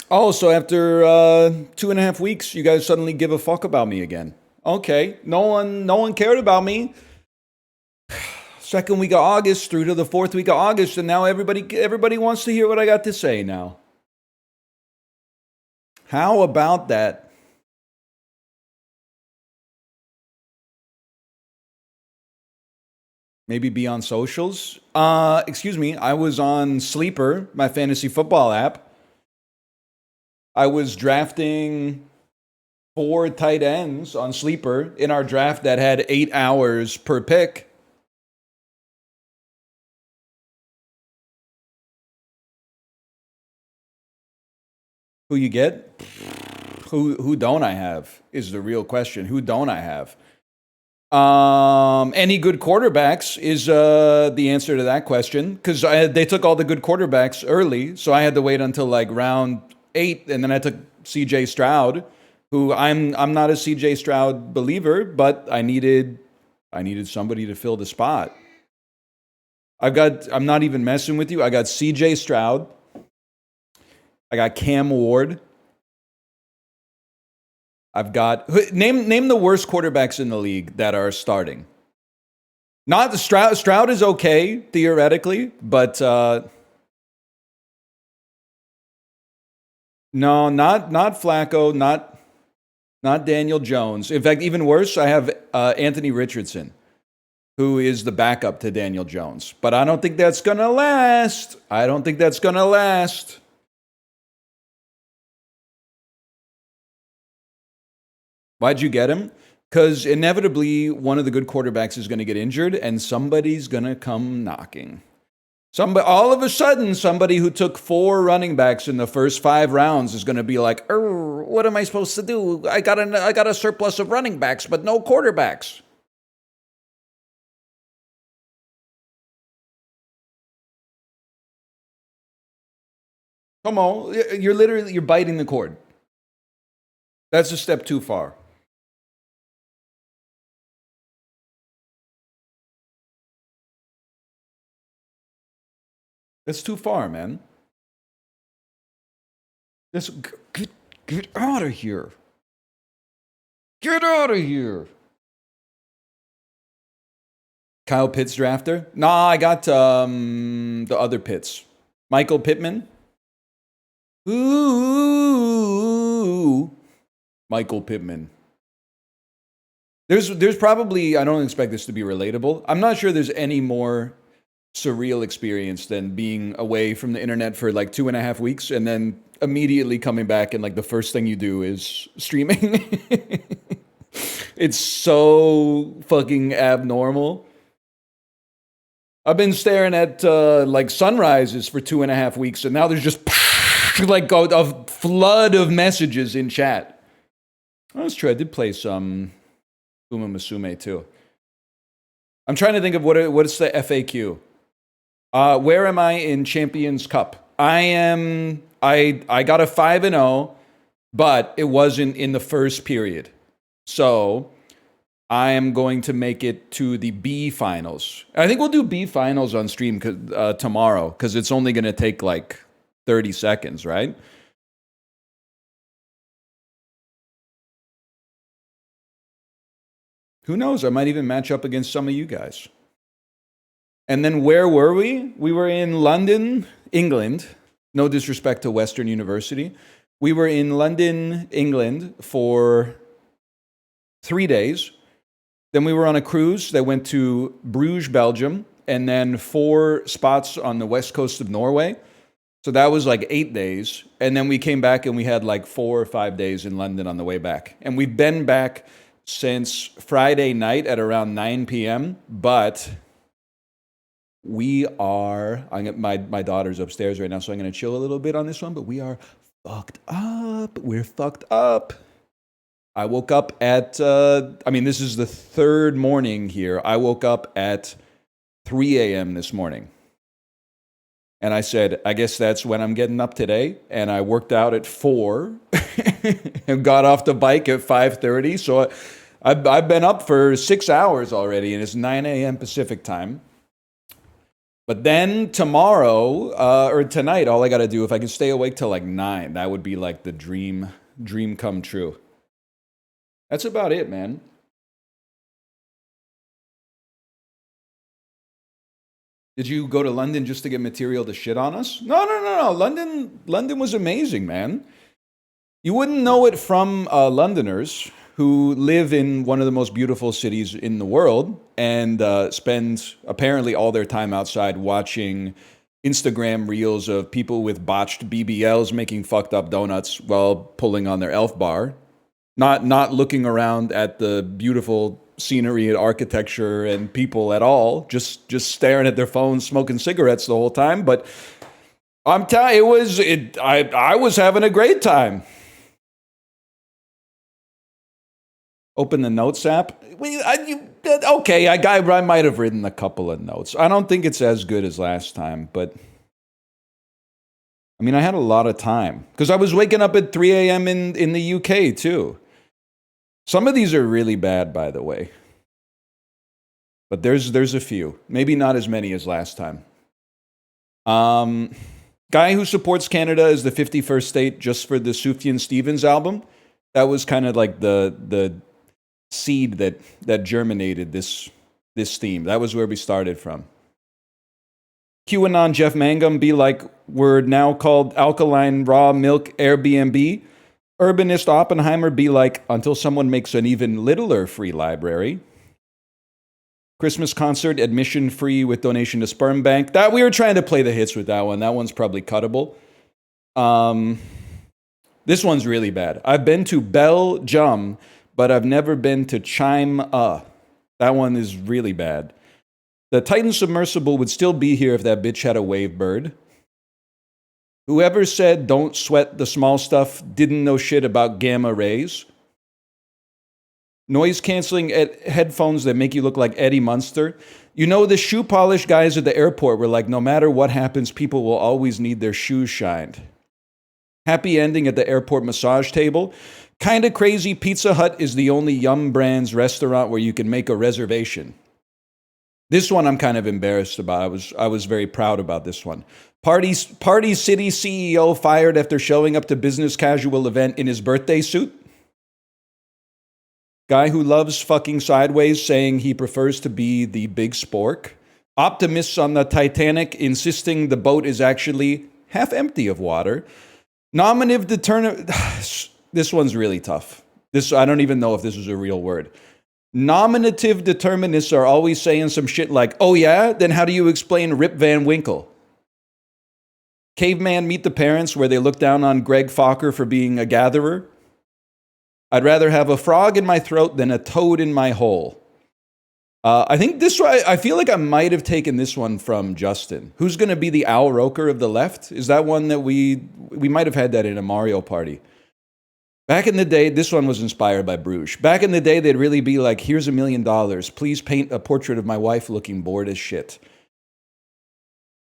Oh, so after 2.5 weeks, you guys suddenly give a fuck about me again. Okay, no one cared about me. Second week of August through to the fourth week of August, and now everybody wants to hear what I got to say now. How about that? Maybe be on socials? Excuse me, I was on Sleeper, my fantasy football app. I was drafting four tight ends on Sleeper in our draft that had 8 hours per pick. Who you get? Who don't I have is the real question. Who don't I have? Any good quarterbacks is the answer to that question because they took all the good quarterbacks early, so I had to wait until like round 8, and then I took C.J. Stroud, who I'm not a C.J. Stroud believer, but I needed somebody to fill the spot. I'm not even messing with you. I got C.J. Stroud. I got Cam Ward. I've got name the worst quarterbacks in the league that are starting. Not the Stroud. Stroud is okay theoretically, but no, not Flacco, not Daniel Jones. In fact, even worse, I have Anthony Richardson, who is the backup to Daniel Jones. But I don't think that's gonna last. I don't think that's gonna last. Why'd you get him? Because inevitably one of the good quarterbacks is going to get injured and somebody's going to come knocking. All of a sudden, somebody who took 4 running backs in the first 5 rounds is going to be like, what am I supposed to do? I got a surplus of running backs, but no quarterbacks. Come on, you're biting the cord. That's a step too far. That's too far, man. Just get out of here. Get out of here. Kyle Pitts drafter? Nah, I got the other Pitts. Michael Pittman. Ooh, Michael Pittman. There's probably, I don't expect this to be relatable. I'm not sure there's any more surreal experience than being away from the internet for like 2.5 weeks and then immediately coming back and like the first thing you do is streaming. It's so fucking abnormal. I've been staring at like sunrises for 2.5 weeks, and now there's just like a flood of messages in chat. That's true. I did play some Uma Musume too. I'm trying to think of what's the FAQ. Where am I in Champions Cup? I got a 5-0, but it wasn't in the first period. So I am going to make it to the B finals. I think we'll do B finals on stream tomorrow because it's only going to take like 30 seconds, right? Who knows? I might even match up against some of you guys. And then where were we? We were in London, England. No disrespect to Western University. We were in London, England for 3 days. Then we were on a cruise that went to Bruges, Belgium, and then 4 spots on the west coast of Norway. So that was like 8 days. And then we came back and we had like 4 or 5 days in London on the way back. And we've been back since Friday night at around 9 p.m. But my daughter's upstairs right now, so I'm going to chill a little bit on this one. But we are fucked up. We're fucked up. I woke up at, this is the 3rd morning here. I woke up at 3 a.m. this morning. And I said, I guess that's when I'm getting up today. And I worked out at 4 and got off the bike at 5:30. So I've been up for 6 hours already, and it's 9 a.m. Pacific time. But then tomorrow or tonight, all I got to do, if I can stay awake till like 9, that would be like the dream come true. That's about it, man. Did you go to London just to get material to shit on us? No, no, no, no. London was amazing, man. You wouldn't know it from Londoners who live in one of the most beautiful cities in the world and spend apparently all their time outside watching Instagram reels of people with botched BBLs making fucked up donuts while pulling on their elf bar, not looking around at the beautiful scenery and architecture and people at all, just staring at their phones, smoking cigarettes the whole time. But I'm telling you, I was having a great time. Open the notes app. Okay, I might have written a couple of notes. I don't think it's as good as last time, but I mean, I had a lot of time because I was waking up at 3 a.m. in the UK too. Some of these are really bad, by the way, but there's a few. Maybe not as many as last time. Guy who supports Canada as the 51st state just for the Sufjan Stevens album. That was kind of like the seed that germinated this theme. That was where we started from. QAnon Jeff Mangum be like, we're now called Alkaline Raw Milk Airbnb. Urbanist Oppenheimer be like, until someone makes an even littler free library. Christmas concert, admission free with donation to sperm bank. That we were trying to play the hits with that one. That one's probably cuttable. This one's really bad. I've been to Belgium, but I've never been to Chime. That one is really bad. The Titan submersible would still be here if that bitch had a wave bird. Whoever said don't sweat the small stuff didn't know shit about gamma rays. Noise canceling headphones that make you look like Eddie Munster. You know, the shoe polish guys at the airport were like, no matter what happens, people will always need their shoes shined. Happy ending at the airport massage table. Kinda crazy, Pizza Hut is the only Yum Brands restaurant where you can make a reservation. This one I'm kind of embarrassed about. I was very proud about this one. Party City CEO fired after showing up to business casual event in his birthday suit. Guy who loves fucking sideways saying he prefers to be the big spork. Optimists on the Titanic insisting the boat is actually half empty of water. Nominative This one's really tough. I don't even know if this is a real word. Nominative determinists are always saying some shit like, oh yeah? Then how do you explain Rip Van Winkle? Caveman Meet the Parents, where they look down on Greg Fokker for being a gatherer. I'd rather have a frog in my throat than a toad in my hole. I think I feel like I might have taken this one from Justin. Who's going to be the Al Roker of the left? Is that one that we might have had that in a Mario Party? Back in the day, this one was inspired by Bruges. Back in the day, they'd really be like, here's $1 million. Please paint a portrait of my wife looking bored as shit.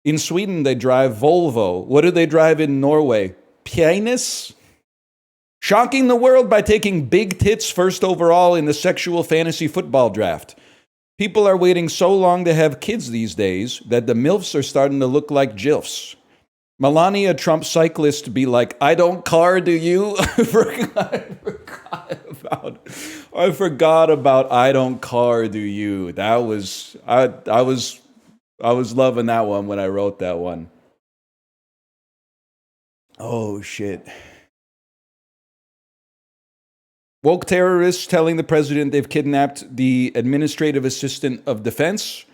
In Sweden, they drive Volvo. What do they drive in Norway? Penis? Shocking the world by taking big tits first overall in the sexual fantasy football draft. People are waiting so long to have kids these days that the MILFs are starting to look like GILFs. Melania Trump cyclist be like, I don't car, do you? I forgot about I don't car, do you? That was I was loving that one when I wrote that one. Oh shit. Woke terrorists telling the president they've kidnapped the administrative assistant of defense.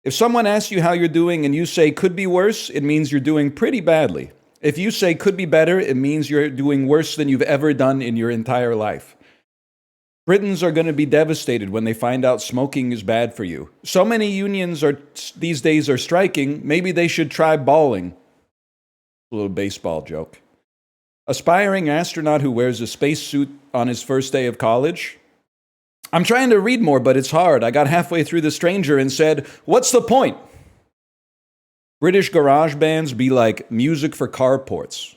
If someone asks you how you're doing and you say could be worse, it means you're doing pretty badly. If you say could be better, it means you're doing worse than you've ever done in your entire life. Britons are going to be devastated when they find out smoking is bad for you. So many unions these days are striking, maybe they should try bawling. A little baseball joke. Aspiring astronaut who wears a spacesuit on his first day of college. I'm trying to read more, but it's hard. I got halfway through The Stranger and said, what's the point? British garage bands be like music for carports.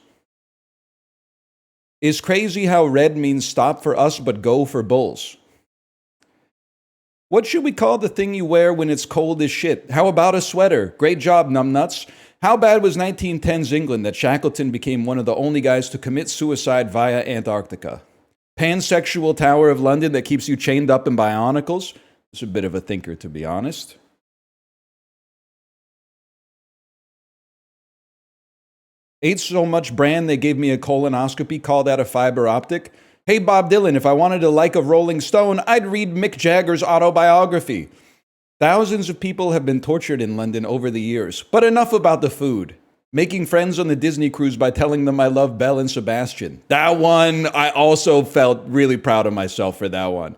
It's crazy how red means stop for us but go for bulls. What should we call the thing you wear when it's cold as shit? How about a sweater? Great job, numbnuts. How bad was 1910's England that Shackleton became one of the only guys to commit suicide via Antarctica? Pansexual Tower of London that keeps you chained up in bionicles? It's a bit of a thinker, to be honest. Ate so much bran they gave me a colonoscopy, called that a fiber optic. Hey, Bob Dylan, if I wanted to like a Rolling Stone, I'd read Mick Jagger's autobiography. Thousands of people have been tortured in London over the years. But enough about the food. Making friends on the Disney cruise by telling them I love Belle and Sebastian. That one, I also felt really proud of myself for that one.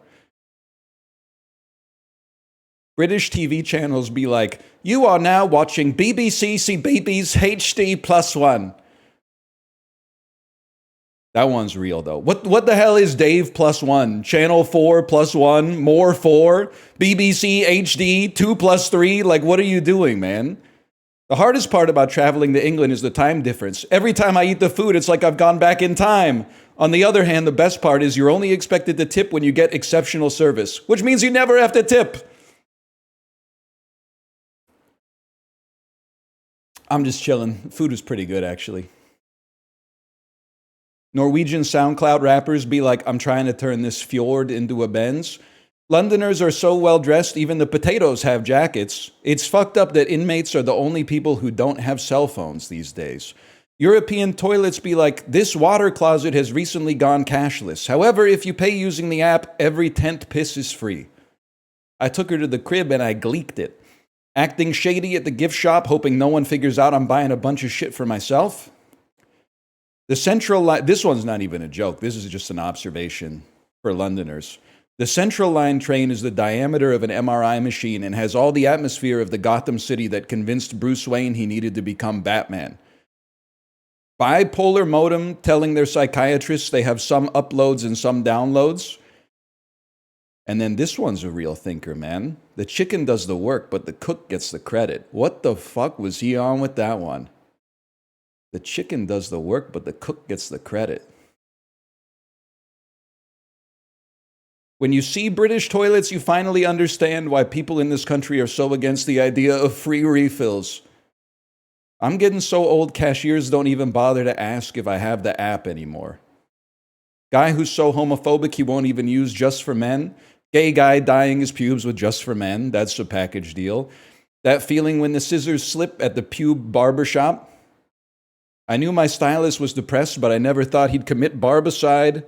British TV channels be like, you are now watching BBC CBeebies HD plus one. That one's real, though. What the hell is Dave plus one? Channel 4 plus one? More 4? BBC HD 2 plus 3? Like, what are you doing, man? The hardest part about traveling to England is the time difference. Every time I eat the food, it's like I've gone back in time. On the other hand, the best part is you're only expected to tip when you get exceptional service, which means you never have to tip. I'm just chilling. Food was pretty good, actually. Norwegian SoundCloud rappers be like, I'm trying to turn this fjord into a Benz. Londoners are so well dressed, even the potatoes have jackets. It's fucked up that inmates are the only people who don't have cell phones these days. European toilets be like, this water closet has recently gone cashless. However, if you pay using the app, every 10th piss is free. I took her to the crib and I gleeked it. Acting shady at the gift shop, hoping no one figures out I'm buying a bunch of shit for myself. The Central Line, this one's not even a joke. This is just an observation for Londoners. The Central Line train is the diameter of an MRI machine and has all the atmosphere of the Gotham City that convinced Bruce Wayne he needed to become Batman. Bipolar modem telling their psychiatrists they have some uploads and some downloads. And then this one's a real thinker, man. The chicken does the work, but the cook gets the credit. What the fuck was he on with that one? The chicken does the work, but the cook gets the credit. When you see British toilets, you finally understand why people in this country are so against the idea of free refills. I'm getting so old, cashiers don't even bother to ask if I have the app anymore. Guy who's so homophobic he won't even use Just for Men. Gay guy dyeing his pubes with Just for Men. That's a package deal. That feeling when the scissors slip at the pube barbershop. I knew my stylist was depressed, but I never thought he'd commit barbicide.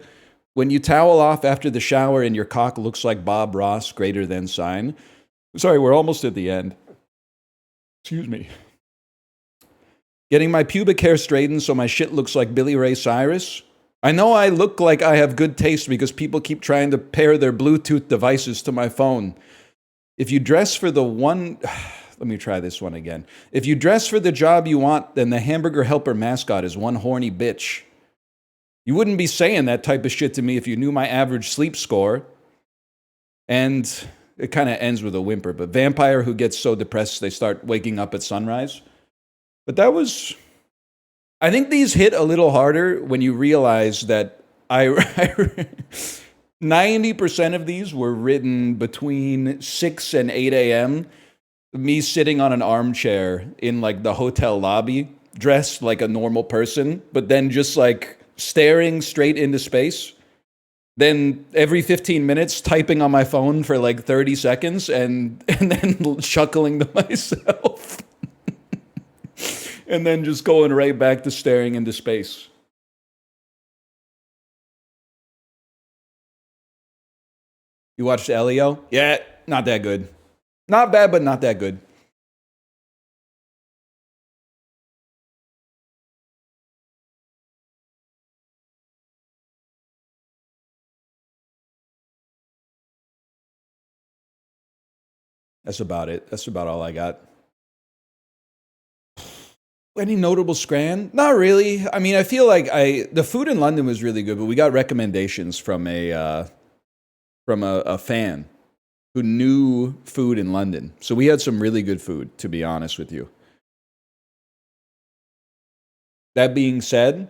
When you towel off after the shower and your cock looks like Bob Ross, greater than sign. Sorry, we're almost at the end. Excuse me. Getting my pubic hair straightened so my shit looks like Billy Ray Cyrus. I know I look like I have good taste because people keep trying to pair their Bluetooth devices to my phone. If you dress for the one... Let me try this one again. If you dress for the job you want, then the hamburger helper mascot is one horny bitch. You wouldn't be saying that type of shit to me if you knew my average sleep score. And it kind of ends with a whimper, but vampire who gets so depressed they start waking up at sunrise. But that was... I think these hit a little harder when you realize that 90% of these were written between 6 and 8 a.m., me sitting on an armchair in like the hotel lobby, dressed like a normal person, but then just like staring straight into space. Then every 15 minutes typing on my phone for like 30 seconds and then chuckling to myself. And then just going right back to staring into space. You watched Elio? Yeah, not that good. Not bad, but not that good. That's about it. That's about all I got. Any notable scran? Not really. I mean, I feel like the food in London was really good, but we got recommendations from a fan who knew food in London. So we had some really good food, to be honest with you. That being said,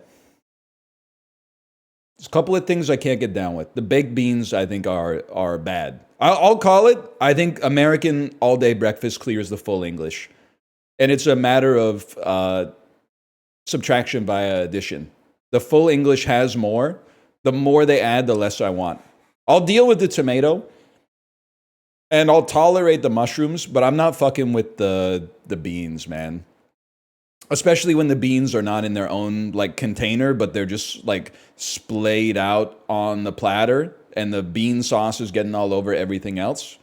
There's a couple of things I can't get down with. The baked beans, I think, are bad. I'll call it. I think American all day breakfast clears the full English, and it's a matter of subtraction via addition. The full English has more. The more they add, the less I want. I'll deal with the tomato, and I'll tolerate the mushrooms, but I'm not fucking with the beans, man. Especially when the beans are not in their own like container, but they're just like splayed out on the platter, and the bean sauce is getting all over everything else.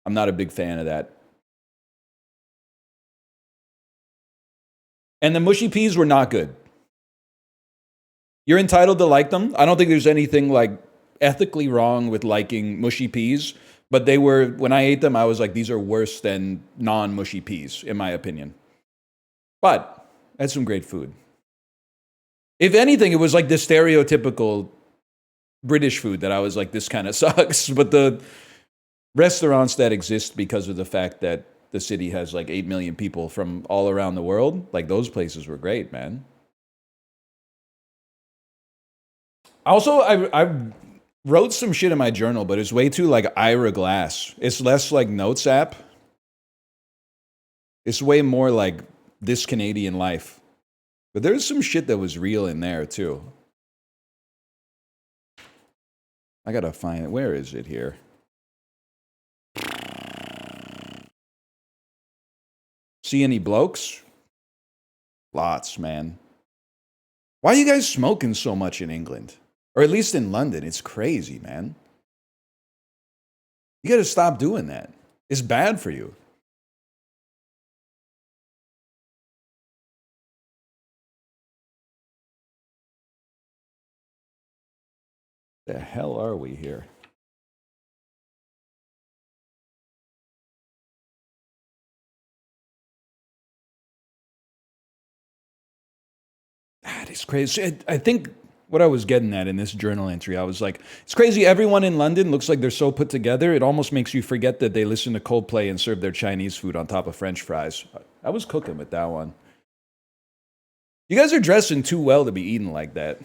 I'm not a big fan of that. And the mushy peas were not good. You're entitled to like them. I don't think there's anything like ethically wrong with liking mushy peas, but they were, when I ate them, I was like, these are worse than non-mushy peas, in my opinion. But I had some great food. If anything, it was like the stereotypical British food that I was like, this kind of sucks. But the restaurants that exist because of the fact that the city has like 8 million people from all around the world, like those places were great, man. Also, I wrote some shit in my journal, but it's way too like Ira Glass. It's less like Notes app. It's way more like This Canadian Life. But there's some shit that was real in there too. I gotta find it. Where is it here? See any blokes? Lots, man. Why are you guys smoking so much in England? Or at least in London? It's crazy, man. You gotta stop doing that. It's bad for you. The hell are we here? That is crazy. I think what I was getting at in this journal entry, I was like, it's crazy. Everyone in London looks like they're so put together. It almost makes you forget that they listen to Coldplay and serve their Chinese food on top of French fries. I was cooking with that one. You guys are dressing too well to be eating like that.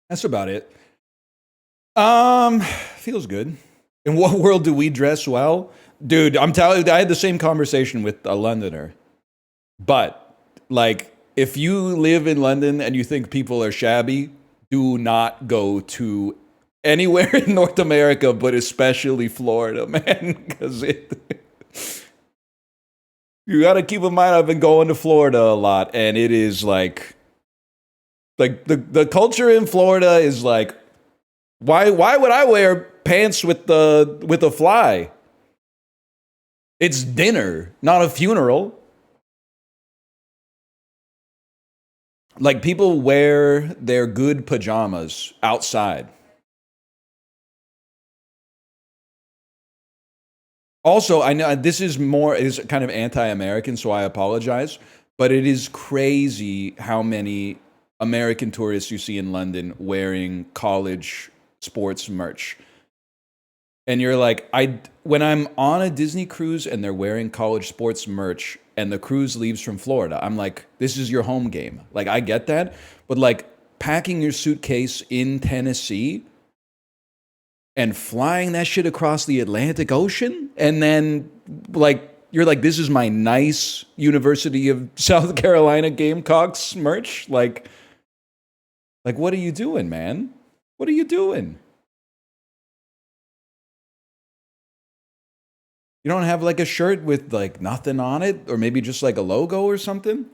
That's about it. Feels good. In what world do we dress well? Dude, I'm telling you, I had the same conversation with a Londoner. But, like, if you live in London and you think people are shabby, do not go to anywhere in North America, but especially Florida, man. Because you got to keep in mind, I've been going to Florida a lot, and it is like the culture in Florida is like, why would I wear pants with a fly? It's dinner, not a funeral. Like, people wear their good pajamas outside. Also, I know this is kind of anti-American, so I apologize, but it is crazy how many American tourists you see in London wearing college sports merch. And you're like, when I'm on a Disney cruise and they're wearing college sports merch and the cruise leaves from Florida, I'm like, this is your home game. Like, I get that. But like, packing your suitcase in Tennessee and flying that shit across the Atlantic Ocean, and then like, you're like, this is my nice University of South Carolina Gamecocks merch. Like, what are you doing, man? What are you doing? You don't have like a shirt with like nothing on it, or maybe just like a logo or something?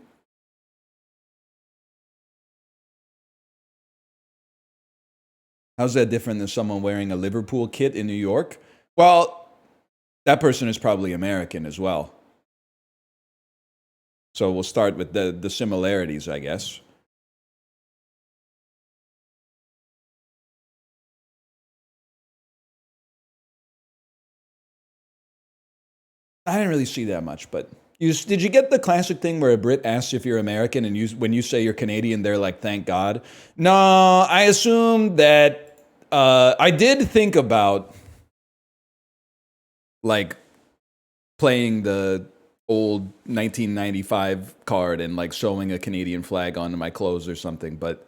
How's that different than someone wearing a Liverpool kit in New York? Well, that person is probably American as well. So we'll start with the similarities, I guess. I didn't really see that much, but did you get the classic thing where a Brit asks if you're American, and when you say you're Canadian, they're like, "Thank God." No, I assume that I did think about like playing the old 1995 card and like showing a Canadian flag onto my clothes or something, but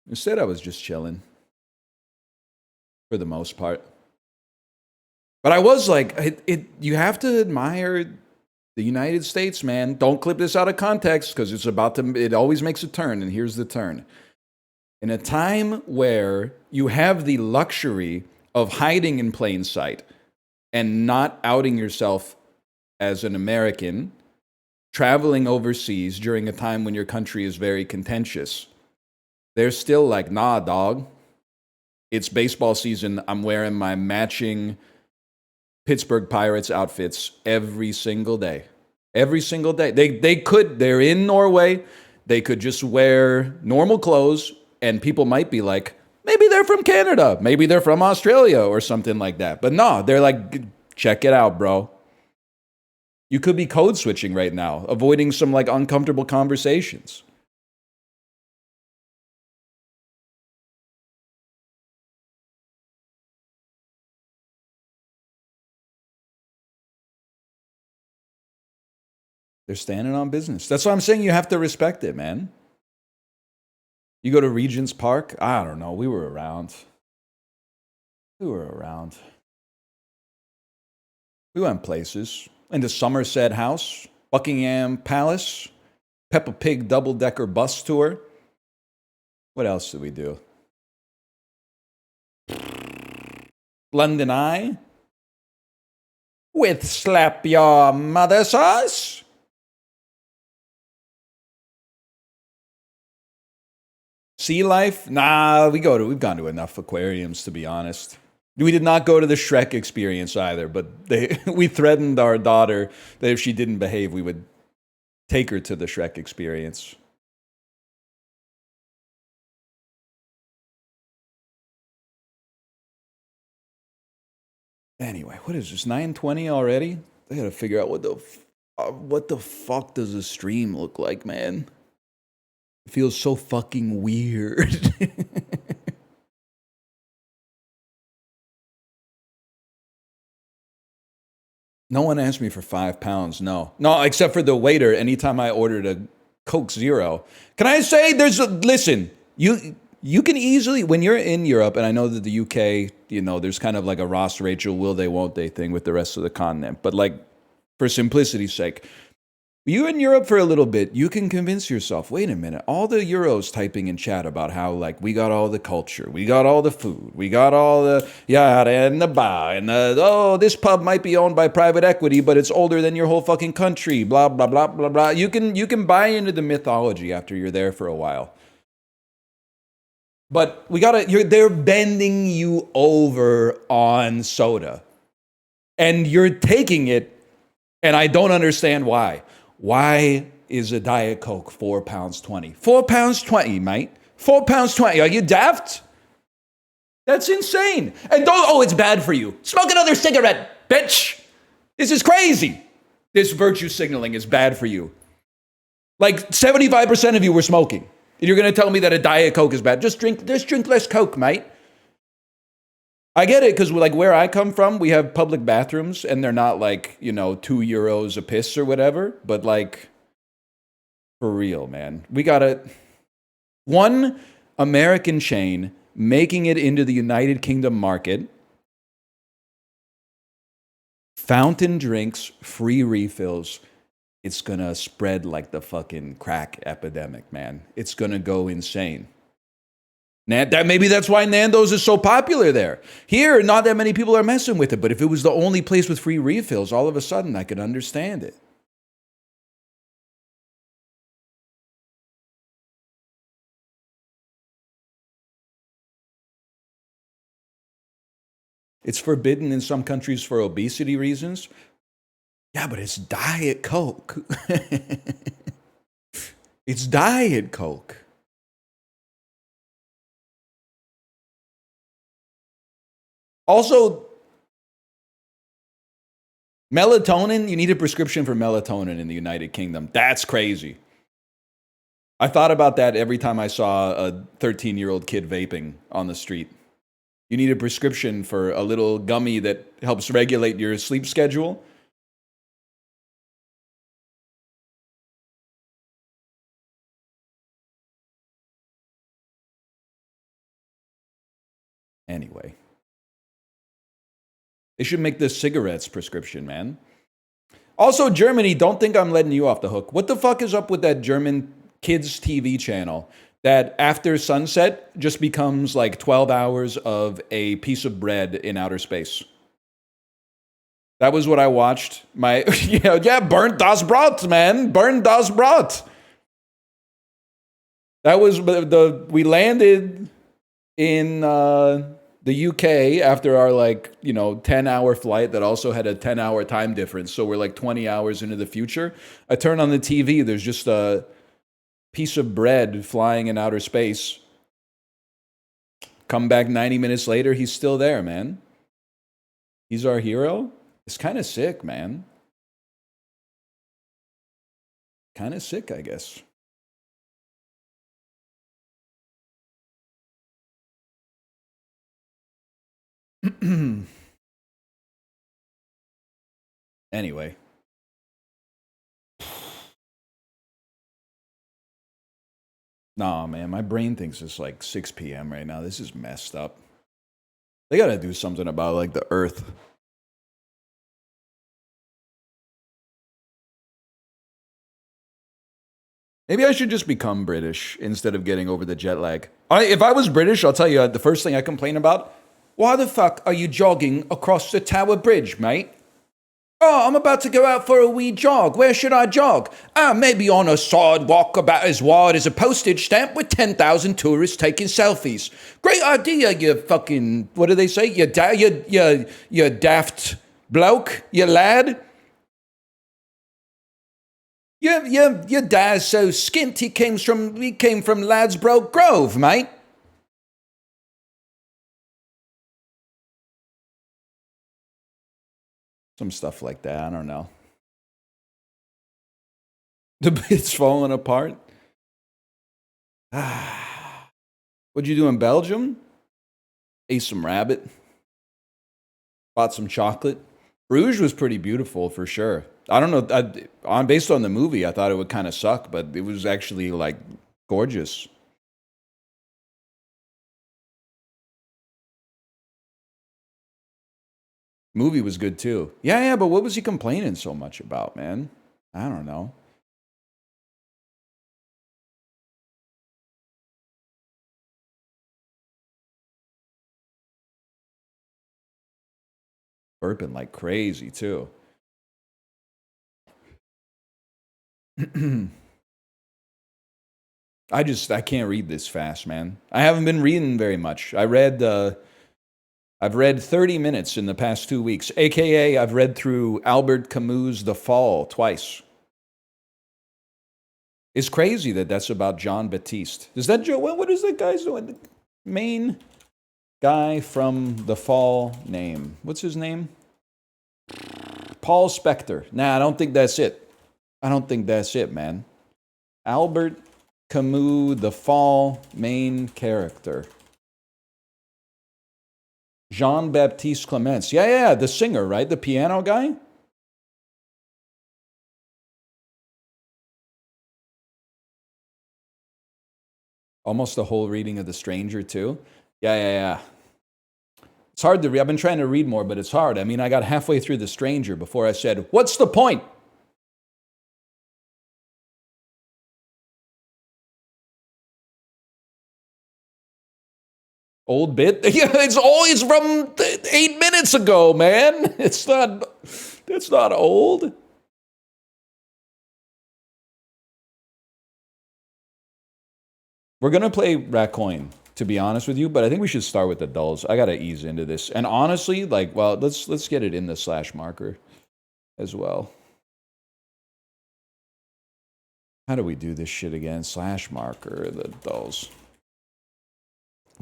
instead I was just chilling for the most part. But I was like, you have to admire the United States, man. Don't clip this out of context because it always makes a turn, and here's the turn. In a time where you have the luxury of hiding in plain sight and not outing yourself as an American, traveling overseas during a time when your country is very contentious, they're still like, nah, dog. It's baseball season. I'm wearing my matching Pittsburgh Pirates outfits every single day. Every single day. They're in Norway. They could just wear normal clothes, and people might be like, maybe they're from Canada. Maybe they're from Australia or something like that. But no, they're like, check it out, bro. You could be code switching right now, avoiding some like uncomfortable conversations. They're standing on business. That's why I'm saying you have to respect it, man. You go to Regent's Park? I don't know. We were around. We went places. Into Somerset House, Buckingham Palace, Peppa Pig double-decker bus tour. What else did we do? London Eye. With Slap Your Mother sauce. Sea life? Nah, we've gone to enough aquariums, to be honest. We did not go to the Shrek experience either, but we threatened our daughter that if she didn't behave, we would take her to the Shrek experience. Anyway, what is this, 9:20 already? I gotta figure out what the fuck does a stream look like, man? It feels so fucking weird. No one asked me for £5. No, except for the waiter. Anytime I ordered a Coke Zero, can I say listen, you can easily, when you're in Europe, and I know that the UK, there's kind of like a Ross Rachel will they won't they thing with the rest of the continent, but like for simplicity's sake, you're in Europe for a little bit, you can convince yourself, wait a minute, all the Euros typing in chat about how, like, we got all the culture, we got all the food, we got all the yada and the bar, and this pub might be owned by private equity, but it's older than your whole fucking country, blah, blah, blah, blah, blah. You can buy into the mythology after you're there for a while. But they're bending you over on soda. And you're taking it, and I don't understand why. Why is a Diet Coke £4.20? £4.20, mate. £4.20. Are you daft? That's insane. And it's bad for you. Smoke another cigarette, bitch. This is crazy. This virtue signaling is bad for you. Like 75% of you were smoking. And you're going to tell me that a Diet Coke is bad. Just drink less Coke, mate. I get it, because like where I come from, we have public bathrooms, and they're not like, €2 a piss or whatever. But like, for real, man. We got one American chain making it into the United Kingdom market. Fountain drinks, free refills. It's going to spread like the fucking crack epidemic, man. It's going to go insane. Maybe that's why Nando's is so popular there. Here, not that many people are messing with it, but if it was the only place with free refills, all of a sudden I could understand it. It's forbidden in some countries for obesity reasons. Yeah, but it's Diet Coke. It's Diet Coke. Also, melatonin, you need a prescription for melatonin in the United Kingdom. That's crazy. I thought about that every time I saw a 13-year-old kid vaping on the street. You need a prescription for a little gummy that helps regulate your sleep schedule. Anyway, they should make this cigarettes prescription, man. Also, Germany, don't think I'm letting you off the hook. What the fuck is up with that German kids TV channel that after sunset just becomes like 12 hours of a piece of bread in outer space? That was what I watched. Burnt das Brot, man. Burnt das Brot. That was we landed in the UK after our 10-hour flight that also had a 10-hour time difference. So we're like 20 hours into the future. I turn on the TV, there's just a piece of bread flying in outer space. Come back 90 minutes later, he's still there, man. He's our hero. It's kind of sick, man. Kind of sick, I guess. Anyway. Nah, man, my brain thinks it's like 6 p.m. right now. This is messed up. They gotta do something about like the Earth. Maybe I should just become British instead of getting over the jet lag. If I was British, I'll tell you the first thing I complain about. Why the fuck are you jogging across the Tower Bridge, mate? Oh, I'm about to go out for a wee jog. Where should I jog? Maybe on a sidewalk about as wide as a postage stamp with 10,000 tourists taking selfies. Great idea, you fucking, what do they say? You daft bloke, you lad. Your dad's so skint he came from Ladsbroke Grove, mate. Some stuff like that. I don't know. The bit's falling apart. What'd you do in Belgium? Ate some rabbit. Bought some chocolate. Bruges was pretty beautiful for sure. I don't know. Based on the movie, I thought it would kind of suck, but it was actually like gorgeous. Movie was good too. Yeah, but what was he complaining so much about, man? I don't know. Burping like crazy too. I can't read this fast, man. I haven't been reading very much. I've read 30 minutes in the past 2 weeks. AKA, I've read through Albert Camus' The Fall twice. It's crazy that that's about John Baptiste. Is that Joe? What is that guy's doing? The main guy from The Fall name. What's his name? Paul Spector. Nah, I don't think that's it. I don't think that's it, man. Albert Camus, The Fall, main character. Jean-Baptiste Clements. Yeah, the singer, right? The piano guy? Almost the whole reading of The Stranger, too. Yeah. It's hard to read. I've been trying to read more, but it's hard. I mean, I got halfway through The Stranger before I said, what's the point? Old bit? Yeah, it's always from 8 minutes ago, man. It's not old. We're going to play Racoin, to be honest with you, but I think we should start with the dulls. I got to ease into this. And honestly, let's get it in the slash marker as well. How do we do this shit again? Slash marker, the dulls.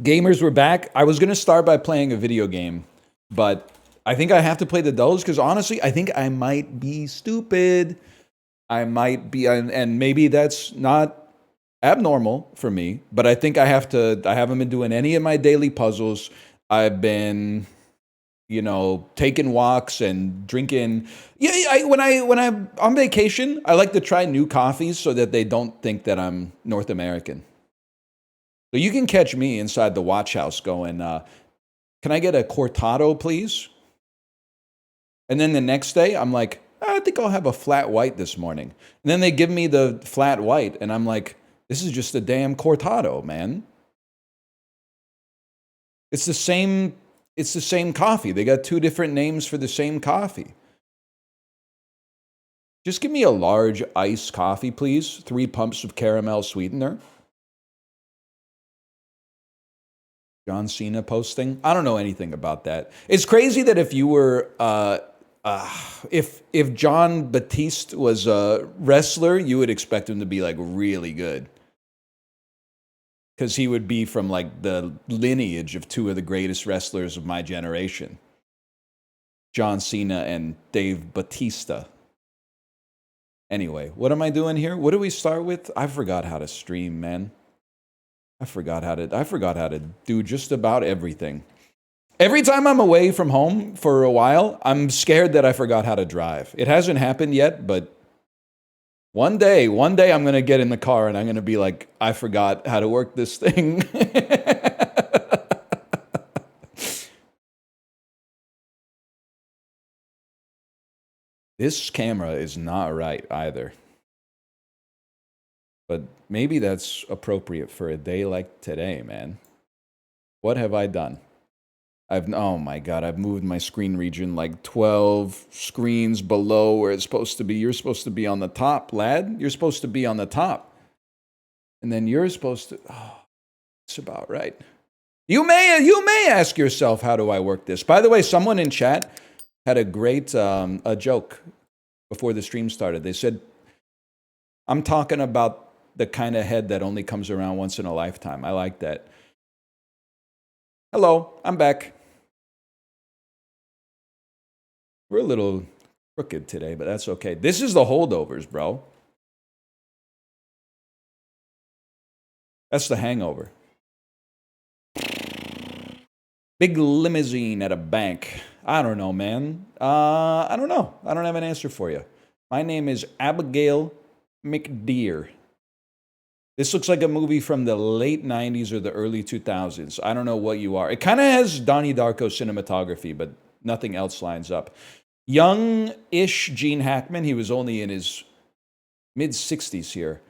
Gamers, we're back. I was going to start by playing a video game, but I think I have to play the dulls because honestly, I think I might be stupid. I might be, and maybe that's not abnormal for me, but I think I haven't been doing any of my daily puzzles. I've been, taking walks and drinking. Yeah, when I'm on vacation, I like to try new coffees so that they don't think that I'm North American. So you can catch me inside the watch house going, can I get a cortado, please? And then the next day, I'm like, I think I'll have a flat white this morning. And then they give me the flat white, and I'm like, this is just a damn cortado, man. It's the same coffee. They got two different names for the same coffee. Just give me a large iced coffee, please. 3 pumps of caramel sweetener. John Cena posting. I don't know anything about that. It's crazy that if you were, if John Batiste was a wrestler, you would expect him to be like really good. Because he would be from like the lineage of 2 of the greatest wrestlers of my generation. John Cena and Dave Batista. Anyway, what am I doing here? What do we start with? I forgot how to stream, man. I forgot how to do just about everything. Every time I'm away from home for a while, I'm scared that I forgot how to drive. It hasn't happened yet, but one day I'm going to get in the car and I'm going to be like, I forgot how to work this thing. This camera is not right either. But maybe that's appropriate for a day like today, man. What have I done? Oh my God, I've moved my screen region like 12 screens below where it's supposed to be. You're supposed to be on the top, lad. You're supposed to be on the top. And then you're supposed to, it's about right. You may ask yourself, how do I work this? By the way, someone in chat had a great a joke before the stream started. They said, I'm talking about the kind of head that only comes around once in a lifetime. I like that. Hello, I'm back. We're a little crooked today, but that's okay. This is the holdovers, bro. That's the hangover. Big limousine at a bank. I don't know, man. I don't know. I don't have an answer for you. My name is Abigail McDeer. This looks like a movie from the late 90s or the early 2000s. I don't know what you are. It kind of has Donnie Darko cinematography, but nothing else lines up. Young-ish Gene Hackman. He was only in his mid-60s here.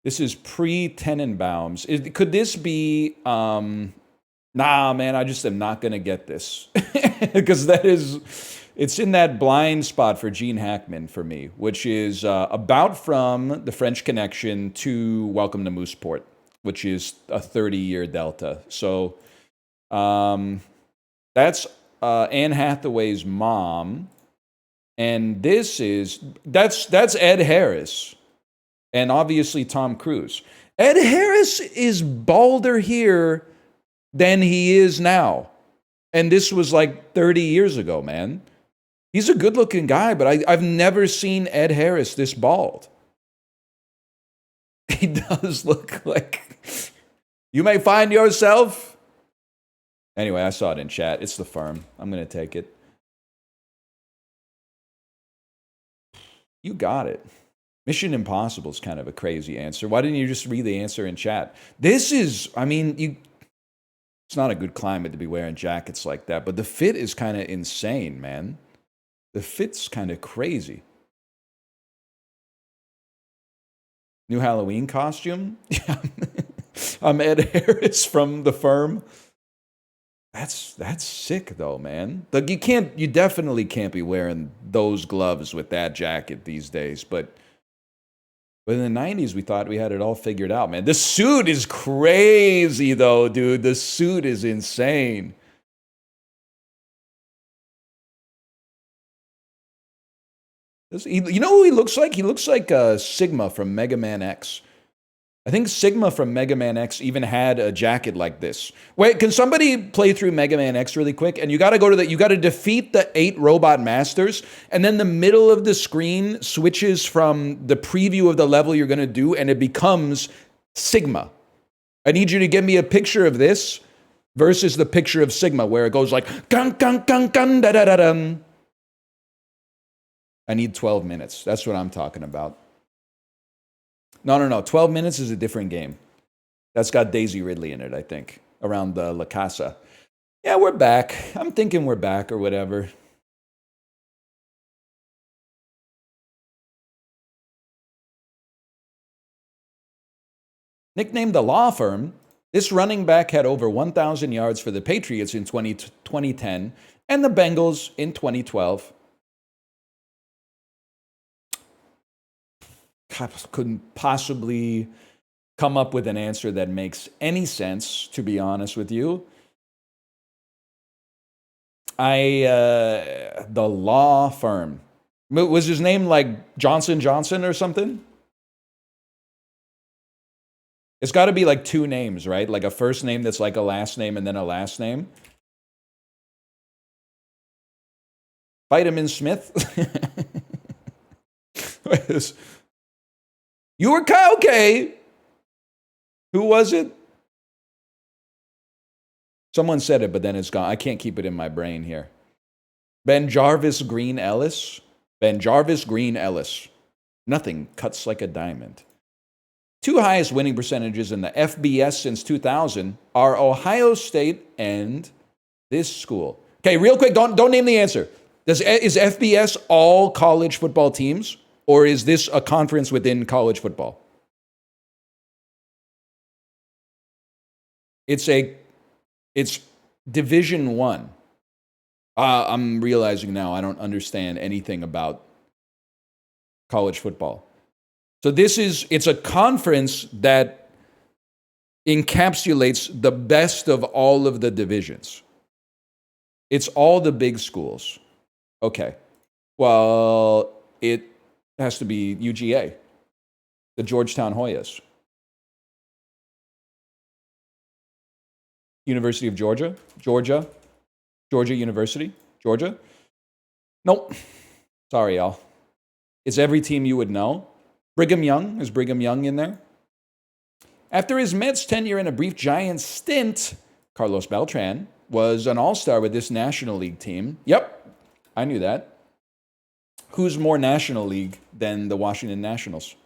This is pre-Tenenbaums. Could this be... Nah, man, I just am not going to get this. Because it's in that blind spot for Gene Hackman for me, which is about from The French Connection to Welcome to Mooseport, which is a 30-year delta. So that's Anne Hathaway's mom, and that's Ed Harris, and obviously Tom Cruise. Ed Harris is balder here than he is now. And this was like 30 years ago, man. He's a good-looking guy, but I've never seen Ed Harris this bald. He does look like... You may find yourself... Anyway, I saw it in chat. It's The Firm. I'm going to take it. You got it. Mission Impossible is kind of a crazy answer. Why didn't you just read the answer in chat? This is... It's not a good climate to be wearing jackets like that, but the fit is kind of insane, man. The fit's kind of crazy. New Halloween costume? Yeah. I'm Ed Harris from The Firm. That's sick though, man. Like you definitely can't be wearing those gloves with that jacket these days, but in the 90s, we thought we had it all figured out, man. The suit is crazy, though, dude. The suit is insane. You know who he looks like? He looks like Sigma from Mega Man X. I think Sigma from Mega Man X even had a jacket like this. Wait, can somebody play through Mega Man X really quick? And you got to defeat the 8 robot masters, and then the middle of the screen switches from the preview of the level you're going to do, and it becomes Sigma. I need you to give me a picture of this versus the picture of Sigma where it goes like gun gun gun gun da da da dum. I need 12 minutes. That's what I'm talking about. No. 12 minutes is a different game. That's got Daisy Ridley in it, I think, around the La Casa. Yeah, we're back. I'm thinking we're back or whatever. Nicknamed the Law Firm, this running back had over 1,000 yards for the Patriots in 2010 and the Bengals in 2012. Couldn't possibly come up with an answer that makes any sense, to be honest with you. The Law Firm. Was his name like Johnson Johnson or something? It's got to be like two names, right? Like a first name that's like a last name and then a last name. Vitamin Smith. You were okay. Who was it? Someone said it, but then it's gone. I can't keep it in my brain here. Ben Jarvis Green Ellis. Ben Jarvis Green Ellis. Nothing cuts like a diamond. Two highest winning percentages in the FBS since 2000 are Ohio State and this school. Okay, real quick, don't name the answer. Is FBS all college football teams, or is this a conference within college football? It's Division I. I'm realizing now I don't understand anything about college football. So it's a conference that encapsulates the best of all of the divisions. It's all the big schools. Okay. Well, it has to be UGA, the Georgetown Hoyas. University of Georgia, Georgia University, Georgia. Nope. Sorry, y'all. It's every team you would know. Brigham Young. Is Brigham Young in there? After his Mets tenure in a brief Giants stint, Carlos Beltran was an all-star with this National League team. Yep, I knew that. Who's more National League than the Washington Nationals?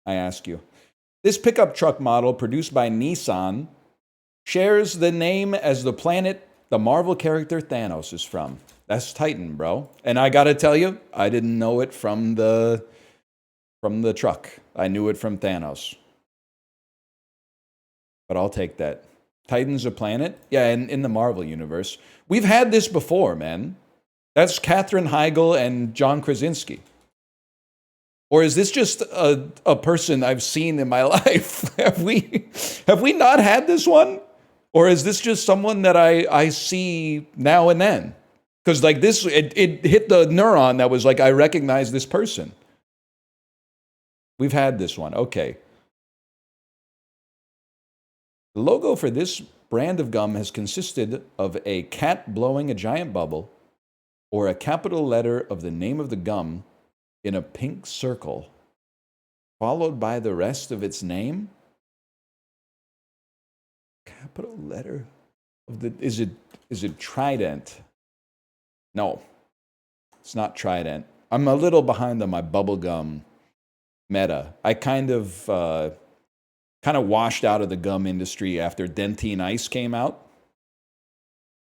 I ask you. This pickup truck model produced by Nissan shares the name as the planet the Marvel character Thanos is from. That's Titan, bro. And I gotta tell you, I didn't know it from the truck. I knew it from Thanos. But I'll take that. Titan's a planet? Yeah, in the Marvel universe. We've had this before, man. That's Katherine Heigl and John Krasinski. Or is this just a person I've seen in my life? Have we not had this one? Or is this just someone that I see now and then? Because like this, it hit the neuron that was like, I recognize this person. We've had this one. Okay. The logo for this brand of gum has consisted of a cat blowing a giant bubble or a capital letter of the name of the gum in a pink circle, followed by the rest of its name. Capital letter of the is it Trident? No, it's not Trident. I'm a little behind on my bubblegum meta. I kind of washed out of the gum industry after Dentine Ice came out.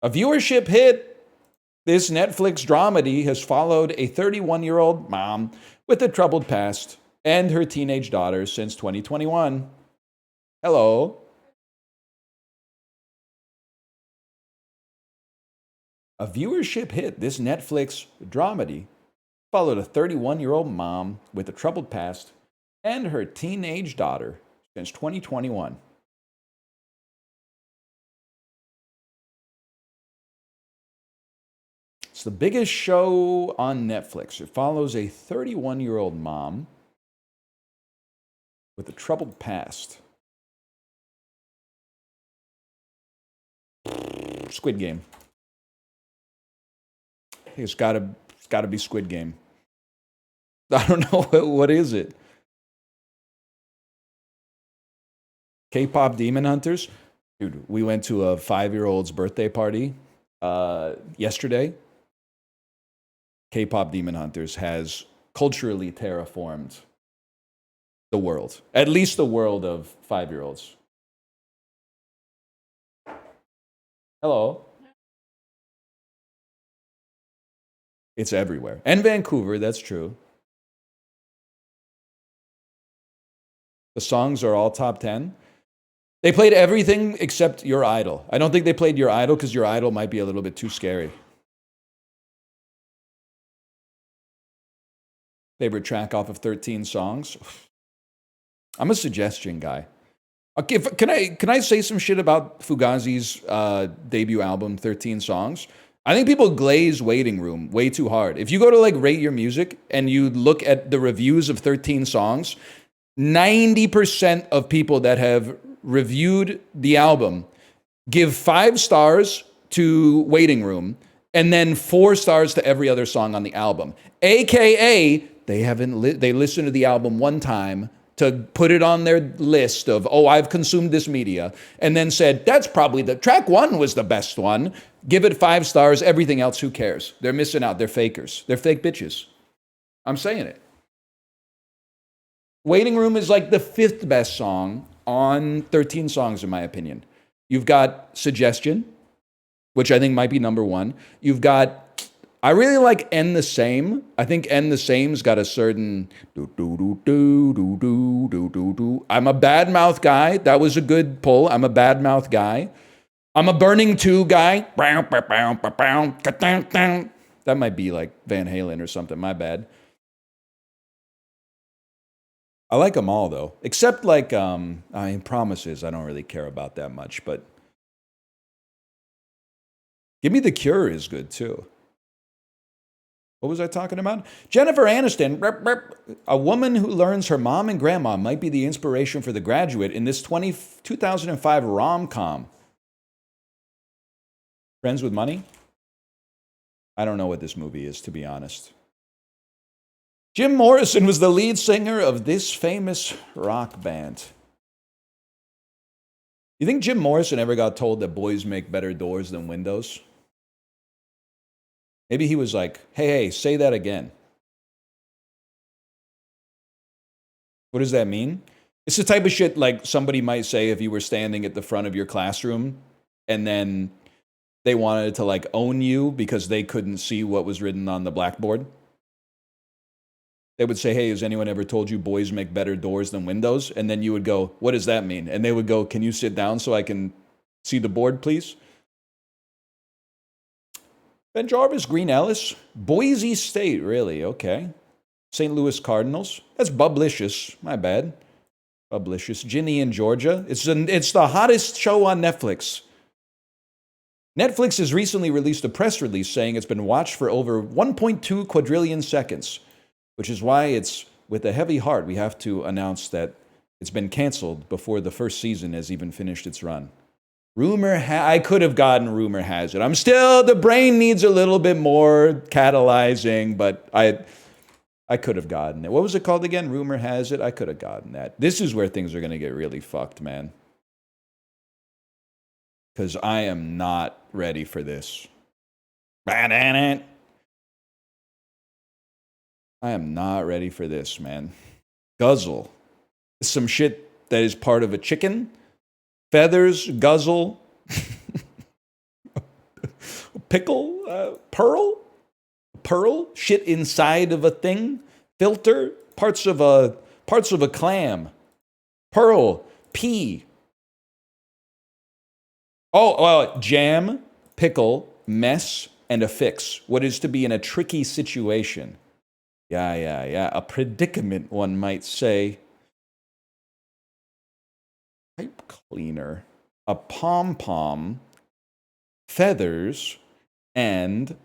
A viewership hit. This Netflix dramedy has followed a 31-year-old mom with a troubled past and her teenage daughter since 2021. Hello. A viewership hit. This Netflix dramedy followed a 31-year-old mom with a troubled past and her teenage daughter since 2021. It's the biggest show on Netflix. It follows a 31-year-old mom with a troubled past. Squid Game. It's got to be Squid Game. I don't know what is it. K-pop Demon Hunters. Dude, we went to a 5-year-old's birthday party yesterday. K-pop Demon Hunters has culturally terraformed the world, at least the world of 5-year-olds. Hello. It's everywhere. And Vancouver, that's true. The songs are all top 10. They played everything except Your Idol. I don't think they played Your Idol because Your Idol might be a little bit too scary. Favorite track off of 13 songs? I'm a suggestion guy. Okay, can I say some shit about Fugazi's debut album, 13 Songs? I think people glaze Waiting Room way too hard. If you go to like Rate Your Music and you look at the reviews of 13 Songs, 90% of people that have reviewed the album give 5 stars to Waiting Room and then 4 stars to every other song on the album. AKA, they listened to the album one time to put it on their list of, oh, I've consumed this media, and then said, that's probably the track 1 was the best one. Give it 5 stars, everything else, who cares? They're missing out. They're fakers. They're fake bitches. I'm saying it. Waiting Room is like the 5th best song on 13 songs, in my opinion. You've got Suggestion, which I think might be number 1. You've got, I really like End the Same. I think End the Same's got a certain I'm a bad mouth guy. That was a good pull. I'm a bad mouth guy. I'm a Burning 2 guy. That might be like Van Halen or something. My bad. I like them all though, except like Promises. I don't really care about that much, but Give Me the Cure is good too. What was I talking about? Jennifer Aniston, a woman who learns her mom and grandma might be the inspiration for The Graduate in this 2005 rom-com. Friends with Money? I don't know what this movie is, to be honest. Jim Morrison was the lead singer of this famous rock band. You think Jim Morrison ever got told that boys make better doors than windows? Maybe he was like, hey, say that again. What does that mean? It's the type of shit like somebody might say if you were standing at the front of your classroom and then they wanted to like own you because they couldn't see what was written on the blackboard. They would say, hey, has anyone ever told you boys make better doors than windows? And then you would go, what does that mean? And they would go, can you sit down so I can see the board, please? Ben Jarvis, Green Ellis, Boise State, really, okay. St. Louis Cardinals, that's Bublicious, my bad. Bublicious, Ginny in Georgia, it's the hottest show on Netflix. Netflix has recently released a press release saying it's been watched for over 1.2 quadrillion seconds, which is why it's with a heavy heart we have to announce that it's been canceled before the first season has even finished its run. I could have gotten Rumor Has It. The brain needs a little bit more catalyzing, but I could have gotten it. What was it called again? Rumor Has It? I could have gotten that. This is where things are going to get really fucked, man. Because I am not ready for this. I am not ready for this, man. Guzzle. Some shit that is part of a chicken. Feathers, guzzle, pickle, pearl, shit inside of a thing, filter, parts of a clam, pearl, pea. Jam, pickle, mess, and a fix. What is to be in a tricky situation. Yeah. A predicament, one might say. Pipe cleaner, a pom-pom, feathers, and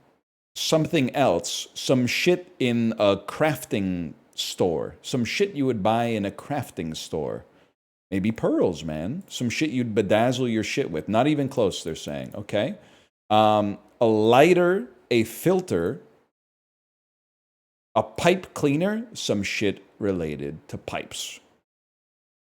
something else. Some shit in a crafting store. Some shit you would buy in a crafting store. Maybe pearls, man. Some shit you'd bedazzle your shit with. Not even close, they're saying. Okay. A lighter, a filter, a pipe cleaner, some shit related to pipes.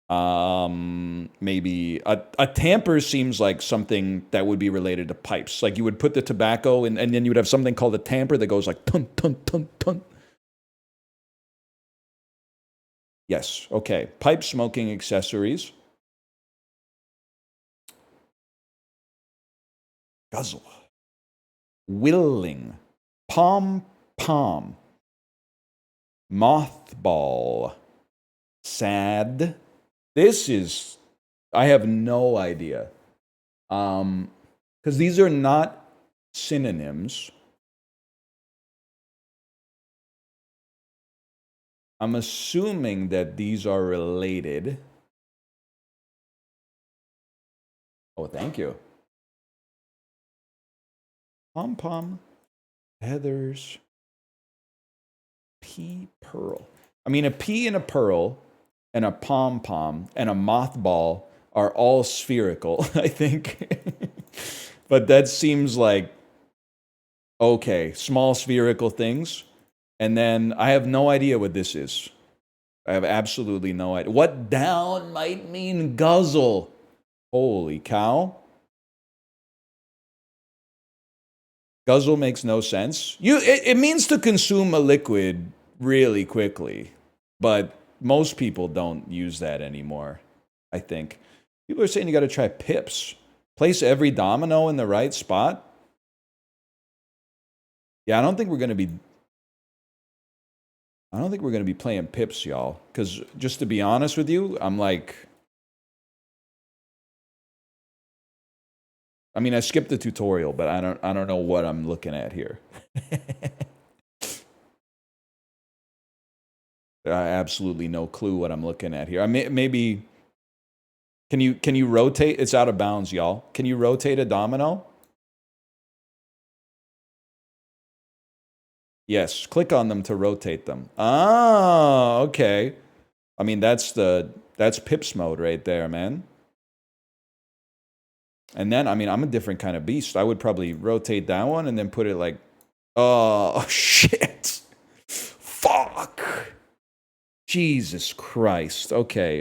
Maybe a tamper seems like something that would be related to pipes. Like you would put the tobacco in, and then you would have something called a tamper that goes like tun tun tun tun. Yes. Okay. Pipe smoking accessories. Guzzle. Willing. Pom pom. Mothball. Sad. This is, I have no idea. Because these are not synonyms. I'm assuming that these are related. Oh, thank you. Pom pom. Heathers. Pea pearl. I mean, a pea and a pearl and a pom pom and a mothball are all spherical, I think. But that seems like, okay, small spherical things. And then I have no idea what this is. I have absolutely no idea. What down might mean guzzle? Holy cow. Guzzle makes no sense. It means to consume a liquid really quickly, but most people don't use that anymore, I think. People are saying you got to try pips. Place every domino in the right spot. Yeah, I don't think we're going to be playing pips, y'all, cuz just to be honest with you, I'm like, I mean, I skipped the tutorial, but I don't know what I'm looking at here. I absolutely no clue what I'm looking at here. I maybe can you rotate? It's out of bounds, y'all. Can you rotate a domino? Yes, click on them to rotate them. Ah, okay. I mean, that's pips mode right there, man. And then, I mean, I'm a different kind of beast. I would probably rotate that one and then put it like, oh, shit. Fuck. Jesus Christ. Okay.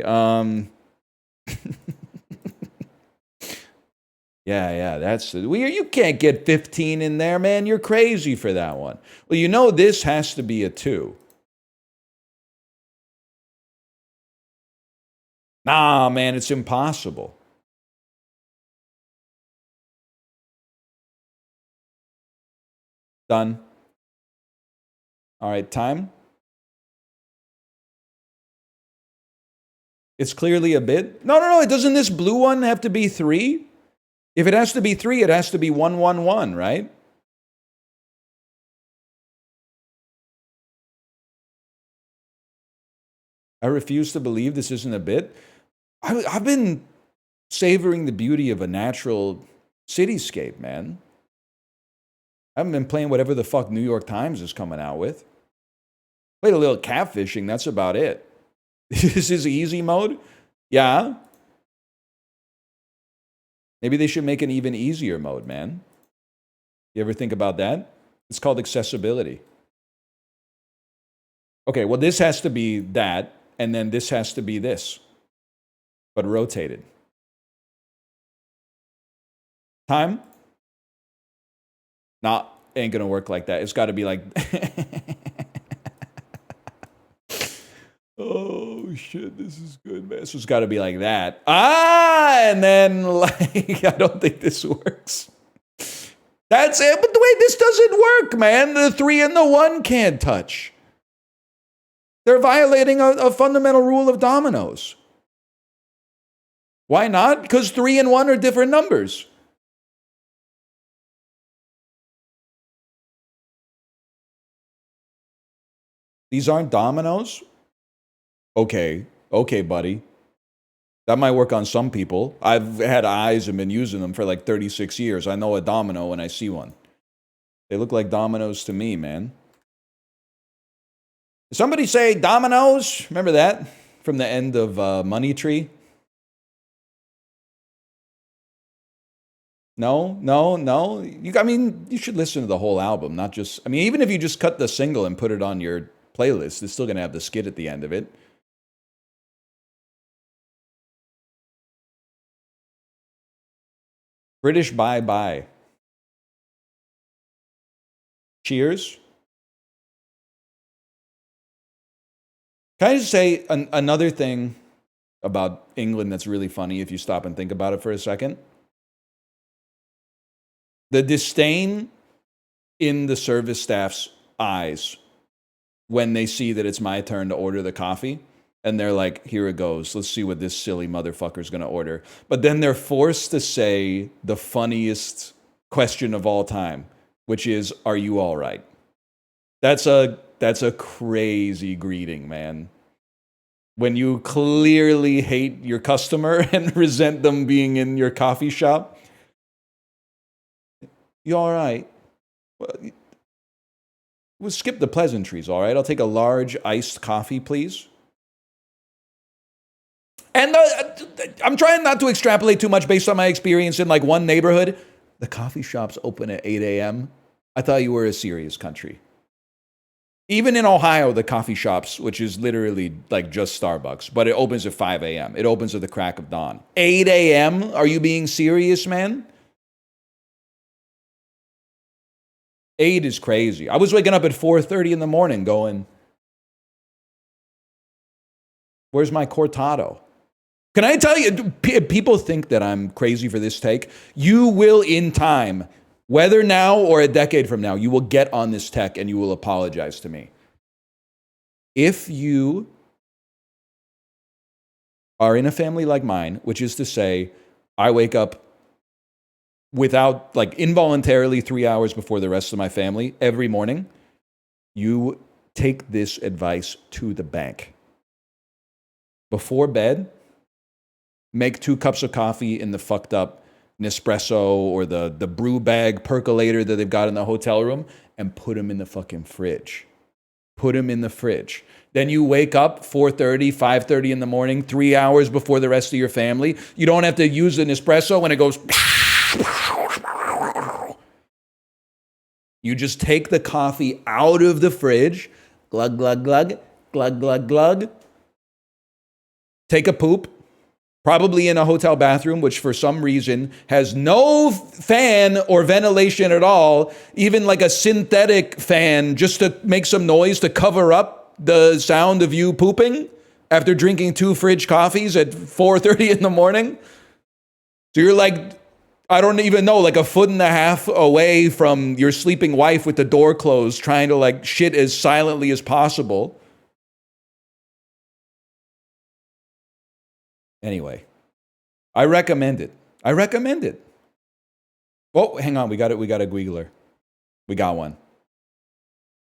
Yeah, that's you can't get 15 in there, man. You're crazy for that one. Well, you know this has to be a 2. Nah, man, it's impossible. Done. All right, time. It's clearly a bit. No. It doesn't this blue one have to be 3? If it has to be 3, it has to be 111, right? I refuse to believe this isn't a bit. I've been savoring the beauty of a natural cityscape, man. I haven't been playing whatever the fuck New York Times is coming out with. Played a little catfishing, that's about it. This is easy mode? Yeah. Maybe they should make an even easier mode, man. You ever think about that? It's called accessibility. Okay, well, this has to be that, and then this has to be this, but rotated. Time? Nah, ain't gonna work like that. It's gotta be like... Oh, shit, this is good, man. So it's gotta be like that. Ah, and then, like, I don't think this works. That's it, but the way this doesn't work, man. The 3 and the 1 can't touch. They're violating a fundamental rule of dominoes. Why not? Because 3 and 1 are different numbers. These aren't dominoes? Okay, buddy. That might work on some people. I've had eyes and been using them for like 36 years. I know a domino when I see one. They look like dominoes to me, man. Did somebody say dominoes? Remember that? From the end of Money Tree? No. I mean, you should listen to the whole album, not just... I mean, even if you just cut the single and put it on your playlist, it's still going to have the skit at the end of it. British bye-bye. Cheers. Can I just say another thing about England that's really funny if you stop and think about it for a second? The disdain in the service staff's eyes when they see that it's my turn to order the coffee. And they're like, here it goes. Let's see what this silly motherfucker's going to order. But then they're forced to say the funniest question of all time, which is, are you all right? That's a crazy greeting, man. When you clearly hate your customer and resent them being in your coffee shop. You all right? We'll skip the pleasantries, all right? I'll take a large iced coffee, please. And I'm trying not to extrapolate too much based on my experience in like one neighborhood. The coffee shops open at 8 a.m. I thought you were a serious country. Even in Ohio, the coffee shops, which is literally like just Starbucks, but it opens at 5 a.m. It opens at the crack of dawn. 8 a.m.? Are you being serious, man? 8 is crazy. I was waking up at 4:30 in the morning going, where's my cortado? Can I tell you, people think that I'm crazy for this take. You will in time, whether now or a decade from now, you will get on this tech and you will apologize to me. If you are in a family like mine, which is to say, I wake up without, like, involuntarily 3 hours before the rest of my family every morning, you take this advice to the bank. Before bed, make 2 cups of coffee in the fucked up Nespresso or the brew bag percolator that they've got in the hotel room and put them in the fucking fridge. Put them in the fridge. Then you wake up 4:30, 5:30 in the morning, 3 hours before the rest of your family. You don't have to use the Nespresso when it goes. You just take the coffee out of the fridge, glug, glug, glug, glug, glug, glug. Take a poop. Probably in a hotel bathroom, which for some reason has no fan or ventilation at all, even like a synthetic fan just to make some noise to cover up the sound of you pooping after drinking 2 fridge coffees at 4:30 in the morning. So you're like, I don't even know, like a foot and a half away from your sleeping wife with the door closed, trying to like shit as silently as possible. Anyway, I recommend it. I recommend it. Oh, hang on. We got it. We got a Gwiggler. We got one.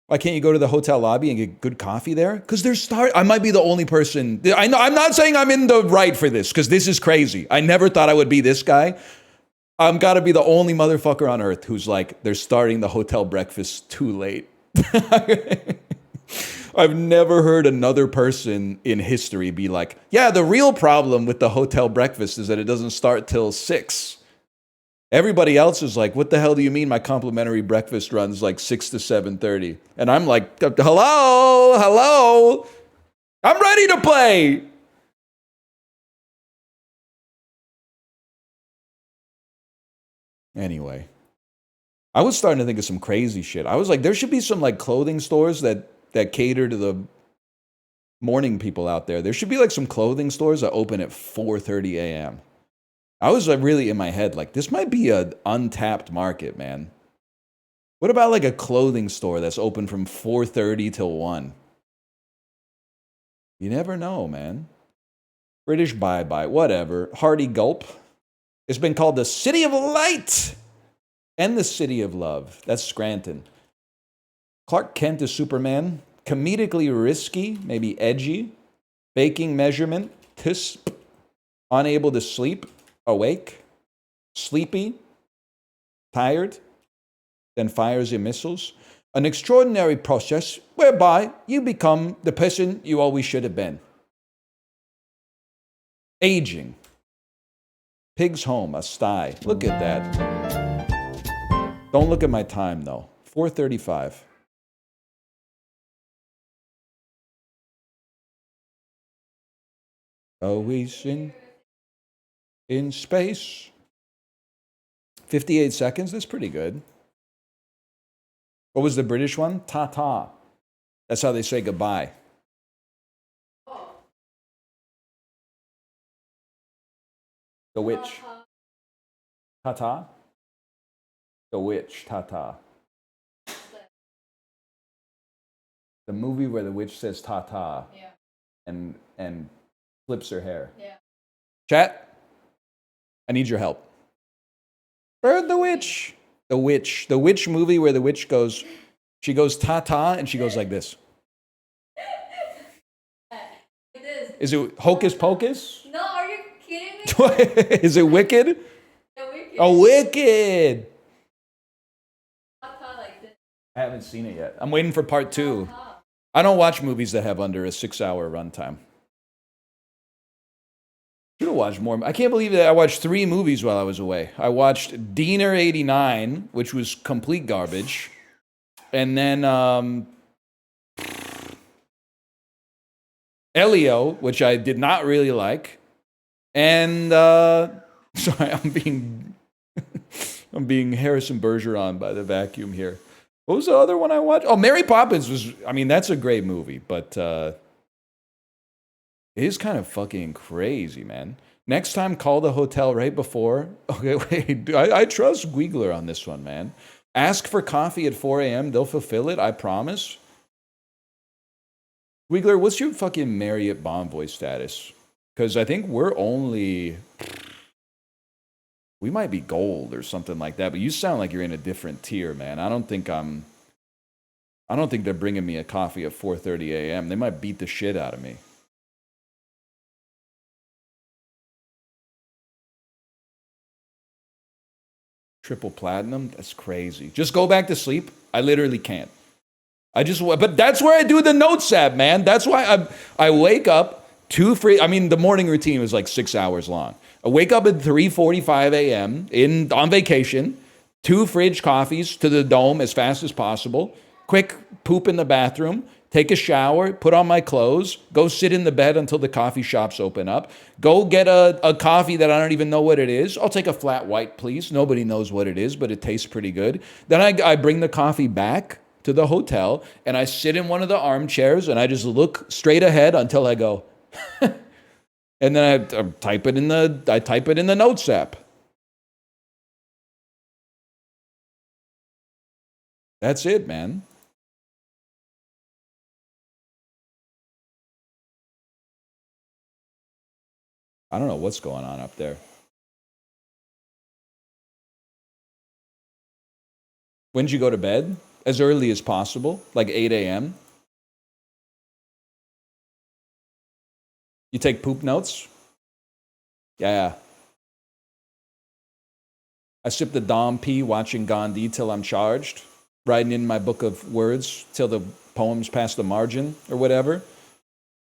Why can't you go to the hotel lobby and get good coffee there? Because I might be the only person. I know. I'm not saying I'm in the right for this because this is crazy. I never thought I would be this guy. I'm got to be the only motherfucker on earth who's like, they're starting the hotel breakfast too late. I've never heard another person in history be like, yeah, the real problem with the hotel breakfast is that it doesn't start till 6. Everybody else is like, what the hell do you mean my complimentary breakfast runs like 6 to 7:30? And I'm like, hello, I'm ready to play. Anyway, I was starting to think of some crazy shit. I was like, there should be some like clothing stores that cater to the morning people out there. There should be like some clothing stores that open at 4:30 a.m. I was like really in my head, like this might be an untapped market, man. What about like a clothing store that's open from 4:30 till 1? You never know, man. British bye-bye, whatever. Hearty gulp. It's been called the City of Light and the City of Love. That's Scranton. Clark Kent is Superman. Comedically risky, maybe edgy. Baking measurement. Tisp. Unable to sleep. Awake. Sleepy. Tired. Then fires your missiles. An extraordinary process whereby you become the person you always should have been. Aging. Pig's home, a sty. Look at that. Don't look at my time, though. 4:35. Always in space. 58 seconds? That's pretty good. What was the British one? Ta-ta. That's how they say goodbye. The witch. Ta-ta? The witch. Ta-ta. The movie where the witch says ta-ta. Yeah. And flips her hair. Yeah. Chat, I need your help. Bird the witch. The witch. The witch movie where the witch goes, she goes ta-ta and she goes like this. Is it Hocus Pocus? No, are you kidding me? Is it Wicked? Yeah, Wicked. Oh, Wicked! Like this. I haven't seen it yet. I'm waiting for part 2. I don't watch movies that have under a 6-hour runtime. Should have watched more. I can't believe that I watched 3 movies while I was away. I watched Diener 89, which was complete garbage. And then Elio, which I did not really like. And sorry, I'm being Harrison Bergeron by the vacuum here. What was the other one I watched? Oh, Mary Poppins was, I mean, that's a great movie, but it is kind of fucking crazy, man. Next time, call the hotel right before. Okay, wait, I trust Guigler on this one, man. Ask for coffee at 4 a.m. They'll fulfill it, I promise. Guigler, what's your fucking Marriott Bonvoy status? Because I think we're only... We might be gold or something like that, but you sound like you're in a different tier, man. I don't think they're bringing me a coffee at 4:30 a.m. They might beat the shit out of me. Triple platinum? That's crazy. Just go back to sleep. I literally can't. But that's where I do the notes app, man. That's why I wake up the morning routine was like 6 hours long. I wake up at 3:45 a.m. on vacation, 2 fridge coffees to the dome as fast as possible, quick poop in the bathroom, take a shower, put on my clothes, go sit in the bed until the coffee shops open up, go get a coffee that I don't even know what it is. I'll take a flat white, please. Nobody knows what it is, but it tastes pretty good. Then I bring the coffee back to the hotel, and I sit in one of the armchairs, and I just look straight ahead until I go... And then I type it in the notes app. That's it, man. I don't know what's going on up there. When did you go to bed? As early as possible, like 8 a.m. You take poop notes? Yeah. I sip the Dom P watching Gandhi till I'm charged, writing in my book of words till the poem's past the margin or whatever.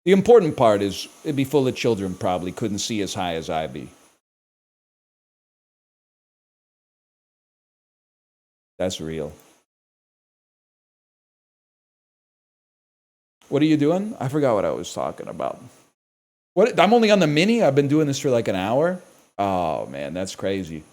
The important part is it'd be full of children probably couldn't see as high as I be. That's real. What are you doing? I forgot what I was talking about. What? I'm only on the mini? I've been doing this for like an hour? Oh, man, that's crazy.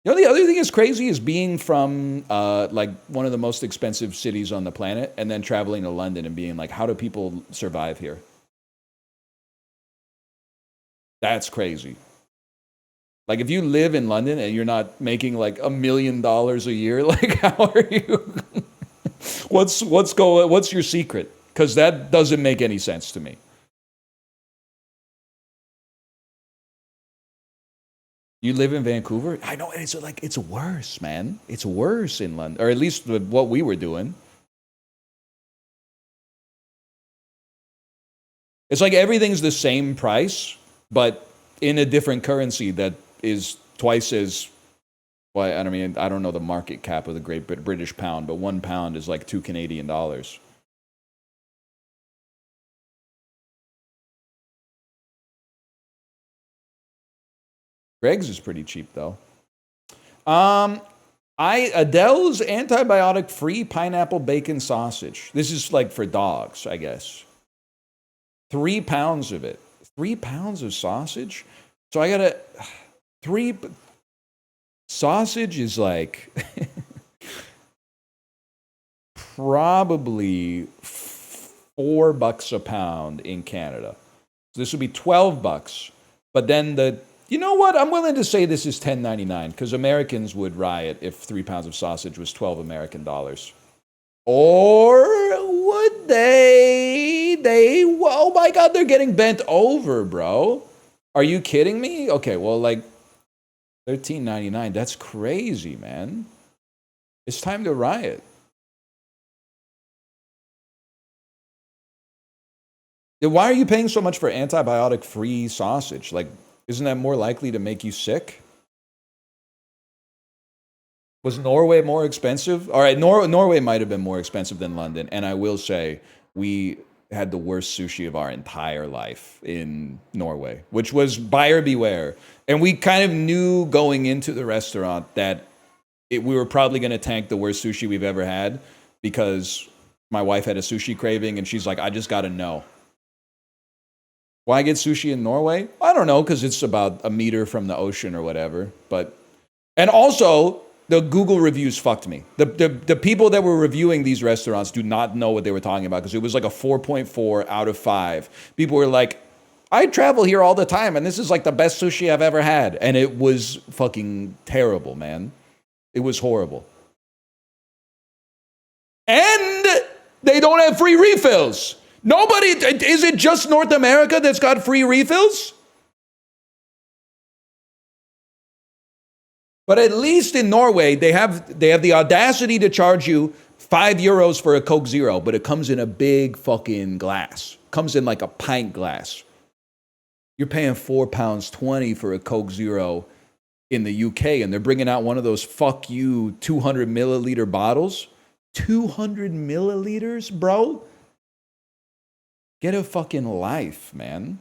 You know, the other thing that's crazy is being from like one of the most expensive cities on the planet and then traveling to London and being like, how do people survive here? That's crazy. Like if you live in London and you're not making like $1 million a year, like how are you? What's your secret? Because that doesn't make any sense to me. You live in Vancouver? I know, it's worse, man. It's worse in London, or at least what we were doing. It's like everything's the same price, but in a different currency that is twice as, well, I mean, I don't know the market cap of the Great British pound, but £1 is like $2 Canadian. Greg's is pretty cheap though. Adele's antibiotic-free pineapple bacon sausage. This is like for dogs, I guess. 3 pounds of it. 3 pounds of sausage. So I gotta three sausage is like probably $4 a pound in Canada. So this would be $12. But then you know what? I'm willing to say this is $10.99 because Americans would riot if 3 pounds of sausage was 12 American dollars. Or would they? Oh my God, they're getting bent over, bro. Are you kidding me? Okay, well, like $13.99. That's crazy, man. It's time to riot. Then why are you paying so much for antibiotic-free sausage? Like, isn't that more likely to make you sick? Was Norway more expensive? All right, Norway might have been more expensive than London, and I will say we had the worst sushi of our entire life in Norway, which was buyer beware. And we kind of knew going into the restaurant that we were probably going to tank the worst sushi we've ever had because my wife had a sushi craving, and she's like, I just got to know. Why get sushi in Norway? I don't know, because it's about a meter from the ocean or whatever. And also, the Google reviews fucked me. The people that were reviewing these restaurants do not know what they were talking about because it was like a 4.4 out of 5. People were like, I travel here all the time and this is like the best sushi I've ever had. And it was fucking terrible, man. It was horrible. And they don't have free refills. Is it just North America that's got free refills? But at least in Norway, they have the audacity to charge you €5 for a Coke Zero, but it comes in a big fucking glass. Comes in like a pint glass. You're paying £4.20 for a Coke Zero in the UK, and they're bringing out one of those fuck you 200 milliliter bottles. 200 milliliters, bro? Get a fucking life, man.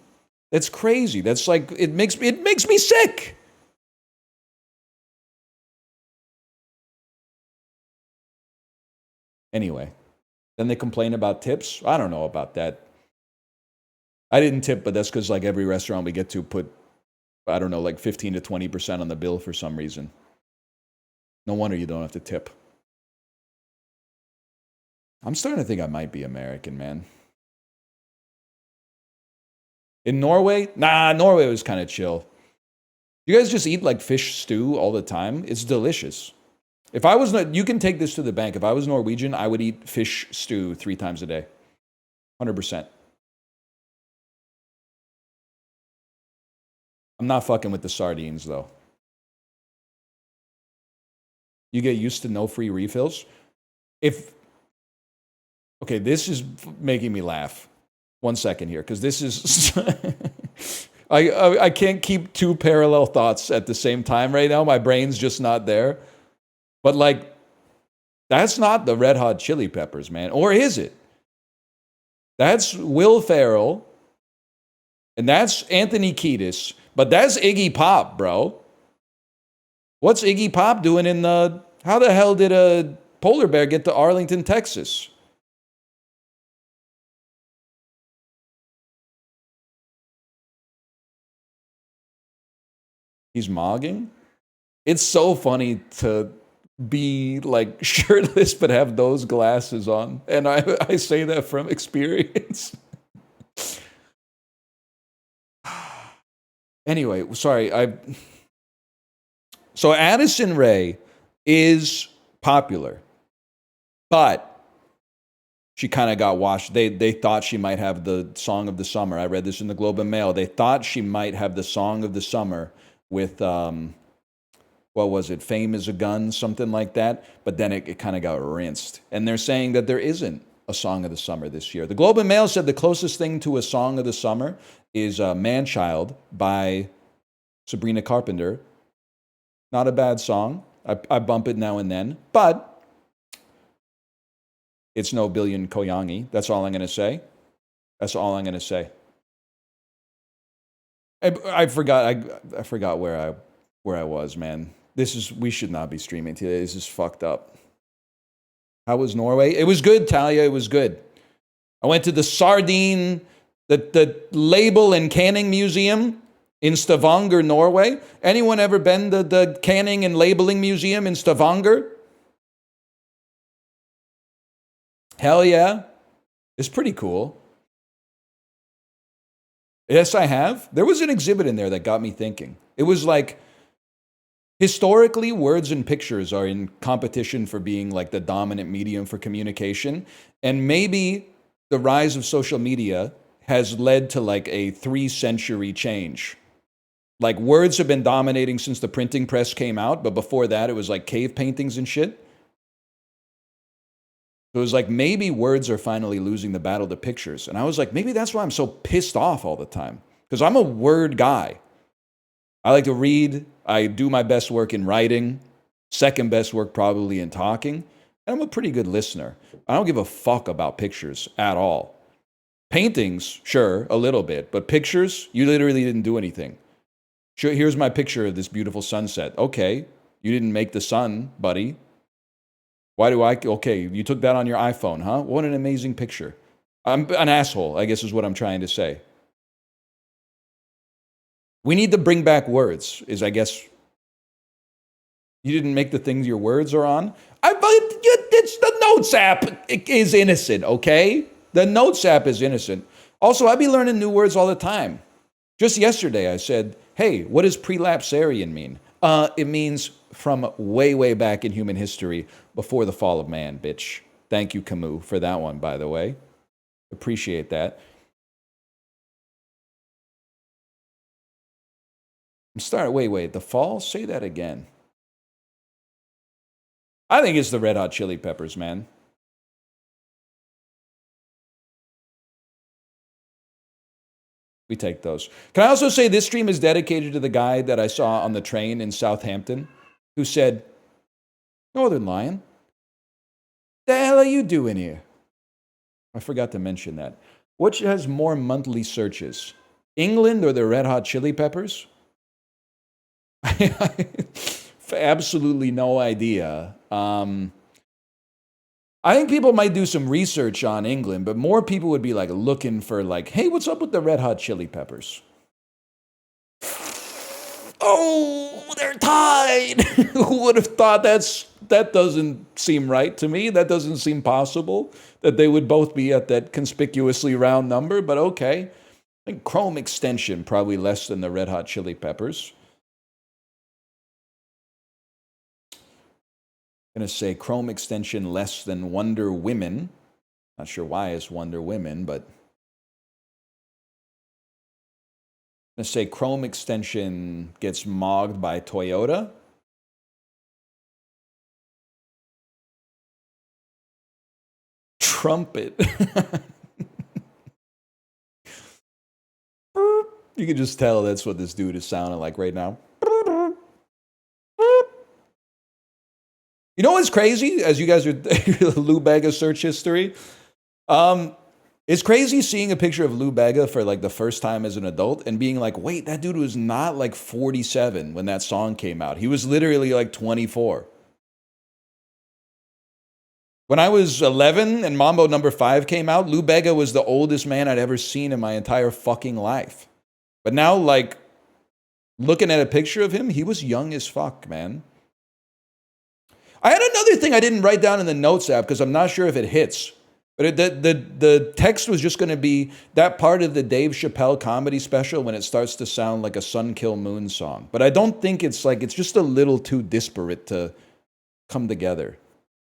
That's crazy. That's like, it makes me sick. Anyway, then they complain about tips. I don't know about that. I didn't tip, but that's because like every restaurant we get to put, I don't know, like 15 to 20% on the bill for some reason. No wonder you don't have to tip. I'm starting to think I might be American, man. In Norway? Nah, Norway was kind of chill. You guys just eat like fish stew all the time? It's delicious. If I was not, you can take this to the bank. If I was Norwegian, I would eat fish stew 3 times a day. 100%. I'm not fucking with the sardines, though. You get used to no free refills? Okay, this is making me laugh. 1 second here, because this is... I can't keep 2 parallel thoughts at the same time right now. My brain's just not there. But like, that's not the Red Hot Chili Peppers, man. Or is it? That's Will Ferrell. And that's Anthony Kiedis. But that's Iggy Pop, bro. What's Iggy Pop doing in the... How the hell did a polar bear get to Arlington, Texas? He's mogging? It's so funny to be like shirtless but have those glasses on. And I say that from experience. Anyway, sorry. So Addison Rae is popular, but she kind of got washed. They thought she might have the song of the summer. I read this in the Globe and Mail. They thought she might have the song of the summer with, what was it, Fame is a Gun, something like that. But then it kind of got rinsed. And they're saying that there isn't a song of the summer this year. The Globe and Mail said the closest thing to a song of the summer is Man-Child by Sabrina Carpenter. Not a bad song. I bump it now and then. But it's no Billion Koyangi. That's all I'm going to say. That's all I'm going to say. I forgot where I was, man. We should not be streaming today. This is fucked up. How was Norway? It was good, Talia. It was good. I went to the sardine The Label and Canning Museum in Stavanger, Norway. Anyone ever been to the Canning and Labeling Museum in Stavanger? Hell yeah. It's pretty cool. Yes, I have. There was an exhibit in there that got me thinking. It was like, historically, words and pictures are in competition for being like the dominant medium for communication. And maybe the rise of social media has led to like a 3-century change. Like words have been dominating since the printing press came out, but before that, it was like cave paintings and shit. So it was like maybe words are finally losing the battle to pictures. And I was like, maybe that's why I'm so pissed off all the time. Because I'm a word guy. I like to read. I do my best work in writing. Second best work probably in talking. And I'm a pretty good listener. I don't give a fuck about pictures at all. Paintings, sure, a little bit. But pictures, you literally didn't do anything. Sure, here's my picture of this beautiful sunset. Okay, you didn't make the sun, buddy. Why do I? Okay, you took that on your iPhone, huh? What an amazing picture. I'm an asshole, I guess is what I'm trying to say. We need to bring back words, is I guess. You didn't make the things your words are on? It's the Notes app is innocent, okay? The Notes app is innocent. Also, I be learning new words all the time. Just yesterday, I said, hey, what does prelapsarian mean? It means from way, way back in human history, before the fall of man, bitch. Thank you, Camus, for that one, by the way. Appreciate that. Wait, the fall? Say that again. I think it's the Red Hot Chili Peppers, man. We take those. Can I also say this stream is dedicated to the guy that I saw on the train in Southampton who said, Northernlion, the hell are you doing here? I forgot to mention that. Which has more monthly searches, England or the Red Hot Chili Peppers? Absolutely no idea. I think people might do some research on England, but more people would be like looking for like, hey, what's up with the Red Hot Chili Peppers? Oh, they're tied. Who would have thought that doesn't seem right to me? That doesn't seem possible that they would both be at that conspicuously round number, but okay. I think Chrome Extension probably less than the Red Hot Chili Peppers. I'm going to say Chrome Extension less than Wonder Women. Not sure why it's Wonder Women, but I'm going to say Chrome Extension gets mogged by Toyota. Trumpet. You can just tell that's what this dude is sounding like right now. You know what's crazy? As you guys are Lou Bega search history, it's crazy seeing a picture of Lou Bega for like the first time as an adult and being like, wait, that dude was not like 47 when that song came out. He was literally like 24. When I was 11 and Mambo number 5 came out, Lou Bega was the oldest man I'd ever seen in my entire fucking life. But now, like, looking at a picture of him, he was young as fuck, man. I had another thing I didn't write down in the Notes app because I'm not sure if it hits. But the text was just going to be that part of the Dave Chappelle comedy special when it starts to sound like a Sun Kill Moon song. But I don't think it's just a little too disparate to come together.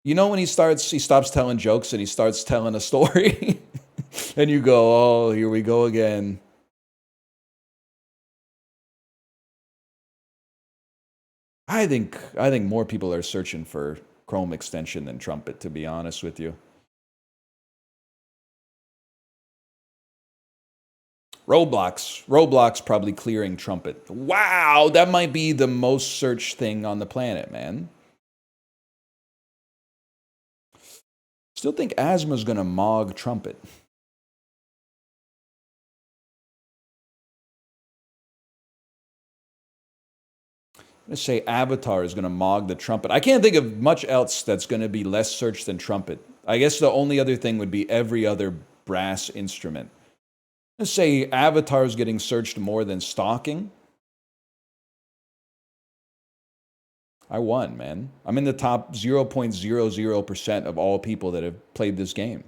You know when he stops telling jokes and he starts telling a story? And you go, oh, here we go again. I think more people are searching for Chrome Extension than Trumpet, to be honest with you. Roblox probably clearing Trumpet. Wow, that might be the most searched thing on the planet, man. Still think Asthma's gonna mog Trumpet. I'm going to say Avatar is going to mog the Trumpet. I can't think of much else that's going to be less searched than Trumpet. I guess the only other thing would be every other brass instrument. Let's say avatars getting searched more than stalking. I won, man. I'm in the top 0.00% of all people that have played this game.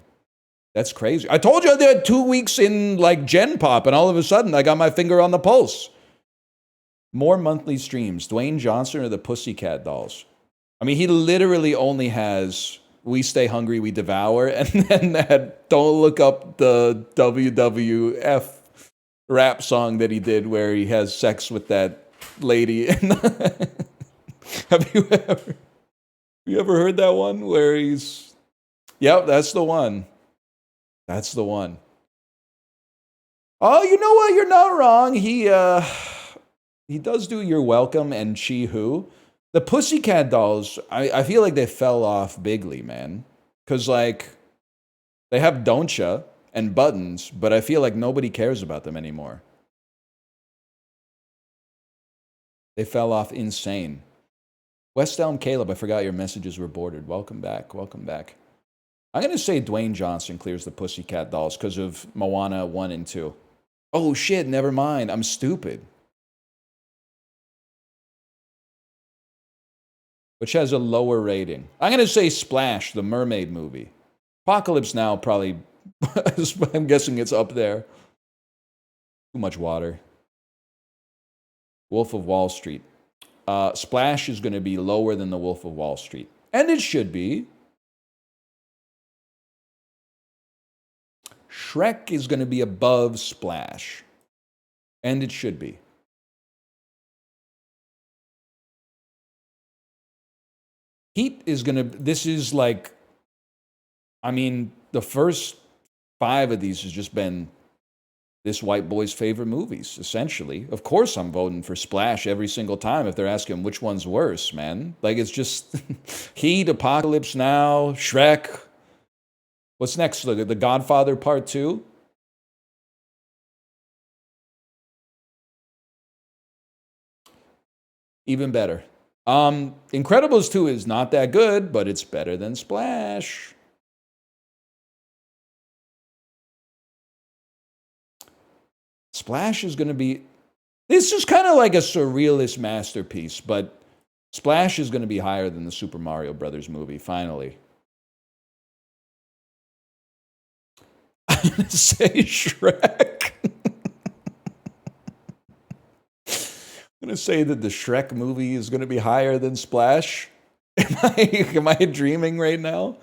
That's crazy. I told you I did 2 weeks in like Gen Pop, and all of a sudden I got my finger on the pulse. More monthly streams. Dwayne Johnson or the Pussycat Dolls? I mean, he literally only has We Stay Hungry, We Devour, and then that Don't Look Up the WWF rap song that he did where he has sex with that lady. Have you ever heard that one where he's... Yep, that's the one. That's the one. Oh, you know what? You're not wrong. He does do You're Welcome and Chi Who. The Pussycat Dolls, I feel like they fell off bigly, man. Because, like, they have Don't Ya and Buttons, but I feel like nobody cares about them anymore. They fell off insane. West Elm Caleb, I forgot your messages were bordered. Welcome back. Welcome back. I'm going to say Dwayne Johnson clears the Pussycat Dolls because of Moana 1 and 2. Oh, shit, never mind. I'm stupid. Which has a lower rating. I'm going to say Splash, the mermaid movie. Apocalypse Now probably, I'm guessing it's up there. Too much water. Wolf of Wall Street. Splash is going to be lower than the Wolf of Wall Street. And it should be. Shrek is going to be above Splash. And it should be. Heat is going to... This is like... I mean, the first 5 of these has just been this white boy's favorite movies, essentially. Of course I'm voting for Splash every single time if they're asking which one's worse, man. Like, it's just... Heat, Apocalypse Now, Shrek... What's next? Look at The Godfather Part 2. Even better. Incredibles 2 is not that good, but it's better than Splash. Splash is going to be... This is kind of like a surrealist masterpiece, but Splash is going to be higher than the Super Mario Brothers movie, finally. I'm going to say Shrek. I'm going to say that the Shrek movie is going to be higher than Splash. Am I dreaming right now?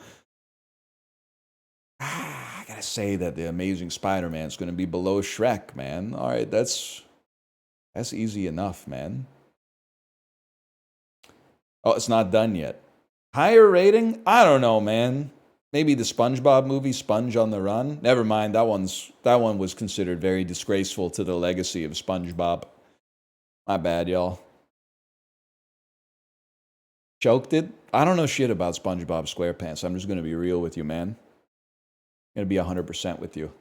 I got to say that The Amazing Spider-Man is going to be below Shrek, man. All right, that's easy enough, man. Oh, it's not done yet. Higher rating? I don't know, man. Maybe the SpongeBob movie, Sponge on the Run. Never mind, that one was considered very disgraceful to the legacy of SpongeBob. My bad, y'all. Choked it? I don't know shit about SpongeBob SquarePants. I'm just going to be real with you, man. I'm going to be 100% with you.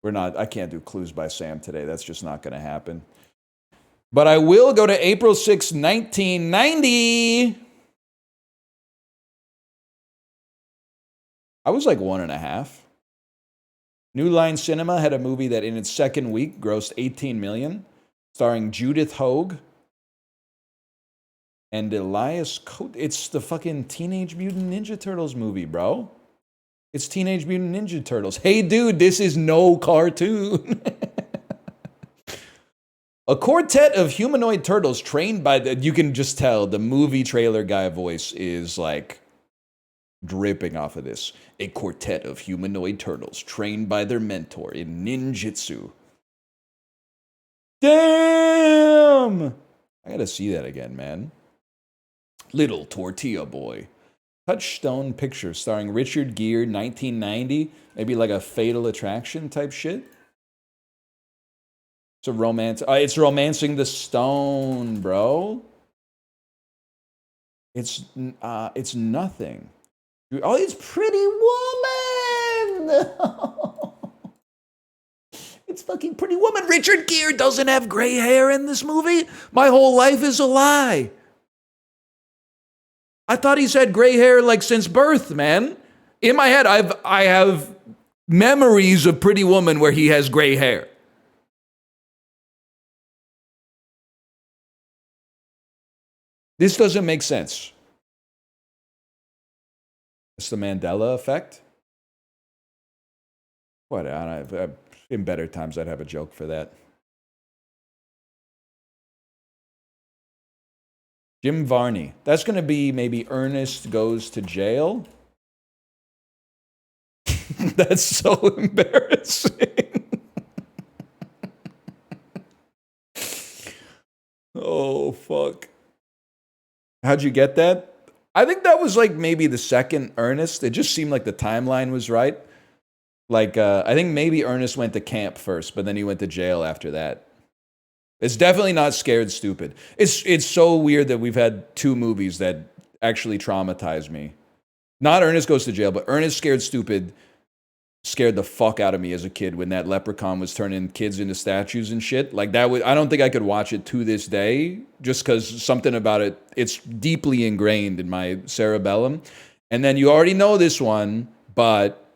I can't do Clues by Sam today. That's just not going to happen. But I will go to April 6, 1990. I was like 1.5. New Line Cinema had a movie that in its second week grossed $18 million, starring Judith Hoag and Elias Cote. It's the fucking Teenage Mutant Ninja Turtles movie, bro. It's Teenage Mutant Ninja Turtles. Hey, dude, this is no cartoon. A quartet of humanoid turtles trained by you can just tell the movie trailer guy voice is like dripping off of this. A quartet of humanoid turtles trained by their mentor in ninjutsu. Damn! I gotta see that again, man. Little Tortilla Boy. Touchstone Pictures starring Richard Gere, 1990. Maybe like a Fatal Attraction type shit. It's a romance. It's Romancing the Stone, bro. It's nothing. Oh, it's Pretty Woman. It's fucking Pretty Woman. Richard Gere doesn't have gray hair in this movie. My whole life is a lie. I thought he's had gray hair like since birth, man. in my head, I have memories of Pretty Woman where he has gray hair. This doesn't make sense. It's the Mandela effect. What? In better times, I'd have a joke for that. Jim Varney. That's going to be maybe Ernest Goes to Jail. That's so embarrassing. Oh, fuck. How'd you get that? I think that was like maybe the second Ernest. It just seemed like the timeline was right. Like, I think maybe Ernest went to camp first, but then he went to jail after that. It's definitely not Scared Stupid. It's so weird that we've had two movies that actually traumatized me. Not Ernest Goes to Jail, but Ernest Scared Stupid scared the fuck out of me as a kid when that leprechaun was turning kids into statues and shit. Like that I don't think I could watch it to this day just because something about it, it's deeply ingrained in my cerebellum. And then you already know this one, but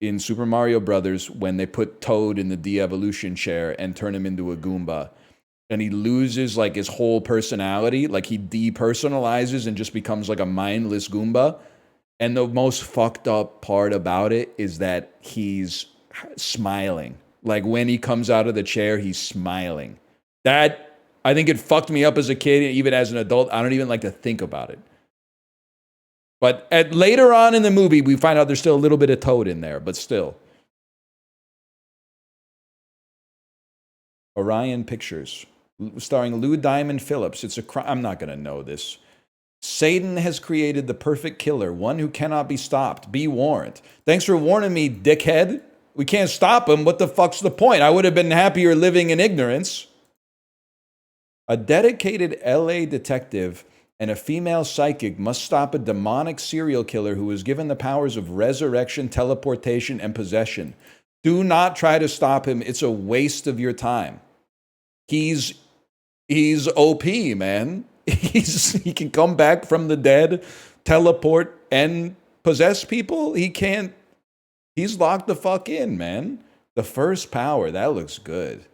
in Super Mario Brothers, when they put Toad in the de-evolution chair and turn him into a Goomba, and he loses like his whole personality, like he depersonalizes and just becomes like a mindless Goomba. And the most fucked up part about it is that he's smiling. Like when he comes out of the chair, he's smiling. That, I think it fucked me up as a kid, even as an adult. I don't even like to think about it. But later on in the movie, we find out there's still a little bit of Toad in there, but still. Orion Pictures, starring Lou Diamond Phillips. It's a crime. I'm not going to know this. Satan has created the perfect killer, one who cannot be stopped. Be warned. Thanks for warning me, dickhead. We can't stop him. What the fuck's the point? I would have been happier living in ignorance. A dedicated LA detective and a female psychic must stop a demonic serial killer who was given the powers of resurrection, teleportation, and possession. Do not try to stop him. It's a waste of your time. He's OP, man. He can come back from the dead, teleport, and possess people. He can't. He's locked the fuck in, man. The first power. That looks good.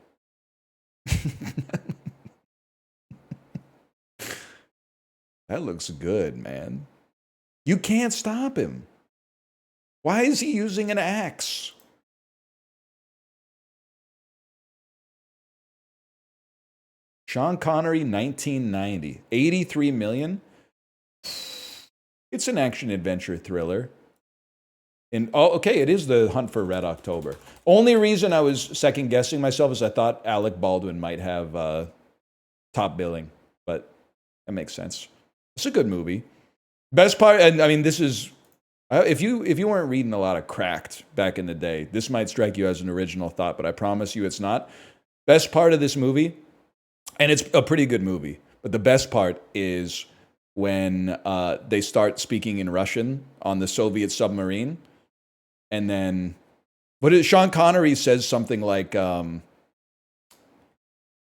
That looks good, man. You can't stop him. Why is he using an axe? Sean Connery, 1990. 83 million. It's an action-adventure thriller. Okay, it is The Hunt for Red October. Only reason I was second-guessing myself is I thought Alec Baldwin might have top billing, but that makes sense. It's a good movie. Best part, and I mean, this is... If you weren't reading a lot of Cracked back in the day, this might strike you as an original thought, but I promise you it's not. Best part of this movie... And it's a pretty good movie. But the best part is when they start speaking in Russian on the Soviet submarine. And then, Sean Connery says something like, wow,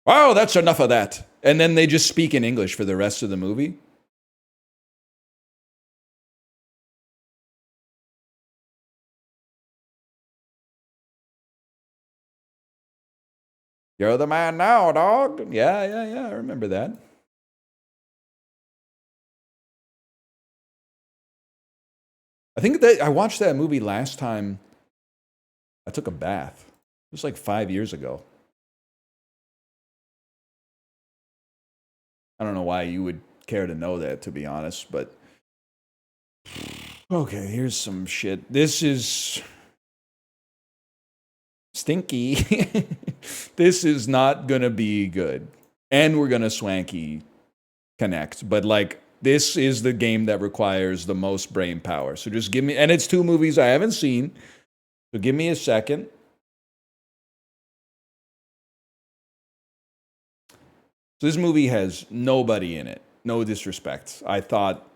that's enough of that. And then they just speak in English for the rest of the movie. You're the man now, dog. Yeah, I remember that. I think that I watched that movie last time I took a bath. It was like 5 years ago. I don't know why you would care to know that, to be honest, but... Okay, here's some shit. This is... stinky. This is not gonna be good. And we're gonna swanky connect. But like, this is the game that requires the most brain power. So just give me, and it's two movies I haven't seen. So give me a second. So this movie has nobody in it. No disrespect. I thought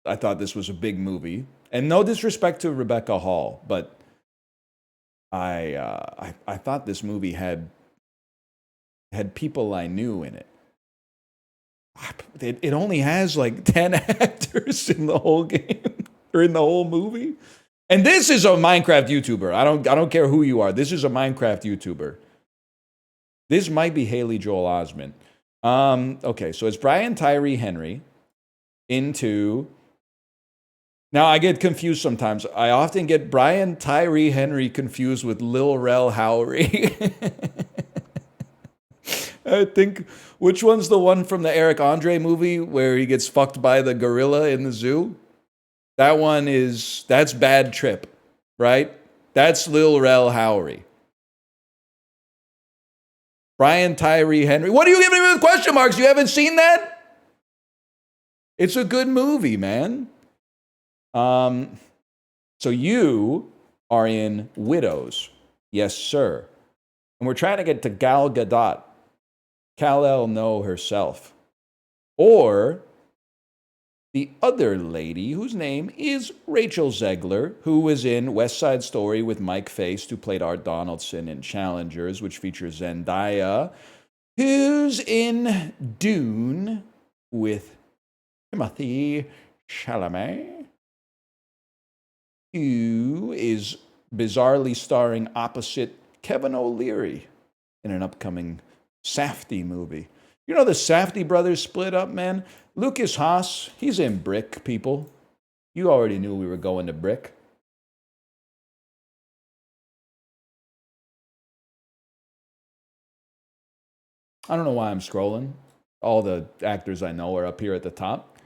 this was a big movie. And no disrespect to Rebecca Hall, but I thought this movie had people I knew in it. It only has like 10 actors in the whole game. during the whole movie. And this is a Minecraft YouTuber. I don't care who you are. This is a Minecraft YouTuber. This might be Haley Joel Osment. Okay, so it's Brian Tyree Henry into. Now I get confused sometimes. I often get Brian Tyree Henry confused with Lil Rel Howery. I think, which one's the one from the Eric Andre movie where he gets fucked by the gorilla in the zoo? That's Bad Trip, right? That's Lil Rel Howery. Brian Tyree Henry. What are you giving me with question marks? You haven't seen that? It's a good movie, man. So you are in Widows. Yes, sir. And we're trying to get to Gal Gadot. Kal-El No herself. Or the other lady whose name is Rachel Zegler, who was in West Side Story with Mike Faist, who played Art Donaldson in Challengers, which features Zendaya, who's in Dune with Timothée Chalamet, who is bizarrely starring opposite Kevin O'Leary in an upcoming Safdie movie. You know the Safdie brothers split up, man? Lucas Haas, he's in Brick, people. You already knew we were going to Brick. I don't know why I'm scrolling. All the actors I know are up here at the top.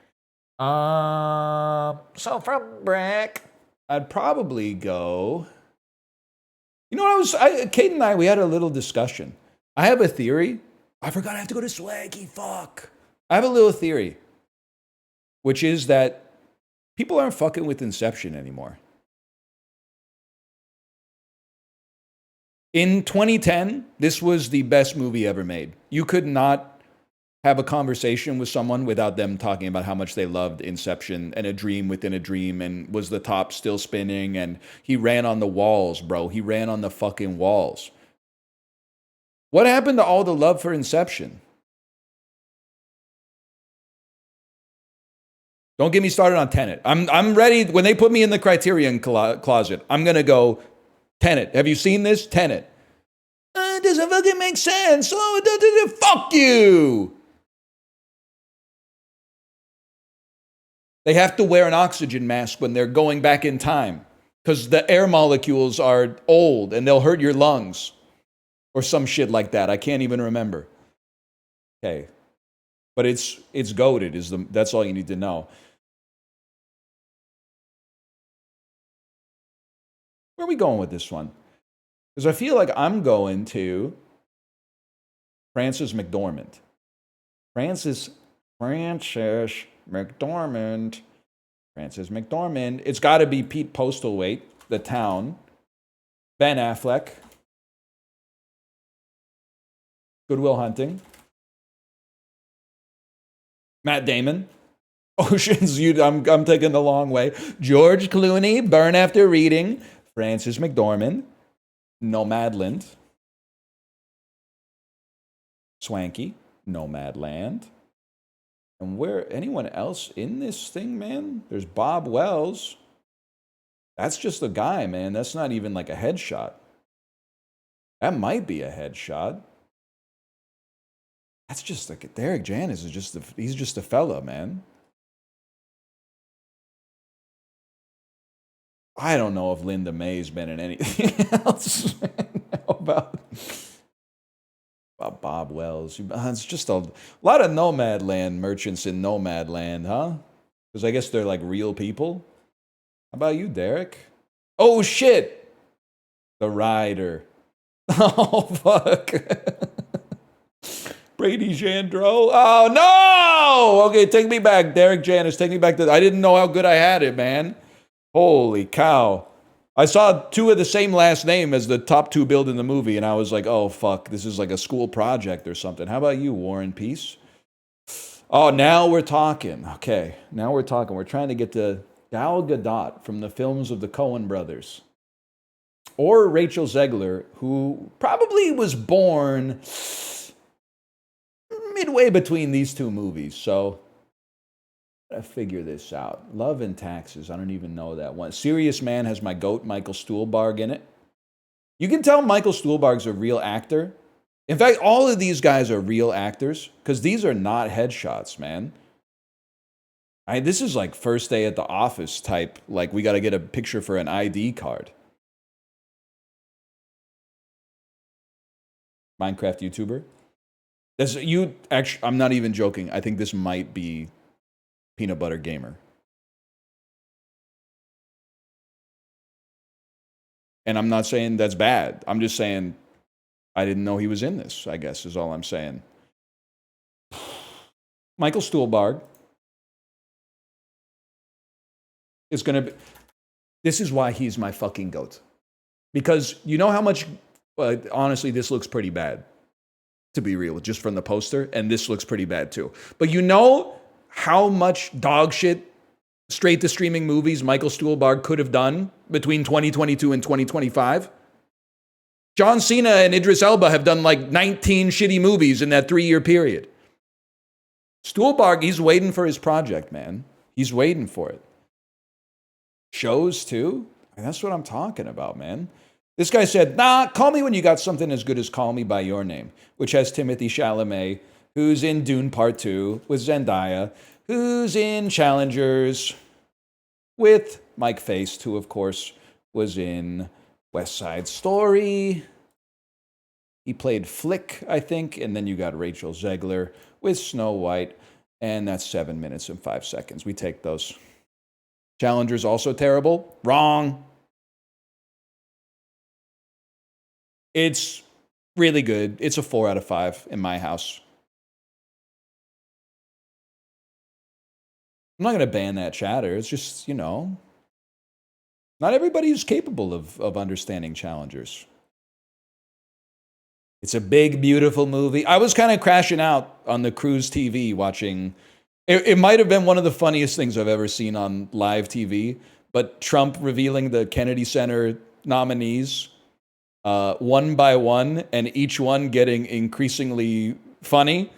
So from Brick, I'd probably go. You know what Kate and I, we had a little discussion. I have a theory. I forgot I have to go to Swaggy. Fuck. I have a little theory, which is that people aren't fucking with Inception anymore. In 2010, this was the best movie ever made. You could not have a conversation with someone without them talking about how much they loved Inception and A Dream Within a Dream and was the top still spinning and he ran on the walls, bro. He ran on the fucking walls. What happened to all the love for Inception? Don't get me started on Tenet. I'm ready. When they put me in the Criterion closet, I'm going to go, Tenet. Have you seen this? Tenet. It doesn't fucking make sense. Oh, fuck you. They have to wear an oxygen mask when they're going back in time because the air molecules are old and they'll hurt your lungs. Or some shit like that. I can't even remember. Okay. But it's goated, that's all you need to know. Where are we going with this one? Because I feel like I'm going to Frances McDormand. Frances McDormand. It's got to be Pete Postlethwaite, The Town. Ben Affleck. Good Will Hunting. Matt Damon. Ocean's, I'm taking the long way. George Clooney, Burn After Reading. Frances McDormand. Nomadland. Swanky. Nomadland. And where anyone else in this thing, man? There's Bob Wells. That's just a guy, man. That's not even like a headshot. That might be a headshot. That's just like Derek Janis is he's just a fella, man. I don't know if Linda May's been in anything else about Bob Wells. It's just a lot of Nomadland merchants in Nomadland, huh? Because I guess they're like real people. How about you, Derek? Oh, shit. The Rider. Oh, fuck. Brady Jandreau. Oh, no! Okay, take me back, Derek Janis. Take me back to... I didn't know how good I had it, man. Holy cow. I saw two of the same last name as the top two billed in the movie, and I was like, oh, fuck, this is like a school project or something. How about you, Warren Peace? Oh, now we're talking. Okay, now we're talking. We're trying to get to Gal Gadot from the films of the Coen brothers. Or Rachel Zegler, who probably was born midway between these two movies. So I figure this out. Love and Taxes. I don't even know that one. Serious Man has my goat, Michael Stuhlbarg, in it. You can tell Michael Stuhlbarg's a real actor. In fact, all of these guys are real actors because these are not headshots, man. This is like first day at the office type. Like, we got to get a picture for an ID card. Minecraft YouTuber. I'm not even joking. I think this might be Peanut Butter Gamer. And I'm not saying that's bad. I'm just saying I didn't know he was in this, I guess, is all I'm saying. Michael Stuhlbarg is going to be. This is why he's my fucking goat. Because you know how much, honestly, this looks pretty bad, to be real, just from the poster. And this looks pretty bad too. But you know how much dog shit straight to streaming movies Michael Stuhlbarg could have done between 2022 and 2025? John Cena and Idris Elba have done like 19 shitty movies in that 3-year period. Stuhlbarg, he's waiting for his project, man. He's waiting for it. Shows too? That's what I'm talking about, man. This guy said, nah, call me when you got something as good as Call Me By Your Name, which has Timothée Chalamet, who's in Dune Part 2 with Zendaya, who's in Challengers with Mike Faced, who, of course, was in West Side Story. He played Flick, I think, and then you got Rachel Zegler with Snow White, and that's 7 minutes and 5 seconds. We take those. Challengers also terrible? Wrong. It's really good. It's a 4 out of 5 in my house. I'm not going to ban that chatter. It's just, not everybody is capable of understanding Challengers. It's a big, beautiful movie. I was kind of crashing out on the Cruise TV watching. It might have been one of the funniest things I've ever seen on live TV, but Trump revealing the Kennedy Center nominees one by one, and each one getting increasingly funny.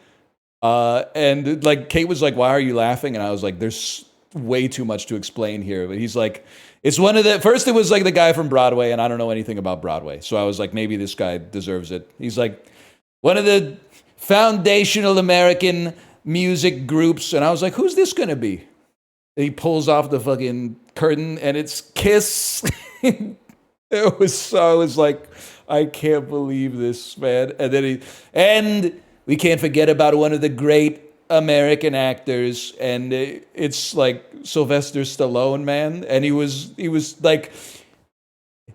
And like Kate was like, "Why are you laughing?" And I was like, "There's way too much to explain here." But he's like, "It's one of the first." It was like the guy from Broadway, and I don't know anything about Broadway, so I was like, maybe this guy deserves it. He's like, one of the foundational American music groups, and I was like, "Who's this gonna be?" And he pulls off the fucking curtain, and it's Kiss. I was like, I can't believe this, man. And then we can't forget about one of the great American actors, and it's like Sylvester Stallone, man. And he was like,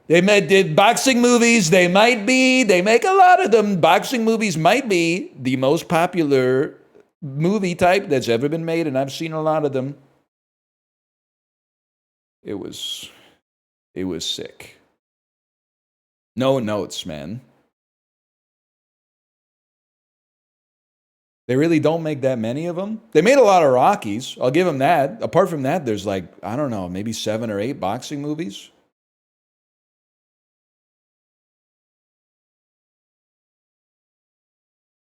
did boxing movies. They make a lot of them. Boxing movies might be the most popular movie type that's ever been made, and I've seen a lot of them. It was sick. No notes, man. They really don't make that many of them. They made a lot of Rockies. I'll give them that. Apart from that, there's like, I don't know, maybe 7 or 8 boxing movies.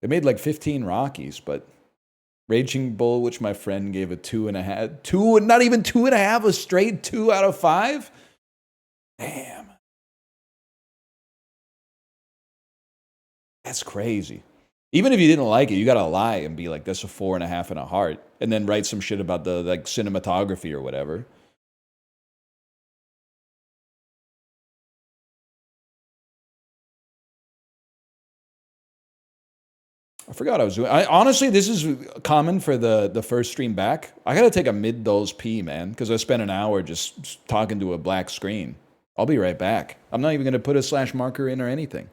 They made like 15 Rockies, but Raging Bull, which my friend gave a 2.5, not even 2.5, a straight 2 out of 5. Damn. That's crazy. Even if you didn't like it, you gotta lie and be like, that's a 4.5 and a heart, and then write some shit about the like cinematography or whatever. I forgot I was doing. Honestly, this is common for the first stream back. I gotta take a mid-dose pee, man, because I spent an hour just talking to a black screen. I'll be right back. I'm not even gonna put a slash marker in or anything.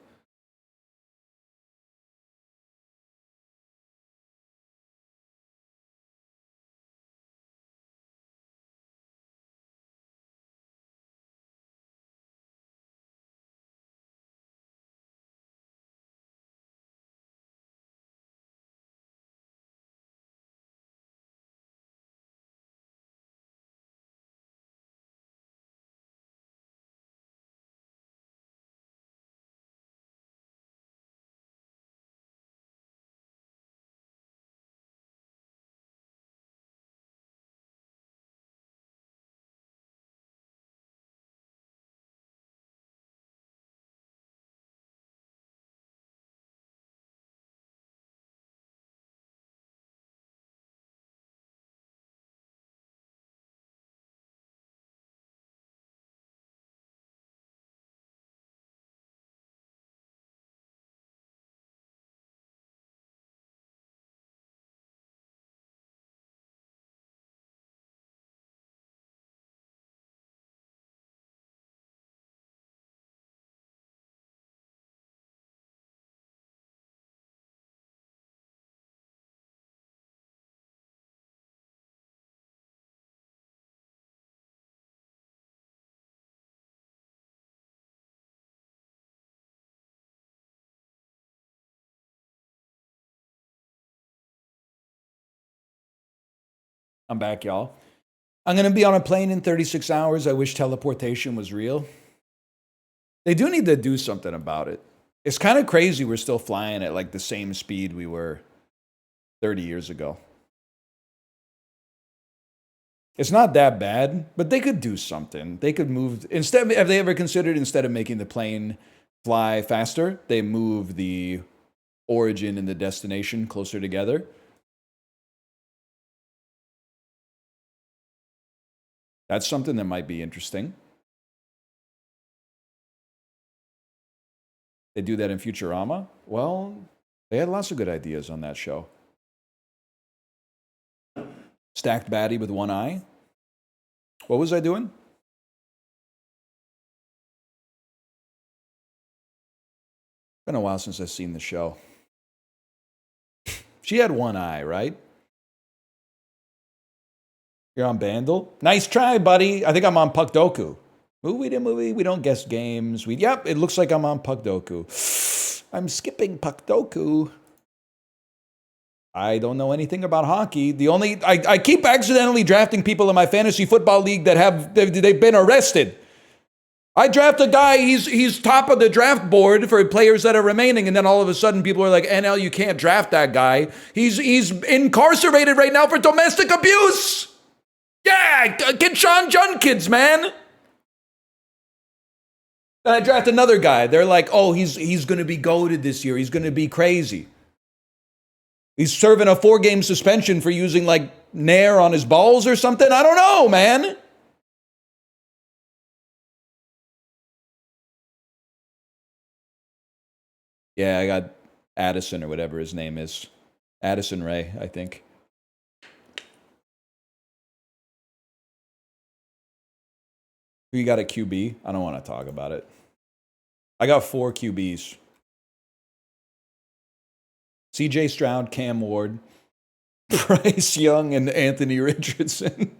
I'm back, y'all. I'm going to be on a plane in 36 hours. I wish teleportation was real. They do need to do something about it. It's kind of crazy we're still flying at like the same speed we were 30 years ago. It's not that bad, but they could do something. They could move instead. Have they ever considered instead of making the plane fly faster, they move the origin and the destination closer together? That's something that might be interesting. They do that in Futurama? Well, they had lots of good ideas on that show. Stacked baddie with one eye. What was I doing? Been a while since I've seen the show. She had one eye, right? You're on Bandle? Nice try, buddy. I think I'm on Puckdoku. Movie to movie, we don't guess games. Yep, it looks like I'm on Puckdoku. I'm skipping Puckdoku. I don't know anything about hockey. I keep accidentally drafting people in my fantasy football league that they've been arrested. I draft a guy, he's top of the draft board for players that are remaining, and then all of a sudden people are like, NL, you can't draft that guy. He's incarcerated right now for domestic abuse. Yeah, get Sean Jun kids, man. And I draft another guy. They're like, oh, he's going to be goated this year. He's going to be crazy. He's serving a 4-game suspension for using like Nair on his balls or something. I don't know, man. Yeah, I got Addison or whatever his name is. Addison Ray, I think. Who you got at QB? I don't want to talk about it. I got 4 QBs. CJ Stroud, Cam Ward, Bryce Young, and Anthony Richardson.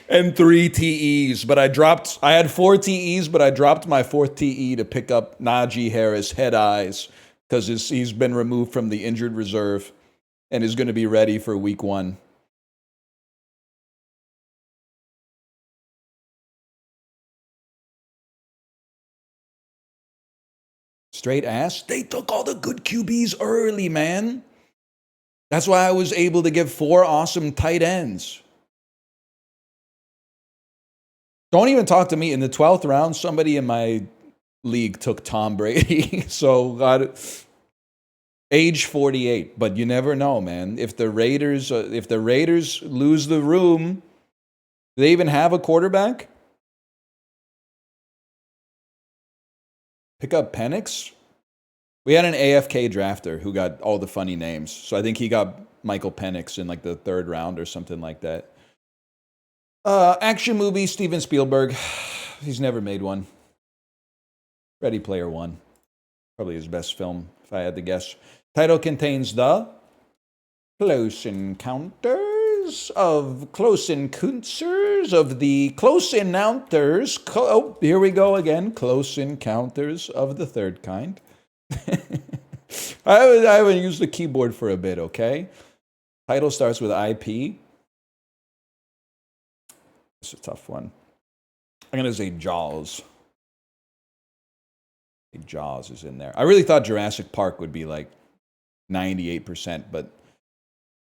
And 3 TEs, but I had 4 TEs, but I dropped my 4th TE to pick up Najee Harris, head eyes, because he's been removed from the injured reserve and is going to be ready for week 1. Straight ass. They took all the good QBs early, man. That's why I was able to give 4 awesome tight ends. Don't even talk to me. In the 12th round, somebody in my league took Tom Brady. So age 48. But you never know, man. If the Raiders lose the room, do they even have a quarterback? Pick up Penix? We had an AFK drafter who got all the funny names. So I think he got Michael Penix in like the 3rd round or something like that. Action movie, Steven Spielberg. He's never made one. Ready Player One. Probably his best film, if I had to guess. Title contains the Close Encounters of the Close Encounters. Oh, here we go again. Close Encounters of the Third Kind. I haven't used the keyboard for a bit, okay? Title starts with IP. It's a tough one. I'm going to say Jaws. Jaws is in there. I really thought Jurassic Park would be like 98%, but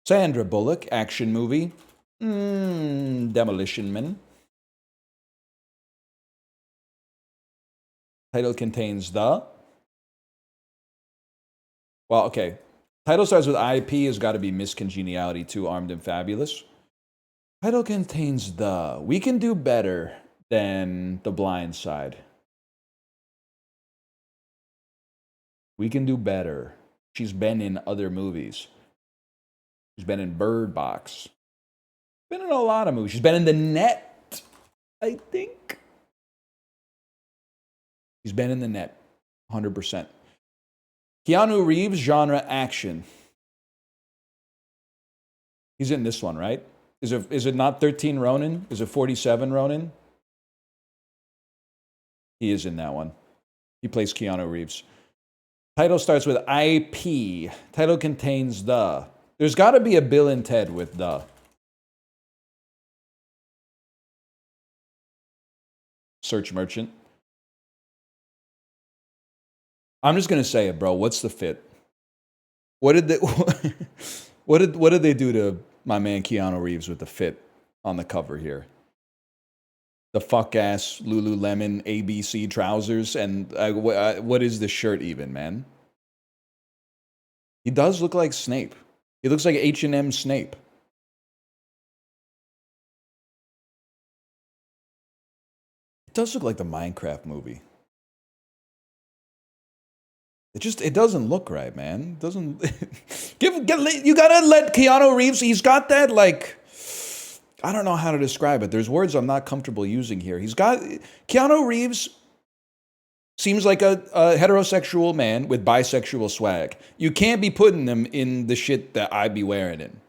Sandra Bullock, action movie. Demolition Man. Title contains the... Well, okay. Title starts with IP, has got to be Miss Congeniality 2, Armed and Fabulous. Title contains the... We can do better than The Blind Side. We can do better. She's been in other movies. She's been in Bird Box. Been in a lot of movies. She's been in The Net, I think. She's been in The Net, 100%. Keanu Reeves, genre action. He's in this one, right? Is it not 13 Ronin? Is it 47 Ronin? He is in that one. He plays Keanu Reeves. Title starts with IP. Title contains the There's got to be a Bill and Ted with the search merchant. I'm just gonna say it, bro. What's the fit? What did they what did they do to my man Keanu Reeves with the fit on the cover here? The fuck ass Lululemon ABC trousers, and what is the shirt even, man? He does look like Snape. He looks like H&M Snape. It does look like the Minecraft movie. It doesn't look right, man. It doesn't you gotta let Keanu Reeves. He's got that, like, I don't know how to describe it. There's words I'm not comfortable using here. Keanu Reeves seems like a heterosexual man with bisexual swag. You can't be putting him in the shit that I be wearing in.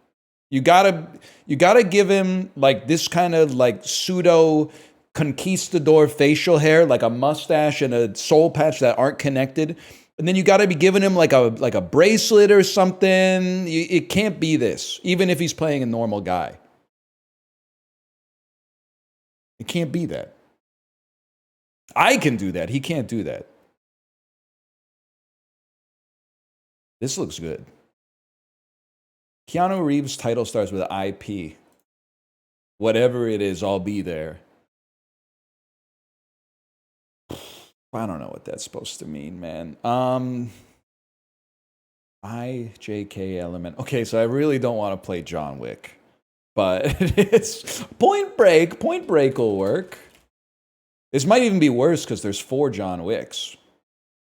You gotta give him like this kind of like pseudo conquistador facial hair, like a mustache and a soul patch that aren't connected. And then you got to be giving him like a bracelet or something. It can't be this, even if he's playing a normal guy. It can't be that. I can do that. He can't do that. This looks good. Keanu Reeves' title starts with IP. Whatever it is, I'll be there. I don't know what that's supposed to mean, man. IJK element. Okay, so I really don't want to play John Wick, but it's Point Break. Point Break will work. This might even be worse because there's 4 John Wicks.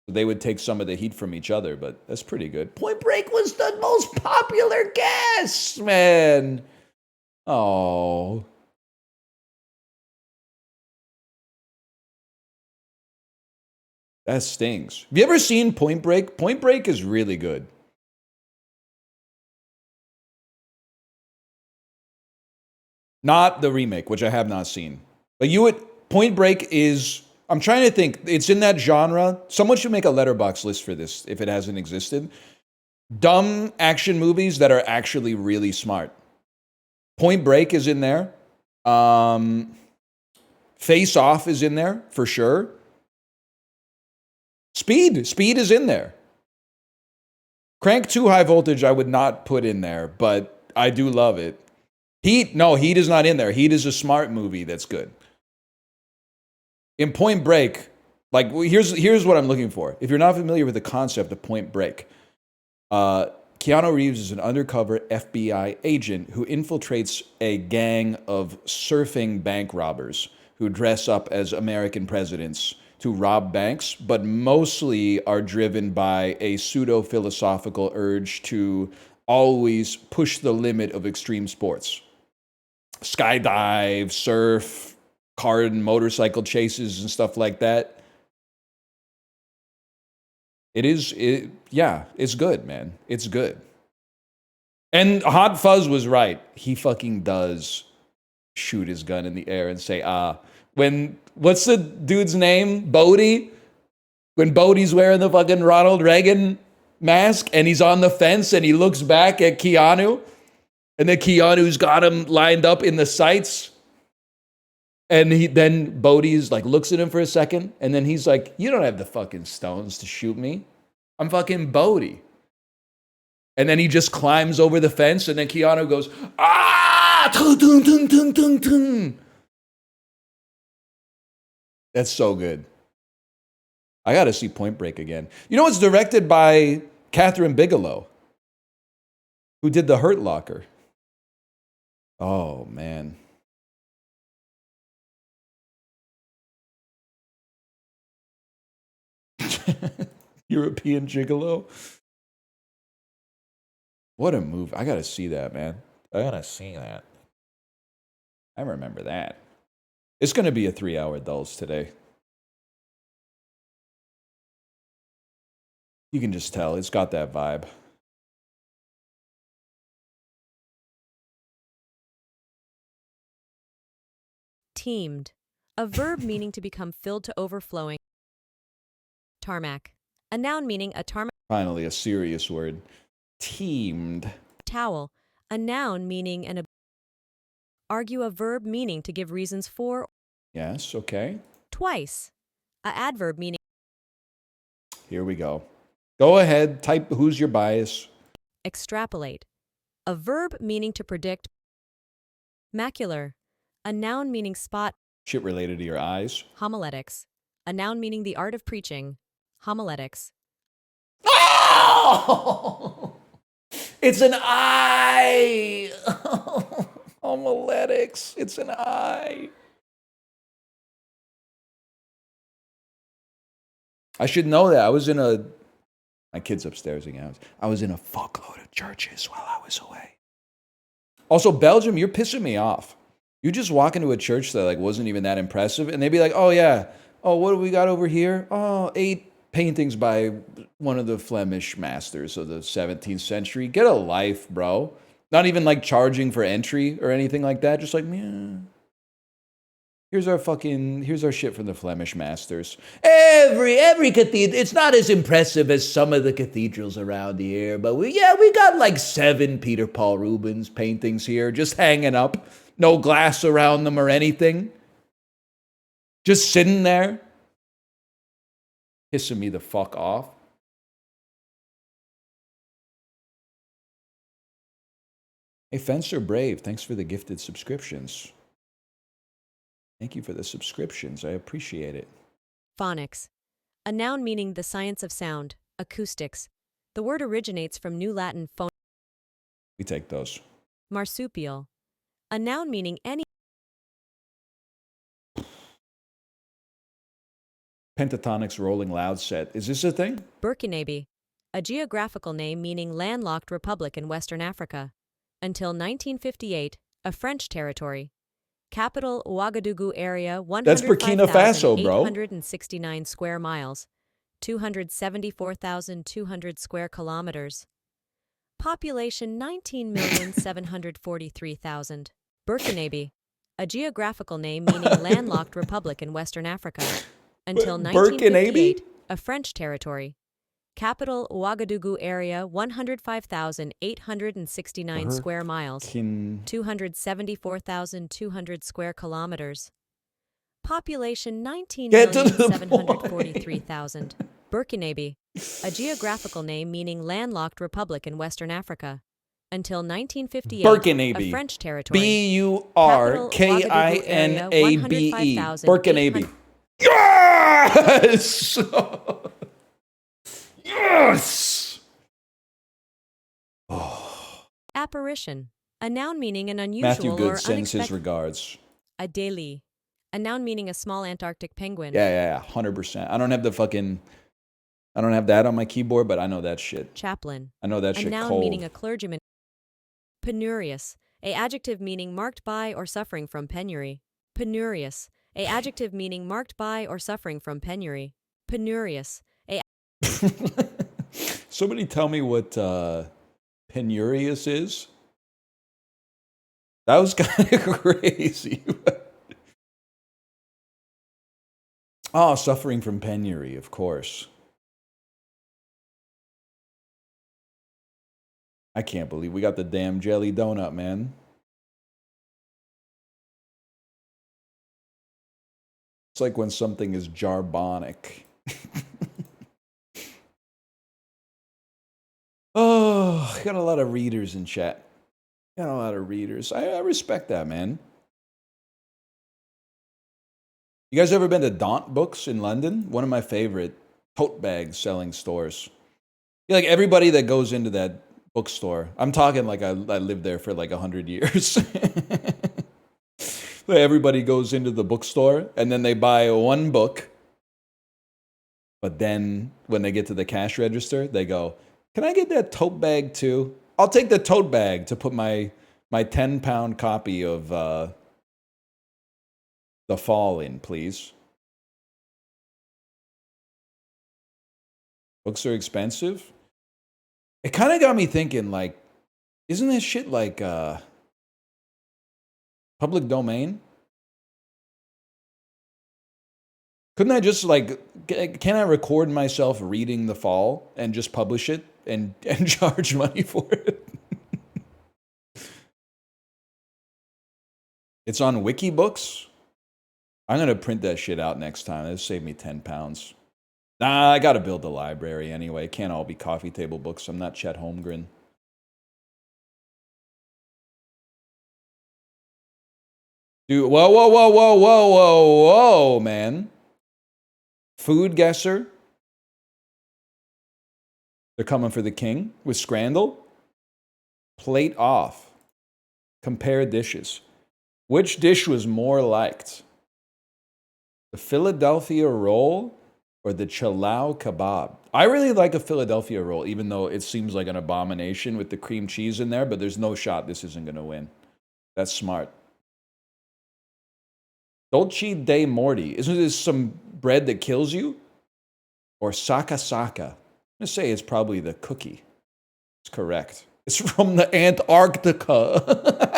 They would take some of the heat from each other, but that's pretty good. Point Break was the most popular guess, man. Oh. That stings. Have you ever seen Point Break? Point Break is really good. Not the remake, which I have not seen. But Point Break is, I'm trying to think, it's in that genre. Someone should make a letterbox list for this if it hasn't existed. Dumb action movies that are actually really smart. Point Break is in there. Face Off is in there for sure. Speed is in there. Crank 2 High Voltage I would not put in there, but I do love it. Heat is not in there. Heat is a smart movie that's good. In Point Break, like, here's what I'm looking for. If you're not familiar with the concept of Point Break, Keanu Reeves is an undercover FBI agent who infiltrates a gang of surfing bank robbers who dress up as American presidents to rob banks, but mostly are driven by a pseudo-philosophical urge to always push the limit of extreme sports. Skydive, surf, car and motorcycle chases and stuff like that. It's good, man. It's good. And Hot Fuzz was right. He fucking does shoot his gun in the air and say, what's the dude's name? Bodie? When Bodie's wearing the fucking Ronald Reagan mask and he's on the fence and he looks back at Keanu and then Keanu's got him lined up in the sights. And then Bodhi's like looks at him for a second and then he's like, you don't have the fucking stones to shoot me. I'm fucking Bodhi. And then he just climbs over the fence and then Keanu goes, ah! Tung, tung, tung, tung, tung, tung. That's so good. I got to see Point Break again. You know, it's directed by Catherine Bigelow, who did The Hurt Locker. Oh, man. European Gigolo. What a move. I got to see that, man. I got to see that. I remember that. It's going to be a 3-hour dulls today. You can just tell. It's got that vibe. Teamed. A verb meaning to become filled to overflowing. Tarmac. A noun meaning a tarmac Finally, a serious word. Teamed. towel, a noun meaning argue, a verb meaning to give reasons for. Yes, okay. Twice, a adverb meaning Here we go. Go ahead, type who's your bias. extrapolate, a verb meaning to predict. Macular, a noun meaning spot. Shit related to your eyes. Homiletics, a noun meaning the art of preaching. Homiletics. Oh! It's an eye! Homiletics. It's an eye. I should know that. My kid's upstairs again. I was in a fuckload of churches while I was away. Also, Belgium, you're pissing me off. You just walk into a church that like wasn't even that impressive, and they'd be like, "Oh yeah, oh what do we got over here? Oh, 8 paintings by one of the Flemish masters of the 17th century. Get a life, bro. Not even like charging for entry or anything like that. Just like, yeah. Here's our shit from the Flemish masters. Every cathedral, it's not as impressive as some of the cathedrals around here, but we got like 7 Peter Paul Rubens paintings here, just hanging up. No glass around them or anything. Just sitting there. Pissing me the fuck off. Hey, Fencer Brave, thanks for the gifted subscriptions. Thank you for the subscriptions. I appreciate it. Phonics, a noun meaning the science of sound. Acoustics. The word originates from New Latin phon. We take those. Marsupial, a noun meaning any. Pentatonic's Rolling Loud set. Is this a thing? Burkinabe, a geographical name meaning landlocked republic in Western Africa. Until 1958, a French territory. Capital Ouagadougou area, That's Burkina Faso, bro. 105,869 square miles, 274,200 square kilometers. Population 19,743,000. Burkinabe, a geographical name meaning landlocked republic in Western Africa. Until 1958, a French territory. Capital Ouagadougou area, 105,869 square miles, 274,200 square kilometers. Population 19,743,000. Burkinabe, a geographical name meaning landlocked republic in Western Africa. Until 1958, Burkinabe. a French territory. Burkinabe. Burkinabe. Yes! Yes! Oh. Apparition, a noun meaning an unusual Matthew or Good sends his unexpected. regards. Adelie, a noun meaning a small Antarctic penguin. Yeah, 100%. I don't have that on my keyboard, but I know that shit. Chaplain, I know that a shit noun cold. meaning a clergyman. Penurious, a adjective meaning marked by or suffering from penury. Penurious, a adjective meaning marked by or suffering from penury. Penurious, a Somebody tell me what penurious is. That was kind of crazy. Oh, suffering from penury, of course. I can't believe we got the damn jelly donut, man. It's like when something is jarbonic. Oh, got a lot of readers in chat. Got a lot of readers. I respect that, man. You guys ever been to Daunt Books in London? One of my favorite tote bag selling stores. Like everybody that goes into that bookstore, I'm talking like I lived there for like 100 years. Everybody goes into the bookstore and then they buy one book. But then when they get to the cash register, they go, "Can I get that tote bag too? I'll take the tote bag to put my 10-pound copy of The Fall in, please." Books are expensive. It kind of got me thinking, like, isn't this shit like public domain? Couldn't I just like, can I record myself reading The Fall and just publish it and charge money for it? It's on Wikibooks. I'm going to print that shit out next time. It'll save me 10 pounds. Nah, I got to build a library anyway. It can't all be coffee table books. I'm not Chet Holmgren. Dude, whoa, whoa, whoa, whoa, whoa, whoa, whoa, man. Food guesser. They're coming for the king with Scrandle. Plate off. Compare dishes. Which dish was more liked? The Philadelphia roll or the Chalao kebab? I really like a Philadelphia roll, even though it seems like an abomination with the cream cheese in there, but there's no shot this isn't going to win. That's smart. Dolce de Morti. Isn't this some bread that kills you? Or Saka Saka? I'm going to say it's probably the cookie. It's correct. It's from the Antarctica.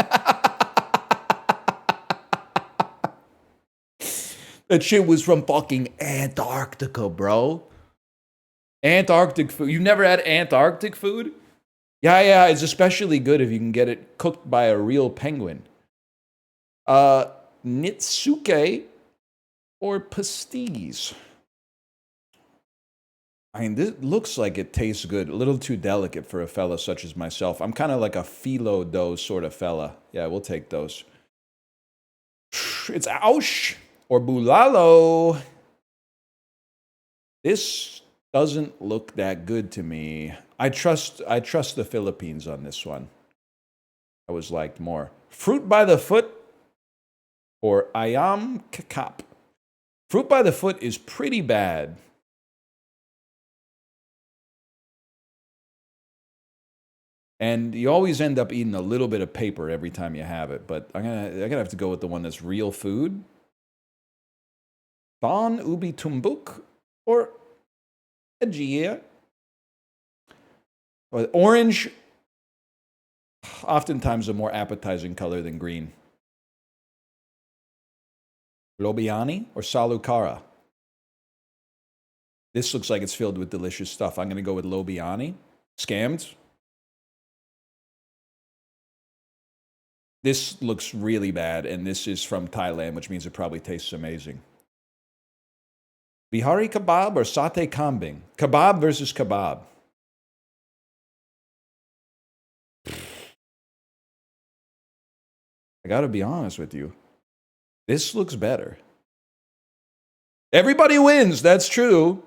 That shit was from fucking Antarctica, bro. Antarctic food. You've never had Antarctic food? Yeah, it's especially good if you can get it cooked by a real penguin. Nitsuke or pasties? I mean, this looks like it tastes good. A little too delicate for a fella such as myself. I'm kind of like a phyllo dough sort of fella. Yeah, we'll take those. It's Ausch or Bulalo. This doesn't look that good to me. I trust the Philippines on this one. I was liked more. Fruit by the foot or ayam kakap. Fruit by the foot is pretty bad. And you always end up eating a little bit of paper every time you have it. But I'm gonna have to go with the one that's real food. Don ubi tumbuk or Aegea. Orange, oftentimes a more appetizing color than green. Lobiani or Salukara? This looks like it's filled with delicious stuff. I'm going to go with Lobiani. Scammed. This looks really bad, and this is from Thailand, which means it probably tastes amazing. Bihari kebab or satay kambing? Kebab versus kebab. I gotta be honest with you. This looks better. Everybody wins, that's true.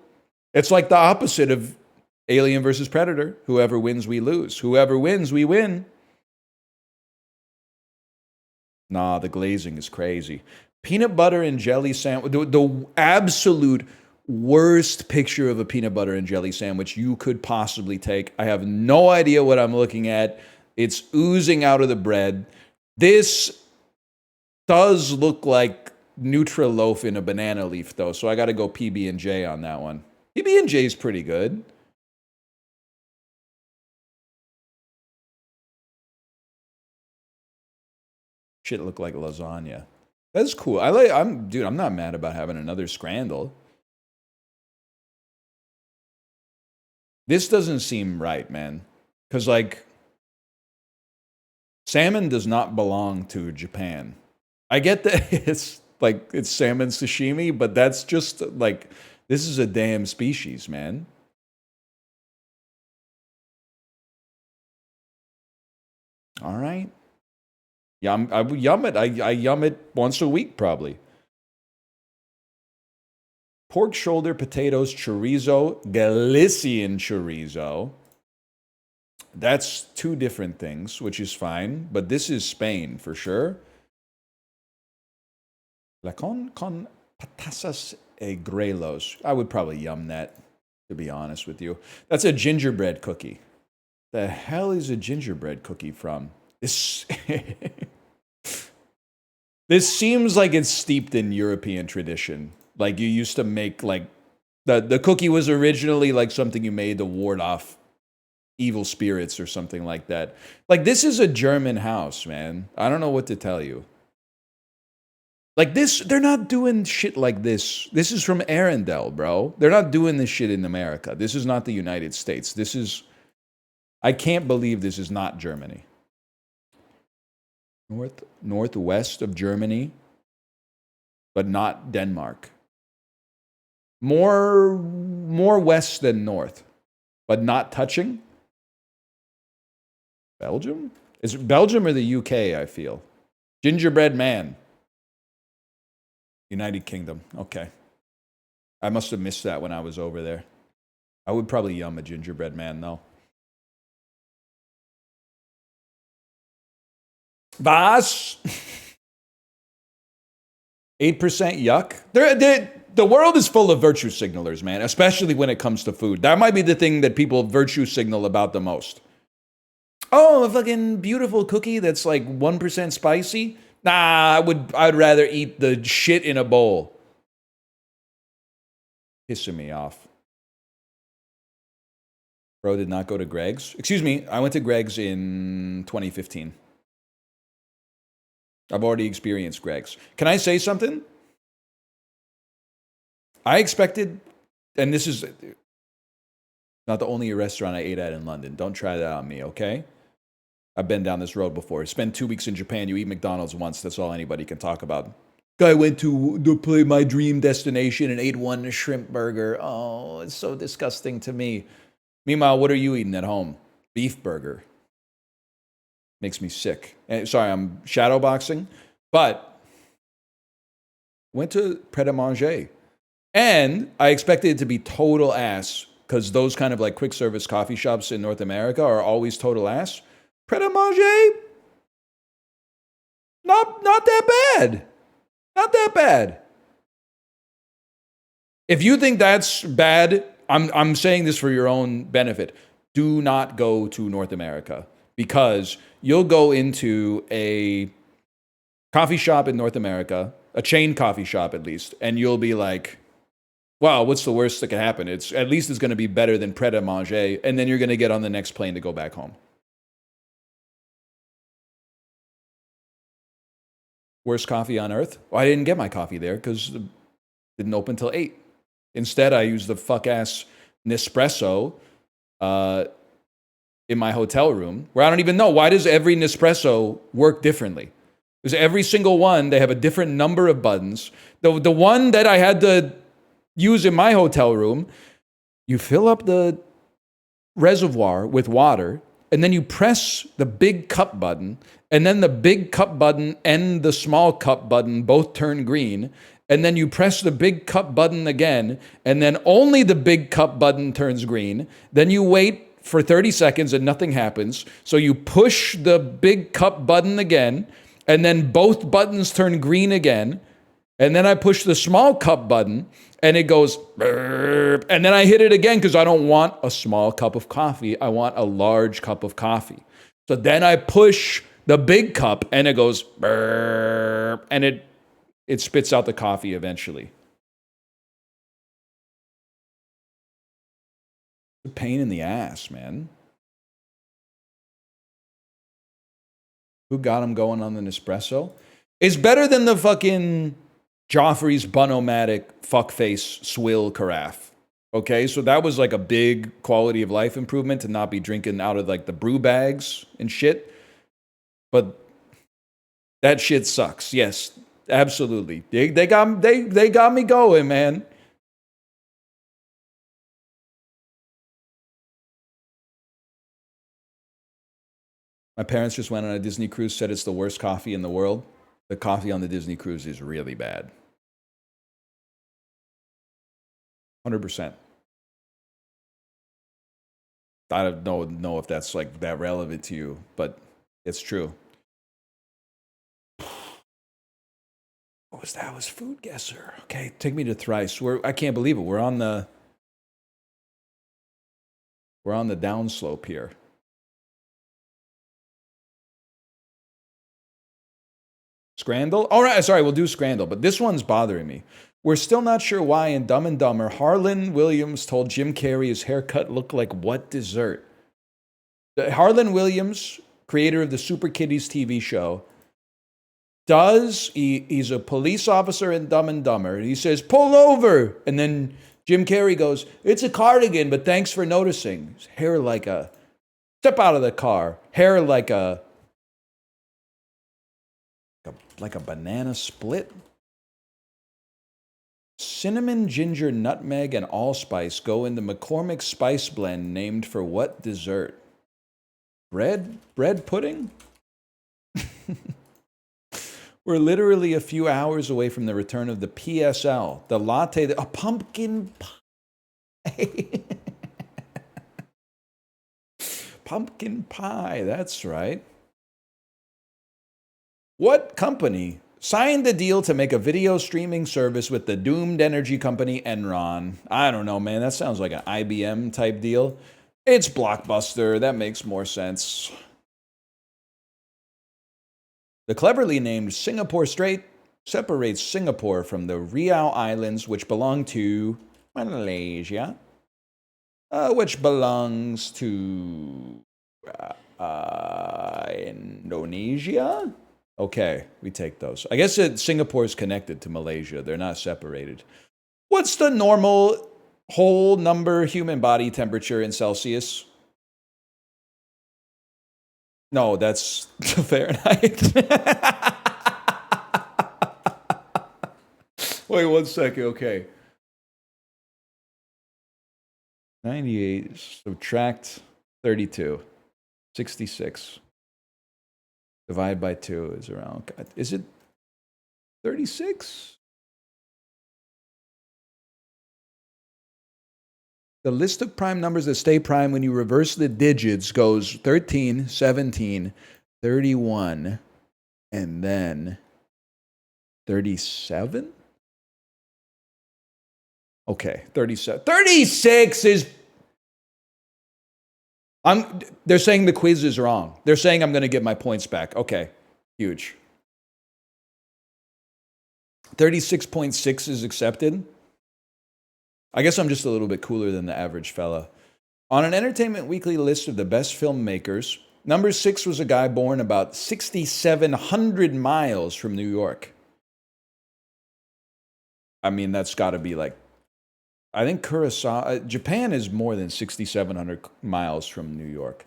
It's like the opposite of Alien versus Predator. Whoever wins, we lose. Whoever wins, we win. Nah, the glazing is crazy. Peanut butter and jelly sandwich. The absolute worst picture of a peanut butter and jelly sandwich you could possibly take. I have no idea what I'm looking at. It's oozing out of the bread. This does look like Nutriloaf in a banana leaf, though, so I got to go PB&J on that one. PB&J is pretty good. Shit look like lasagna. That's cool. I'm not mad about having another Scrandle. This doesn't seem right, man. Because, like, salmon does not belong to Japan. I get that it's salmon sashimi, but that's just, like, this is a damn species, man. All right. I yum it. I yum it once a week, probably. Pork shoulder, potatoes, chorizo, Galician chorizo. That's two different things, which is fine. But this is Spain, for sure. Lacon con patasas e grelos. I would probably yum that, to be honest with you. That's a gingerbread cookie. The hell is a gingerbread cookie from? This this seems like it's steeped in European tradition. Like you used to make like the cookie was originally like something you made to ward off evil spirits or something like that. Like this is a German house, man. I don't know what to tell you. Like this, they're not doing shit like this. This is from Arendelle, bro. They're not doing this shit in America. This is not the United States. This is, I can't believe this is not Germany. Northwest of Germany, but not Denmark. More west than north, but not touching. Belgium? Is it Belgium or the UK, I feel? Gingerbread man. United Kingdom. Okay. I must have missed that when I was over there. I would probably yum a gingerbread man, though. Was? 8% yuck? The world is full of virtue signalers, man, especially when it comes to food. That might be the thing that people virtue signal about the most. Oh, a fucking beautiful cookie that's like 1% spicy? Nah, I'd rather eat the shit in a bowl. Pissing me off. Bro did not go to Greg's. Excuse me, I went to Greg's in 2015. I've already experienced Greg's. Can I say something? I expected, and this is not the only restaurant I ate at in London. Don't try that on me, okay? I've been down this road before. Spend 2 weeks in Japan, you eat McDonald's once. That's all anybody can talk about. Guy went to play my dream destination and ate one shrimp burger. Oh, it's so disgusting to me. Meanwhile, what are you eating at home? Beef burger. Makes me sick. Sorry, I'm shadowboxing, but went to Pret a Manger. And I expected it to be total ass because those kind of like quick service coffee shops in North America are always total ass. Pret a Manger, not that bad. Not that bad. If you think that's bad, I'm saying this for your own benefit. Do not go to North America because you'll go into a coffee shop in North America, a chain coffee shop at least, and you'll be like, wow, what's the worst that can happen? At least it's going to be better than Pret a Manger, and then you're going to get on the next plane to go back home. Worst coffee on earth? Well, I didn't get my coffee there because it didn't open till 8. Instead, I used the fuck-ass Nespresso in my hotel room, where I don't even know, why does every Nespresso work differently? Because every single one, they have a different number of buttons. The one that I had to use in my hotel room, you fill up the reservoir with water, and then you press the big cup button, and then the big cup button and the small cup button both turn green, and then you press the big cup button again, and then only the big cup button turns green. Then you wait for 30 seconds and nothing happens. So you push the big cup button again, and then both buttons turn green again. And then I push the small cup button, and it goes burp. And then I hit it again because I don't want a small cup of coffee. I want a large cup of coffee. So then I push the big cup, and it goes burp, and it spits out the coffee eventually. It's a pain in the ass, man. Who got him going on the Nespresso? It's better than the fucking Joffrey's Bunomatic fuckface swill carafe. Okay, so that was like a big quality of life improvement to not be drinking out of like the brew bags and shit. But that shit sucks. Yes, absolutely. They got me going, man. My parents just went on a Disney cruise, said it's the worst coffee in the world. The coffee on the Disney cruise is really bad. 100%. I don't know if that's like that relevant to you, but it's true. What was that? Was Food Guesser. Okay, take me to Thrice. I can't believe it. We're on the downslope here. Scrandal? All right, sorry, we'll do Scrandal, but this one's bothering me. We're still not sure why in Dumb and Dumber, Harlan Williams told Jim Carrey his haircut looked like what dessert? Harlan Williams, creator of the Super Kiddies TV show, he's a police officer in Dumb and Dumber. He says, pull over. And then Jim Carrey goes, it's a cardigan, but thanks for noticing. His hair like a, step out of the car. Hair like a like a banana split. Cinnamon, ginger, nutmeg, and allspice go in the McCormick spice blend named for what dessert? Bread pudding? We're literally a few hours away from the return of the PSL, the latte, a pumpkin pie. Pumpkin pie, that's right. What company signed the deal to make a video streaming service with the doomed energy company Enron? I don't know, man. That sounds like an IBM type deal. It's Blockbuster. That makes more sense. The cleverly named Singapore Strait separates Singapore from the Riau Islands, which belong to Malaysia, which belongs to Indonesia. Okay, we take those. I guess Singapore is connected to Malaysia. They're not separated. What's the normal whole number human body temperature in Celsius? No, that's Fahrenheit. Wait 1 second. Okay. 98 subtract 32. 66. Divide by 2 is around. Is it 36? The list of prime numbers that stay prime when you reverse the digits goes 13, 17, 31, and then 37? Okay, 37. 36 is... They're saying the quiz is wrong. They're saying I'm going to get my points back. Okay, huge. 36.6 is accepted. I guess I'm just a little bit cooler than the average fella. On an Entertainment Weekly list of the best filmmakers, number 6 was a guy born about 6,700 miles from New York. I mean, that's got to be like, I think Kurosawa, Japan is more than 6,700 miles from New York.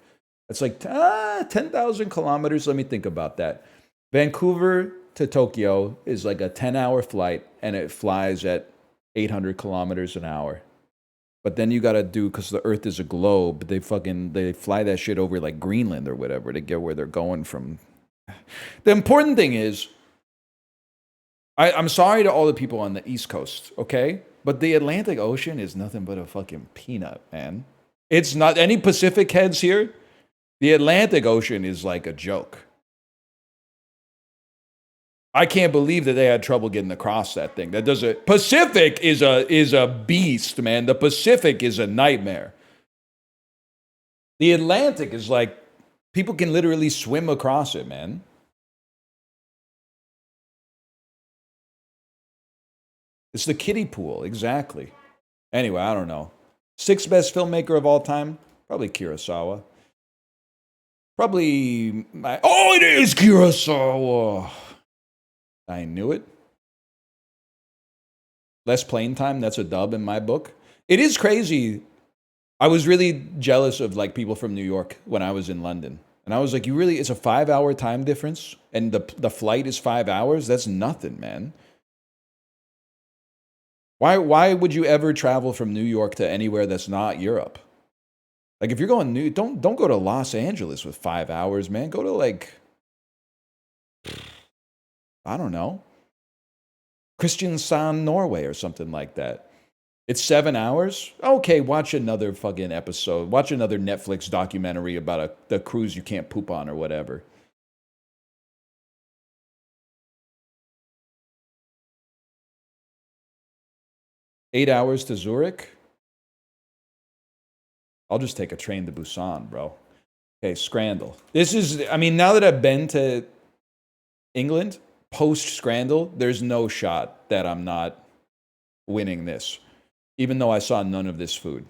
It's like 10,000 kilometers. Let me think about that. Vancouver to Tokyo is like a 10-hour flight, and it flies at 800 kilometers an hour. But then you got to do, because the Earth is a globe, they fly that shit over like Greenland or whatever to get where they're going from. The important thing is, I'm sorry to all the people on the East Coast, okay? But the Atlantic Ocean is nothing but a fucking peanut, man. It's not any Pacific heads here. The Atlantic Ocean is like a joke. I can't believe that they had trouble getting across that thing. Pacific is a beast, man. The Pacific is a nightmare. The Atlantic is like, people can literally swim across it, man. It's the kiddie pool, exactly. Anyway, I don't know. 6th best filmmaker of all time? Probably Kurosawa. It is Kurosawa! I knew it. Less playing time, that's a dub in my book. It is crazy. I was really jealous of like people from New York when I was in London. And I was like, it's a 5-hour time difference? And the flight is 5 hours? That's nothing, man. Why would you ever travel from New York to anywhere that's not Europe? Like if you're going don't go to Los Angeles with 5 hours, man. Go to like, I don't know, Kristiansand, Norway or something like that. It's 7 hours? Okay, watch another fucking episode. Watch another Netflix documentary about the cruise you can't poop on or whatever. Eight hours to Zurich? I'll just take a train to Busan, bro. Okay, Scrandal. Now that I've been to England, post-Scrandal, there's no shot that I'm not winning this, even though I saw none of this food.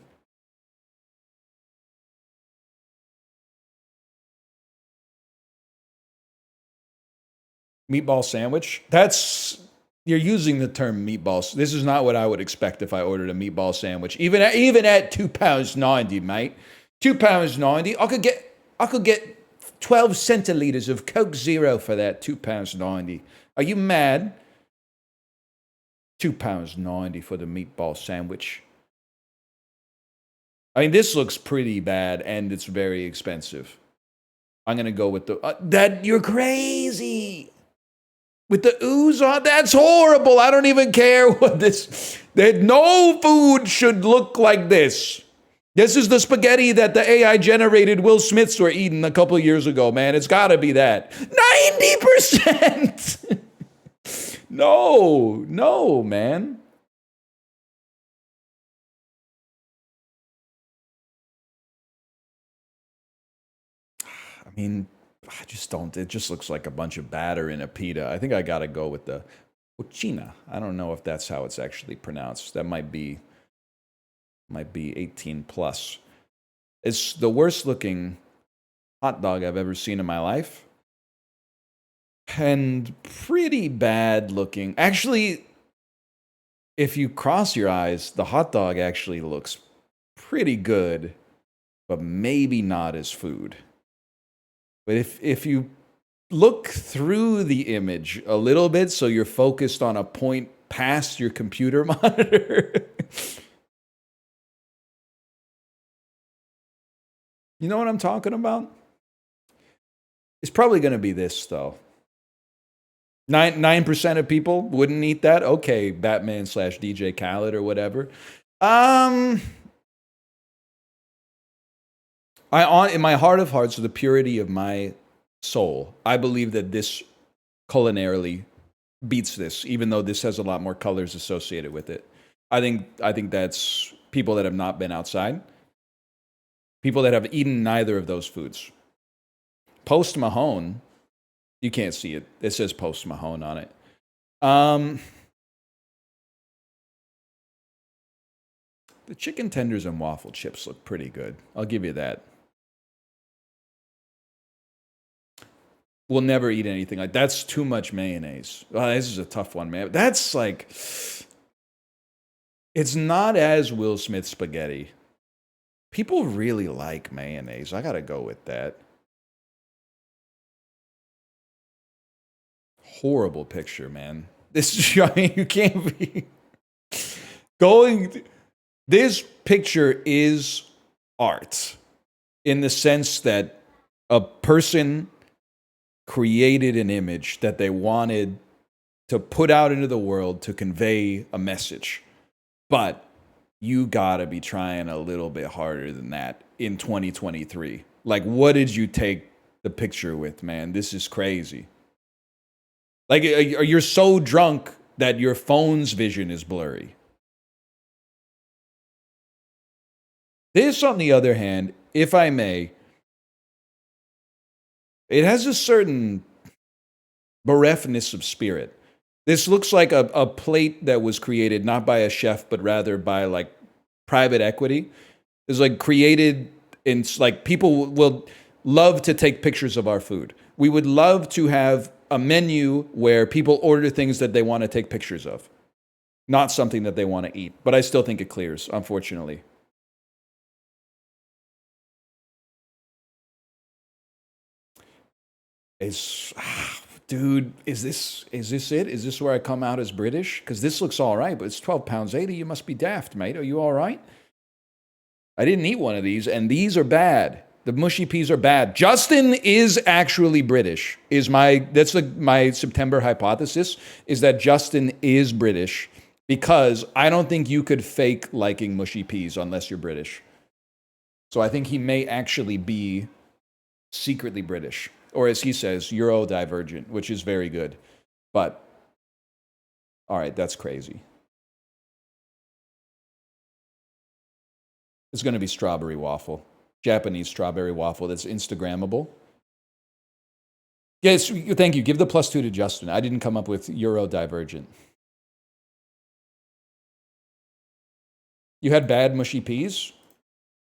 Meatball sandwich? You're using the term meatballs. This is not what I would expect if I ordered a meatball sandwich. Even at £2.90, mate. £2.90. I could get 12 centiliters of Coke Zero for that. £2.90. Are you mad? £2.90 for the meatball sandwich. I mean, this looks pretty bad, and it's very expensive. I'm gonna go with the that. You're crazy with the ooze on. That's horrible. I don't even care what this. That no food should look like this. This is the spaghetti that the AI generated Will Smiths were eating a couple years ago, man. It's got to be that. 90%. No, man. I mean, I just don't. It just looks like a bunch of batter in a pita. I think I got to go with the Uchina. I don't know if that's how it's actually pronounced. That might be 18 plus. It's the worst looking hot dog I've ever seen in my life. And pretty bad looking. Actually, if you cross your eyes, the hot dog actually looks pretty good, but maybe not as food. But if you look through the image a little bit so you're focused on a point past your computer monitor. You know what I'm talking about? It's probably going to be this, though. 9% of people wouldn't eat that. Okay, Batman / DJ Khaled or whatever. In my heart of hearts, the purity of my soul, I believe that this culinarily beats this, even though this has a lot more colors associated with it. I think that's people that have not been outside, people that have eaten neither of those foods. Post Mahone, you can't see it. It says Post Mahone on it. The chicken tenders and waffle chips look pretty good. I'll give you that. We'll never eat anything like that's too much mayonnaise. Oh, this is a tough one, man. That's like, it's not as Will Smith spaghetti. People really like mayonnaise. I gotta go with that. Horrible picture, man. This, I mean, you can't be going. This picture is art in the sense that a person created an image that they wanted to put out into the world to convey a message. But you gotta be trying a little bit harder than that in 2023. Like, what did you take the picture with, man? This is crazy. Like, you're so drunk that your phone's vision is blurry. This, on the other hand, if I may, it has a certain bereftness of spirit. This looks like a plate that was created not by a chef, but rather by like private equity. It's like created in like people will love to take pictures of our food. We would love to have a menu where people order things that they want to take pictures of, not something that they want to eat. But I still think it clears, unfortunately. Dude, is this it? Is this where I come out as British? Because this looks all right, but it's £12.80. You must be daft, mate. Are you all right? I didn't eat one of these, and these are bad. The mushy peas are bad. Justin is actually British. My September hypothesis is that Justin is British because I don't think you could fake liking mushy peas unless you're British. So I think he may actually be secretly British. Or as he says, Euro-divergent, which is very good. But, all right, that's crazy. It's going to be strawberry waffle. Japanese strawberry waffle that's Instagrammable. Yes, thank you. Give the +2 to Justin. I didn't come up with Euro-divergent. You had bad mushy peas?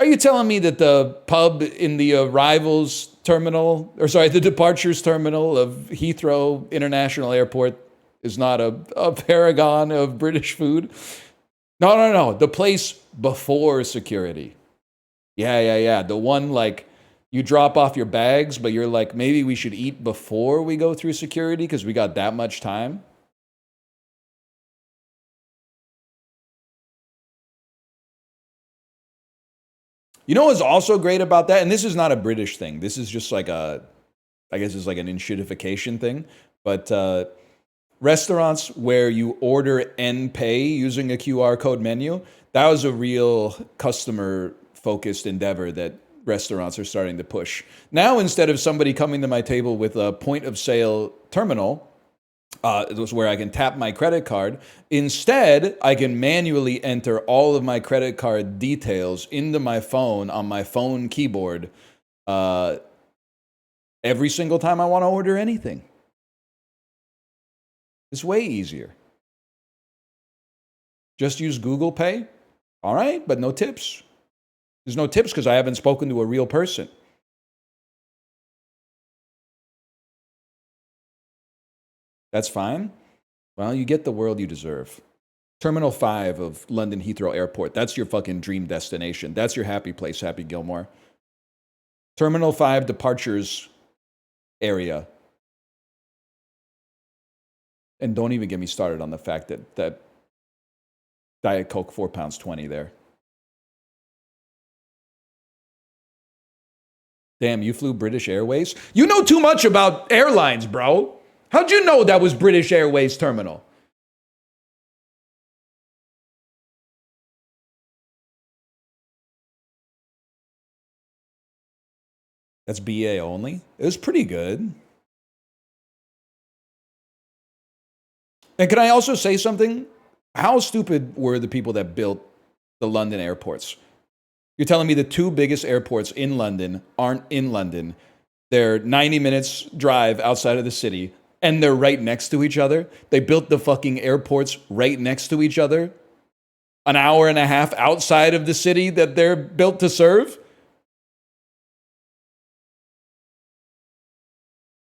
Are you telling me that the pub in the arrivals terminal, the departures terminal of Heathrow International Airport is not a paragon of British food? No. The place before security. Yeah. The one like You drop off your bags, but you're like, maybe we should eat before we go through security because we got that much time. You know what's also great about that? And this is not a British thing. This is just like I guess it's like an enshittification thing. But restaurants where you order and pay using a QR code menu, that was a real customer focused endeavor that restaurants are starting to push. Now, instead of somebody coming to my table with a point of sale terminal, it was where I can tap my credit card. Instead, I can manually enter all of my credit card details into my phone on my phone keyboard every single time I want to order anything. It's way easier. Just use Google Pay. All right, but no tips. There's no tips because I haven't spoken to a real person. That's fine. Well, you get the world you deserve. Terminal 5 of London Heathrow Airport. That's your fucking dream destination. That's your happy place, Happy Gilmore. Terminal 5 departures area. And don't even get me started on the fact that Diet Coke, £4.20 there. Damn, you flew British Airways? You know too much about airlines, bro. How'd you know that was British Airways terminal? That's BA only? It was pretty good. And can I also say something? How stupid were the people that built the London airports? You're telling me the two biggest airports in London aren't in London. They're 90 minutes drive outside of the city, and they're right next to each other. They built the fucking airports right next to each other, an hour and a half outside of the city that they're built to serve.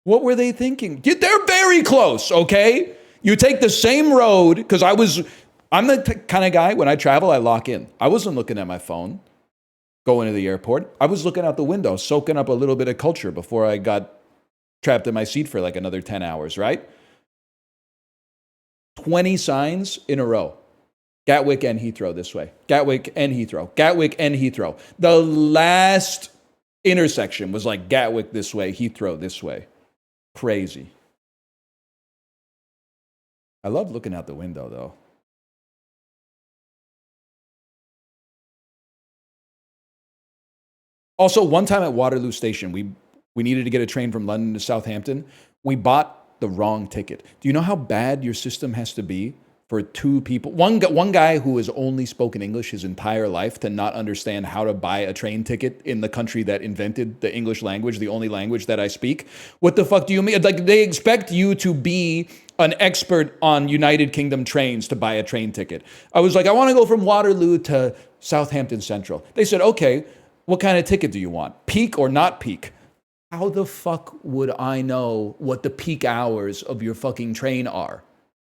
What were they thinking? They're very close, okay? You take the same road, because I'm the kind of guy, when I travel, I lock in. I wasn't looking at my phone going to the airport. I was looking out the window, soaking up a little bit of culture before I got trapped in my seat for like another 10 hours, right? 20 signs in a row. Gatwick and Heathrow this way. Gatwick and Heathrow. Gatwick and Heathrow. The last intersection was like Gatwick this way, Heathrow this way. Crazy. I love looking out the window, though. Also, one time at Waterloo Station, we needed to get a train from London to Southampton. We bought the wrong ticket. Do you know how bad your system has to be for two people? One guy who has only spoken English his entire life to not understand how to buy a train ticket in the country that invented the English language, the only language that I speak. What the fuck do you mean? Like, they expect you to be an expert on United Kingdom trains to buy a train ticket. I was like, I want to go from Waterloo to Southampton Central. They said, okay, what kind of ticket do you want? Peak or not peak? How the fuck would I know what the peak hours of your fucking train are?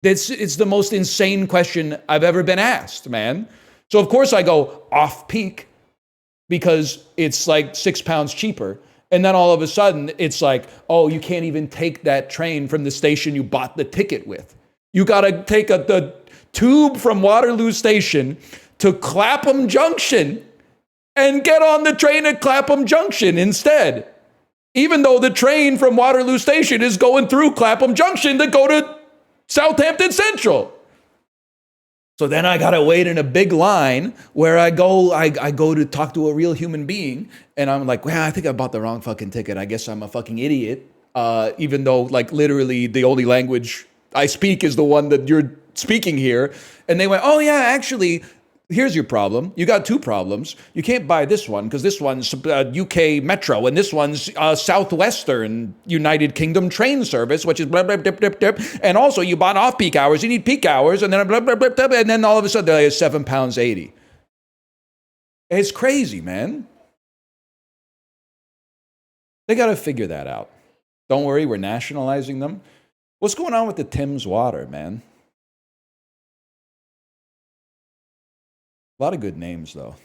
It's the most insane question I've ever been asked, man. So of course I go off peak because it's like £6 cheaper. And then all of a sudden it's like, oh, you can't even take that train from the station you bought the ticket with. You got to take the tube from Waterloo Station to Clapham Junction and get on the train at Clapham Junction instead. Even though the train from Waterloo Station is going through Clapham Junction to go to Southampton Central. So then I gotta wait in a big line where I go to talk to a real human being, and I'm like, well, I think I bought the wrong fucking ticket. I guess I'm a fucking idiot. Even though, like, literally the only language I speak is the one that you're speaking here. And they went, oh yeah, actually, here's your problem. You got two problems. You can't buy this one because this one's UK Metro and this one's Southwestern United Kingdom train service, which is blah, blah, blah, blah, blah. And also you bought off-peak hours. You need peak hours. And then blah, blah, blah, blah, and then all of a sudden they're like £7.80. It's crazy, man. They got to figure that out. Don't worry, we're nationalizing them. What's going on with the Thames water, man? A lot of good names, though.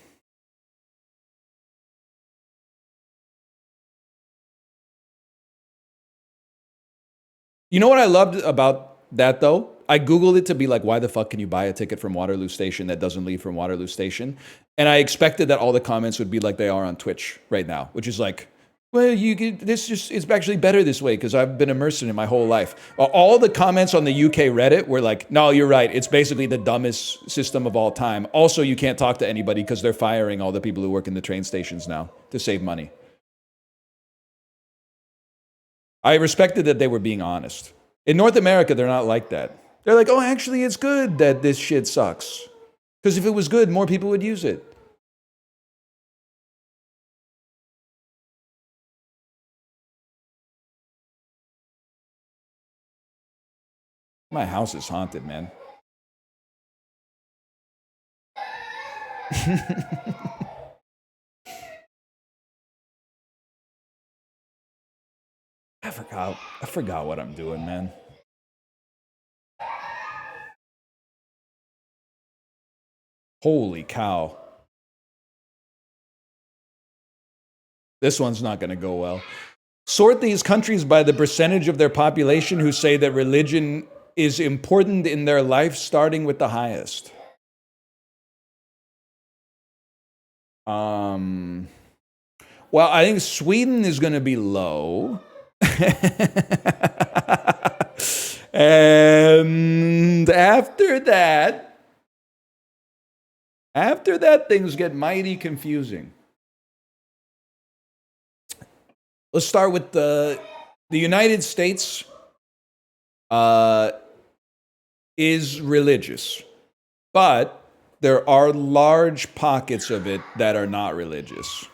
You know what I loved about that though? I Googled it to be like, why the fuck can you buy a ticket from Waterloo Station that doesn't leave from Waterloo Station? And I expected that all the comments would be like they are on Twitch right now, which is like, well, it's actually better this way because I've been immersed in it my whole life. All the comments on the UK Reddit were like, no, you're right. It's basically the dumbest system of all time. Also, you can't talk to anybody because they're firing all the people who work in the train stations now to save money. I respected that they were being honest. In North America, they're not like that. They're like, oh, actually, it's good that this shit sucks. Because if it was good, more people would use it. My house is haunted, man. I forgot what I'm doing, man. Holy cow. This one's not going to go well. Sort these countries by the percentage of their population who say that religion is important in their life, starting with the highest. Well, I think Sweden is going to be low. And after that, things get mighty confusing. Let's start with the United States is religious, but there are large pockets of it that are not religious.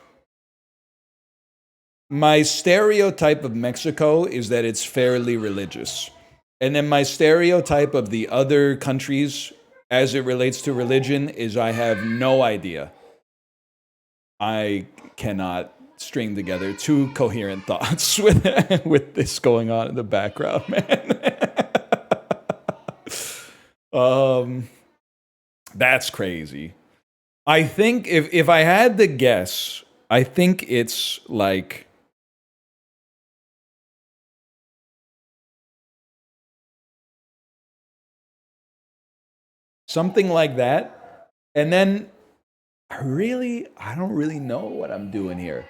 My stereotype of Mexico is that it's fairly religious. And then my stereotype of the other countries as it relates to religion is I have no idea. I cannot string together two coherent thoughts with this going on in the background, man. That's crazy. I think if I had to guess, I think it's like something like that. And then I don't really know what I'm doing here.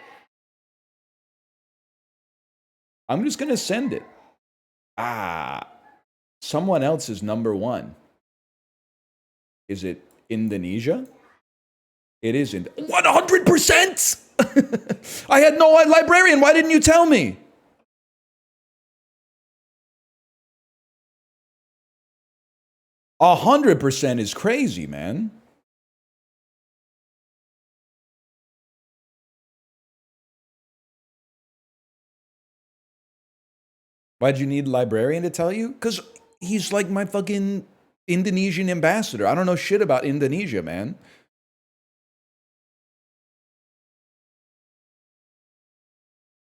I'm just going to send it. Someone else is number one. Is it Indonesia? It isn't. 100%! I had no librarian. Why didn't you tell me? A 100% is crazy, man. Why'd you need a librarian to tell you? Because he's like my fucking Indonesian ambassador. I don't know shit about Indonesia, man.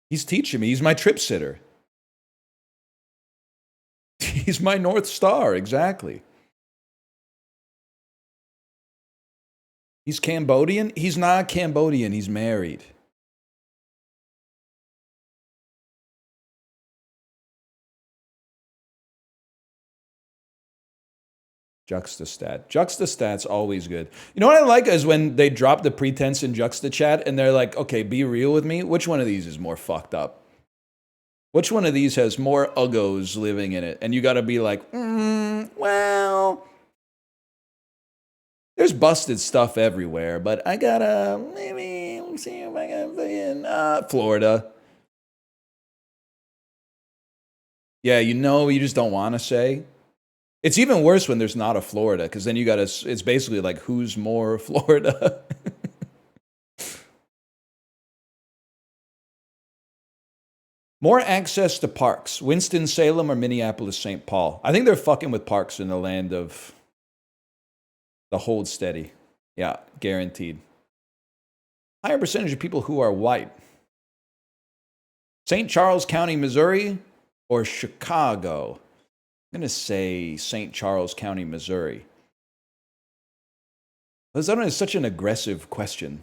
He's teaching me. He's my trip sitter. He's my North Star, exactly. He's Cambodian? He's not Cambodian. He's married. Juxtastat. Juxtastat's always good. You know what I like is when they drop the pretense in Juxtachat and they're like, okay, be real with me. Which one of these is more fucked up? Which one of these has more uggos living in it? And you got to be like, well, there's busted stuff everywhere, but I gotta maybe see if I can put in Florida. Yeah, you just don't want to say. It's even worse when there's not a Florida, because then you gotta, it's basically like, who's more Florida? More access to parks, Winston-Salem or Minneapolis-St. Paul. I think they're fucking with parks in the land of the hold steady. Yeah, guaranteed. Higher percentage of people who are white. St. Charles County, Missouri or Chicago? I'm going to say St. Charles County, Missouri. That is such an aggressive question.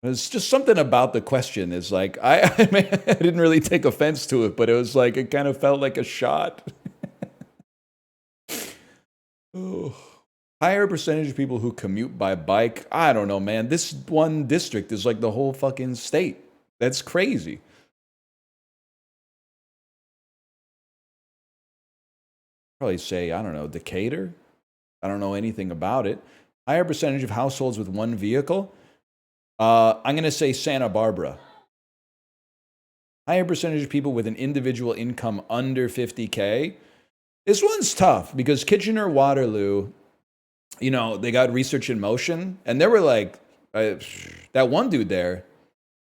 It's just something about the question is like I mean, I didn't really take offense to it, but it was like it kind of felt like a shot. Oh. Higher percentage of people who commute by bike. I don't know, man. This one district is like the whole fucking state. That's crazy. Probably say, I don't know, Decatur? I don't know anything about it. Higher percentage of households with one vehicle. I'm going to say Santa Barbara. Higher percentage of people with an individual income under 50K. This one's tough because Kitchener-Waterloo, you know, they got research in motion. And there were like, that one dude there,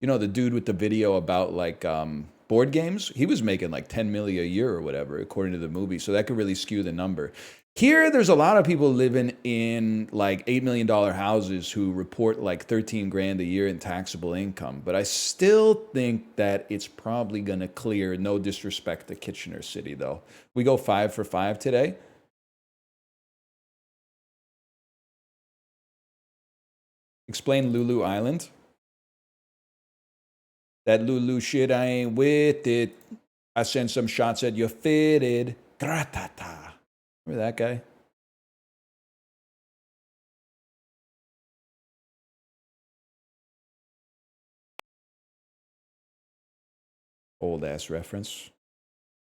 you know, the dude with the video about like board games, he was making like 10 million a year or whatever, according to the movie. So that could really skew the number. Here, there's a lot of people living in like $8 million houses who report like 13 grand a year in taxable income. But I still think that it's probably going to clear. No disrespect to Kitchener City, though. We go 5 for 5 today. Explain Lulu Island. That Lulu shit, I ain't with it. I sent some shots at you fitted. Gratata. Remember that guy? Old ass reference.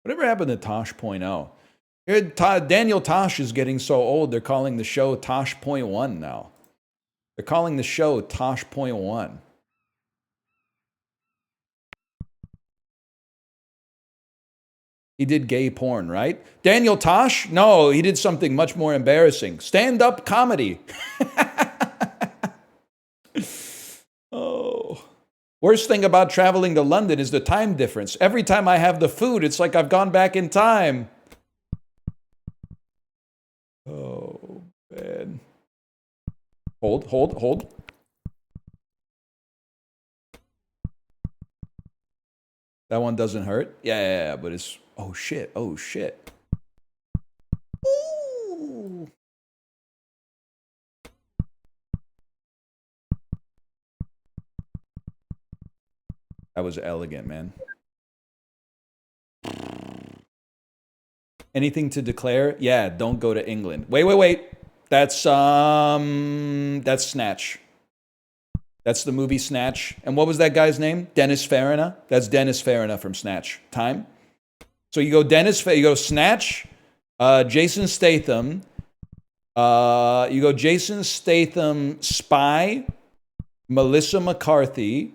Whatever happened to Tosh.0? Daniel Tosh is getting so old, they're calling the show Tosh.1 now. They're calling the show Tosh.1. He did gay porn, right? Daniel Tosh? No, he did something much more embarrassing. Stand-up comedy. Oh. Worst thing about traveling to London is the time difference. Every time I have the food, it's like I've gone back in time. Oh, man. Hold. That one doesn't hurt? Yeah, but it's... Oh, shit. Ooh. That was elegant, man. Anything to declare? Yeah, don't go to England. Wait. That's Snatch. That's the movie Snatch. And what was that guy's name? Dennis Farina? That's Dennis Farina from Snatch. Time? So you go you go Snatch, Jason Statham, you go Jason Statham, Spy, Melissa McCarthy.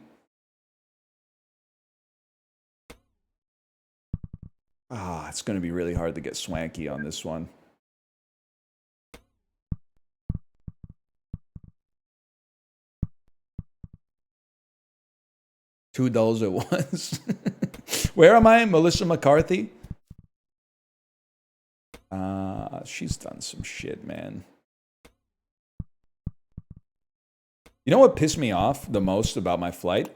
It's going to be really hard to get swanky on this one. Two dulls at once. Where am I? Melissa McCarthy? She's done some shit, man. You know what pissed me off the most about my flight?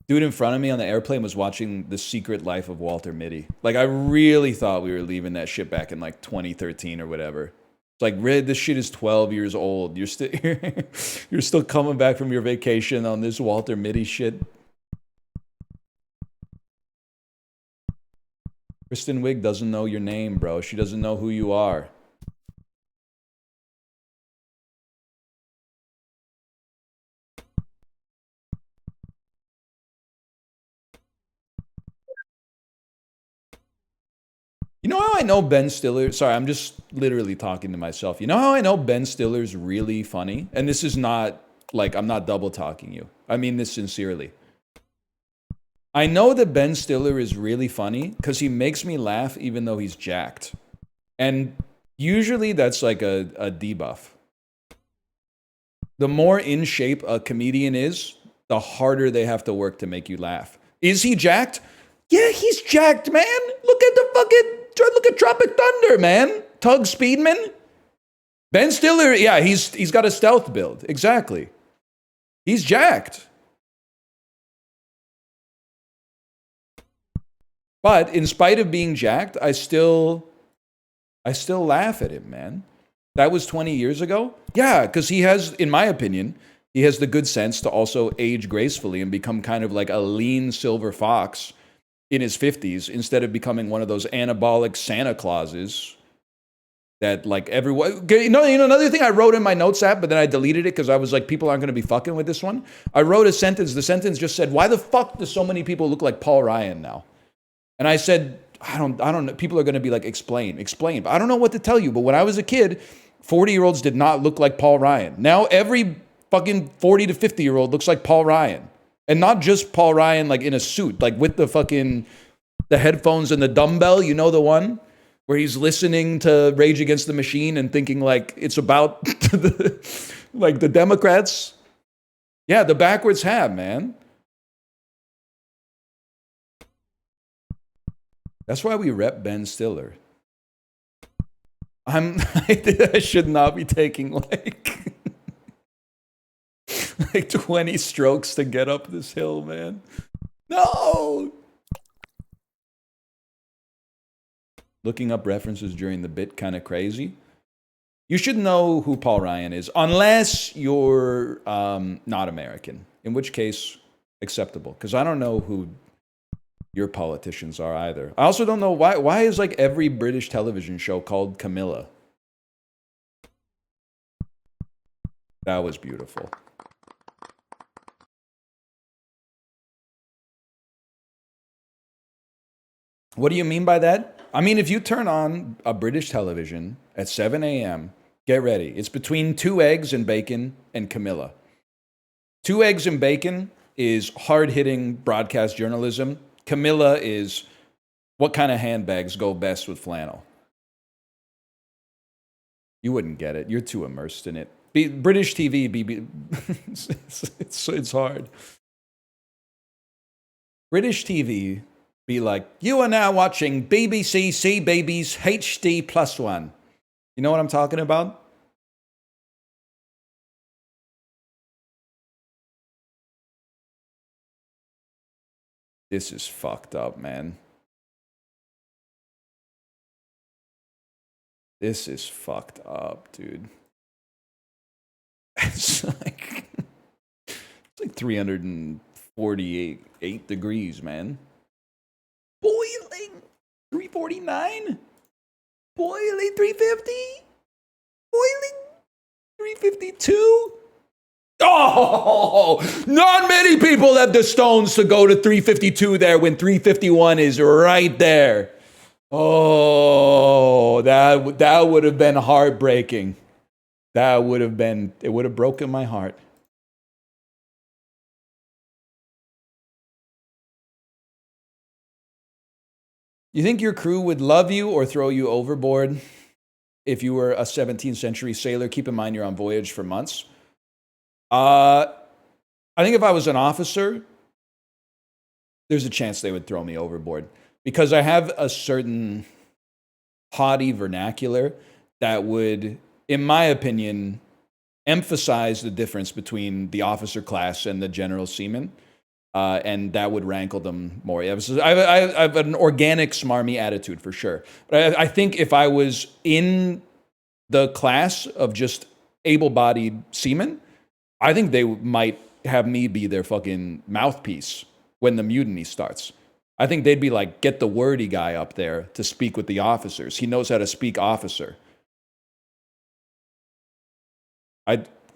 Dude in front of me on the airplane was watching The Secret Life of Walter Mitty. Like, I really thought we were leaving that shit back in like 2013 or whatever. It's like, Red, this shit is 12 years old. You're still coming back from your vacation on this Walter Mitty shit. Kristen Wiig doesn't know your name, bro. She doesn't know who you are. You know how I know Ben Stiller? Sorry, I'm just literally talking to myself. You know how I know Ben Stiller's really funny? And this is not, like, I'm not double talking you. I mean this sincerely. I know that Ben Stiller is really funny because he makes me laugh even though he's jacked. And usually that's like a debuff. The more in shape a comedian is, the harder they have to work to make you laugh. Is he jacked? Yeah, he's jacked, man. Look at Tropic Thunder, man. Tug Speedman. Ben Stiller, yeah, he's got a stealth build. Exactly. He's jacked. But in spite of being jacked, I still laugh at him, man. That was 20 years ago? Yeah, because he has, in my opinion, He has the good sense to also age gracefully and become kind of like a lean silver fox in his 50s instead of becoming one of those anabolic Santa Clauses that like everyone. Another thing I wrote in my notes app, but then I deleted it because I was like, people aren't going to be fucking with this one. I wrote a sentence. The sentence just said, "Why the fuck do so many people look like Paul Ryan now?" And I said, I don't know. People are going to be like, explain. But I don't know what to tell you. But when I was a kid, 40-year-olds did not look like Paul Ryan. Now every fucking 40 to 50-year-old looks like Paul Ryan. And not just Paul Ryan like in a suit, like with the headphones and the dumbbell, you know the one? Where he's listening to Rage Against the Machine and thinking like it's about like the Democrats. Yeah, the backwards hat, man. That's why we rep Ben Stiller. I should not be taking like 20 strokes to get up this hill, man. No. Looking up references during the bit kind of crazy. You should know who Paul Ryan is, unless you're not American, in which case acceptable. Because I don't know who your politicians are either. I also don't know why is like every British television show called Camilla? That was beautiful. What do you mean by that? I mean, if you turn on a British television at 7 a.m., get ready. It's between 2 eggs and bacon and Camilla. 2 eggs and bacon is hard-hitting broadcast journalism. Camilla is what kind of handbags go best with flannel. You wouldn't get it. You're too immersed in it. British TV, it's hard. British TV be like, you are now watching BBC C Babies HD +1. You know what I'm talking about? This is fucked up, man. This is fucked up, dude. It's like 348 degrees, man. Boiling 349. Boiling 350. Boiling 352. Oh, not many people have the stones to go to 352 there when 351 is right there. Oh, that would have been heartbreaking. It would have broken my heart. You think your crew would love you or throw you overboard if you were a 17th century sailor? Keep in mind you're on voyage for months. I think if I was an officer, there's a chance they would throw me overboard because I have a certain haughty vernacular that would, in my opinion, emphasize the difference between the officer class and the general seaman. And that would rankle them more. I have an organic smarmy attitude for sure. But I think if I was in the class of just able-bodied seamen, I think they might have me be their fucking mouthpiece when the mutiny starts. I think they'd be like, get the wordy guy up there to speak with the officers. He knows how to speak officer.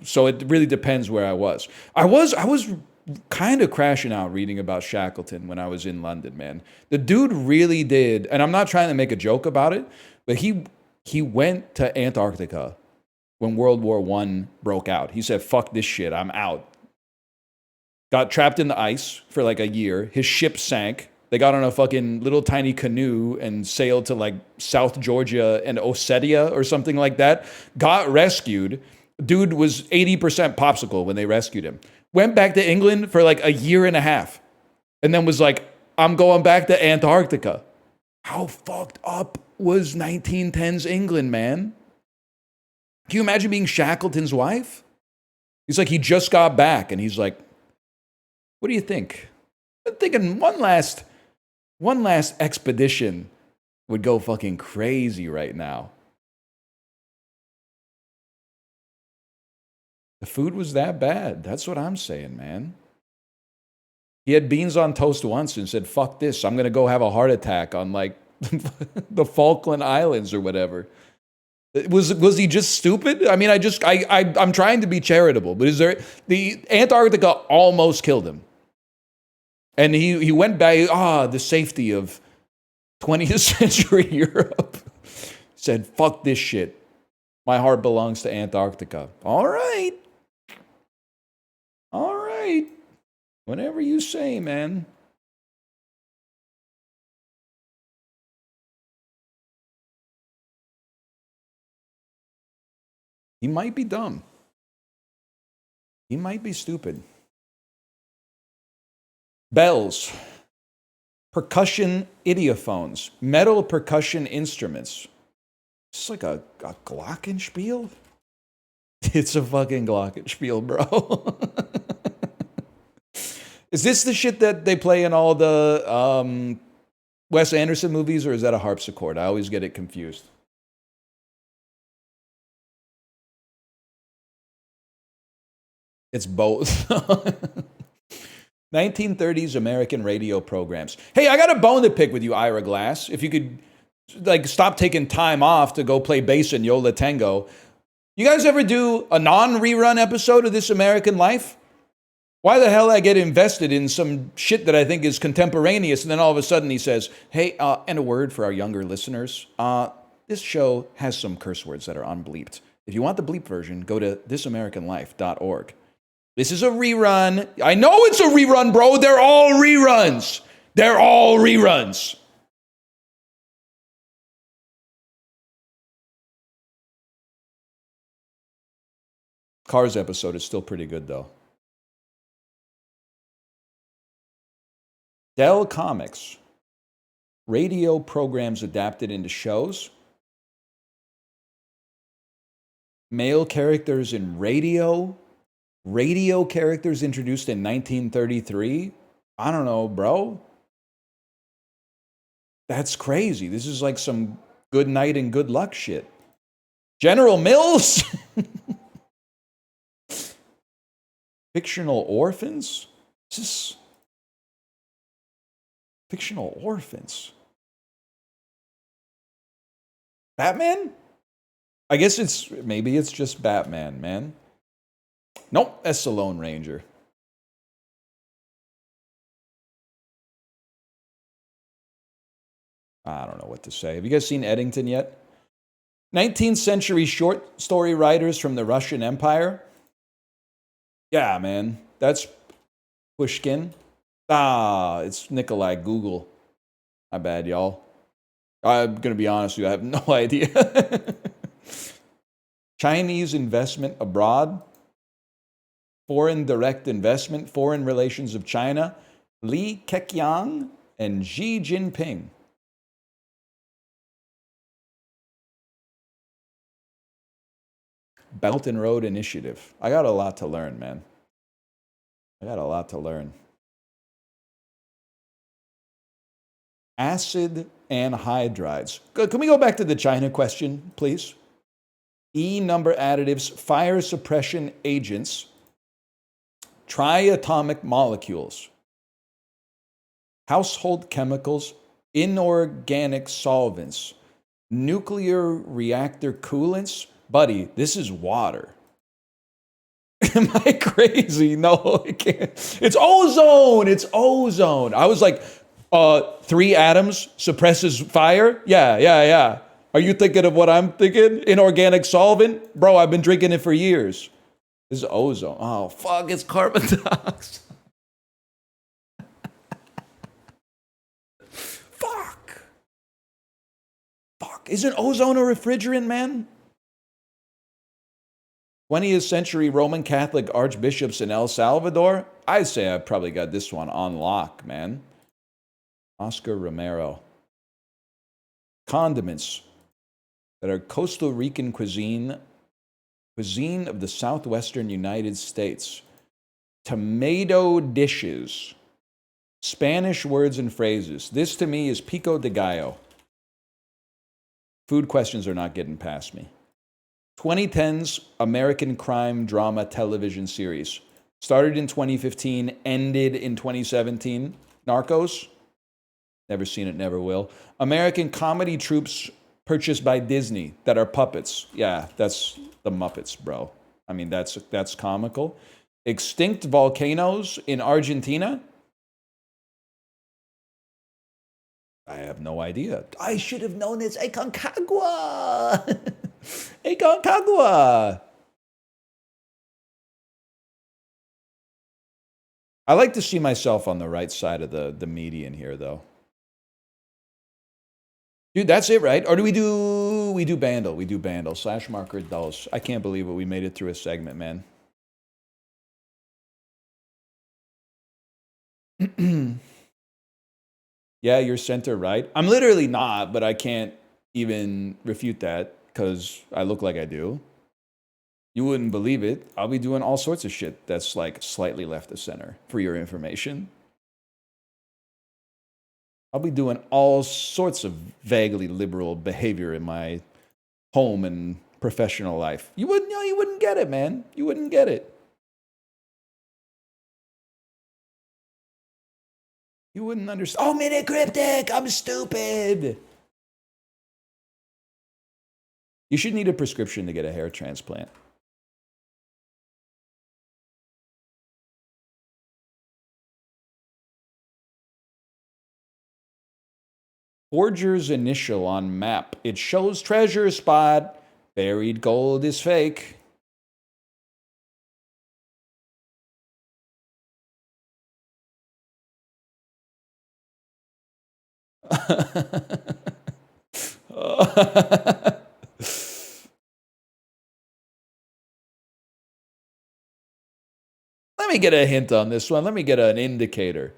So it really depends where I was. I was kind of crashing out reading about Shackleton when I was in London, man. The dude really did, and I'm not trying to make a joke about it, but he went to Antarctica when World War I broke out. He said, fuck this shit, I'm out. Got trapped in the ice for like a year. His ship sank. They got on a fucking little tiny canoe and sailed to like South Georgia and Ossetia or something like that. Got rescued. Dude was 80% popsicle when they rescued him. Went back to England for like a year and a half. And then was like, I'm going back to Antarctica. How fucked up was 1910s England, man? Can you imagine being Shackleton's wife? He's like, he just got back. And he's like, what do you think? I'm thinking one last expedition would go fucking crazy right now. The food was that bad. That's what I'm saying, man. He had beans on toast once and said, fuck this. I'm going to go have a heart attack on like the Falkland Islands or whatever. Was he just stupid? I mean, I'm trying to be charitable, but the Antarctica almost killed him. And he went back, the safety of 20th century Europe. Said, fuck this shit. My heart belongs to Antarctica. All right. All right. Whatever you say, man. He might be dumb. He might be stupid. Bells. Percussion idiophones. Metal percussion instruments. It's like a glockenspiel? It's a fucking glockenspiel, bro. Is this the shit that they play in all the Wes Anderson movies, or is that a harpsichord? I always get it confused. It's both. 1930s American radio programs. Hey, I got a bone to pick with you, Ira Glass. If you could like stop taking time off to go play bass in Yola Tango. You guys ever do a non-rerun episode of This American Life? Why the hell I get invested in some shit that I think is contemporaneous, and then all of a sudden he says, hey, and a word for our younger listeners. This show has some curse words that are unbleeped. If you want the bleep version, go to thisamericanlife.org. This is a rerun. I know it's a rerun, bro. They're all reruns. They're all reruns. Cars episode is still pretty good, though. Dell Comics. Radio programs adapted into shows. Male characters in radio. Radio characters introduced in 1933. I don't know, bro. That's crazy. This is like some good night and good luck shit. General Mills? Fictional orphans? Is this fictional orphans? Batman? I guess maybe it's just Batman, man. Nope, that's the Lone Ranger. I don't know what to say. Have you guys seen Eddington yet? 19th century short story writers from the Russian Empire. Yeah, man. That's Pushkin. It's Nikolai Google. My bad, y'all. I'm going to be honest with you. I have no idea. Chinese investment abroad. Foreign direct investment. Foreign relations of China. Li Keqiang and Xi Jinping. Belt and Road Initiative. I got a lot to learn, man. I got a lot to learn. Acid anhydrides. Good. Can we go back to the China question, please? E number additives, fire suppression agents, triatomic molecules, household chemicals, inorganic solvents, nuclear reactor coolants. Buddy, this is water. Am I crazy? No, I can't. It's ozone. It's ozone. I was like, 3 atoms suppresses fire? Yeah. Are you thinking of what I'm thinking? Inorganic solvent? Bro, I've been drinking it for years. This is ozone. Oh, fuck, it's carbon dioxide. Fuck. Isn't ozone a refrigerant, man? 20th century Roman Catholic archbishops in El Salvador? I'd say I probably got this one on lock, man. Oscar Romero. Condiments that are Costa Rican cuisine of the southwestern United States. Tomato dishes. Spanish words and phrases. This to me is pico de gallo. Food questions are not getting past me. 2010s American crime drama television series. Started in 2015, ended in 2017. Narcos. Never seen it, never will. American comedy troupes purchased by Disney that are puppets. Yeah, that's the Muppets, bro. I mean, that's comical. Extinct volcanoes in Argentina. I have no idea. I should have known it's Aconcagua. Aconcagua. I like to see myself on the right side of the median here, though. Dude, that's it, right? Or do we do Bandle? We do Bandle. Slash marker dolls. I can't believe it. We made it through a segment, man. Yeah, you're center right. I'm literally not, but I can't even refute that because I look like I do. You wouldn't believe it. I'll be doing all sorts of shit that's like slightly left of center for your information. I'll be doing all sorts of vaguely liberal behavior in my home and professional life. You wouldn't get it, man. You wouldn't get it. You wouldn't understand. Oh, minute cryptic. I'm stupid. You should need a prescription to get a hair transplant. Forger's initial on map. It shows treasure spot. Buried gold is fake. Let me get a hint on this one. Let me get an indicator.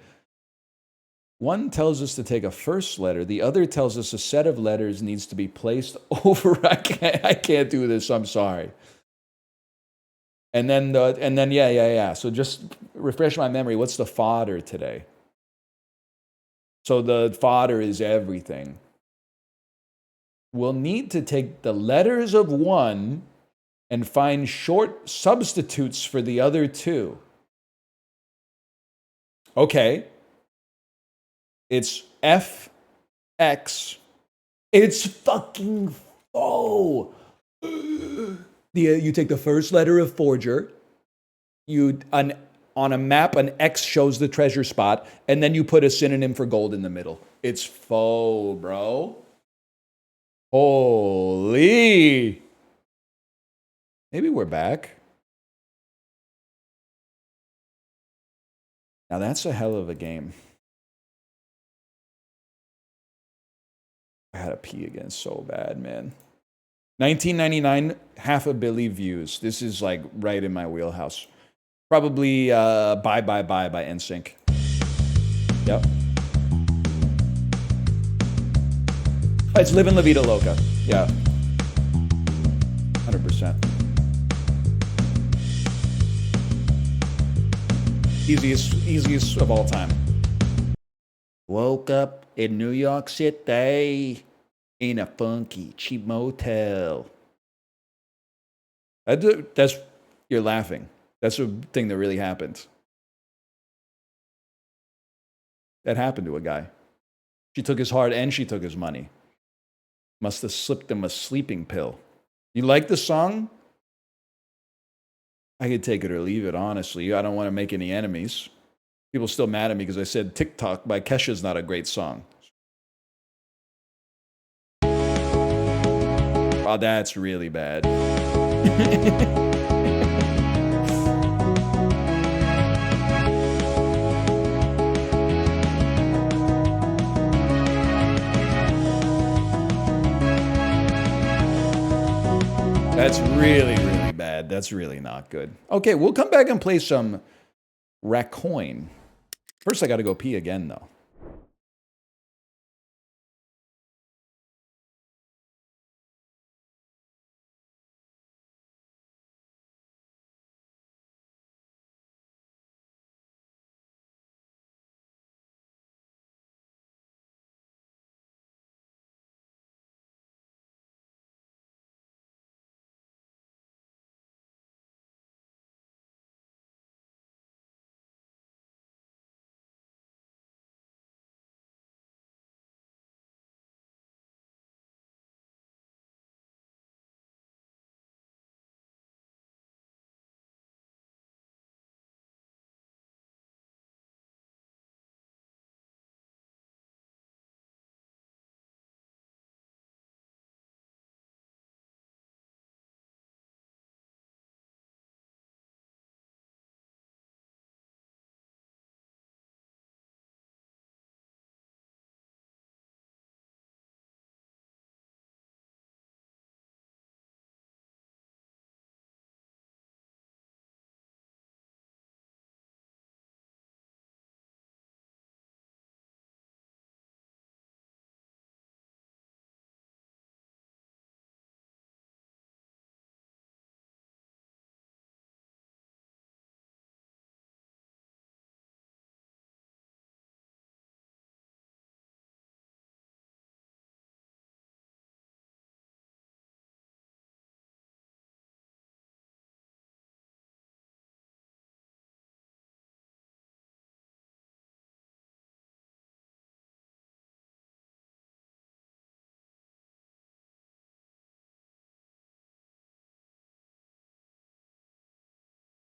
One tells us to take a first letter. The other tells us a set of letters needs to be placed over. I can't do this. I'm sorry. And then yeah. So just refresh my memory. What's the fodder today? So the fodder is everything. We'll need to take the letters of one and find short substitutes for the other two. Okay. It's FX. It's fucking faux. You take the first letter of forger. On a map, an X shows the treasure spot, and then you put a synonym for gold in the middle. It's faux, bro. Holy. Maybe we're back. Now that's a hell of a game. I had to pee again so bad, man. 1999, 500 million views. This is like right in my wheelhouse. Probably Bye Bye Bye by NSYNC. Yep. It's Livin' La Vida Loca. Yeah. 100%. Easiest of all time. Woke up in New York City in a funky cheap motel. That's you're laughing. That's a thing that really happened. That happened to a guy. She took his heart and she took his money. Must have slipped him a sleeping pill. You like the song? I could take it or leave it, honestly. I don't want to make any enemies. People still mad at me because I said TikTok by Kesha's not a great song. Oh, that's really bad. That's really, really bad. That's really not good. Okay, we'll come back and play some Raccoon. First, I got to go pee again, though.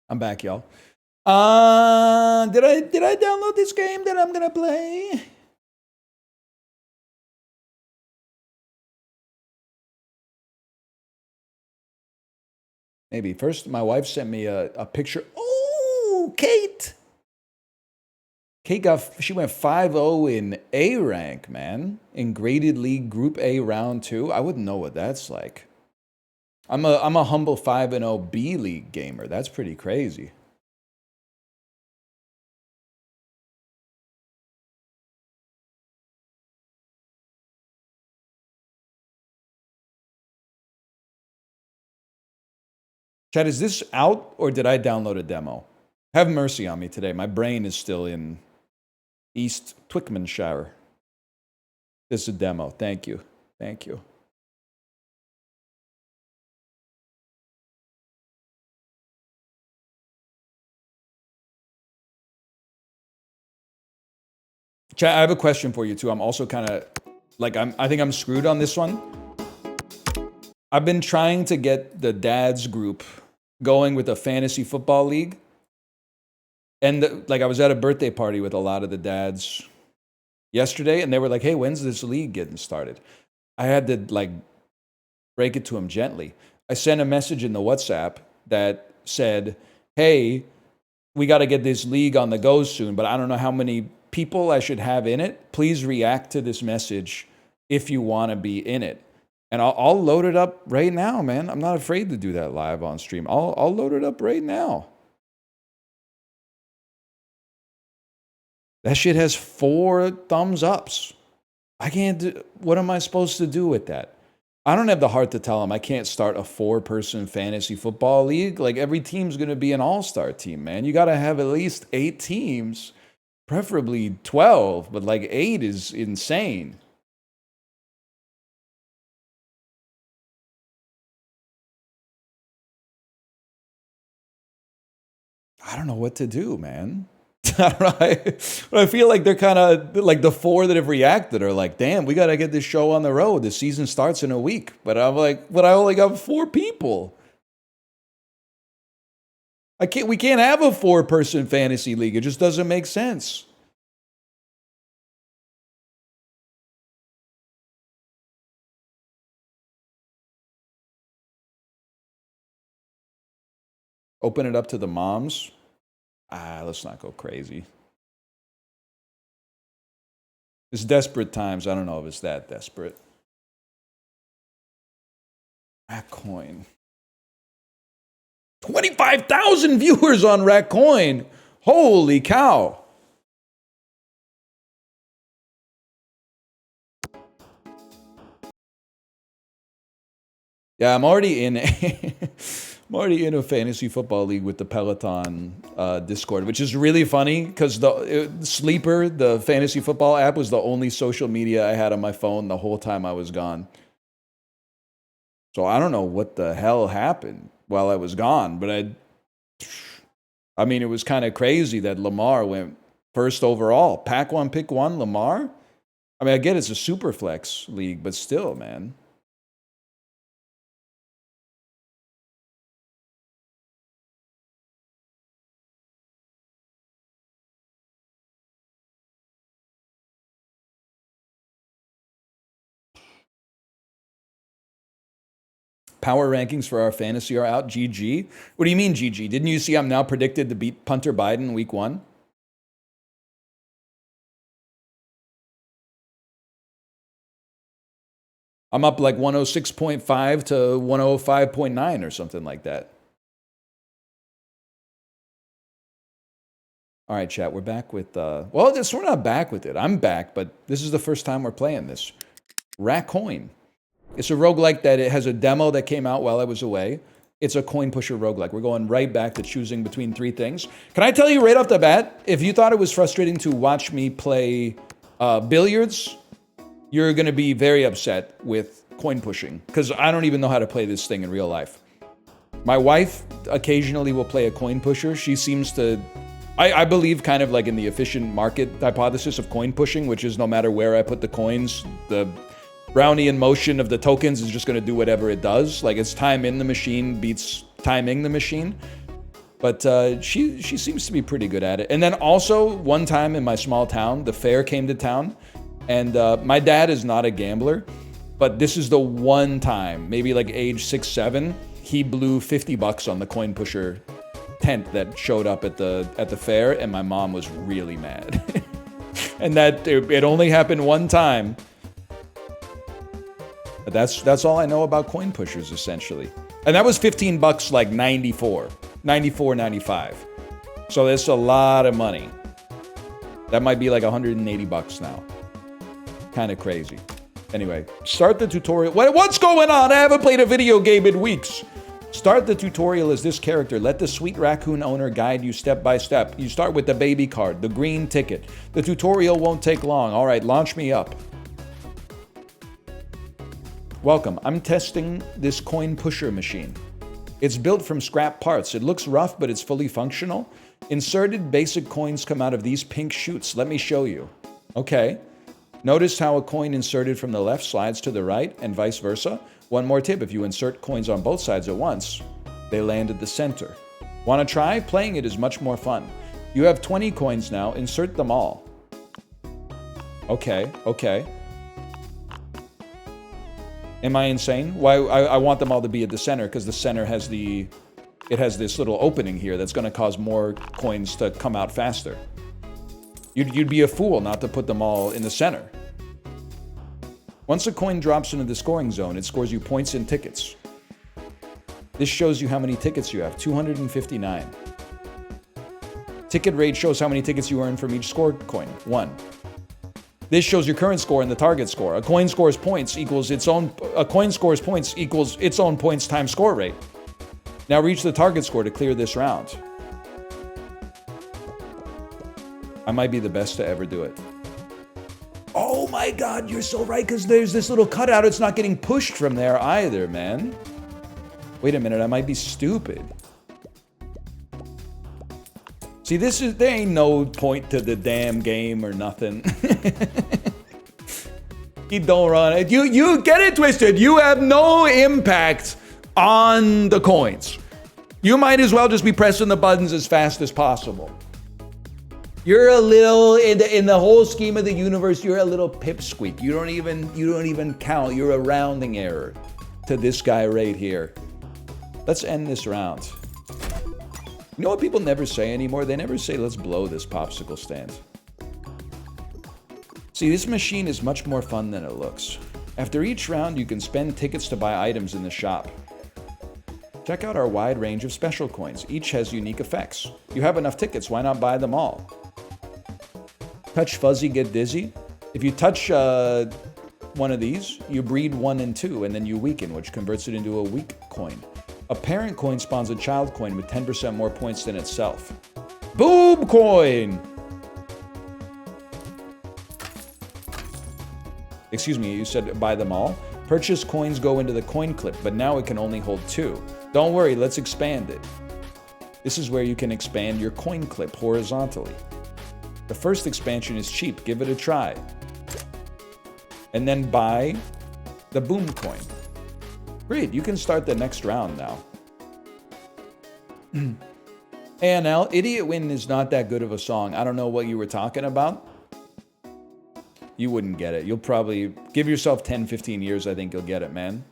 I'm back, y'all. Did I download this game that I'm gonna play? Maybe. First, my wife sent me a picture. Oh, Kate! She went 5-0 in A rank, man. In graded league Group A round 2. I wouldn't know what that's like. I'm a humble 5-0 B league gamer. That's pretty crazy. Chad, is this out or did I download a demo? Have mercy on me today. My brain is still in East Twickmanshire. This is a demo. Thank you. Thank you. Chad, I have a question for you too. I'm also kind of like I think I'm screwed on this one. I've been trying to get the dads group going with a fantasy football league. And like I was at a birthday party with a lot of the dads yesterday and they were like, "Hey, when's this league getting started?" I had to like break it to them gently. I sent a message in the WhatsApp that said, "Hey, we got to get this league on the go soon, but I don't know how many people I should have in it. Please react to this message if you want to be in it." And I'll load it up right now, man. I'm not afraid to do that live on stream. I'll load it up right now. That shit has 4 thumbs ups. I can't do, what am I supposed to do with that? I don't have the heart to tell them I can't start a 4-person fantasy football league. Like every team's going to be an all-star team, man. You got to have at least 8 teams, preferably 12, but like 8 is insane. I don't know what to do, man. I don't know. I feel like they're kind of like the 4 that have reacted are like, "Damn, we got to get this show on the road. The season starts in a week." But I'm like, "But I only got 4 people. We can't have a 4-person fantasy league. It just doesn't make sense." Open it up to the moms. Let's not go crazy. It's desperate times. I don't know if it's that desperate. Ratcoin. 25,000 viewers on Ratcoin. Holy cow. Yeah, I'm already in a fantasy football league with the Peloton Discord, which is really funny because the Sleeper, the fantasy football app, was the only social media I had on my phone the whole time I was gone. So I don't know what the hell happened while I was gone, but I mean, it was kind of crazy that Lamar went first overall. Pack one, pick one, Lamar. I mean, I get it's a super flex league, but still, man. Power rankings for our fantasy are out. GG. What do you mean, GG? Didn't you see I'm now predicted to beat punter Biden week 1? I'm up like 106.5 to 105.9 or something like that. All right, chat, we're back with, well, we're not back with it. I'm back, but this is the first time we're playing this. Ratcoin. It's a roguelike that it has a demo that came out while I was away. It's a coin pusher roguelike. We're going right back to choosing between 3 things. Can I tell you right off the bat, if you thought it was frustrating to watch me play billiards, you're going to be very upset with coin pushing because I don't even know how to play this thing in real life. My wife occasionally will play a coin pusher. She seems to, I believe kind of like in the efficient market hypothesis of coin pushing, which is no matter where I put the coins, the Brownian motion of the tokens is just going to do whatever it does. Like it's time in the machine beats timing the machine. But she seems to be pretty good at it. And then also, one time in my small town, the fair came to town. And my dad is not a gambler. But this is the one time, maybe like age 6, 7, he blew $50 on the coin pusher tent that showed up at the fair. And my mom was really mad. And that it only happened one time. But that's all I know about coin pushers, essentially. And that was $15 like 94, 95. So that's a lot of money. That might be like $180 now. Kind of crazy. Anyway, start the tutorial. What's going on? I haven't played a video game in weeks. Start the tutorial as this character. Let the sweet raccoon owner guide you step by step. You start with the baby card, the green ticket. The tutorial won't take long. All right, launch me up. Welcome. I'm testing this coin pusher machine. It's built from scrap parts. It looks rough, but it's fully functional. Inserted basic coins come out of these pink chutes. Let me show you. Okay. Notice how a coin inserted from the left slides to the right and vice versa. One more tip, if you insert coins on both sides at once, they land at the center. Want to try? Playing it is much more fun. You have 20 coins now. Insert them all. Okay. Am I insane? Why I want them all to be at the center because the center has it has this little opening here that's going to cause more coins to come out faster. You'd be a fool not to put them all in the center. Once a coin drops into the scoring zone, it scores you points and tickets. This shows you how many tickets you have, 259. Ticket rate shows how many tickets you earn from each scored coin, 1. This shows your current score and the target score. A coin scores points equals its own points times score rate. Now reach the target score to clear this round. I might be the best to ever do it. Oh my god, you're so right, because there's this little cutout. It's not getting pushed from there either, man. Wait a minute, I might be stupid. See, there ain't no point to the damn game or nothing. You don't run it. You get it twisted. You have no impact on the coins. You might as well just be pressing the buttons as fast as possible. You're a little in the whole scheme of the universe. You're a little pipsqueak. You don't even count. You're a rounding error to this guy right here. Let's end this round. You know what people never say anymore? They never say, let's blow this popsicle stand. See, this machine is much more fun than it looks. After each round, you can spend tickets to buy items in the shop. Check out our wide range of special coins. Each has unique effects. You have enough tickets, why not buy them all? Touch fuzzy, get dizzy. If you touch one of these, you breed 1 and 2, and then you weaken, which converts it into a weak coin. A parent coin spawns a child coin with 10% more points than itself. Boob coin! Excuse me, you said buy them all? Purchase coins go into the coin clip, but now it can only hold 2. Don't worry, let's expand it. This is where you can expand your coin clip horizontally. The first expansion is cheap, give it a try. And then buy the boom coin. Great, you can start the next round now. ANL, Idiot Win is not that good of a song. I don't know what you were talking about. You wouldn't get it. You'll probably give yourself 10, 15 years, I think you'll get it, man.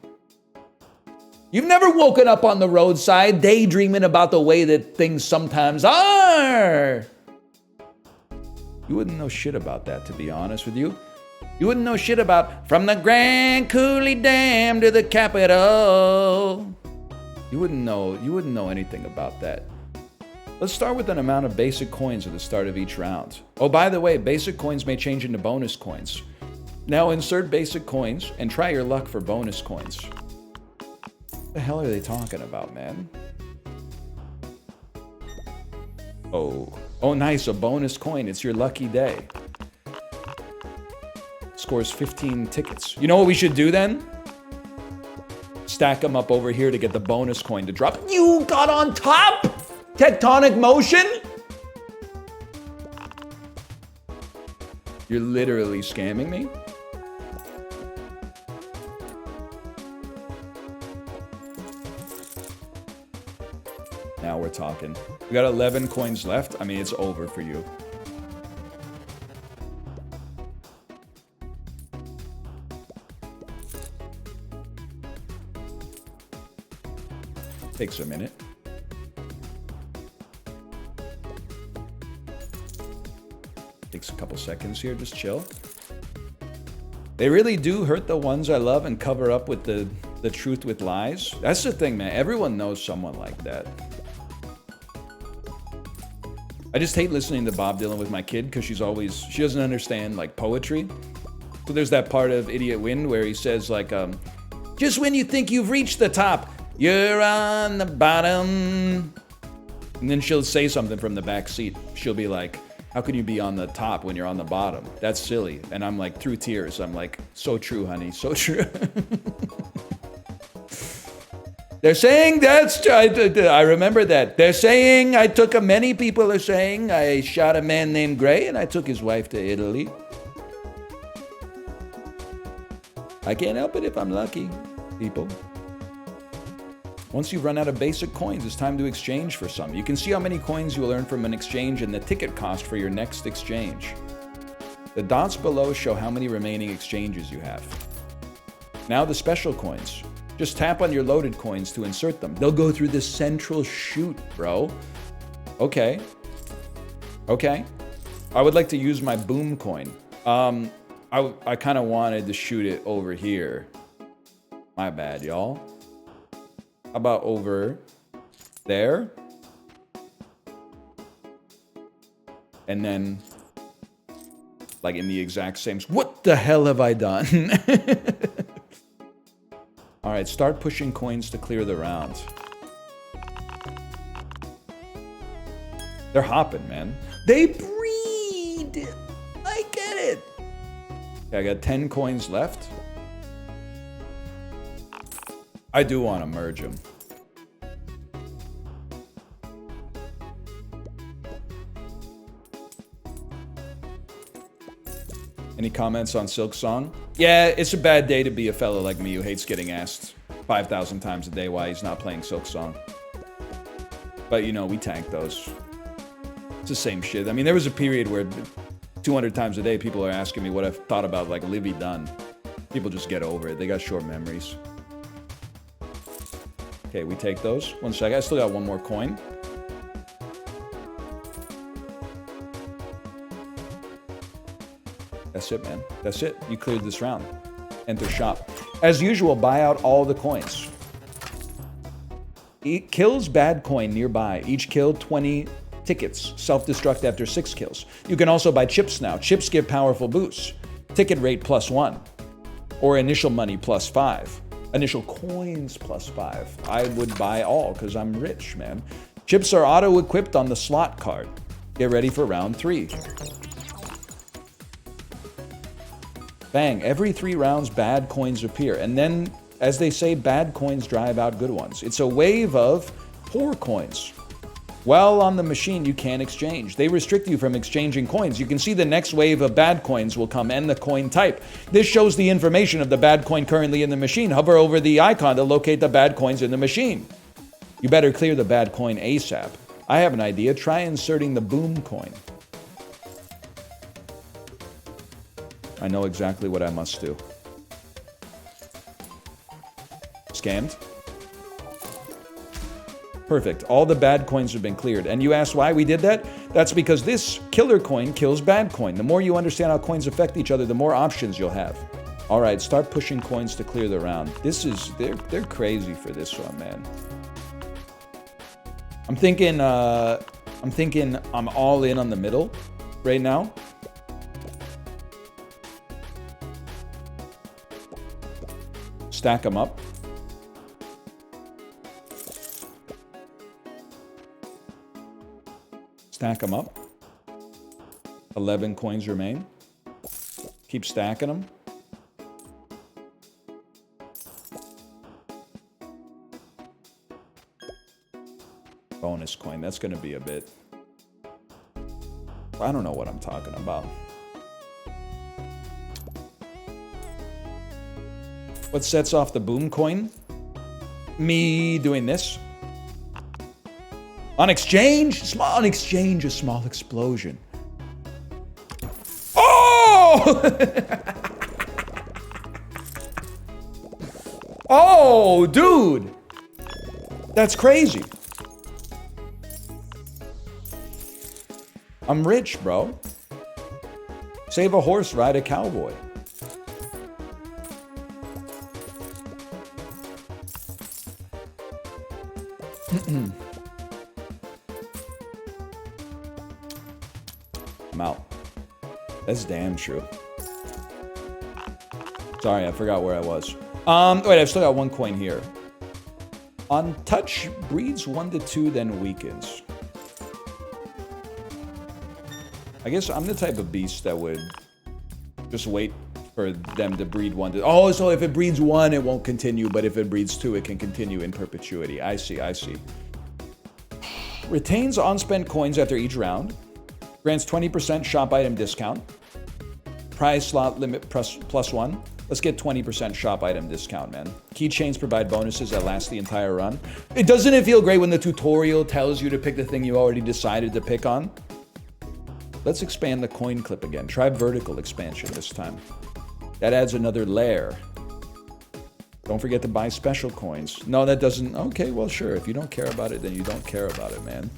You've never woken up on the roadside daydreaming about the way that things sometimes are. You wouldn't know shit about that, to be honest with you. You wouldn't know shit about from the Grand Coulee Dam to the Capitol. You wouldn't know anything about that. Let's start with an amount of basic coins at the start of each round. Oh, by the way, basic coins may change into bonus coins. Now insert basic coins and try your luck for bonus coins. What the hell are they talking about, man? Oh, nice, a bonus coin. It's your lucky day. Scores 15 tickets. You know what we should do then? Stack them up over here to get the bonus coin to drop. You got on top? Tectonic motion? You're literally scamming me? Now we're start talking. We got 11 coins left. I mean, it's over for you. Takes a minute. Takes a couple seconds here. Just chill. They really do hurt the ones I love and cover up with the truth with lies. That's the thing, man. Everyone knows someone like that. I just hate listening to Bob Dylan with my kid because she doesn't understand like poetry. So there's that part of Idiot Wind where he says like, just when you think you've reached the top, you're on the bottom. And then she'll say something from the back seat. She'll be like, how can you be on the top when you're on the bottom? That's silly. And I'm like, through tears, I'm like, so true, honey, so true. They're saying that's, I remember that. They're saying, many people are saying I shot a man named Gray and I took his wife to Italy. I can't help it if I'm lucky, people. Once you've run out of basic coins, it's time to exchange for some. You can see how many coins you will earn from an exchange and the ticket cost for your next exchange. The dots below show how many remaining exchanges you have. Now the special coins. Just tap on your loaded coins to insert them. They'll go through the central chute, bro. Okay. Okay. I would like to use my boom coin. I kind of wanted to shoot it over here. My bad, y'all. How about over there? And then, like in the exact same... What the hell have I done? All right, start pushing coins to clear the round. They're hopping, man. They breed! I get it! Okay, I got 10 coins left. I do want to merge them. Any comments on Silk Song? Yeah, it's a bad day to be a fellow like me who hates getting asked 5,000 times a day why he's not playing Silk Song. But, you know, we tank those. It's the same shit. I mean, there was a period where 200 times a day people are asking me what I've thought about, like, Livy Dunn. People just get over it. They got short memories. Okay, we take those. 1 second. I still got one more coin. That's it, man. That's it. You cleared this round. Enter shop. As usual, buy out all the coins. Kills bad coin nearby. Each kill, 20 tickets. Self-destruct after 6 kills. You can also buy chips now. Chips give powerful boosts. Ticket rate +1. Or initial money +5. Initial coins +5. I would buy all because I'm rich, man. Chips are auto-equipped on the slot card. Get ready for round 3. Bang. Every 3 rounds, bad coins appear. And then, as they say, bad coins drive out good ones. It's a wave of poor coins. While on the machine, you can't exchange. They restrict you from exchanging coins. You can see the next wave of bad coins will come and the coin type. This shows the information of the bad coin currently in the machine. Hover over the icon to locate the bad coins in the machine. You better clear the bad coin ASAP. I have an idea. Try inserting the boom coin. I know exactly what I must do. Scammed. Perfect. All the bad coins have been cleared. And you asked why we did that? That's because this killer coin kills bad coin. The more you understand how coins affect each other, the more options you'll have. All right, start pushing coins to clear the round. They're crazy for this one, man. I'm thinking I'm all in on the middle right now. Stack them up. Stack them up. 11 coins remain. Keep stacking them. Bonus coin. That's going to be a bit... I don't know what I'm talking about. What sets off the boom coin? Me doing this. On exchange, small exchange, a small explosion. Oh! Oh, dude. That's crazy. I'm rich, bro. Save a horse, ride a cowboy. I'm out. That's damn true. Sorry, I forgot where I was. Wait, I've still got one coin here. On touch, breeds 1 to 2, then weakens. I guess I'm the type of beast that would just wait for them to breed 1 to... Oh, so if it breeds 1, it won't continue, but if it breeds 2, it can continue in perpetuity. I see, I see. Retains unspent coins after each round. Grants 20% shop item discount. Prize slot limit +1. Let's get 20% shop item discount, man. Keychains provide bonuses that last the entire run. Doesn't it feel great when the tutorial tells you to pick the thing you already decided to pick on? Let's expand the coin clip again. Try vertical expansion this time. That adds another layer. Don't forget to buy special coins. No, that doesn't... Okay, well, sure. If you don't care about it, then you don't care about it, man.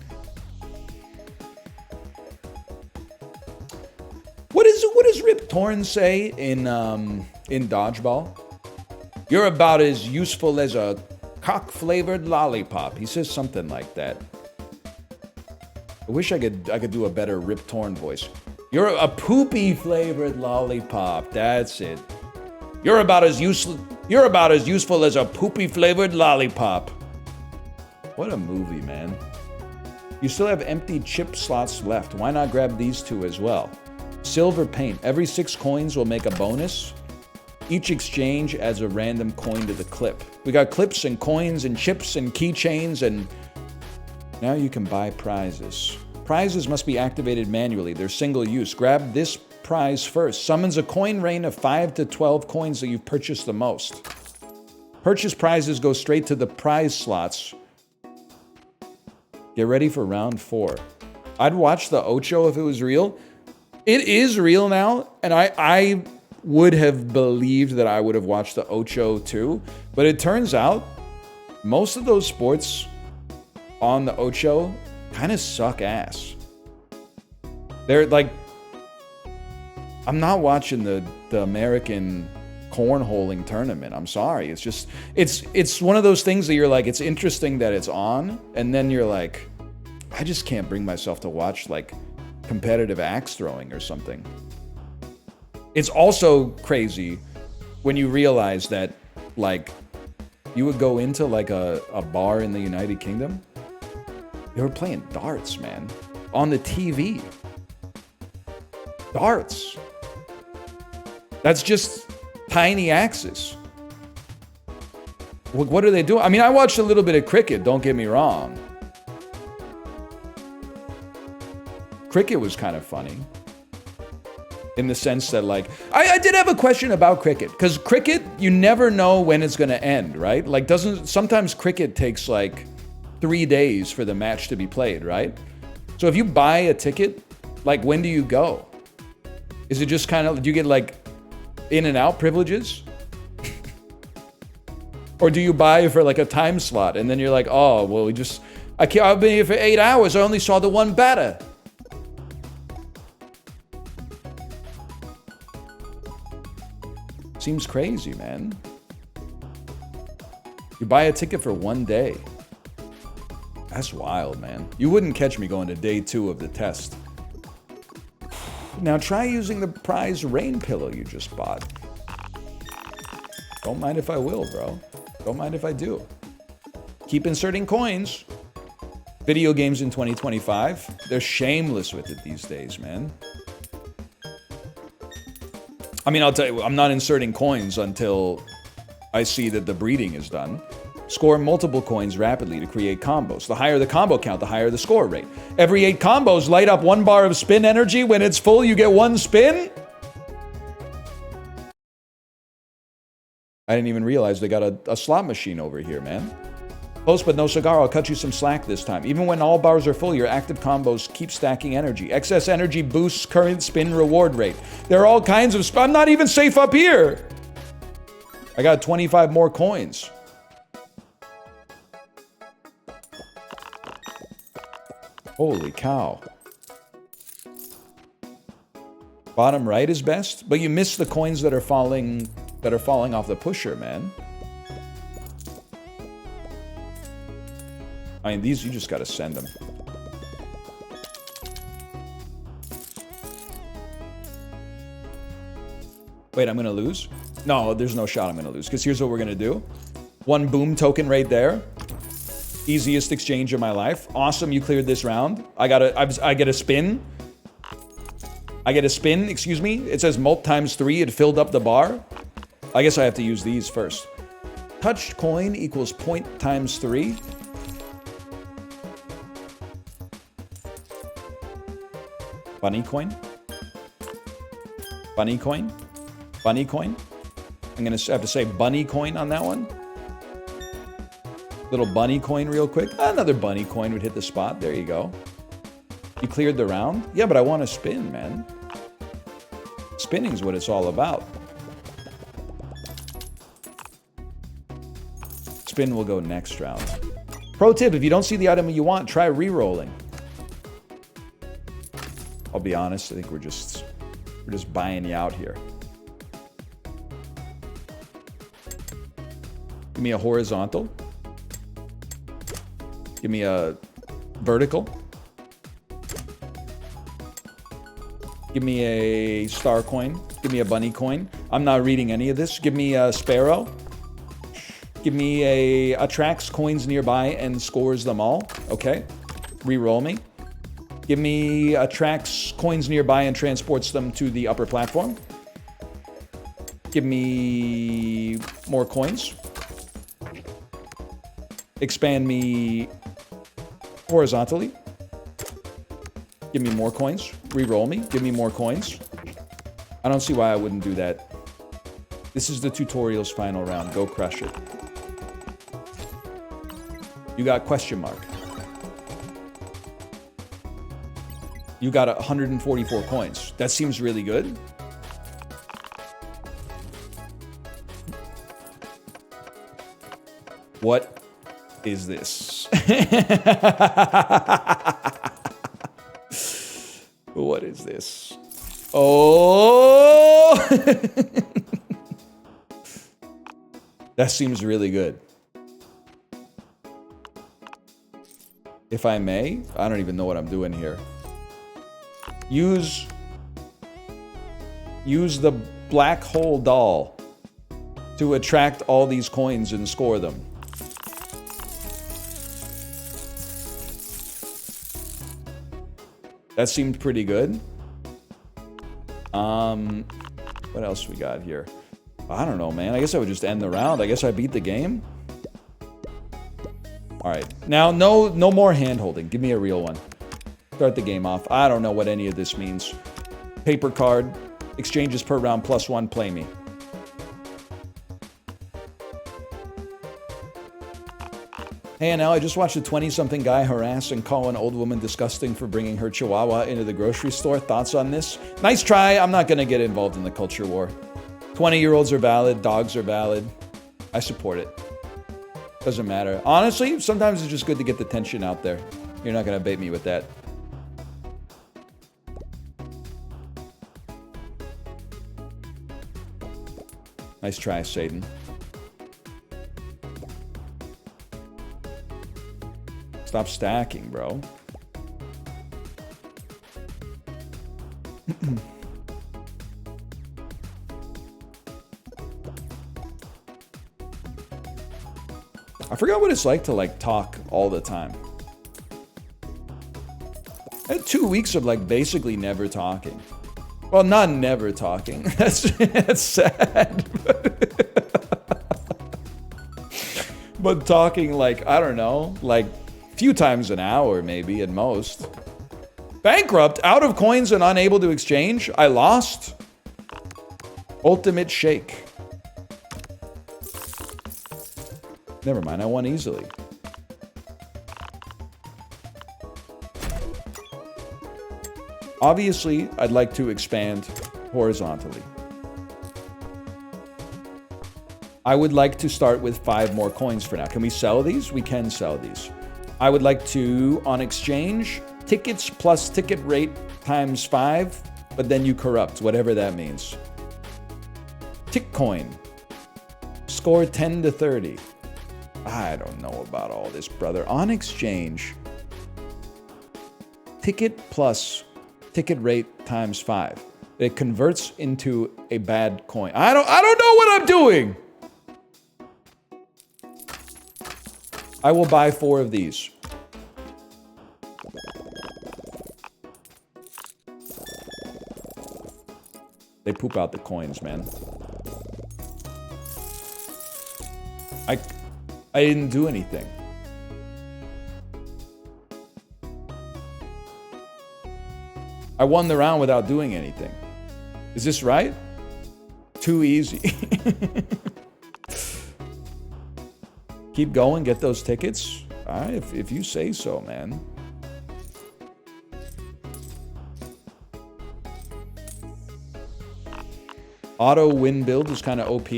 What does Rip Torn say in Dodgeball? You're about as useful as a cock-flavored lollipop. He says something like that. I wish I could do a better Rip Torn voice. You're a poopy-flavored lollipop. That's it. You're about as useful as a poopy-flavored lollipop. What a movie, man. You still have empty chip slots left. Why not grab these two as well? Silver paint. Every 6 coins will make a bonus. Each exchange adds a random coin to the clip. We got clips and coins and chips and keychains, and now you can buy prizes. Prizes must be activated manually. They're single use. Grab this prize first. Summons a coin rain of 5 to 12 coins that you've purchased the most. Purchase prizes go straight to the prize slots. Get ready for round 4. I'd watch the Ocho if it was real. It is real now, and I would have believed that I would have watched the Ocho too, but it turns out most of those sports on the Ocho kind of suck ass. They're like, I'm not watching the American cornholing tournament. I'm sorry. It's just, it's one of those things that you're like, it's interesting that it's on, and then you're like, I just can't bring myself to watch like competitive axe throwing or something. It's also crazy when you realize that like you would go into like a bar in the United Kingdom. They were playing darts, man, on the TV. Darts. That's just tiny axes. What are they doing? I mean, I watched a little bit of cricket, don't get me wrong. Cricket was kind of funny. In the sense that, like, I did have a question about cricket. Because cricket, you never know when it's going to end, right? Like, sometimes cricket takes, like, 3 days for the match to be played, right? So if you buy a ticket, like, when do you go? Is it just kind of, do you get, like, in and out privileges? Or do you buy for, like, a time slot? And then you're like, oh, well, I've been here for 8 hours. I only saw the one batter. Seems crazy, man. You buy a ticket for 1 day. That's wild, man. You wouldn't catch me going to day 2 of the test. Now try using the prize rain pillow you just bought. Don't mind if I will, bro. Don't mind if I do. Keep inserting coins. Video games in 2025. They're shameless with it these days, man. I mean, I'll tell you, I'm not inserting coins until I see that the breeding is done. Score multiple coins rapidly to create combos. The higher the combo count, the higher the score rate. Every 8 combos light up 1 bar of spin energy. When it's full, you get 1 spin. I didn't even realize they got a slot machine over here, man. Close but no cigar, I'll cut you some slack this time. Even when all bars are full, your active combos keep stacking energy. Excess energy boosts current spin reward rate. There are all kinds of... I'm not even safe up here! I got 25 more coins. Holy cow. Bottom right is best, but you miss the coins that are falling off the pusher, man. I mean, these, you just gotta send them. Wait, I'm gonna lose? No, there's no shot I'm gonna lose, because here's what we're gonna do. One boom token right there. Easiest exchange of my life. Awesome, you cleared this round. I get a spin. I get a spin, excuse me. It says mult times 3, it filled up the bar. I guess I have to use these first. Touched coin equals point times 3. Bunny coin. Bunny coin. Bunny coin. I'm gonna have to say bunny coin on that one. Little bunny coin real quick. Another bunny coin would hit the spot. There you go. You cleared the round? Yeah, but I want to spin, man. Spinning's what it's all about. Spin will go next round. Pro tip, if you don't see the item you want, try re-rolling. I'll be honest, I think we're just buying you out here. Give me a horizontal. Give me a vertical. Give me a star coin. Give me a bunny coin. I'm not reading any of this. Give me a sparrow. Give me a attracts coins nearby and scores them all. Okay. Re-roll me. Give me attracts coins nearby and transports them to the upper platform. Give me more coins. Expand me horizontally. Give me more coins. Re-roll me. Give me more coins. I don't see why I wouldn't do that. This is the tutorial's final round. Go crush it. You got question mark. You got 144 coins. That seems really good. What is this? What is this? Oh! That seems really good. If I may, I don't even know what I'm doing here. Use the black hole doll to attract all these coins and score them. That seemed pretty good. What else we got here? I don't know, man. I guess I would just end the round. I guess I beat the game. All right. Now, no more hand-holding. Give me a real one. Start the game off. I don't know what any of this means. Paper card. Exchanges per round +1. Play me. Hey, now I just watched a 20-something guy harass and call an old woman disgusting for bringing her chihuahua into the grocery store. Thoughts on this? Nice try. I'm not going to get involved in the culture war. 20-year-olds are valid. Dogs are valid. I support it. Doesn't matter. Honestly, sometimes it's just good to get the tension out there. You're not going to bait me with that. Nice try, Satan. Stop stacking, bro. I forgot what it's like to, like, talk all the time. I had 2 weeks of, like, basically never talking. Well, not never talking. That's sad. But talking, like, I don't know, like, a few times an hour, maybe, at most. Bankrupt, out of coins and unable to exchange. I lost. Ultimate shake. Never mind, I won easily. Obviously, I'd like to expand horizontally. I would like to start with 5 more coins for now. Can we sell these? We can sell these. I would like to, on exchange, tickets plus ticket rate times 5, but then you corrupt, whatever that means. Tick coin. Score 10 to 30. I don't know about all this, brother. On exchange, ticket plus ticket rate times 5. It converts into a bad coin. I don't know what I'm doing. I will buy 4 of these. They poop out the coins, man. I didn't do anything. I won the round without doing anything. Is this right? Too easy. Keep going, get those tickets. All right, if you say so, man. Auto win build is kind of OP.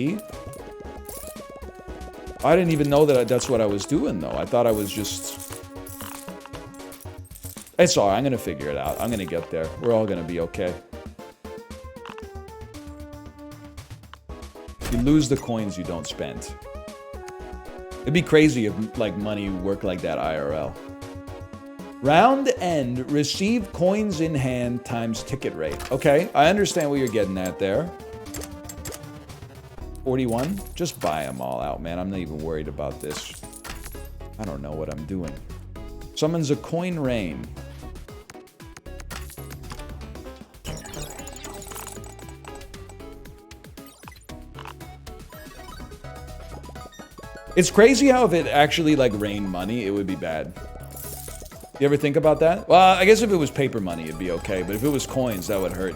I didn't even know that that's what I was doing, though. I thought I was just... It's all right. I'm going to figure it out. I'm going to get there. We're all going to be okay. You lose the coins you don't spend. It'd be crazy if, like, money worked like that IRL. Round end, receive coins in hand times ticket rate. Okay, I understand what you're getting at there. 41? Just buy them all out, man. I'm not even worried about this. I don't know what I'm doing. Summons a coin rain. It's crazy how if it actually, like, rained money, it would be bad. You ever think about that? Well, I guess if it was paper money, it'd be okay. But if it was coins, that would hurt.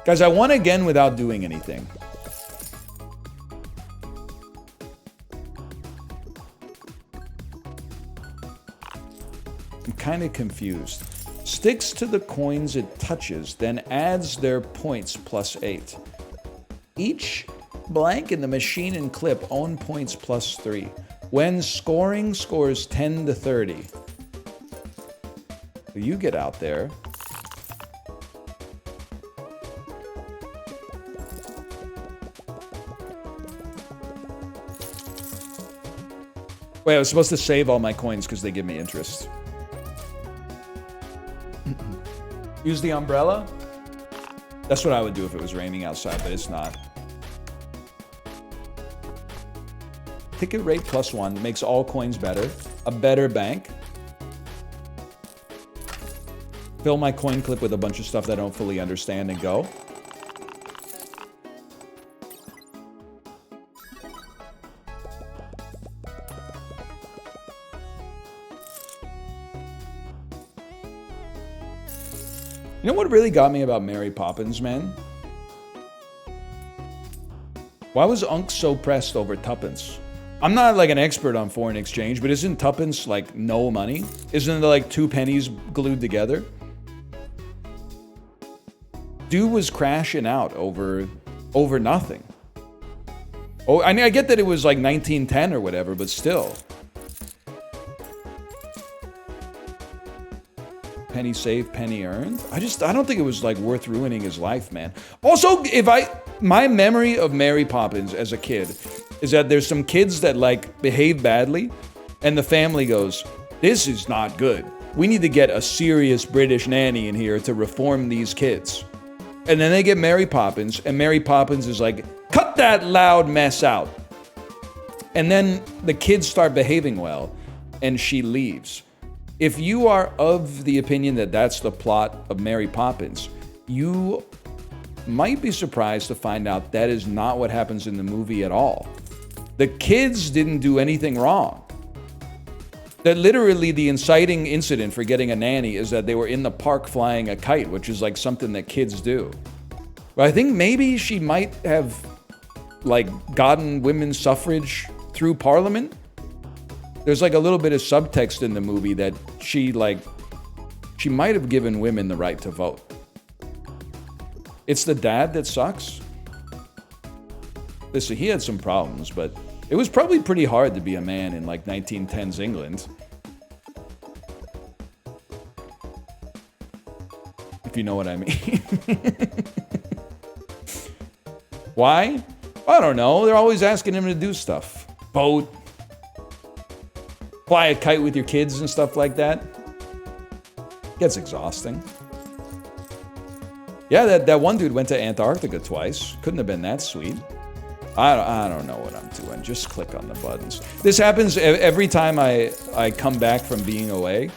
Guys, I won again without doing anything. I'm kind of confused. Sticks to the coins it touches, then adds their points plus 8. Each blank in the machine and clip own points plus 3. When scoring, scores 10 to 30. So you get out there. Wait, I was supposed to save all my coins because they give me interest. Use the umbrella? That's what I would do if it was raining outside, but it's not. Ticket rate plus 1 makes all coins better. A better bank. Fill my coin clip with a bunch of stuff that I don't fully understand and go. You know what really got me about Mary Poppins, man? Why was Unc so pressed over tuppence? I'm not like an expert on foreign exchange, but isn't tuppence like no money? Isn't it like 2 pennies glued together? Dude was crashing out over nothing. Oh, I mean, I get that it was like 1910 or whatever, but still. Penny saved, penny earned. I don't think it was like worth ruining his life, man. Also, my memory of Mary Poppins as a kid is that there's some kids that like behave badly and the family goes, this is not good. We need to get a serious British nanny in here to reform these kids. And then they get Mary Poppins and Mary Poppins is like, cut that loud mess out. And then the kids start behaving well and she leaves. If you are of the opinion that that's the plot of Mary Poppins, you might be surprised to find out that is not what happens in the movie at all. The kids didn't do anything wrong. That literally the inciting incident for getting a nanny is that they were in the park flying a kite, which is like something that kids do. But I think maybe she might have like gotten women's suffrage through Parliament. there's like a little bit of subtext in the movie that she might have given women the right to vote. It's the dad that sucks. Listen, he had some problems, but it was probably pretty hard to be a man in like 1910s England. If you know what I mean. Why? I don't know. They're always asking him to do stuff. Boat. Fly a kite with your kids and stuff like that. Gets exhausting. Yeah, that one dude went to Antarctica twice. Couldn't have been that sweet. I don't know what I'm doing. Just click on the buttons. This happens every time I come back from being away.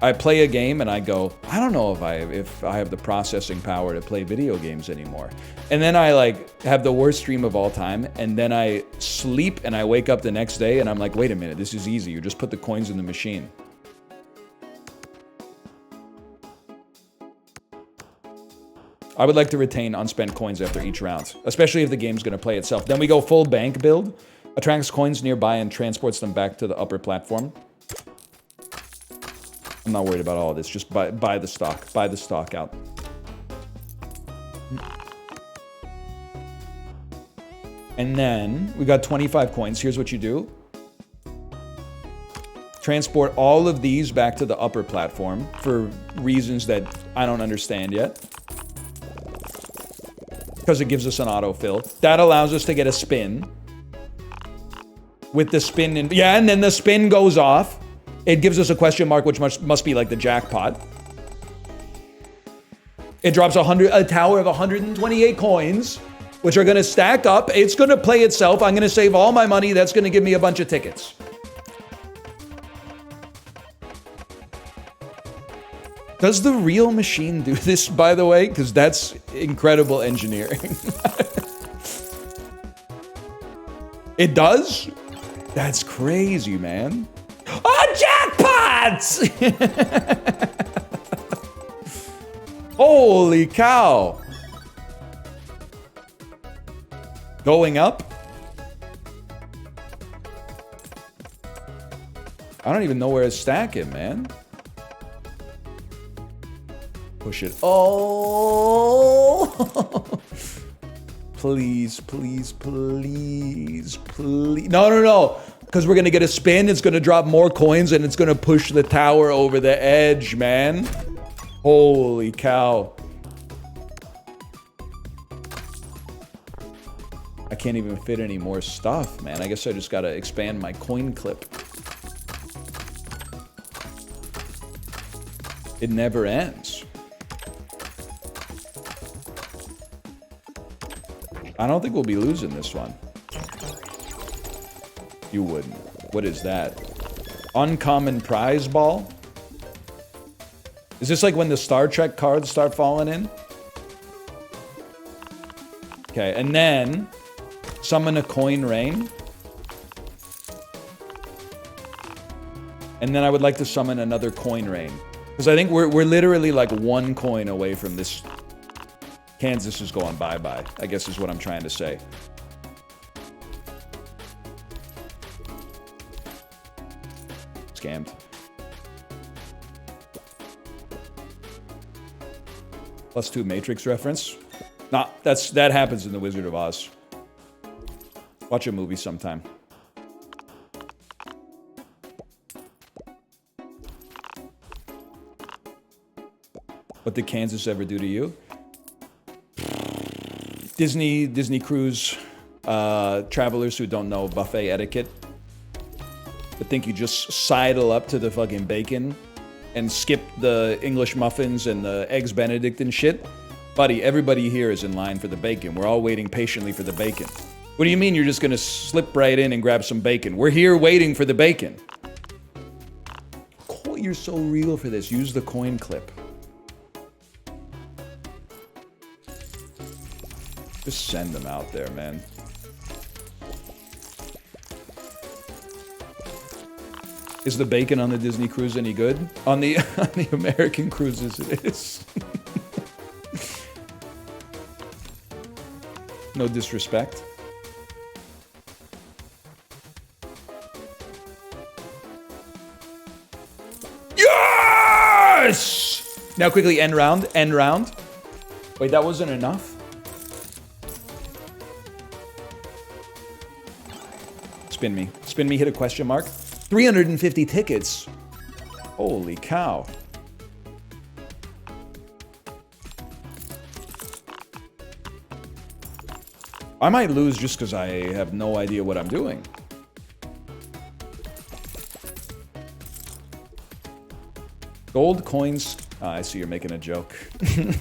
I play a game and I go, I don't know if I have the processing power to play video games anymore. And then I like have the worst stream of all time, and then I sleep and I wake up the next day and I'm like, wait a minute, this is easy. You just put the coins in the machine. I would like to retain unspent coins after each round, especially if the game's going to play itself. Then we go full bank build, attracts coins nearby and transports them back to the upper platform. I'm not worried about all of this. Just buy the stock. Buy the stock out. And then we got 25 coins. Here's what you do. Transport all of these back to the upper platform for reasons that I don't understand yet. Because it gives us an autofill. That allows us to get a spin. With the spin in... Yeah, and then the spin goes off. It gives us a question mark, which must be like the jackpot. It drops a tower of 128 coins, which are going to stack up. It's going to play itself. I'm going to save all my money. That's going to give me a bunch of tickets. Does the real machine do this, by the way? Because that's incredible engineering. It does? That's crazy, man. Oh, jackpots! Holy cow. Going up? I don't even know where to stack it, man. Push it. Oh! Please, please, please, please. No. Because we're going to get a spin. It's going to drop more coins and it's going to push the tower over the edge, man. Holy cow. I can't even fit any more stuff, man. I guess I just got to expand my coin clip. It never ends. I don't think we'll be losing this one. You wouldn't. What is that? Uncommon prize ball? Is this like when the Star Trek cards start falling in? Okay, and then summon a coin rain. And then I would like to summon another coin rain. Because I think we're literally like one coin away from this. Kansas is going bye-bye, I guess is what I'm trying to say. Scammed. +2 Matrix reference. Nah, that happens in The Wizard of Oz. Watch a movie sometime. What did Kansas ever do to you? Disney cruise travelers who don't know buffet etiquette, but think you just sidle up to the fucking bacon and skip the English muffins and the eggs Benedict and shit. Buddy, everybody here is in line for the bacon. We're all waiting patiently for the bacon. What do you mean you're just gonna slip right in and grab some bacon? We're here waiting for the bacon. You're so real for this. Use the coin clip. Just send them out there, man. Is the bacon on the Disney cruise any good? On the American cruises, it is. No disrespect. Yes! Now quickly end round, end round. Wait, that wasn't enough? Spin me. Spin me, hit a question mark. 350 tickets. Holy cow. I might lose just because I have no idea what I'm doing. Gold coins. Oh, I see you're making a joke.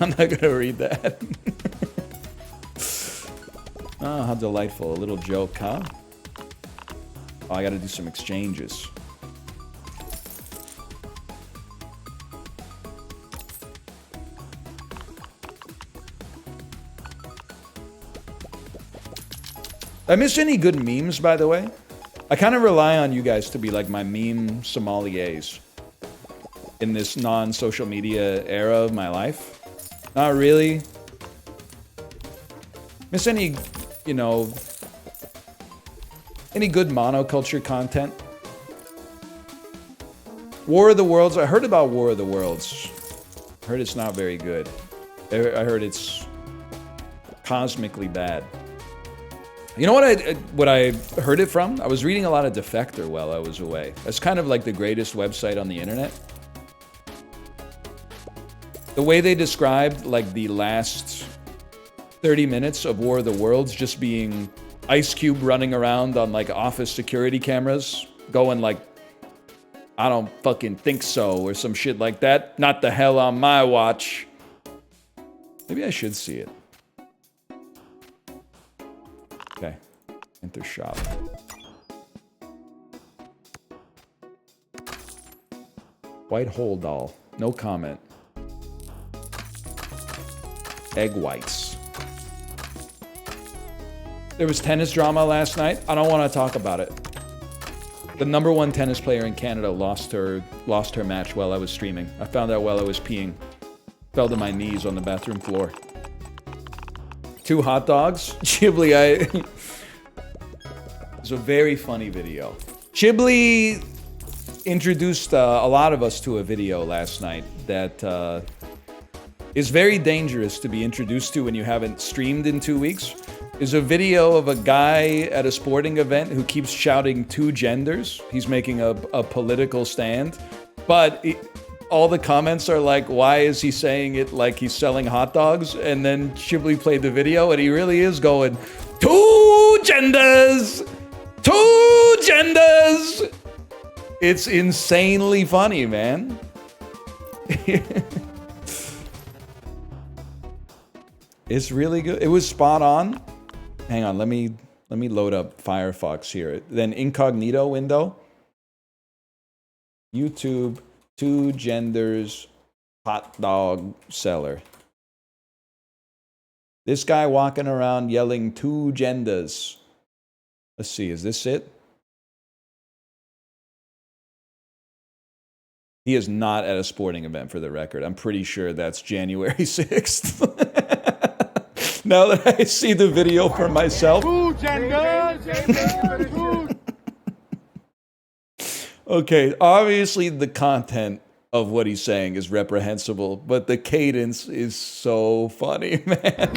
I'm not going to read that. Oh, how delightful. A little joke, huh? Oh, I got to do some exchanges. I missed any good memes, by the way? I kind of rely on you guys to be like my meme sommeliers in this non-social media era of my life. Not really. Miss any, you know, any good monoculture content? War of the Worlds. I heard about War of the Worlds. I heard it's not very good. I heard it's cosmically bad. You know what I heard it from? I was reading a lot of Defector while I was away. That's kind of like the greatest website on the internet. The way they described like the last 30 minutes of War of the Worlds just being Ice Cube running around on like office security cameras going like, I don't fucking think so, or some shit like that. Not the hell on my watch. Maybe I should see it. Okay, enter shop. White hole doll, no comment. Egg whites. There was tennis drama last night. I don't want to talk about it. The #1 tennis player in Canada lost her match while I was streaming. I found out while I was peeing. Fell to my knees on the bathroom floor. 2 hot dogs. Chibli, it's a very funny video. Chibli introduced a lot of us to a video last night that is very dangerous to be introduced to when you haven't streamed in 2 weeks. Is a video of a guy at a sporting event who keeps shouting 2 genders. He's making a political stand, but all the comments are like, why is he saying it like he's selling hot dogs? And then Chibli played the video and he really is going, 2 genders! 2 genders! It's insanely funny, man. It's really good. It was spot on. Hang on, let me load up Firefox here. Then incognito window. YouTube, 2 genders, hot dog seller. This guy walking around yelling 2 genders. Let's see, is this it? He is not at a sporting event, for the record. I'm pretty sure that's January 6th. Now that I see the video for myself. Okay, obviously the content of what he's saying is reprehensible, but the cadence is so funny, man.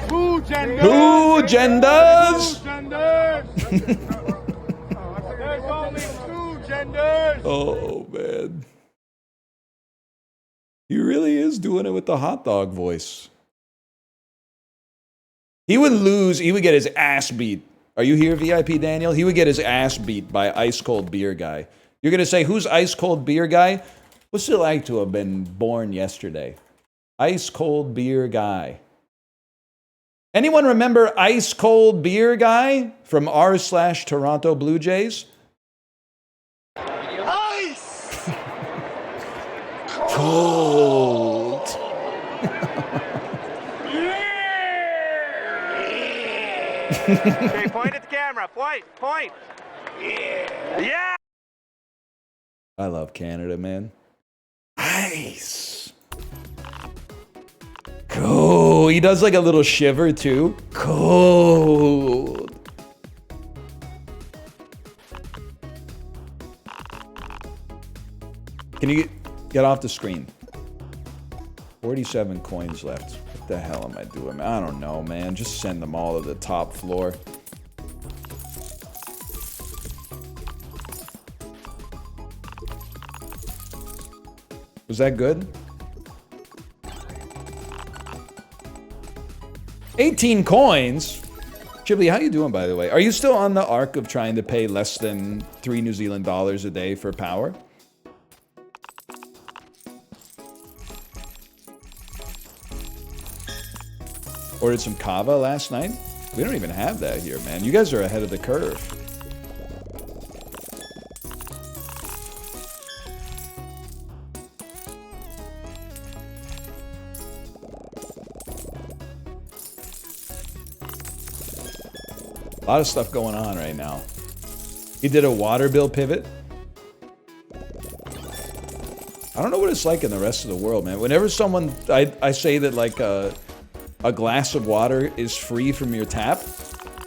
2 genders! 2 genders! 2 genders! There's only 2 genders! Oh, man. He really is doing it with the hot dog voice. He would lose. He would get his ass beat. Are you here, VIP Daniel? He would get his ass beat by Ice Cold Beer Guy. You're going to say, who's Ice Cold Beer Guy? What's it like to have been born yesterday? Ice Cold Beer Guy. Anyone remember Ice Cold Beer Guy from r/Toronto Blue Jays? Ice! Cold. Okay, point at the camera. Point. Yeah! I love Canada, man. Ice. Cold. He does like a little shiver too. Cold. Can you Get off the screen. 47 coins left. What the hell am I doing? I don't know, man. Just send them all to the top floor. Was that good? 18 coins? Chibli, how you doing, by the way? Are you still on the arc of trying to pay less than 3 New Zealand dollars a day for power? Ordered some kava last night? We don't even have that here, man. You guys are ahead of the curve. A lot of stuff going on right now. He did a water bill pivot. I don't know what it's like in the rest of the world, man. Whenever someone, I say that like a glass of water is free from your tap,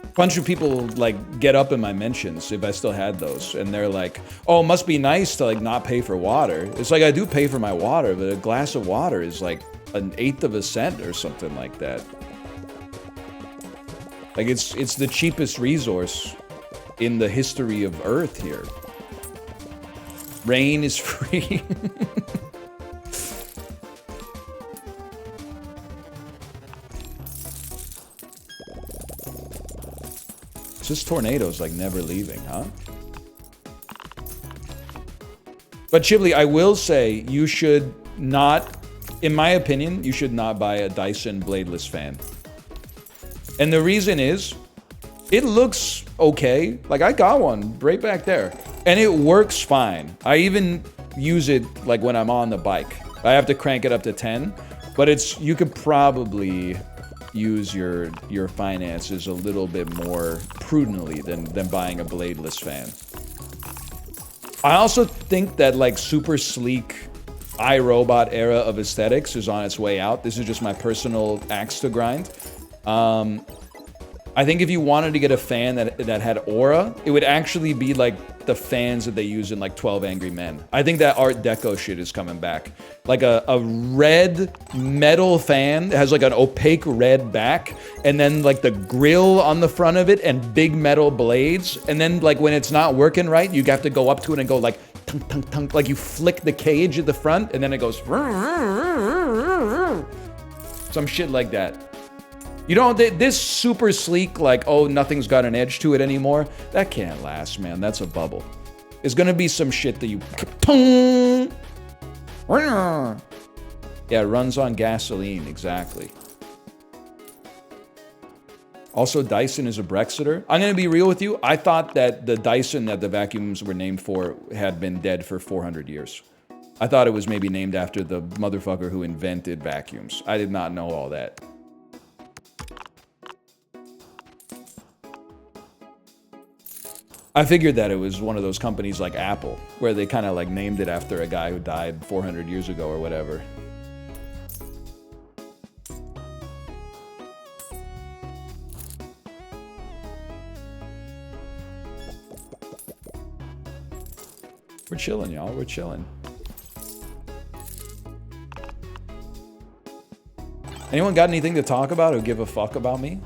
a bunch of people like get up in my mentions if I still had those, and they're like, oh, it must be nice to like not pay for water. It's like I do pay for my water, but a glass of water is like 1/8 of a cent or something like that. Like it's the cheapest resource in the history of Earth here. Rain is free. This tornado's like never leaving, huh? But Chibli, I will say you should not, in my opinion, you should not buy a Dyson bladeless fan. And the reason is, it looks okay. Like I got one right back there, and it works fine. I even use it like when I'm on the bike. I have to crank it up to 10, but it's, you could probably use your finances a little bit more prudently than buying a bladeless fan. I also think that like super sleek iRobot era of aesthetics is on its way out. This is just my personal axe to grind. I think if you wanted to get a fan that had aura, it would actually be like the fans that they use in like 12 Angry Men. I think that Art Deco shit is coming back. Like a red metal fan that has like an opaque red back, and then like the grill on the front of it and big metal blades. And then like when it's not working right, you have to go up to it and go like tunk, tunk, tunk, like you flick the cage at the front and then it goes some shit like that. You know, this super sleek, like, oh, nothing's got an edge to it anymore, that can't last, man. That's a bubble. It's gonna be some shit that you... Yeah, it runs on gasoline, exactly. Also, Dyson is a Brexiter. I'm gonna be real with you. I thought that the Dyson that the vacuums were named for had been dead for 400 years. I thought it was maybe named after the motherfucker who invented vacuums. I did not know all that. I figured that it was one of those companies like Apple, where they kind of like named it after a guy who died 400 years ago or whatever. We're chilling, y'all. We're chilling. Anyone got anything to talk about or give a fuck about me?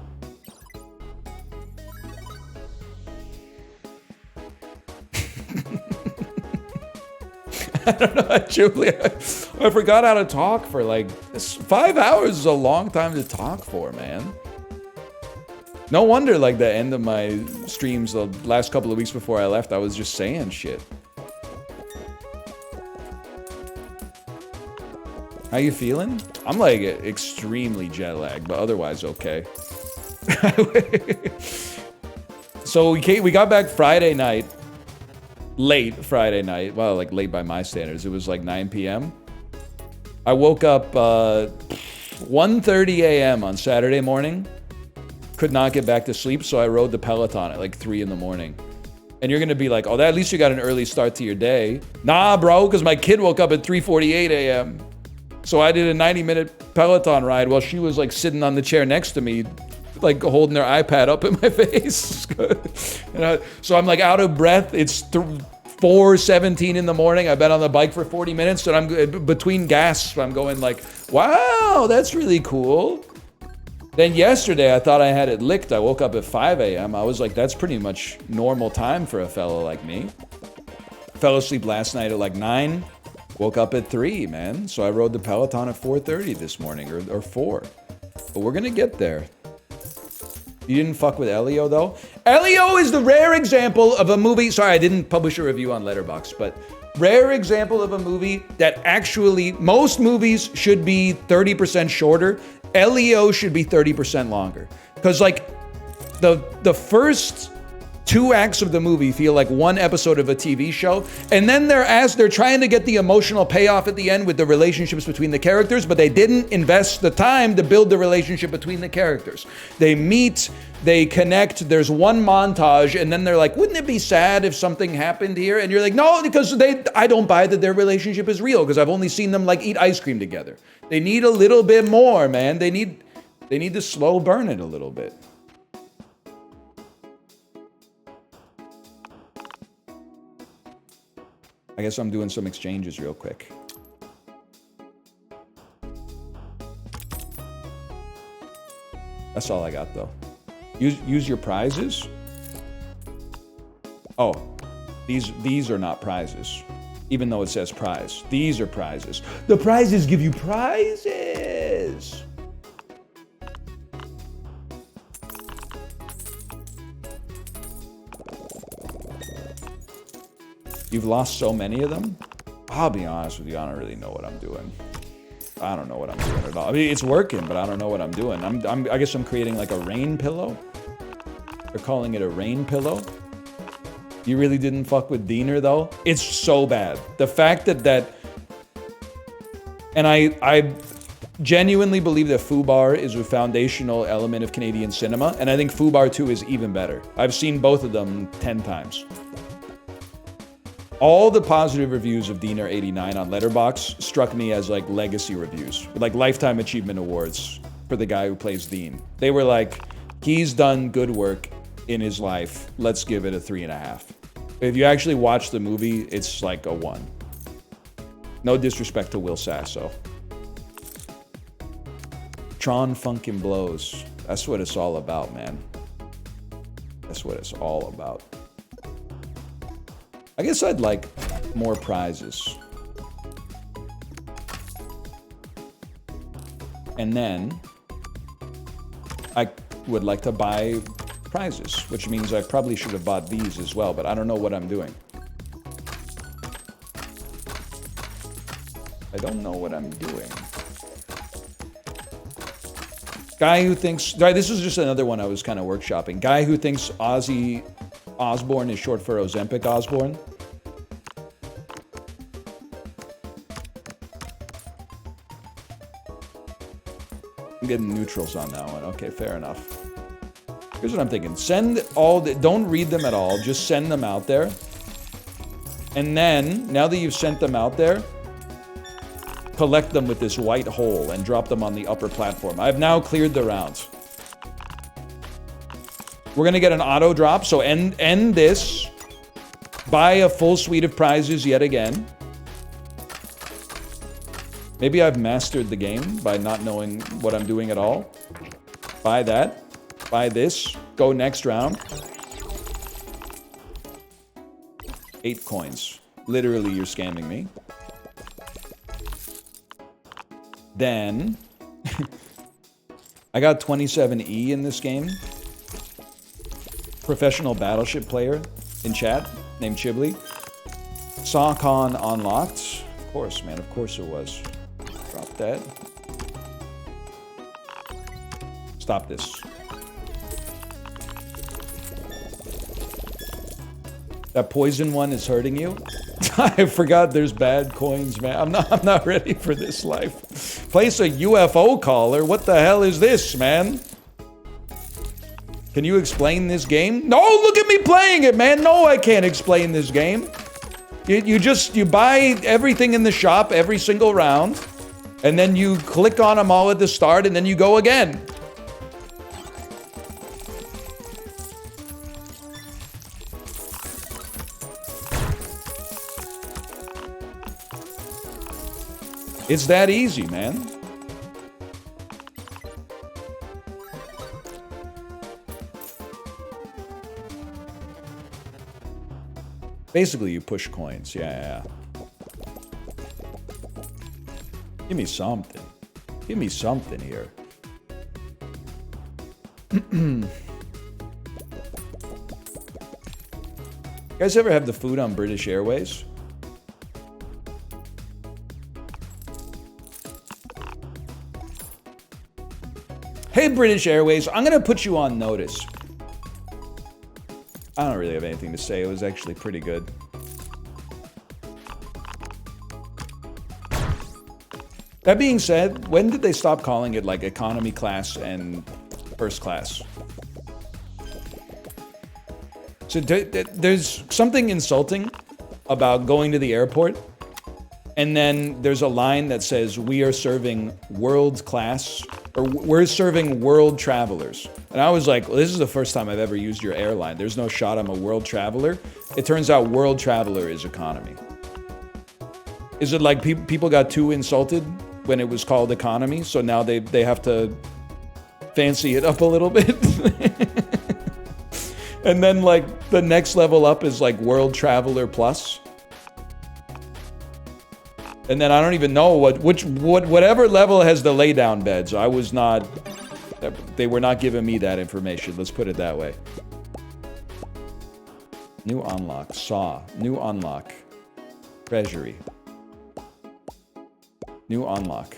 I don't know, Julia. I forgot how to talk for like 5 hours is a long time to talk for, man. No wonder, like, the end of my streams the last couple of weeks before I left, I was just saying shit. How you feeling? I'm like extremely jet lagged, but otherwise okay. So we got back Friday night. Late Friday night. Well, like late by my standards. It was like 9 p.m. I woke up 1:30 a.m. on Saturday morning. Could not get back to sleep, so I rode the Peloton at like 3 in the morning. And you're gonna be like, oh, at least you got an early start to your day. Nah, bro, because my kid woke up at 3:48 a.m. So I did a 90-minute Peloton ride while she was like sitting on the chair next to me, like holding her iPad up in my face. So I'm like out of breath. It's 4:17 in the morning. I've been on the bike for 40 minutes, and I'm between gasps. I'm going like, wow, that's really cool. Then yesterday, I thought I had it licked. I woke up at 5 a.m. I was like, that's pretty much normal time for a fellow like me. Fell asleep last night at like 9. Woke up at 3, man. So I rode the Peloton at 4:30 this morning, or 4. But we're gonna get there. You didn't fuck with Elio, though? Elio is the rare example of a movie... Sorry, I didn't publish a review on Letterboxd, but rare example of a movie that actually... Most movies should be 30% shorter. Elio should be 30% longer. Because, like, the first 2 acts of the movie feel like one episode of a TV show, and then they're trying to get the emotional payoff at the end with the relationships between the characters, but they didn't invest the time to build the relationship between the characters. They meet, they connect, there's one montage, and then they're like, wouldn't it be sad if something happened here? And you're like, no, because I don't buy that their relationship is real, because I've only seen them like eat ice cream together. They need a little bit more, man. They need to slow burn it a little bit. I guess I'm doing some exchanges real quick. That's all I got, though. Use your prizes. Oh, these are not prizes, even though it says prize. These are prizes. The prizes give you prizes. You've lost so many of them? I'll be honest with you, I don't really know what I'm doing. I don't know what I'm doing at all. I mean, it's working, but I don't know what I'm doing. I guess I'm creating like a rain pillow. They're calling it a rain pillow. You really didn't fuck with Diener, though? It's so bad. The fact that and I genuinely believe that Fubar is a foundational element of Canadian cinema, and I think Fubar 2 is even better. I've seen both of them 10 times. All the positive reviews of Diener 89 on Letterboxd struck me as like legacy reviews, like Lifetime Achievement Awards for the guy who plays Dean. They were like, he's done good work in his life. Let's give it a 3.5. If you actually watch the movie, it's like a 1. No disrespect to Will Sasso. Tron funkin' blows. That's what it's all about, man. That's what it's all about. I guess I'd like more prizes. And then I would like to buy prizes, which means I probably should have bought these as well, but I don't know what I'm doing. I don't know what I'm doing. Guy who thinks... This is just another one I was kind of workshopping. Guy who thinks Ozzy Osbourne is short for Ozempic Osbourne. I'm getting neutrals on that one. Okay, fair enough. Here's what I'm thinking. Send all the... Don't read them at all. Just send them out there. And then, now that you've sent them out there, collect them with this white hole and drop them on the upper platform. I've now cleared the rounds. We're going to get an auto drop, so end this. Buy a full suite of prizes yet again. Maybe I've mastered the game by not knowing what I'm doing at all. Buy that. Buy this. Go next round. 8 coins. Literally, you're scamming me. Then, I got 27E in this game. Professional battleship player in chat named Chibli. Sawcon unlocked. Of course, man. Of course it was. Drop that. Stop this. That poison one is hurting you? I forgot there's bad coins, man. I'm not ready for this life. Place a UFO caller? What the hell is this, man? Can you explain this game? No, look at me playing it, man. No, I can't explain this game. You buy everything in the shop every single round, and then you click on them all at the start, and then you go again. It's that easy, man. Basically, you push coins. Yeah. Give me something. Give me something here. You guys ever have the food on British Airways? Hey, British Airways, I'm going to put you on notice. I don't really have anything to say. It was actually pretty good. That being said, when did they stop calling it like economy class and first class? So there's something insulting about going to the airport and then there's a line that says, we are serving world class, or we're serving world travelers. And I was like, well, this is the first time I've ever used your airline. There's no shot I'm a world traveler. It turns out world traveler is economy. Is it like people got too insulted when it was called economy, so now they have to fancy it up a little bit? And then like the next level up is like world traveler plus. And then I don't even know whatever level has the lay down beds. I was not, they were not giving me that information. Let's put it that way. New unlock, saw, new unlock, treasury, new unlock,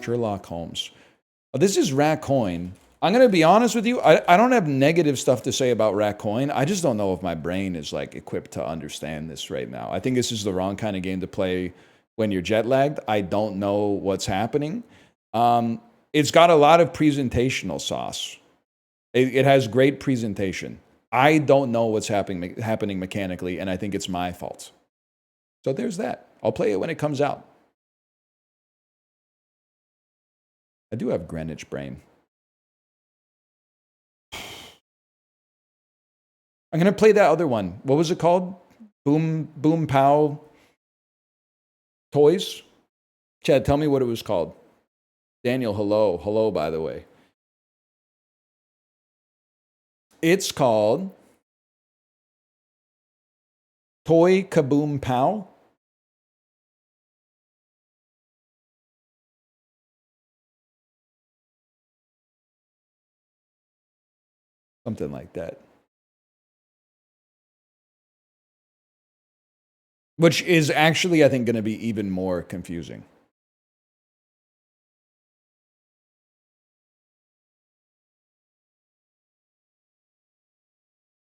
Sherlock Holmes. Oh, this is Ratcoin. I'm going to be honest with you. I don't have negative stuff to say about Ratcoin. I just don't know if my brain is like equipped to understand this right now. I think this is the wrong kind of game to play when you're jet lagged. I don't know what's happening. It's got a lot of presentational sauce. It has great presentation. I don't know what's happening mechanically, and I think it's my fault. So there's that. I'll play it when it comes out. I do have Greenwich brain. I'm going to play that other one. What was it called? Boom Pow Toys? Chad, tell me what it was called. Daniel, hello. Hello, by the way. It's called Toy Kaboom Pow. Something like that. Which is actually, I think, going to be even more confusing.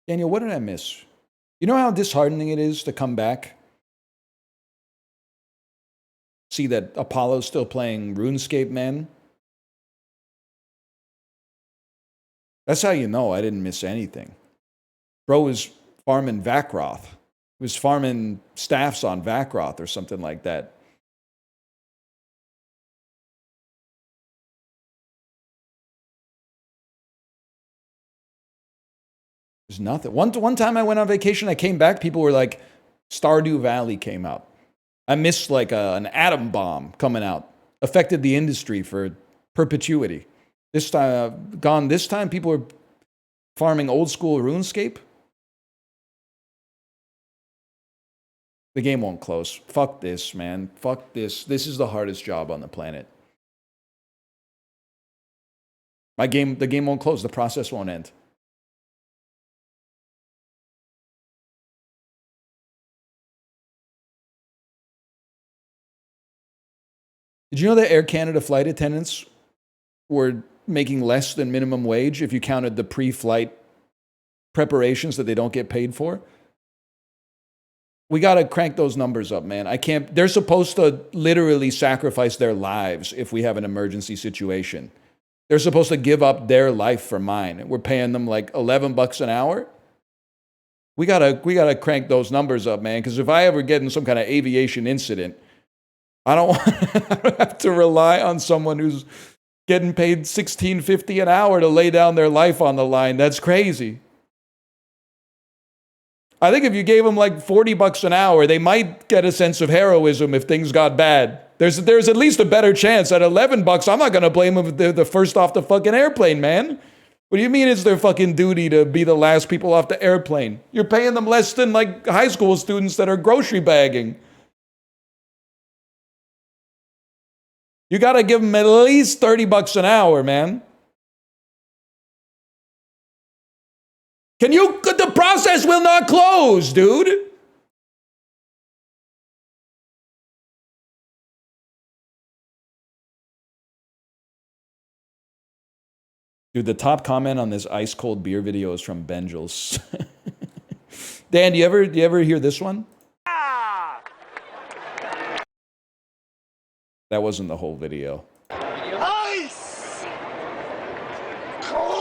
Daniel, what did I miss? You know how disheartening it is to come back? See that Apollo's still playing RuneScape, man? That's how you know I didn't miss anything. Bro was farming Vakroth. He was farming staffs on Vakroth or something like that. There's nothing. One time I went on vacation, I came back, people were like, Stardew Valley came out. I missed like an atom bomb coming out. Affected the industry for perpetuity. This time, people were farming old school RuneScape. The game won't close. Fuck this, man. Fuck this. This is the hardest job on the planet. The game won't close. The process won't end. Did you know that Air Canada flight attendants were making less than minimum wage if you counted the pre-flight preparations that they don't get paid for? We got to crank those numbers up, man. They're supposed to literally sacrifice their lives if we have an emergency situation. They're supposed to give up their life for mine. We're paying them like $11 an hour. We gotta crank those numbers up, man, because if I ever get in some kind of aviation incident, I don't have to rely on someone who's getting paid $16.50 an hour to lay down their life on the line. That's crazy. I think if you gave them like $40 an hour, they might get a sense of heroism if things got bad. There's at least a better chance. At $11, I'm not gonna blame them if they're the first off the fucking airplane, man. What do you mean it's their fucking duty to be the last people off the airplane? You're paying them less than like high school students that are grocery bagging. You gotta give them at least $30 an hour, man. The process will not close, dude. Dude, the top comment on this ice cold beer video is from Benjels. Dan, do you ever hear this one? Ah! That wasn't the whole video. Ice! Cold!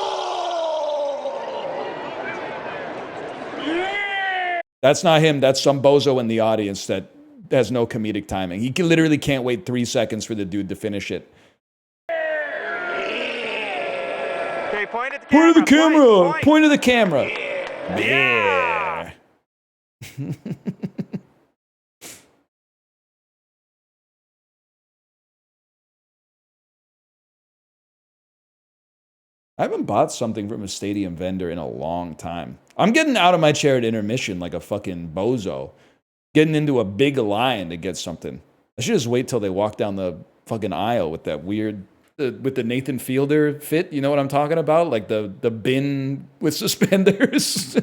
Yeah! That's not him. That's some bozo in the audience that has no comedic timing. He literally can't wait 3 seconds for the dude to finish it. Okay, point at the Point camera. to the camera. Point. Point to the camera. Yeah. I haven't bought something from a stadium vendor in a long time. I'm getting out of my chair at intermission like a fucking bozo. Getting into a big line to get something. I should just wait till they walk down the fucking aisle with that weird, with the Nathan Fielder fit. You know what I'm talking about? Like the bin with suspenders.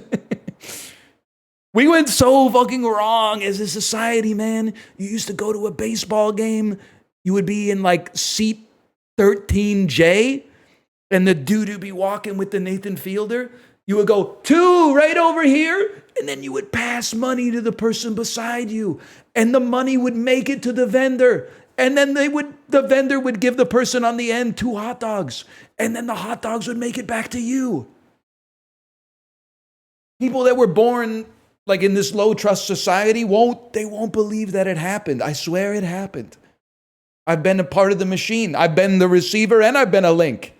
We went so fucking wrong as a society, man. You used to go to a baseball game. You would be in like seat 13J. And the dude would be walking with the Nathan Fielder. You would go, 2 right over here. And then you would pass money to the person beside you. And the money would make it to the vendor. And then the vendor would give the person on the end 2 hot dogs. And then the hot dogs would make it back to you. People that were born like in this low trust society won't believe that it happened. I swear it happened. I've been a part of the machine. I've been the receiver and I've been a link.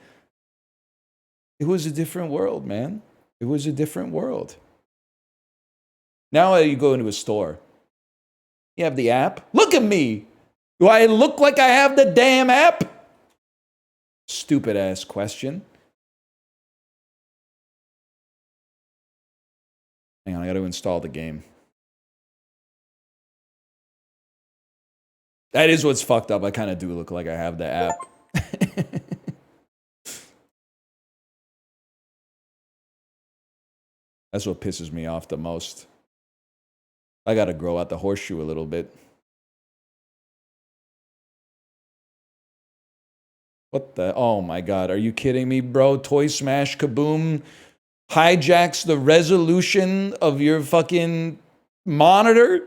It was a different world, man. It was a different world. Now you go into a store. You have the app. Look at me. Do I look like I have the damn app? Stupid ass question. Hang on, I got to install the game. That is what's fucked up. I kind of do look like I have the app. That's what pisses me off the most. I got to grow out the horseshoe a little bit. What the? Oh my God. Are you kidding me, bro? Toy Smash Kaboom hijacks the resolution of your fucking monitor.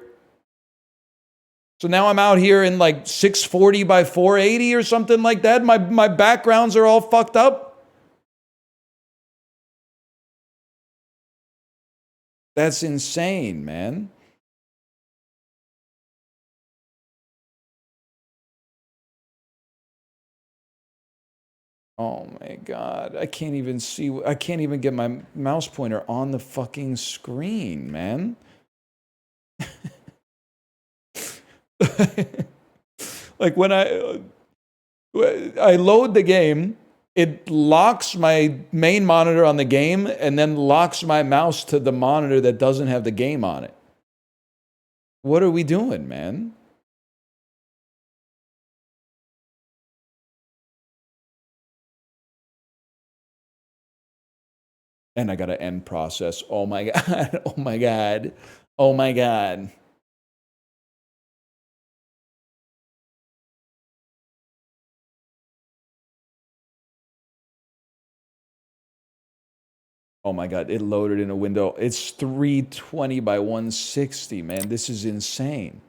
So now I'm out here in like 640 by 480 or something like that. My backgrounds are all fucked up. That's insane, man. Oh my God. I can't even see. I can't even get my mouse pointer on the fucking screen, man. Like when I load the game, it locks my main monitor on the game and then locks my mouse to the monitor that doesn't have the game on it. What are we doing, man? And I got to end process. Oh my God. Oh my God. Oh my God. Oh my God, it loaded in a window. It's 320 by 160, man. This is insane.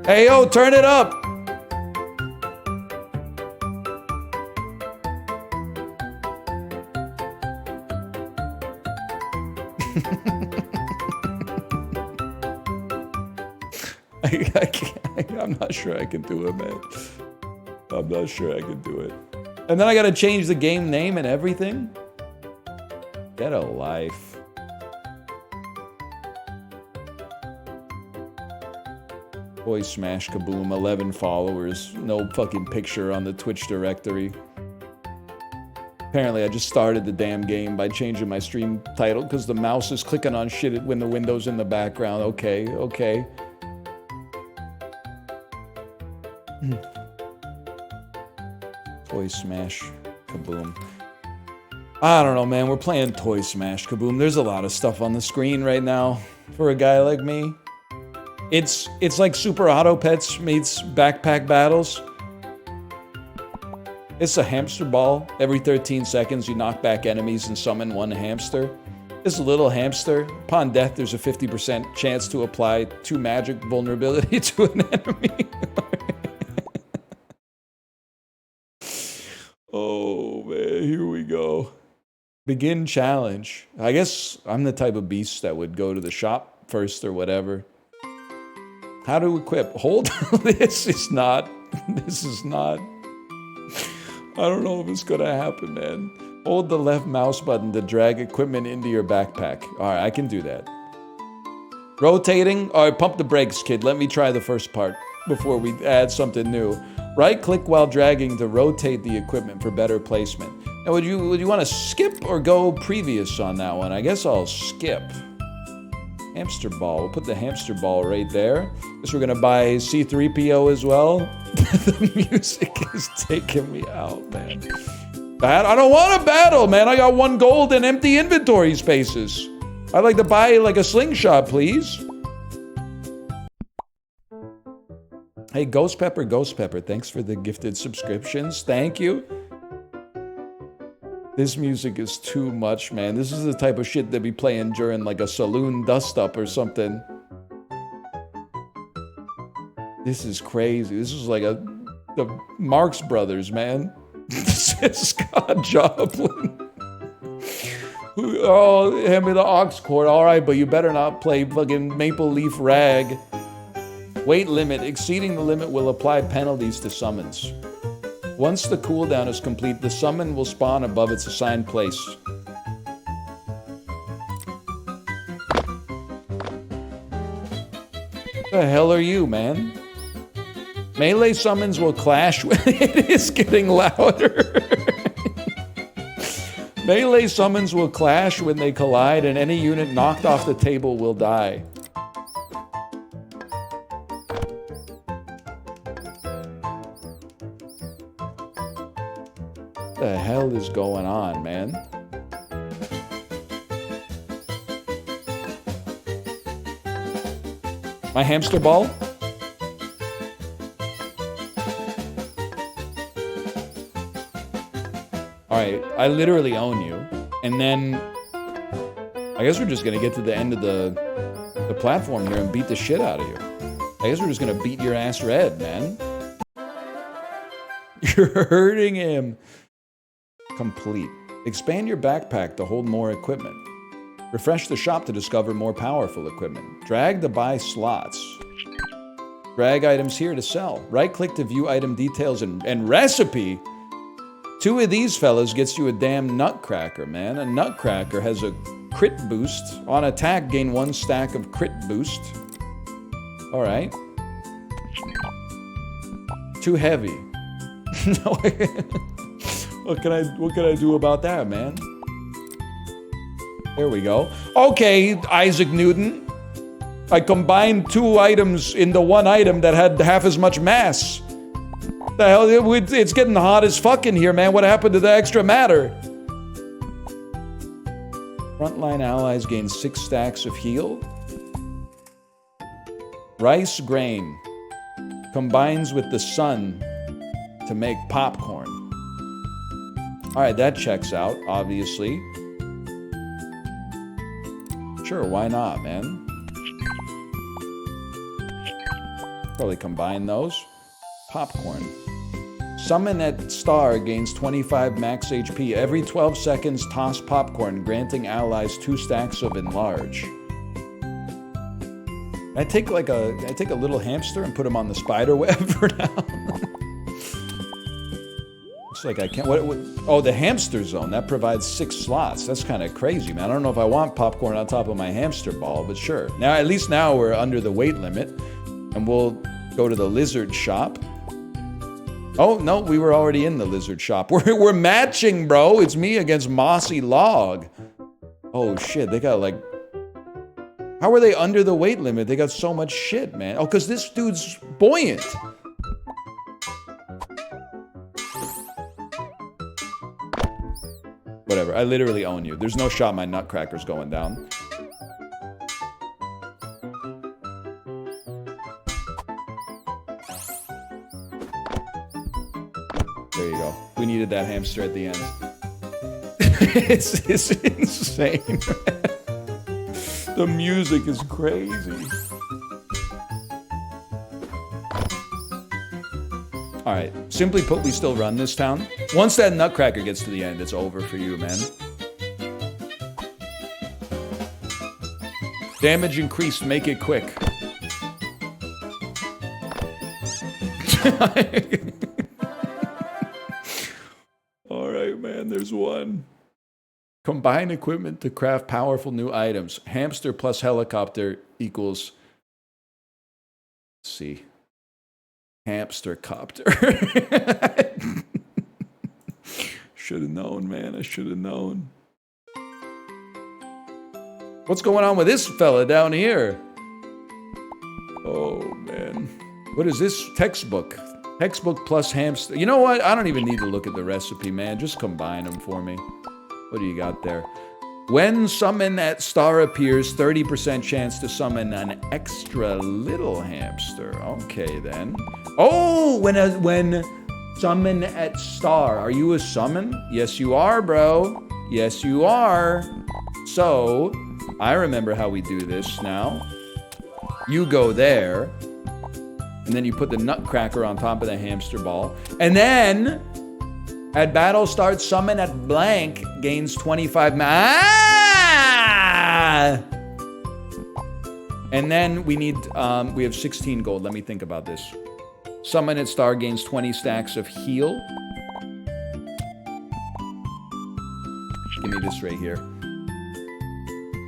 Hey, yo, turn it up. I can't, I'm not sure I can do it, man. I'm not sure I can do it. And then I gotta change the game name and everything? Get a life. Boy, smash kaboom, 11 followers. No fucking picture on the Twitch directory. Apparently, I just started the damn game by changing my stream title because the mouse is clicking on shit when the window's in the background. Okay, okay. Toy Smash Kaboom. I don't know, man. We're playing Toy Smash Kaboom. There's a lot of stuff on the screen right now for a guy like me. It's like Super Auto Pets meets Backpack Battles. It's a hamster ball. Every 13 seconds, you knock back enemies and summon one hamster. This little hamster, upon death, there's a 50% chance to apply 2 magic vulnerability to an enemy. Oh, man, here we go. Begin challenge. I guess I'm the type of beast that would go to the shop first or whatever. How to equip? Hold. This is not. I don't know if it's gonna happen, man. Hold the left mouse button to drag equipment into your backpack. Alright, I can do that. Rotating? Alright, pump the brakes, kid. Let me try the first part before we add something new. Right-click while dragging to rotate the equipment for better placement. Now, would you want to skip or go previous on that one? I guess I'll skip. Hamster ball. We'll put the hamster ball right there. Guess we're gonna buy C-3PO as well. The music is taking me out, man. I don't want to battle, man. I got 1 gold and empty inventory spaces. I'd like to buy like a slingshot, please. Hey, Ghost Pepper, thanks for the gifted subscriptions. Thank you. This music is too much, man. This is the type of shit they'd be playing during like a saloon dust-up or something. This is crazy. This is like the Marx Brothers, man. This is Scott Joplin. Oh, hand me the aux cord. All right, but you better not play fucking Maple Leaf Rag. Weight limit. Exceeding the limit will apply penalties to summons. Once the cooldown is complete, the summon will spawn above its assigned place. What the hell are you, man? Melee summons will clash when it is getting louder. Melee summons will clash when they collide, and any unit knocked off the table will die. What the hell is going on, man? My hamster ball? Alright, I literally own you. And then I guess we're just gonna get to the end of the platform here and beat the shit out of you. I guess we're just gonna beat your ass red, man. You're hurting him. Complete. Expand your backpack to hold more equipment. Refresh the shop to discover more powerful equipment. Drag to buy slots. Drag items here to sell. Right-click to view item details and recipe. 2 of these fellas gets you a damn nutcracker, man. A nutcracker has a crit boost. On attack, gain 1 stack of crit boost. Alright. Too heavy. No, what can I do about that, man? There we go. Okay, Isaac Newton. I combined 2 items into 1 item that had half as much mass. The hell, it's getting hot as fuck in here, man. What happened to the extra matter? Frontline allies gain 6 stacks of heal. Rice grain combines with the sun to make popcorn. Alright, that checks out, obviously. Sure, why not, man? Probably combine those. Popcorn. Summon at star gains 25 max HP. Every 12 seconds, toss popcorn, granting allies 2 stacks of enlarge. I take a little hamster and put him on the spider web for now. Looks like I can't. What? Oh, the hamster zone that provides 6 slots. That's kind of crazy, man. I don't know if I want popcorn on top of my hamster ball, but sure. Now, at least now we're under the weight limit, and we'll go to the lizard shop. Oh no, we were already in the lizard shop. We're matching, bro. It's me against Mossy Log. Oh shit, they got like. How are they under the weight limit? They got so much shit, man. Oh, because this dude's buoyant. Whatever, I literally own you. There's no shot my nutcracker's going down. There you go. We needed that hamster at the end. It's insane. The music is crazy. All right, simply put, we still run this town. Once that nutcracker gets to the end, it's over for you, man. Damage increased, make it quick. All right, man, there's one. Combine equipment to craft powerful new items. Hamster plus helicopter equals... Let's see. Hamster copter. Should have known, man. I should have known. What's going on with this fella down here? Oh, man. What is this? Textbook. Textbook plus hamster. You know what? I don't even need to look at the recipe, man. Just combine them for me. What do you got there? When summon at star appears, 30% chance to summon an extra little hamster. Okay, then. Oh, when summon at star. Are you a summon? Yes, you are, bro. Yes, you are. So, I remember how we do this now. You go there, and then you put the nutcracker on top of the hamster ball. And then, at battle start, summon at blank gains 25 And then we need, we have 16 gold. Let me think about this. Summon at star gains 20 stacks of heal. Give me this right here.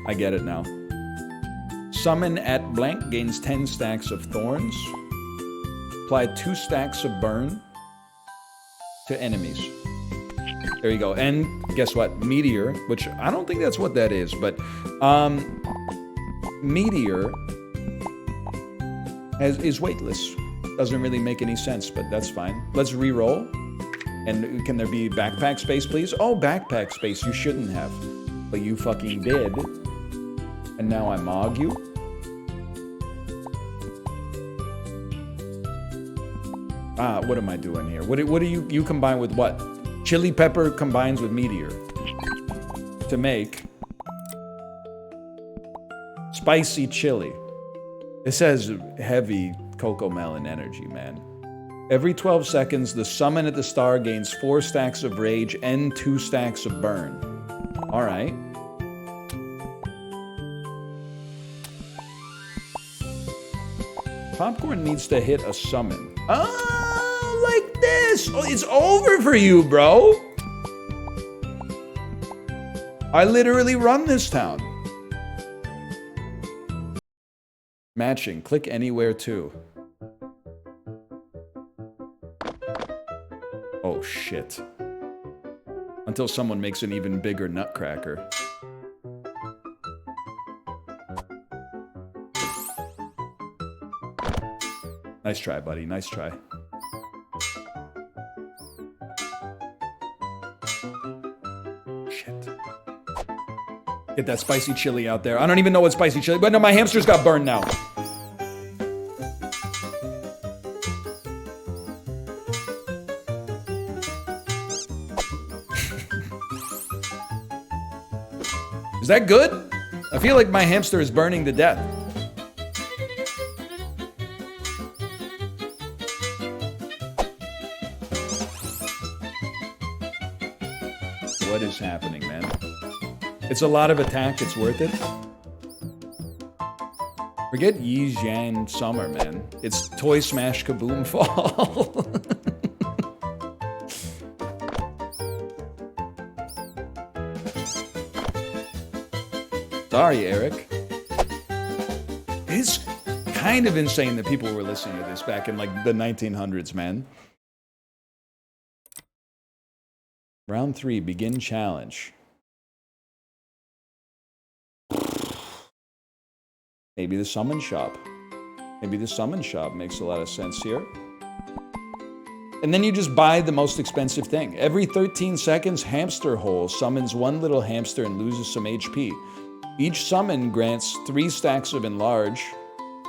I get it now. Summon at blank gains 10 stacks of thorns. Apply 2 stacks of burn to enemies. There you go. And guess what? Meteor, which I don't think that's what that is, but Meteor is weightless. Doesn't really make any sense, but that's fine. Let's re-roll. And can there be backpack space, please? Oh, backpack space. You shouldn't have. But you fucking did. And now I mog you. What am I doing here? What do you combine with what? Chili pepper combines with meteor to make spicy chili. It says heavy cocoa melon energy, man. Every 12 seconds, the summon at the star gains 4 stacks of rage and 2 stacks of burn. All right. Popcorn needs to hit a summon. Oh, like this. Oh, it's over for you, bro. I literally run this town. Matching. Click anywhere to. Oh, shit. Until someone makes an even bigger nutcracker. Nice try, buddy. Nice try. Shit. Get that spicy chili out there. I don't even know what spicy chili... But no, my hamster's got burned now. Is that good? I feel like my hamster is burning to death. It's a lot of attack. It's worth it. Forget Yi Jian Summer, man. It's Toy Smash Kaboom Fall. Sorry, Eric. It's kind of insane that people were listening to this back in like the 1900s, man. Round 3, begin challenge. Maybe the summon shop. Maybe the summon shop makes a lot of sense here. And then you just buy the most expensive thing. Every 13 seconds, Hamster Hole summons one little hamster and loses some HP. Each summon grants 3 stacks of Enlarge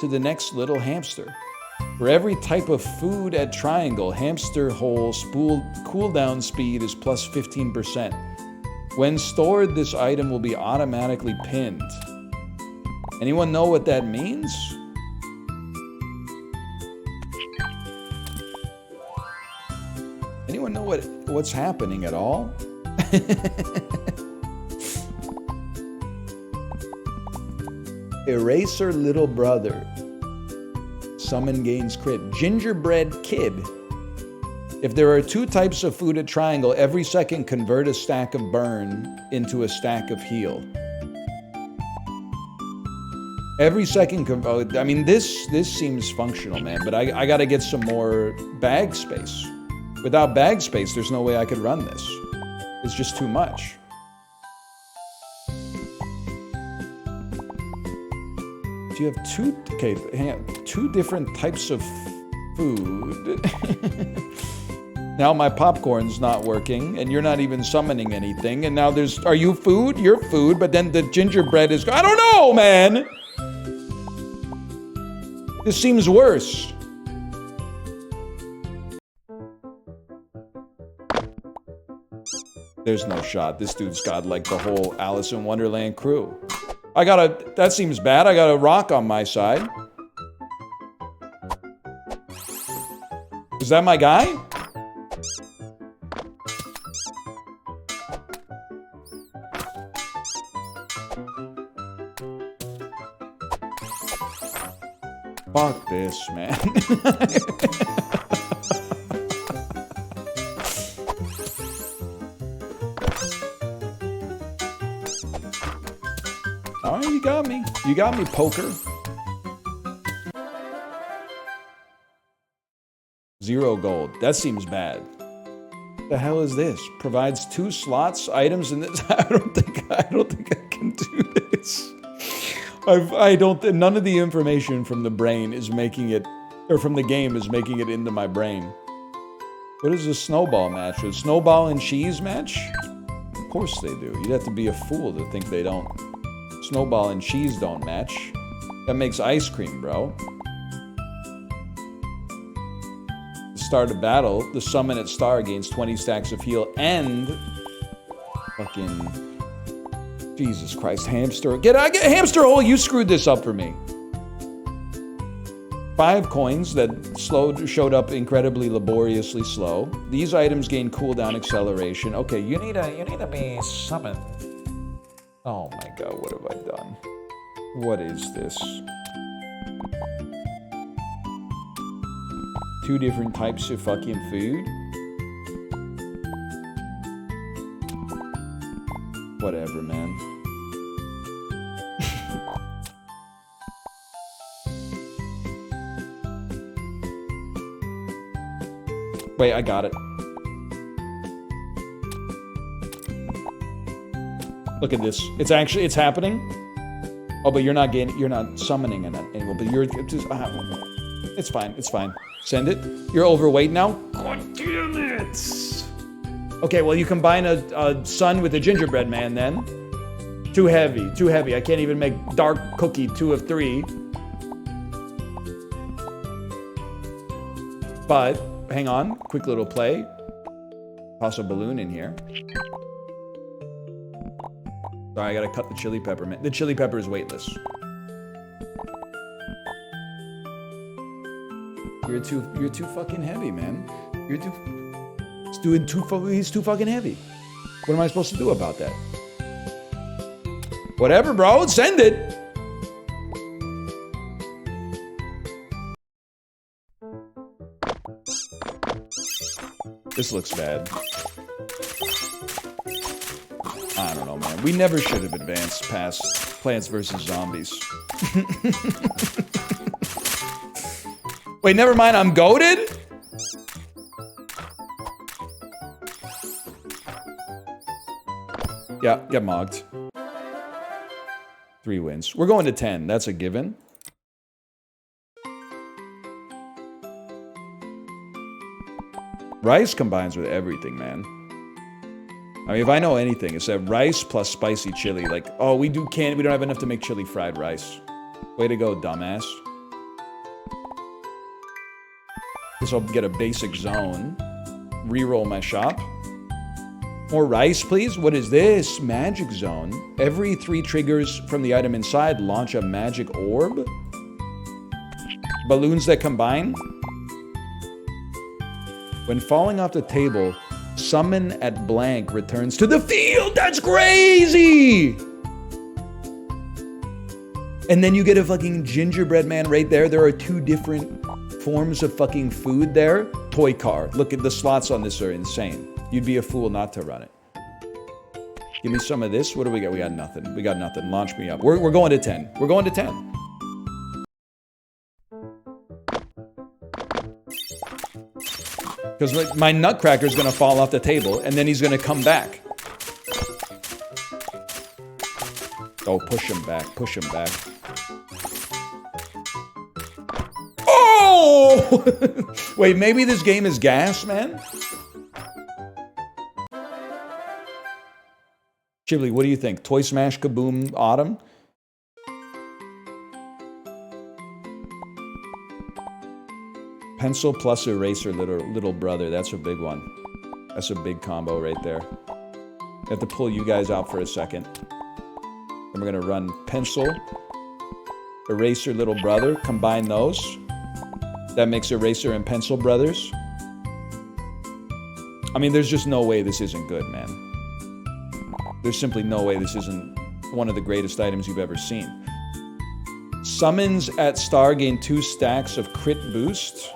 to the next little hamster. For every type of food at Triangle, Hamster Hole cooldown speed is plus 15%. When stored, this item will be automatically pinned. Anyone know what that means? Anyone know what's happening at all? Eraser Little Brother. Summon gains crit. Gingerbread Kid. If there are 2 types of food at Triangle, every second convert a stack of burn into a stack of heal. Every second, I mean, this seems functional, man, but I gotta get some more bag space. Without bag space, there's no way I could run this. It's just too much. If you have 2, okay, hang on, 2 different types of food. Now my popcorn's not working, and you're not even summoning anything, and now are you food? You're food, but then the gingerbread is, I don't know, man! This seems worse. There's no shot. This dude's got like the whole Alice in Wonderland crew. That seems bad. I got a rock on my side. Is that my guy? Fuck this, man. All right, you got me. You got me, poker. 0 gold. That seems bad. The hell is this? Provides 2 slots, items in this. I don't think I can do this. None of the information from the brain is making it, or from the game is making it into my brain. What is a snowball match? A snowball and cheese match? Of course they do. You'd have to be a fool to think they don't. Snowball and cheese don't match. That makes ice cream, bro. Start a battle. The summon at star gains 20 stacks of heal and fucking Jesus Christ, hamster. Get hamster hole, you screwed this up for me. 5 coins that showed up incredibly laboriously slow. These items gain cooldown acceleration. Okay, you need to be summoned. Oh my god, what have I done? What is this? 2 different types of fucking food? Whatever, man. Wait, I got it. Look at this. It's happening. Oh, but you're not summoning an animal, but it's fine, it's fine. Send it. You're overweight now? God damn it! Okay, well you combine a sun with a gingerbread man then. Too heavy. I can't even make dark cookie 2 of 3. But, hang on, quick little play. Toss a balloon in here. Sorry, I gotta cut the chili pepper, man. The chili pepper is weightless. You're too fucking heavy, man. He's too fucking heavy. What am I supposed to do about that? Whatever, bro. Send it. This looks bad. I don't know, man. We never should have advanced past Plants vs. Zombies. Wait, never mind. I'm goated? Yeah, get mogged. 3 wins. We're going to 10. That's a given. Rice combines with everything, man. I mean, if I know anything, it's that rice plus spicy chili. Like, oh, we don't have enough to make chili fried rice. Way to go, dumbass. Guess I'll get a basic zone. Reroll my shop. More rice, please? What is this? Magic zone. Every 3 triggers from the item inside launch a magic orb. Balloons that combine. When falling off the table, summon at blank returns to the field. That's crazy! And then you get a fucking gingerbread man right there. There are 2 different forms of fucking food there. Toy car. Look at the slots on this are insane. You'd be a fool not to run it. Give me some of this. What do we got? We got nothing. We got nothing. Launch me up. We're going to 10. We're going to 10. Because my nutcracker's going to fall off the table, and then he's going to come back. Oh, push him back. Push him back. Oh! Wait, maybe this game is gas, man? Chibli, what do you think? Toy Smash Kaboom Autumn? Pencil plus eraser little brother. That's a big one. That's a big combo right there. I have to pull you guys out for a second. And we're gonna run pencil, eraser little brother, combine those. That makes eraser and pencil brothers. I mean, there's just no way this isn't good, man. There's simply no way this isn't one of the greatest items you've ever seen. Summons at star gain 2 stacks of crit boost.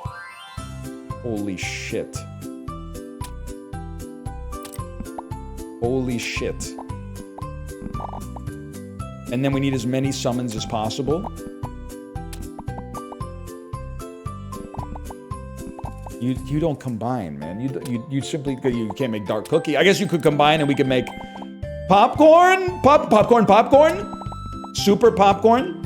Holy shit. Holy shit. And then we need as many summons as possible. You don't combine, man. You simply you can't make dark cookie. I guess you could combine and we could make popcorn, popcorn, super popcorn,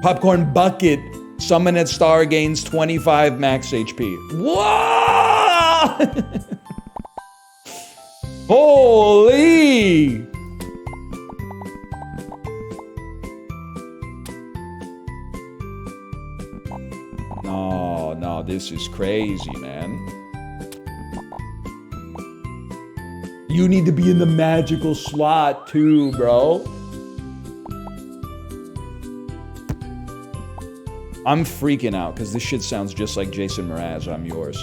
popcorn bucket. Summon at star gains 25 max HP. Whoa! Holy! No, this is crazy, man. You need to be in the magical slot too, bro. I'm freaking out because this shit sounds just like Jason Mraz. I'm yours.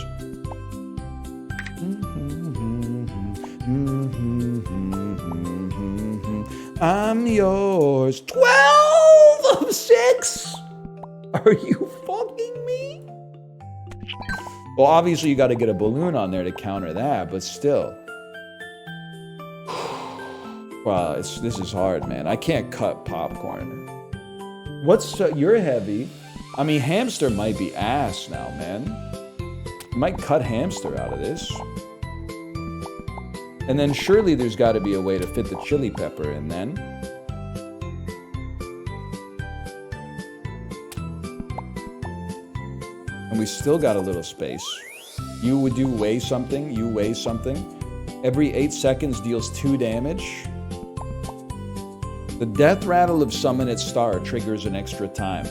I'm yours. 12 of 6? Are you fucking me? Well, obviously you got to get a balloon on there to counter that, but still. Wow, this is hard, man. I can't cut popcorn. You're heavy. I mean, hamster might be ass now, man. You might cut hamster out of this. And then surely there's got to be a way to fit the chili pepper in then. And we still got a little space. You would weigh something. You weigh something. Every 8 seconds deals 2 damage. The death rattle of summon at star triggers an extra time.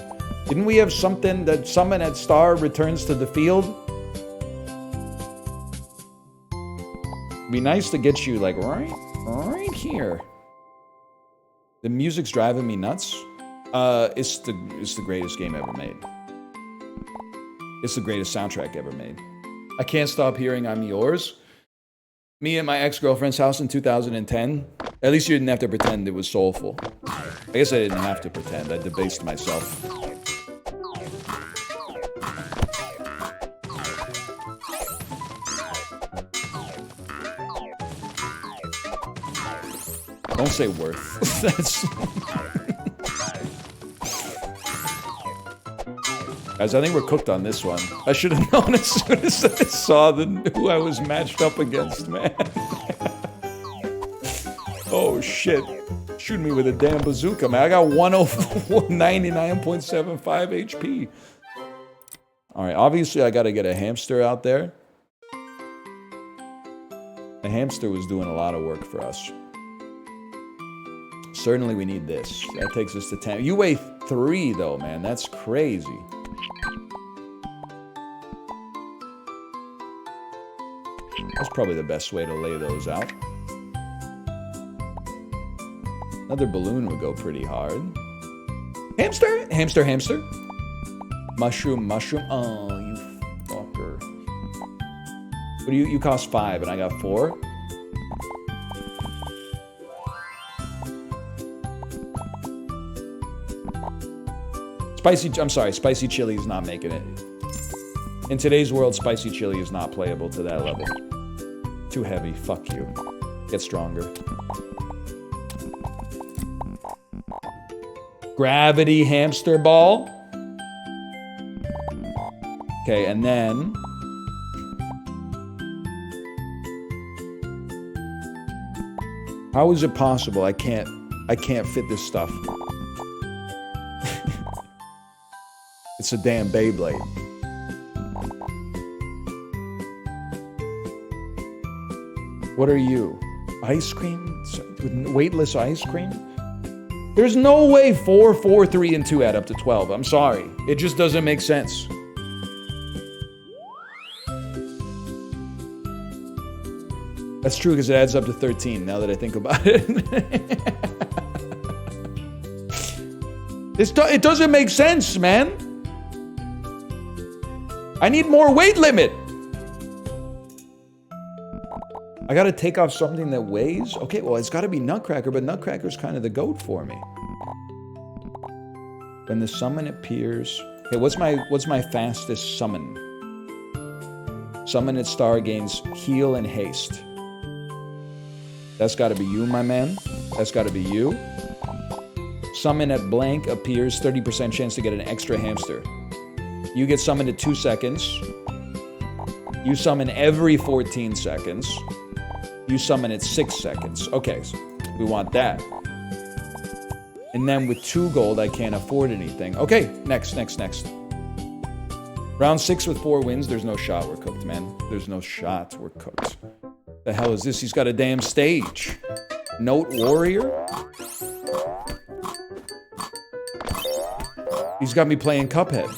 Didn't we have something that summon at star returns to the field? It'd be nice to get you like right here. The music's driving me nuts. It's the greatest game ever made. It's the greatest soundtrack ever made. I can't stop hearing I'm yours. Me at my ex-girlfriend's house in 2010. At least you didn't have to pretend it was soulful. I guess I didn't have to pretend. I debased myself. Don't say worth. That's... Guys, I think we're cooked on this one. I should have known as soon as I saw who I was matched up against, man. Oh, shit. Shoot me with a damn bazooka, man. I got 199.75 HP. Alright, obviously I gotta get a hamster out there. The hamster was doing a lot of work for us. Certainly we need this. That takes us to 10. You weigh 3, though, man. That's crazy. That's probably the best way to lay those out. Another balloon would go pretty hard. Hamster? Hamster, hamster. Mushroom, mushroom. Oh, you fucker. What do you cost 5 and I got 4? I'm sorry, spicy chili is not making it. In today's world, spicy chili is not playable to that level. Too heavy, fuck you. Get stronger. Gravity hamster ball. Okay, and then... How is it possible I can't fit this stuff? It's a damn Beyblade. What are you? Ice cream? Weightless ice cream? There's no way 4, 4, 3, and 2 add up to 12. I'm sorry. It just doesn't make sense. That's true because it adds up to 13 now that I think about it. It doesn't make sense, man. I need more weight limit. I gotta take off something that weighs? Okay, well, it's gotta be Nutcracker, but Nutcracker's kind of the goat for me. When the summon appears... Okay, what's my fastest summon? Summon at star gains heal and haste. That's gotta be you, my man. That's gotta be you. Summon at blank appears, 30% chance to get an extra hamster. You get summoned at 2 seconds. You summon every 14 seconds. You summon at 6 seconds. Okay, so we want that. And then with 2 gold, I can't afford anything. Okay, next. Round 6 with 4 wins, there's no shot we're cooked, man. There's no shot we're cooked. The hell is this? He's got a damn stage. Note Warrior? He's got me playing Cuphead.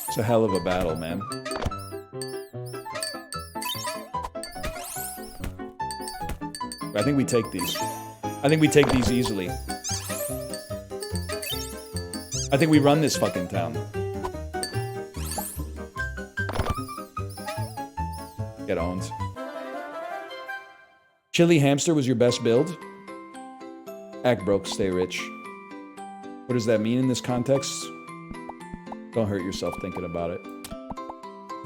It's a hell of a battle, man. I think we take these. I think we take these easily. I think we run this fucking town. Get owned. Chili hamster was your best build? Act broke, stay rich. What does that mean in this context? Don't hurt yourself thinking about it.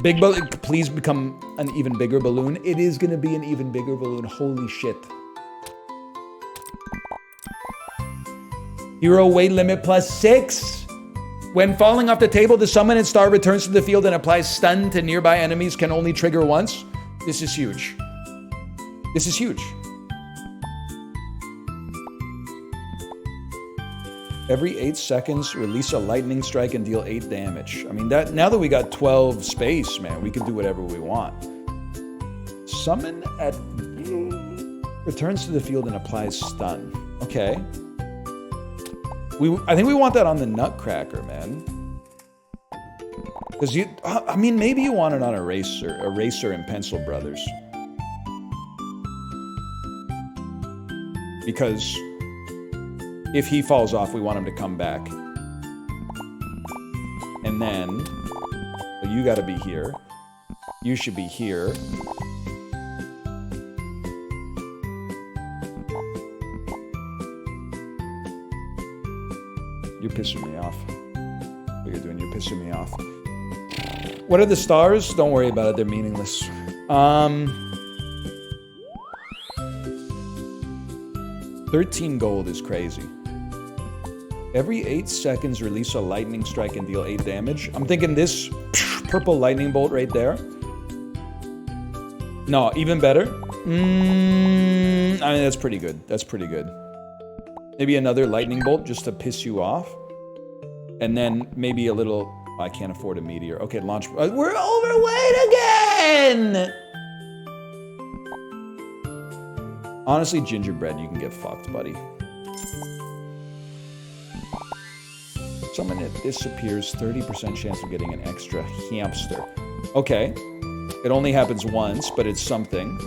Big balloon, please become an even bigger balloon. It is gonna be an even bigger balloon. Holy shit. Hero weight limit +6. When falling off the table, the summoned star returns to the field and applies stun to nearby enemies, can only trigger once. This is huge. This is huge. Every 8 seconds, release a lightning strike and deal 8 damage. I mean, that now that we got 12 space, man, we can do whatever we want. Summon at... returns to the field and applies stun. Okay. I think we want that on the Nutcracker, man. Because I mean, maybe you want it on Eraser and Pencil Brothers. Because if he falls off, we want him to come back. And then, well, you gotta be here. You should be here. You're pissing me off. What you're doing, you're pissing me off. What are the stars? Don't worry about it, they're meaningless. 13 gold is crazy. Every 8 seconds, release a lightning strike and deal 8 damage. I'm thinking this purple lightning bolt right there. No, even better. I mean, that's pretty good. That's pretty good. Maybe another lightning bolt just to piss you off. And then maybe a little... I can't afford a meteor. Okay, launch... We're overweight again! Honestly, gingerbread, you can get fucked, buddy. Summon it. Disappears. 30% chance of getting an extra hamster. Okay. It only happens once, but it's something.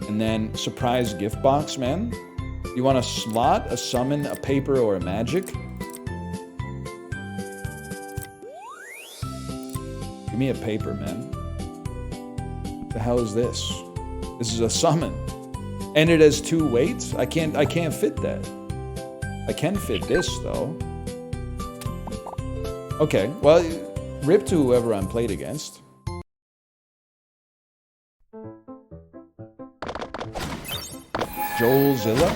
And then, surprise gift box, man. You want a slot, a summon, a paper, or a magic? Give me a paper, man. The hell is this? This is a summon. And it has 2 weights? I can't fit that. I can fit this, though. Okay, well, rip to whoever I'm played against. Joel Zilla?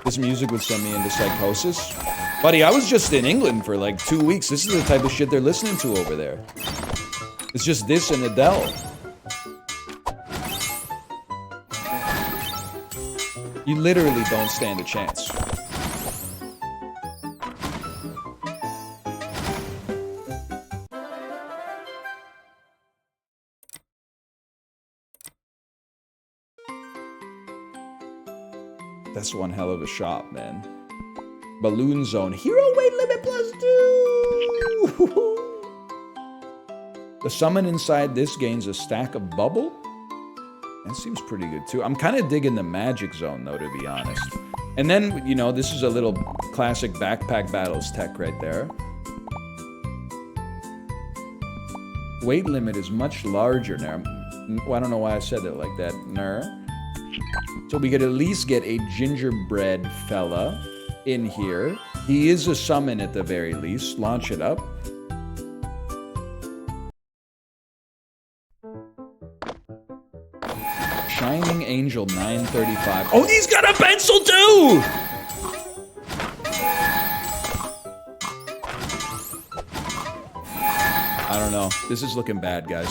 This music would send me into psychosis. Buddy, I was just in England for like 2 weeks. This is the type of shit they're listening to over there. It's just this and Adele. You literally don't stand a chance. That's one hell of a shot, man. Balloon Zone. Hero weight limit +2! The summon inside this gains a stack of bubble? That seems pretty good, too. I'm kind of digging the magic zone, though, to be honest. And then, you know, this is a little classic backpack battles tech right there. Weight limit is much larger now. Well, I don't know why I said it like that. So we could at least get a gingerbread fella in here. He is a summon at the very least. Launch it up. Shining Angel 935. Oh, he's got a pencil too! I don't know. This is looking bad, guys.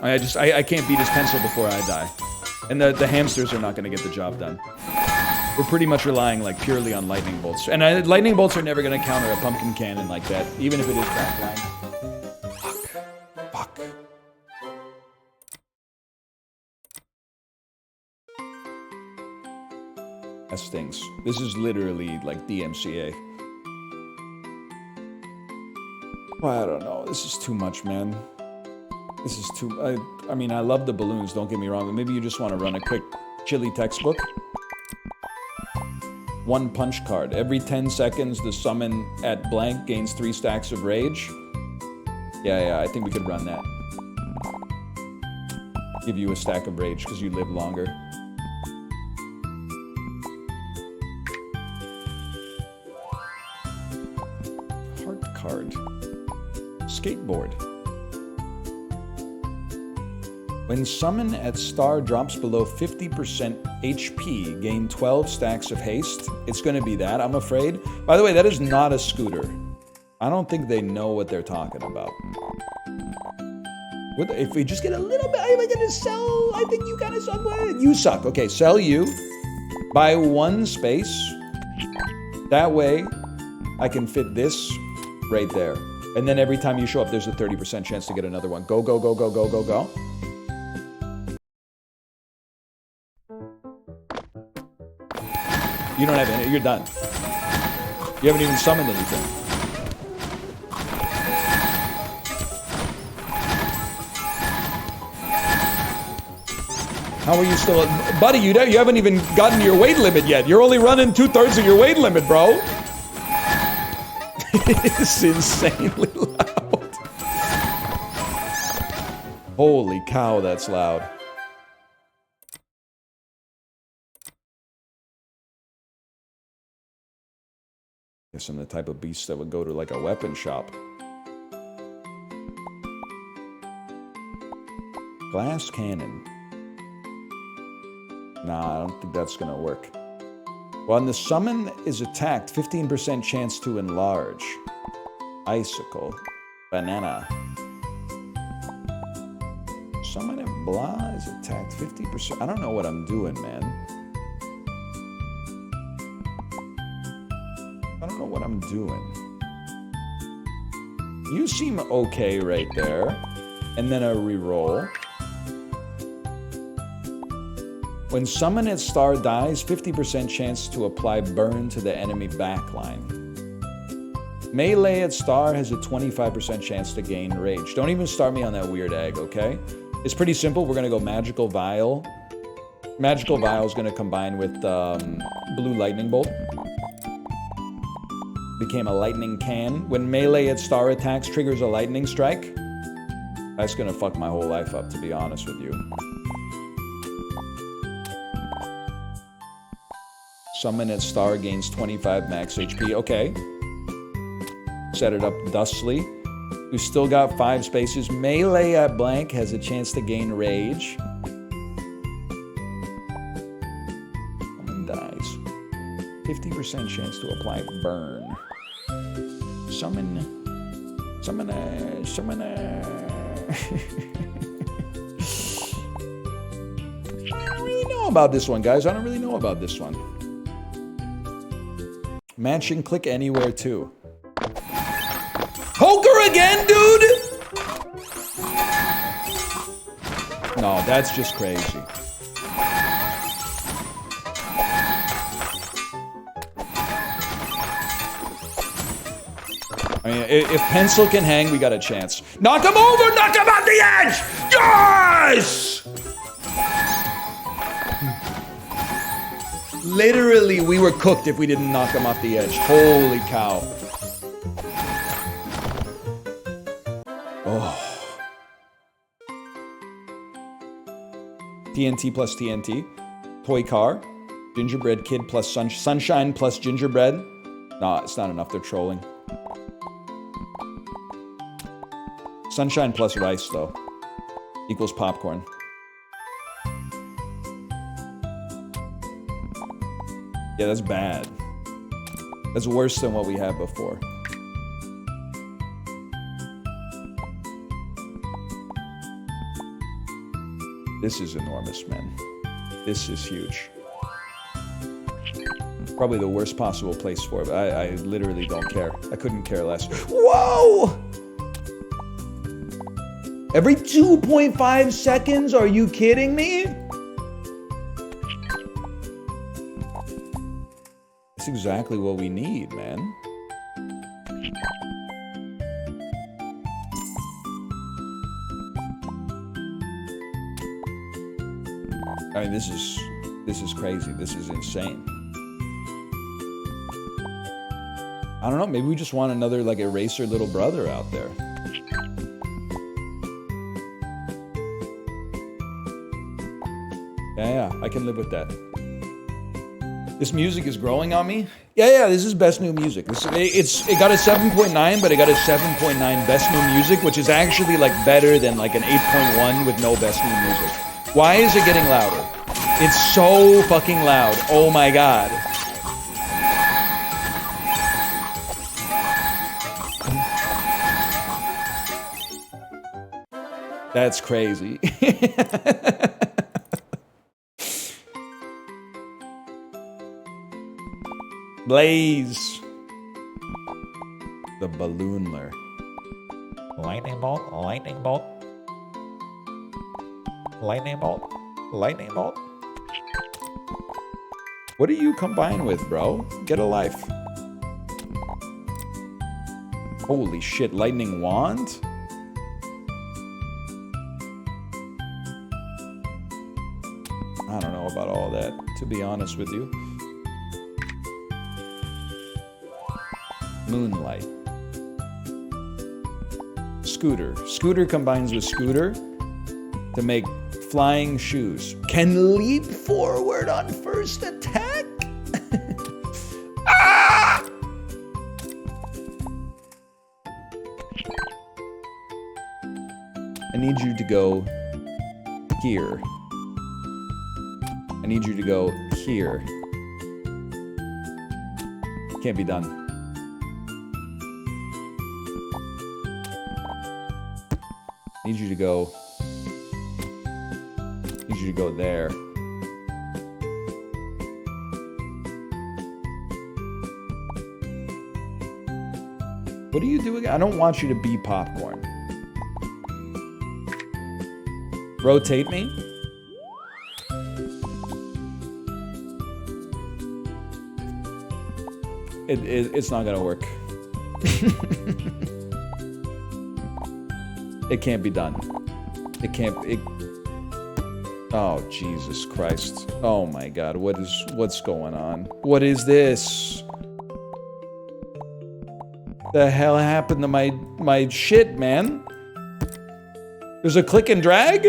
I can't beat his pencil before I die. And the hamsters are not going to get the job done. We're pretty much relying like purely on lightning bolts. And lightning bolts are never going to counter a pumpkin cannon like that, even if it is backline. Fuck. That stings. This is literally like DMCA. Well, I don't know. This is too much, man. This is too... I mean, I love the balloons, don't get me wrong, but maybe you just want to run a quick chili textbook. 1 punch card. Every 10 seconds, the summon at blank gains 3 stacks of rage. Yeah, I think we could run that. Give you a stack of rage because you live longer. Heart card. Skateboard. When summon at star drops below 50% HP, gain 12 stacks of haste. It's going to be that, I'm afraid. By the way, that is not a scooter. I don't think they know what they're talking about. If we just get a little bit, am I going to sell? I think you kind of suck. You suck. Okay, sell you. Buy 1 space. That way, I can fit this right there. And then every time you show up, there's a 30% chance to get another one. Go, go, go, go, go, go, go. You don't have any. You're done. You haven't even summoned anything. How are you still... Buddy, you haven't even gotten to your weight limit yet. You're only running 2/3 of your weight limit, bro. It's insanely loud. Holy cow, that's loud. Guess I'm the type of beast that would go to like a weapon shop. Glass cannon. Nah, I don't think that's gonna work. When the summon is attacked, 15% chance to enlarge. Icicle. Banana. Summon and blah is attacked 50%. I don't know what I'm doing, man. I don't know what I'm doing. You seem okay right there. And then a reroll. When Summon at Star dies, 50% chance to apply burn to the enemy backline. Melee at Star has a 25% chance to gain rage. Don't even start me on that weird egg, okay? It's pretty simple. We're gonna go Magical Vial. Magical Vial is gonna combine with Blue Lightning Bolt. Became a Lightning Can. When Melee at Star attacks triggers a Lightning Strike. That's gonna fuck my whole life up, to be honest with you. Summon at Star gains 25 max HP. Okay. Set it up thusly. We've still got 5 spaces. Melee at blank has a chance to gain rage. Summon dies. 50% chance to apply burn. Summoner. I don't really know about this one, guys. I don't really know about this one. Matching click anywhere too. Poker again, dude? No, that's just crazy. I mean, if pencil can hang, we got a chance. Knock him over! Knock him off the edge! Yes! Literally, we were cooked if we didn't knock him off the edge. Holy cow. Oh. TNT plus TNT. Toy car. Gingerbread kid plus sunshine plus gingerbread. Nah, it's not enough. They're trolling. Sunshine plus rice, though, equals popcorn. Yeah, that's bad. That's worse than what we had before. This is enormous, man. This is huge. Probably the worst possible place for it, but I literally don't care. I couldn't care less. Whoa! Every 2.5 seconds? Are you kidding me? That's exactly what we need, man. I mean, this is crazy. This is insane. I don't know, maybe we just want another, like, Eraser little brother out there. Yeah, I can live with that. This music is growing on me. Yeah, this is best new music. It got a 7.9, but it got a 7.9 best new music, which is actually like better than like an 8.1 with no best new music. Why is it getting louder? It's so fucking loud. Oh my god. That's crazy. Blaze. The balloonler. Lightning bolt, lightning bolt. Lightning bolt, lightning bolt. What do you combine with, bro? Get a life. Holy shit, lightning wand? about all that, to be honest with you. Moonlight. Scooter. Scooter combines with scooter to make flying shoes. Can leap forward on first attack? Ah! I need you to go here. I need you to go here. Can't be done. Need you to go. Need you to go there. What are you doing? I don't want you to be popcorn. Rotate me. It's not gonna work. It can't be done. It can't. Oh, Jesus Christ. Oh my God. What's going on? What is this? The hell happened to my shit, man? There's a click and drag?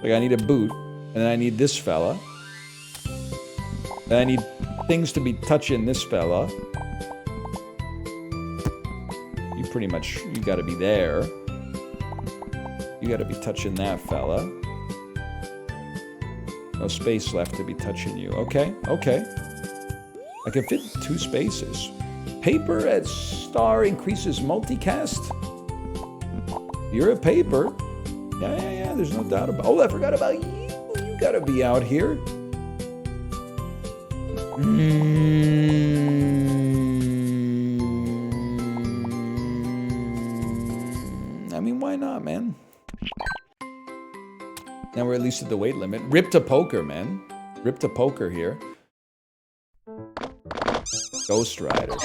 Like, I need a boot, and then I need this fella. Then I need things to be touching this fella. Pretty much, you gotta be there. You gotta be touching that fella. No space left to be touching you. Okay, okay. I can fit 2 spaces. Paper at star increases multicast. You're a paper. Yeah, there's no doubt about it. Oh, I forgot about you. You gotta be out here. I mean, why not, man? Now we're at least at the weight limit. Rip to poker, man. Rip to poker here. Ghost Rider.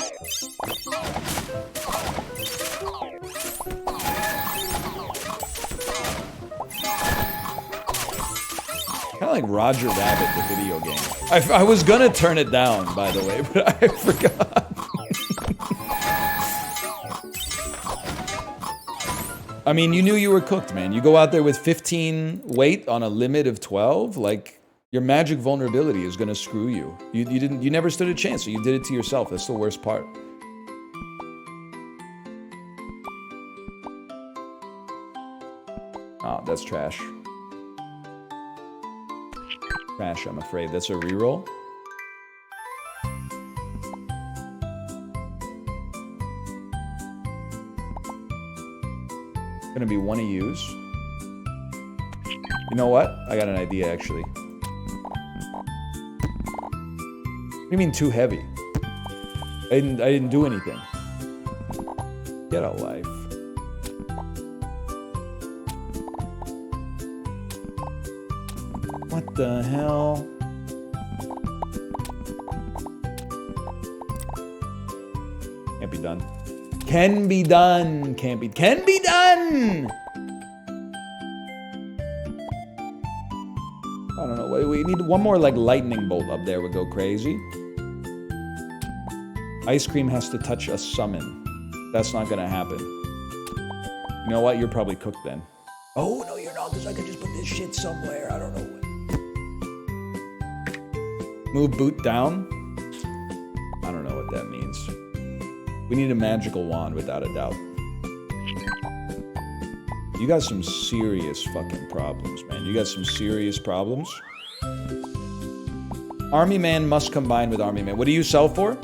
Kind of like Roger Rabbit, the video game. I was gonna turn it down, by the way, but I forgot. I mean, you knew you were cooked, man. You go out there with 15 weight on a limit of 12, like, your magic vulnerability is gonna screw you. You never stood a chance, so you did it to yourself. That's the worst part. Oh, that's trash. Trash, I'm afraid. That's a reroll. Gonna be one of yous. You know what? I got an idea, actually. What do you mean too heavy? I didn't do anything. Get a life. What the hell? Can't be done. Can be done. Can be done. I don't know. We need one more like lightning bolt up there would go crazy. Ice cream has to touch a summon. That's not gonna happen. You know what? You're probably cooked then. Oh no, you're not, because I could just put this shit somewhere. I don't know. Move boot down. I don't know what that means. We need a magical wand, without a doubt. You got some serious fucking problems, man. You got some serious problems. Army Man must combine with Army Man. What do you sell for?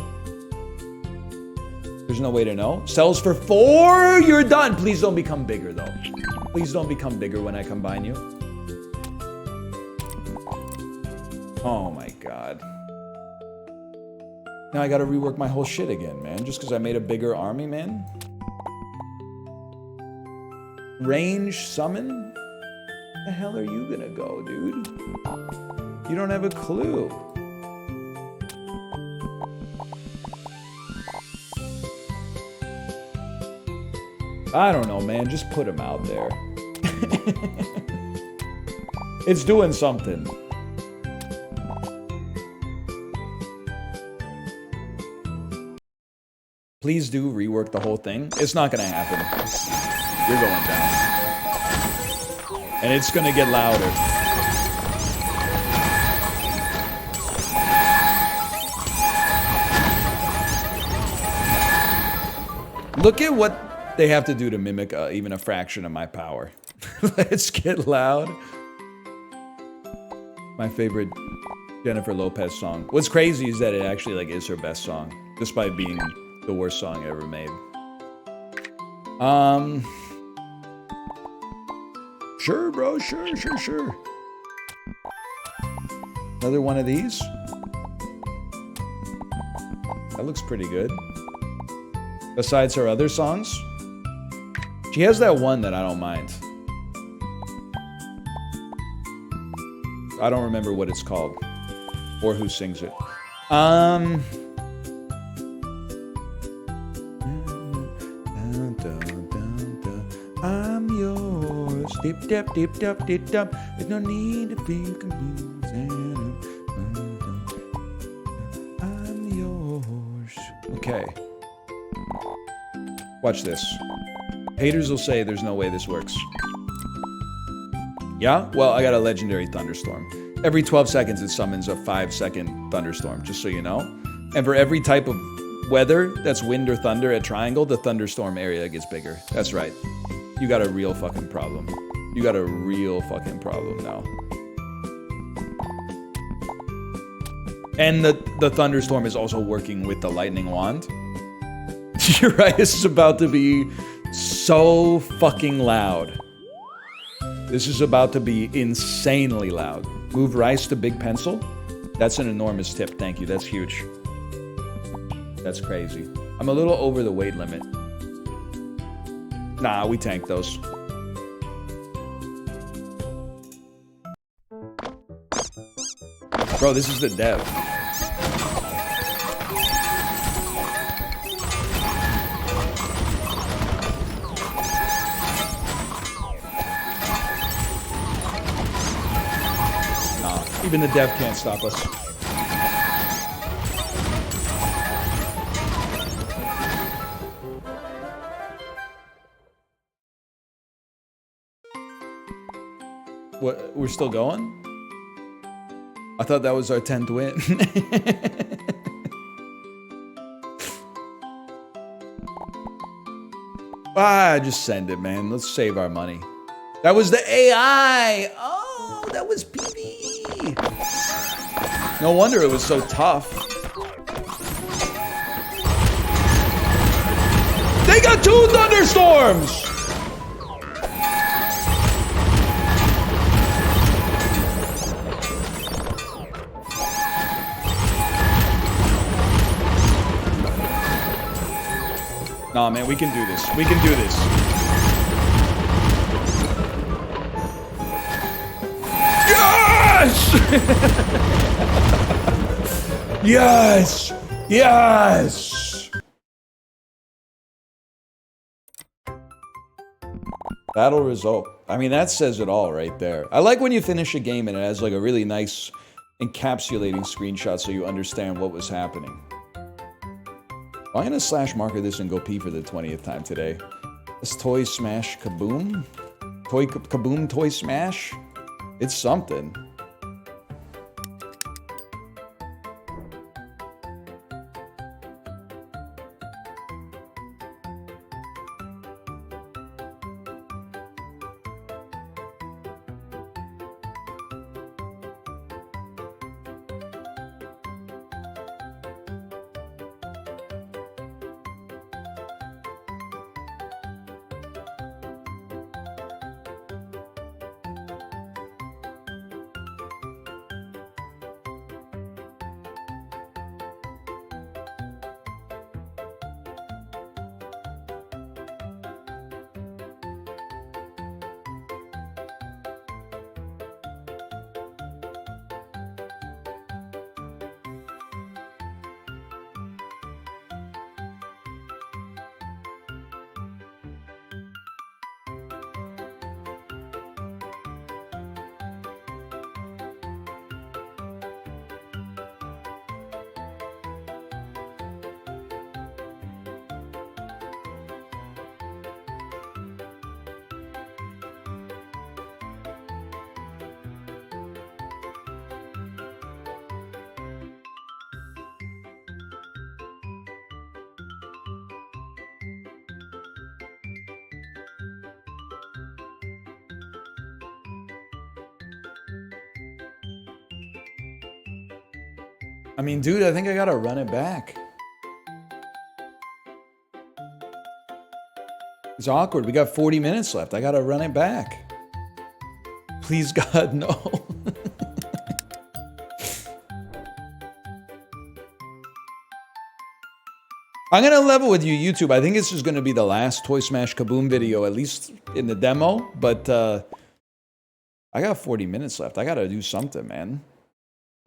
There's no way to know. Sells for 4. You're done. Please don't become bigger, though. Please don't become bigger when I combine you. Oh my god. Now I gotta rework my whole shit again, man. Just because I made a bigger army, man. Range summon? Where the hell are you gonna go, dude? You don't have a clue. I don't know, man. Just put him out there. It's doing something. Please do rework the whole thing. It's not gonna happen. You're going down. And it's gonna get louder. Look at what they have to do to mimic even a fraction of my power. Let's get loud. My favorite Jennifer Lopez song. What's crazy is that it actually like is her best song, despite being the worst song ever made. Sure, bro. Sure. Another one of these. That looks pretty good. Besides her other songs, she has that one that I don't mind. I don't remember what it's called or who sings it. I'm yours. Dip, dip, dip, dip, dip, dip. There's no need to be confused. I'm yours. Okay. Watch this. Haters will say there's no way this works. Yeah? Well, I got a legendary thunderstorm. Every 12 seconds it summons a 5-second thunderstorm, just so you know. And for every type of weather that's wind or thunder at triangle, the thunderstorm area gets bigger. That's right. You got a real fucking problem. You got a real fucking problem now. And the thunderstorm is also working with the lightning wand. You're right, this is about to be so fucking loud. This is about to be insanely loud. Move rice to big pencil? That's an enormous tip, thank you, that's huge. That's crazy. I'm a little over the weight limit. Nah, we tank those. Bro, this is the dev. Even the dev can't stop us. What? We're still going? I thought that was our 10th win. Just send it, man. Let's save our money. That was the AI! Oh, that was PvE! No wonder it was so tough. They got 2 thunderstorms! Nah, man, we can do this. We can do this. Yes! Yes! Battle result. I mean, that says it all right there. I like when you finish a game and it has like a really nice encapsulating screenshot so you understand what was happening. I'm gonna slash marker this and go pee for the 20th time today. This toy smash kaboom? Kaboom toy smash? It's something. I mean, dude, I think I gotta run it back. It's awkward. We got 40 minutes left. I gotta run it back. Please, God, no. I'm gonna level with you, YouTube. I think this is gonna be the last Toy Smash Kaboom video, at least in the demo. But I got 40 minutes left. I gotta do something, man.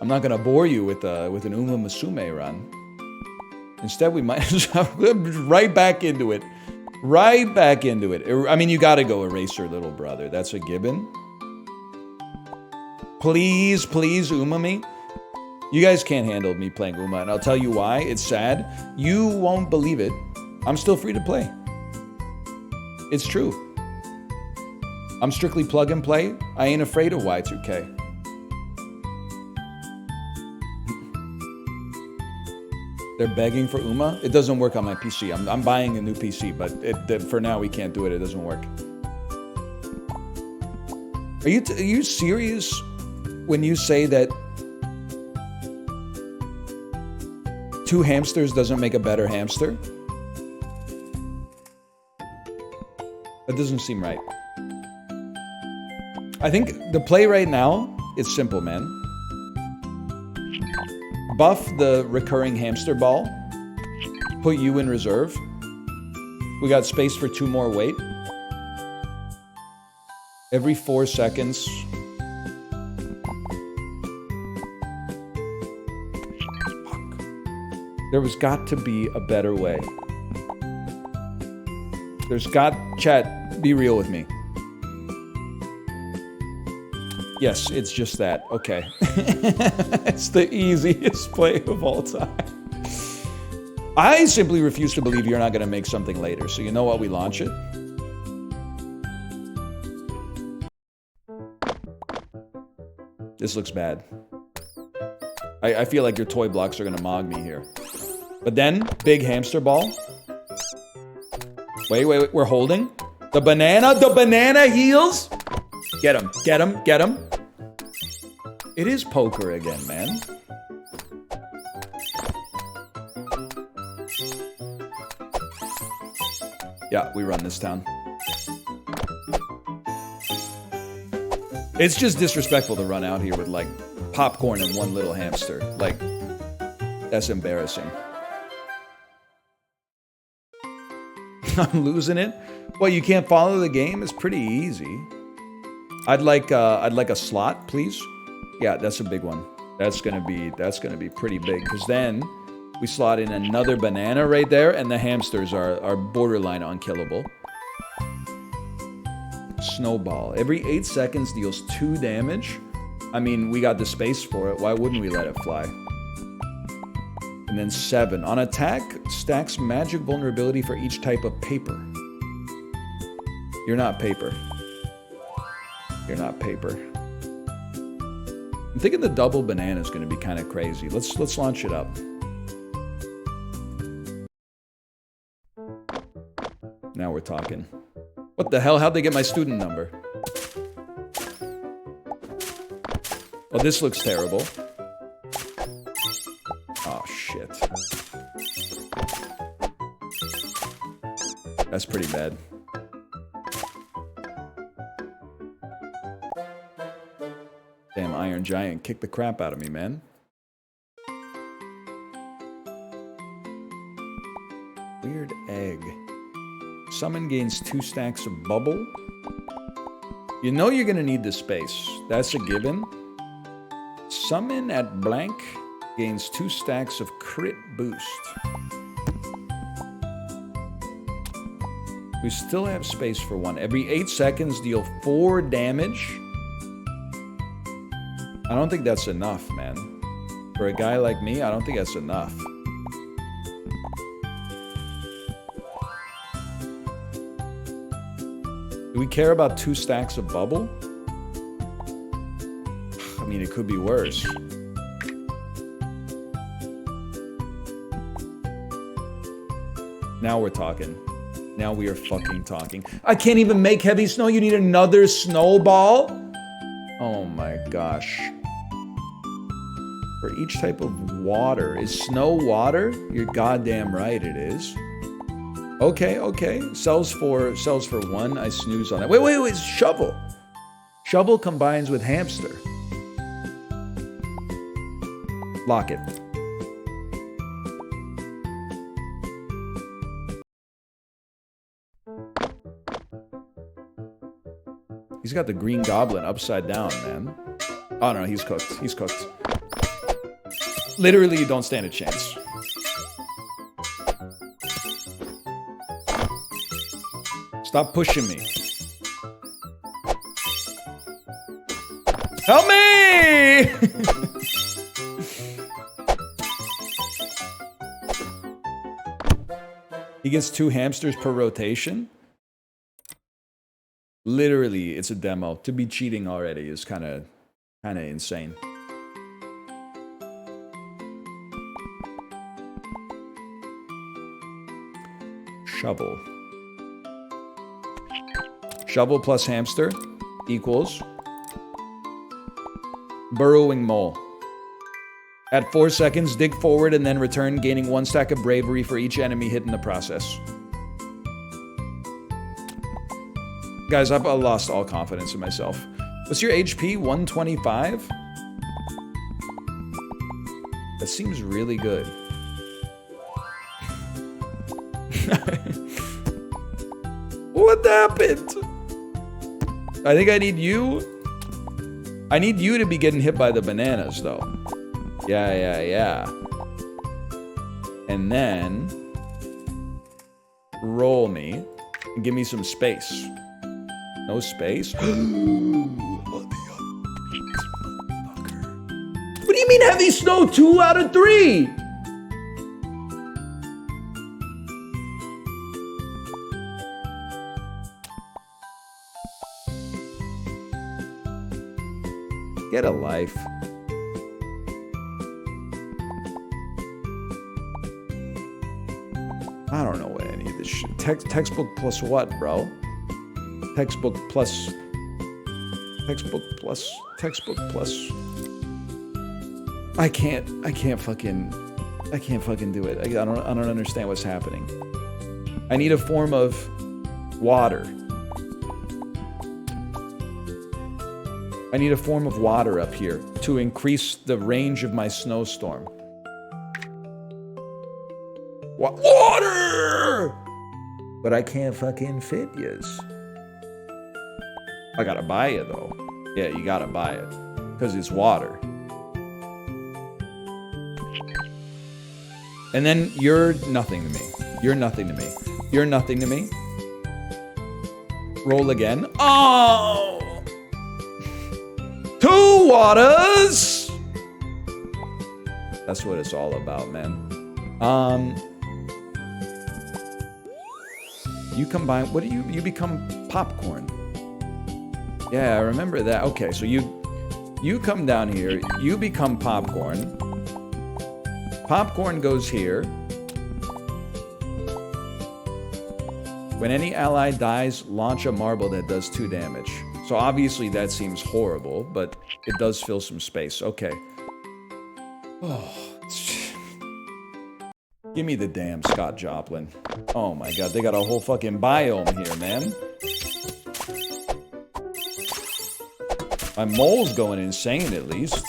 I'm not gonna bore you with an Uma Musume run. Instead, we might right back into it. Right back into it. I mean, you gotta go Eraser, little brother. That's a given. Please, please, Uma me. You guys can't handle me playing Uma, and I'll tell you why. It's sad. You won't believe it. I'm still free to play. It's true. I'm strictly plug and play. I ain't afraid of Y2K. They're begging for Uma. It doesn't work on my PC. I'm buying a new PC, but for now we can't do it. It doesn't work. Are you serious when you say that two hamsters doesn't make a better hamster? That doesn't seem right. I think the play right now is simple, man. Buff the recurring hamster ball. Put you in reserve. We got space for 2 more weight. Every 4 seconds. Fuck. There was got to be a better way. Chat, be real with me. Yes, it's just that. Okay. It's the easiest play of all time. I simply refuse to believe you're not going to make something later. So you know what? We launch it. This looks bad. I feel like your toy blocks are going to mog me here. But then, big hamster ball. Wait. We're holding. The banana heals. Get him. It is poker again, man. Yeah, we run this town. It's just disrespectful to run out here with, like, popcorn and one little hamster. Like, that's embarrassing. I'm losing it? Well, you can't follow the game? It's pretty easy. I'd like a slot, please. Yeah, that's a big one. That's gonna be pretty big, because then we slot in another banana right there, and the hamsters are borderline unkillable. Snowball. Every 8 seconds deals 2 damage. I mean, we got the space for it. Why wouldn't we let it fly? And then 7. On attack, stacks magic vulnerability for each type of paper. You're not paper. You're not paper. I'm thinking the double banana is going to be kind of crazy. Let's launch it up. Now we're talking. What the hell? How'd they get my student number? Well, this looks terrible. Oh, shit. That's pretty bad. Damn, Iron Giant kicked the crap out of me, man. Weird egg. Summon gains 2 stacks of bubble. You know you're gonna need the space. That's a given. Summon at blank gains 2 stacks of crit boost. We still have space for 1. Every 8 seconds, deal 4 damage. I don't think that's enough, man. For a guy like me, I don't think that's enough. Do we care about 2 stacks of bubble? I mean, it could be worse. Now we're talking. Now we are fucking talking. I can't even make heavy snow. You need another snowball? Oh my gosh. For each type of water. Is snow water? You're goddamn right it is. Okay, okay. Sells for 1. I snooze on that. Wait. Shovel. Shovel combines with hamster. Lock it. He's got the green goblin upside down, man. Oh no, he's cooked. He's cooked. Literally, you don't stand a chance. Stop pushing me. Help me! He gets 2 hamsters per rotation. Literally, it's a demo. To be cheating already is kind of insane. Shovel. Shovel plus hamster equals burrowing mole. At 4 seconds, dig forward and then return, gaining 1 stack of bravery for each enemy hit in the process. Guys, I've lost all confidence in myself. What's your HP? 125? That seems really good. What happened? I think I need you. I need you to be getting hit by the bananas, though. Yeah. And then roll me and give me some space. No space? What do you mean heavy snow? 2 out of 3? Get a life. I don't know what any of this shit. Textbook plus what, bro? Textbook plus. I can't fucking do it. I don't understand what's happening. I need a form of water. I need a form of water up here to increase the range of my snowstorm. Water! But I can't fucking fit yous. I gotta buy it though. Yeah, you gotta buy it. Because it's water. And then you're nothing to me. You're nothing to me. You're nothing to me. Roll again. Oh! 2 waters! That's what it's all about, man. You combine, what do you become popcorn? Yeah, I remember that. Okay, so you come down here, you become popcorn. Popcorn goes here. When any ally dies, launch a marble that does 2 damage. So obviously that seems horrible, but it does fill some space. Okay. Oh, give me the damn Scott Joplin. Oh my god, they got a whole fucking biome here, man. My mole's going insane, at least.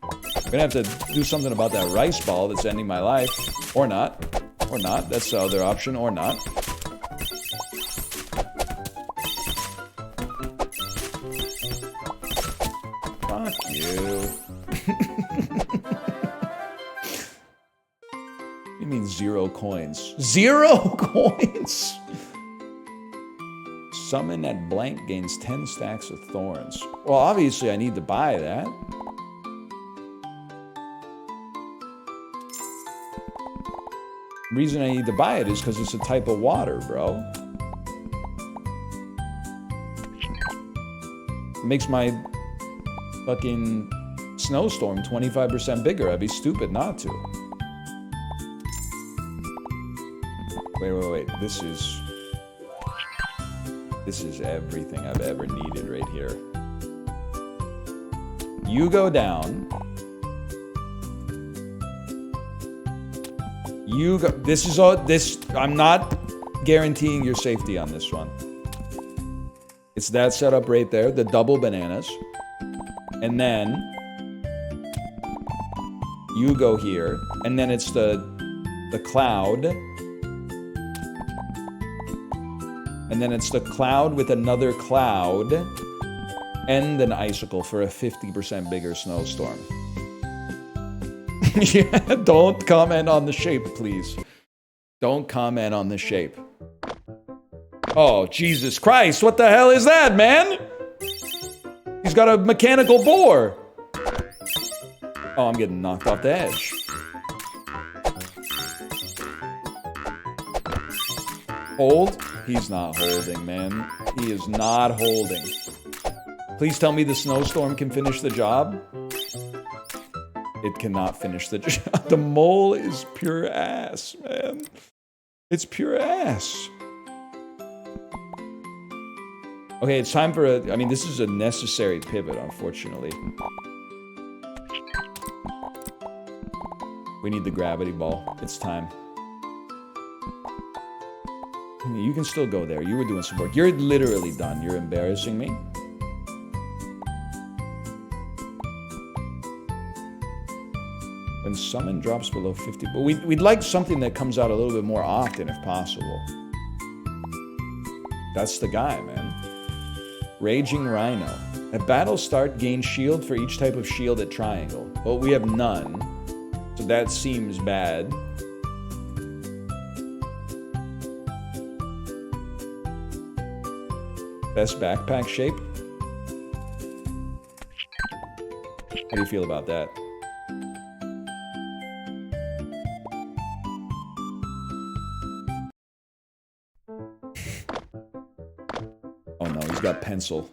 I'm gonna have to do something about that rice ball that's ending my life. Or not. Or not. That's the other option. Or not. Fuck you. You mean 0 coins? 0 coins? Summon at blank gains 10 stacks of thorns. Well, obviously I need to buy that. Reason I need to buy it is because it's a type of water, bro. It makes my fucking snowstorm 25% bigger. I'd be stupid not to. Wait. This is everything I've ever needed right here. You go down. You go. This is all. This. I'm not guaranteeing your safety on this one. It's that setup right there, the double bananas. And then you go here, and then it's the cloud. And then it's the cloud with another cloud and an icicle for a 50% bigger snowstorm. Yeah, don't comment on the shape, please. Don't comment on the shape. Oh, Jesus Christ, what the hell is that, man? He's got a mechanical boar. Oh, I'm getting knocked off the edge. Hold? He's not holding, man. He is not holding. Please tell me the snowstorm can finish the job. It cannot finish the job. The mole is pure ass, man. It's pure ass. Okay, it's time for a... I mean, this is a necessary pivot, unfortunately. We need the gravity ball. It's time. You can still go there. You were doing some work. You're literally done. You're embarrassing me. When summon drops below 50... But we'd like something that comes out a little bit more often, if possible. That's the guy, man. Raging Rhino. At battle start, gain shield for each type of shield at triangle. Well, we have none. So that seems bad. Best backpack shape? How do you feel about that? Oh no, he's got pencil.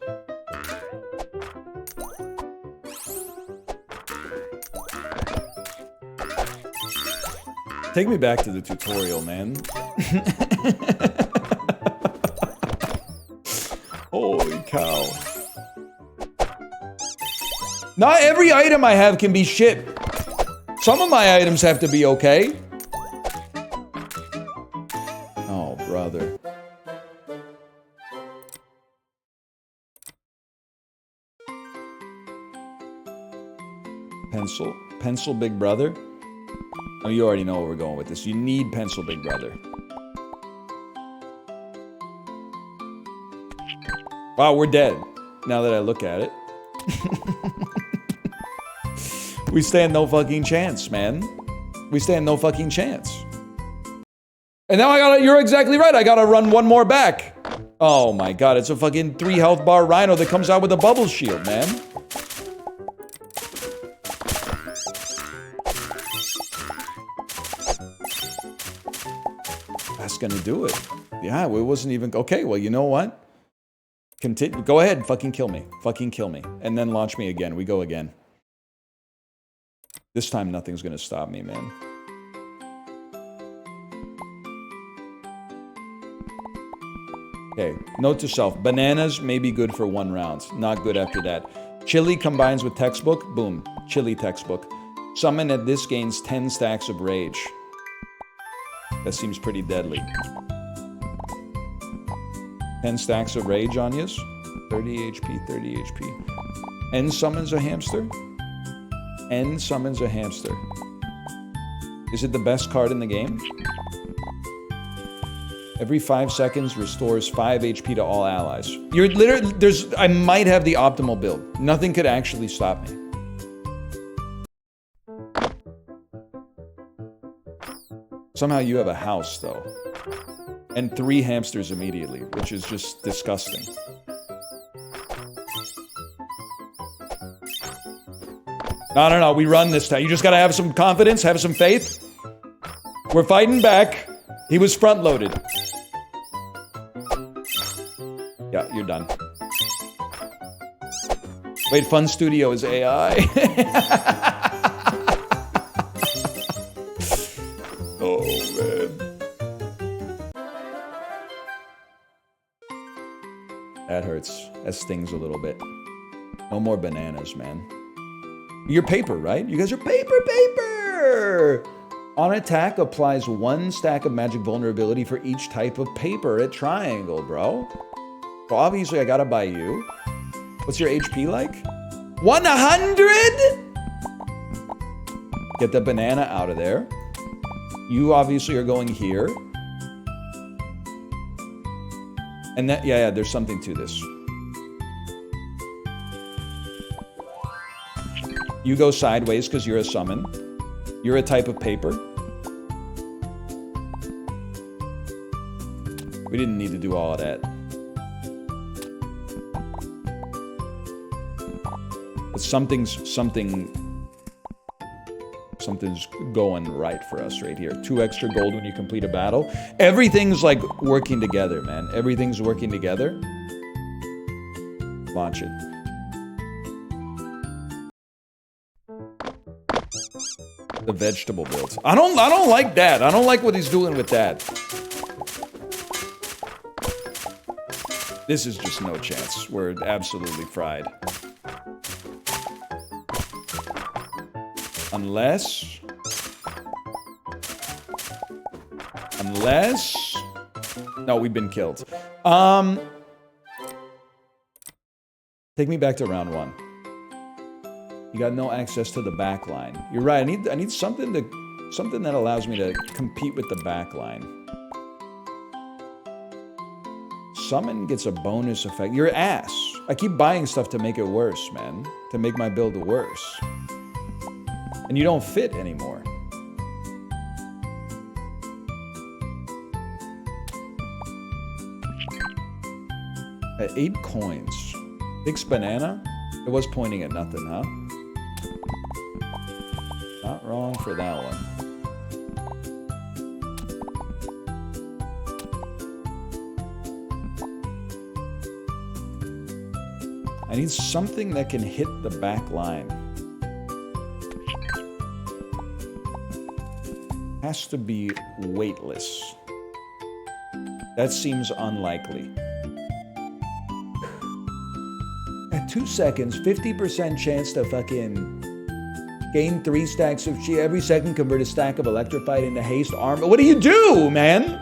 Take me back to the tutorial, man. Holy cow. Not every item I have can be shit. Some of my items have to be okay. Oh, brother. Pencil? Pencil, big brother? Oh, you already know where we're going with this. You need pencil, big brother. Wow, we're dead. Now that I look at it. We stand no fucking chance, man. We stand no fucking chance. And now I gotta, you're exactly right, I gotta run one more back. Oh my god, it's a fucking 3 health bar rhino that comes out with a bubble shield, man. That's gonna do it. Yeah, it wasn't even... Okay, well, you know what? Continue. Go ahead, fucking kill me. Fucking kill me. And then launch me again. We go again. This time, nothing's gonna stop me, man. Okay, note to self. Bananas may be good for 1 round. Not good after that. Chili combines with textbook. Boom. Chili textbook. Summon at this gains 10 stacks of rage. That seems pretty deadly. 10 stacks of rage on yous. 30 HP, 30 HP. N summons a hamster. N summons a hamster. Is it the best card in the game? Every 5 seconds restores 5 HP to all allies. You're literally... I might have the optimal build. Nothing could actually stop me. Somehow you have a house, though. And 3 hamsters immediately, which is just disgusting. No, we run this time. You just gotta have some confidence, have some faith. We're fighting back. He was front-loaded. Yeah, you're done. Wait, Fun Studio is AI. Oh, man. That hurts. That stings a little bit. No more bananas, man. You're paper, right? You guys are paper! On attack, applies 1 stack of magic vulnerability for each type of paper at triangle, bro. So obviously I gotta buy you. What's your HP like? 100? Get the banana out of there. You obviously are going here. And that, yeah, there's something to this. You go sideways because you're a summon. You're a type of paper. We didn't need to do all of that. But something's going right for us right here. 2 extra gold when you complete a battle. Everything's like working together, man. Everything's working together. Launch it. The vegetable build. I don't like that. I don't like what he's doing with that. This is just no chance. We're absolutely fried. Unless... No, we've been killed. Take me back to round 1. You got no access to the back line. You're right. I need something that allows me to compete with the back line. Summon gets a bonus effect. You're ass. I keep buying stuff to make it worse, man. To make my build worse. And you don't fit anymore. At 8 coins. 6 banana? It was pointing at nothing, huh? Not wrong for that one. I need something that can hit the back line. Has to be weightless. That seems unlikely. At 2 seconds, 50% chance to fucking gain 3 stacks of chi every second, convert a stack of electrified into haste armor. What do you do, man?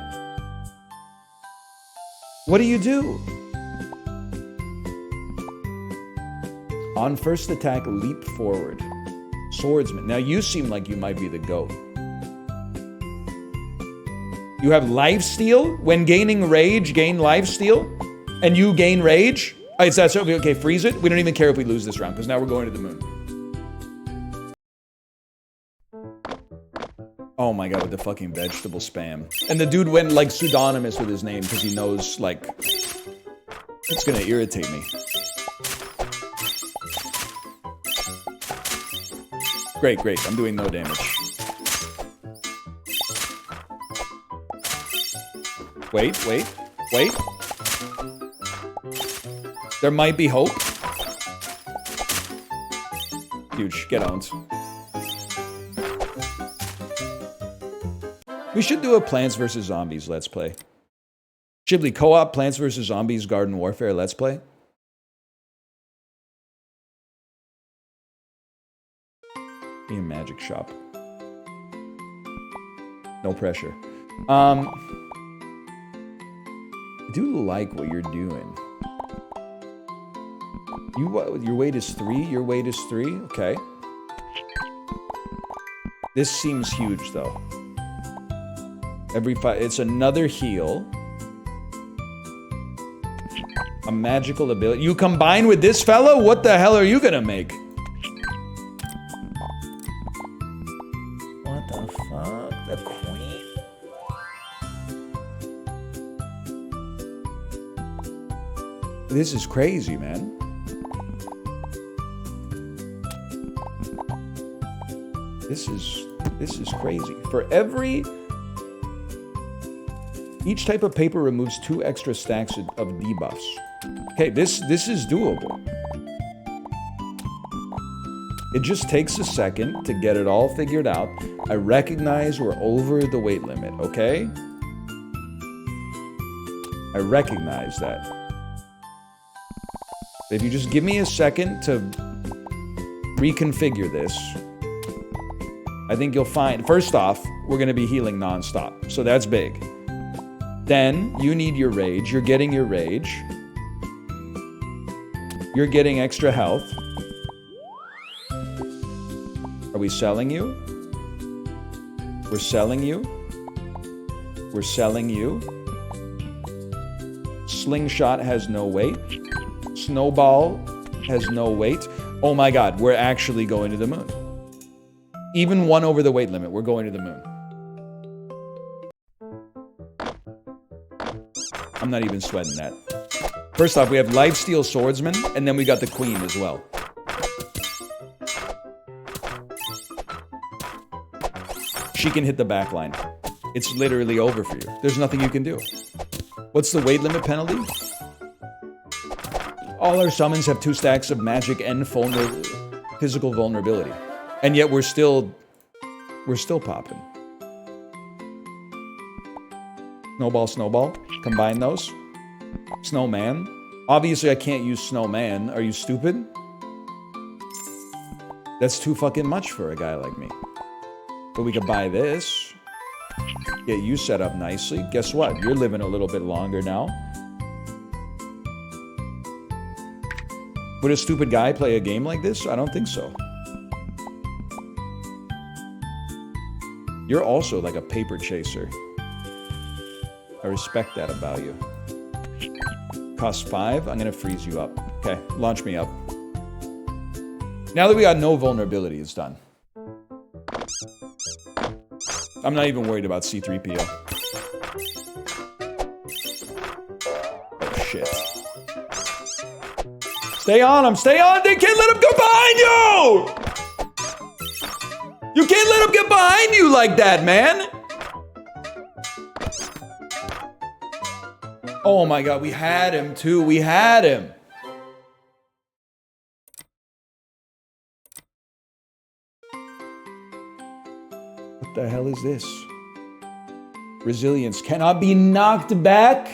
What do you do? On first attack, leap forward. Swordsman. Now you seem like you might be the GOAT. You have lifesteal? When gaining rage, gain lifesteal? And you gain rage? It's that so okay, freeze it. We don't even care if we lose this round, because now we're going to the moon. Oh my god, with the fucking vegetable spam. And the dude went like pseudonymous with his name because he knows, like, it's gonna irritate me. Great, great. I'm doing no damage. Wait. There might be hope. Huge. Get owned. We should do a Plants vs. Zombies Let's Play. Ghibli co-op Plants vs. Zombies Garden Warfare Let's Play. Be a magic shop. No pressure. I do like what you're doing. Your weight is 3? Your weight is 3? Okay. This seems huge, though. It's another heal. A magical ability. You combine with this fellow? What the hell are you gonna make? What the fuck? The queen? This is crazy, man. This is crazy. For each type of paper removes 2 extra stacks of debuffs. Okay, this is doable. It just takes a second to get it all figured out. I recognize we're over the weight limit, okay? I recognize that. If you just give me a second to reconfigure this, I think you'll find, first off, we're going to be healing nonstop. So that's big. Then you need your rage. You're getting your rage. You're getting extra health. Are we selling you? We're selling you. We're selling you. Slingshot has no weight. Snowball has no weight. Oh my god, we're actually going to the moon. Even one over the weight limit, we're going to the moon. I'm not even sweating that. First off, we have Lifesteal Swordsman, and then we got the Queen as well. She can hit the back line. It's literally over for you. There's nothing you can do. What's the weight limit penalty? All our summons have 2 stacks of magic and physical vulnerability. And yet we're still popping. Snowball, snowball. Combine those. Snowman. Obviously I can't use snowman. Are you stupid? That's too fucking much for a guy like me. But we could buy this. Get you set up nicely. Guess what? You're living a little bit longer now. Would a stupid guy play a game like this? I don't think so. You're also like a paper chaser. I respect that about you. Cost 5. I'm gonna freeze you up. Okay, launch me up. Now that we got no vulnerability, it's done. I'm not even worried about C-3PO. Oh, shit. Stay on him! Stay on! They can't let him go behind you! You can't let him get behind you like that, man! Oh my god, we had him too. We had him. What the hell is this? Resilience cannot be knocked back.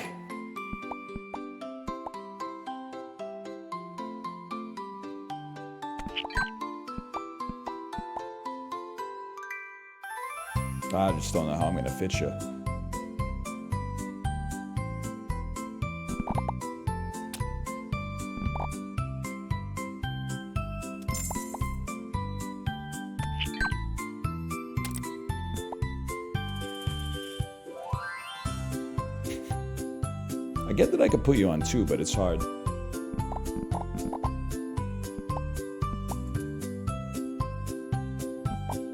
I just don't know how I'm gonna fit you. I get that I could put you on 2, but it's hard.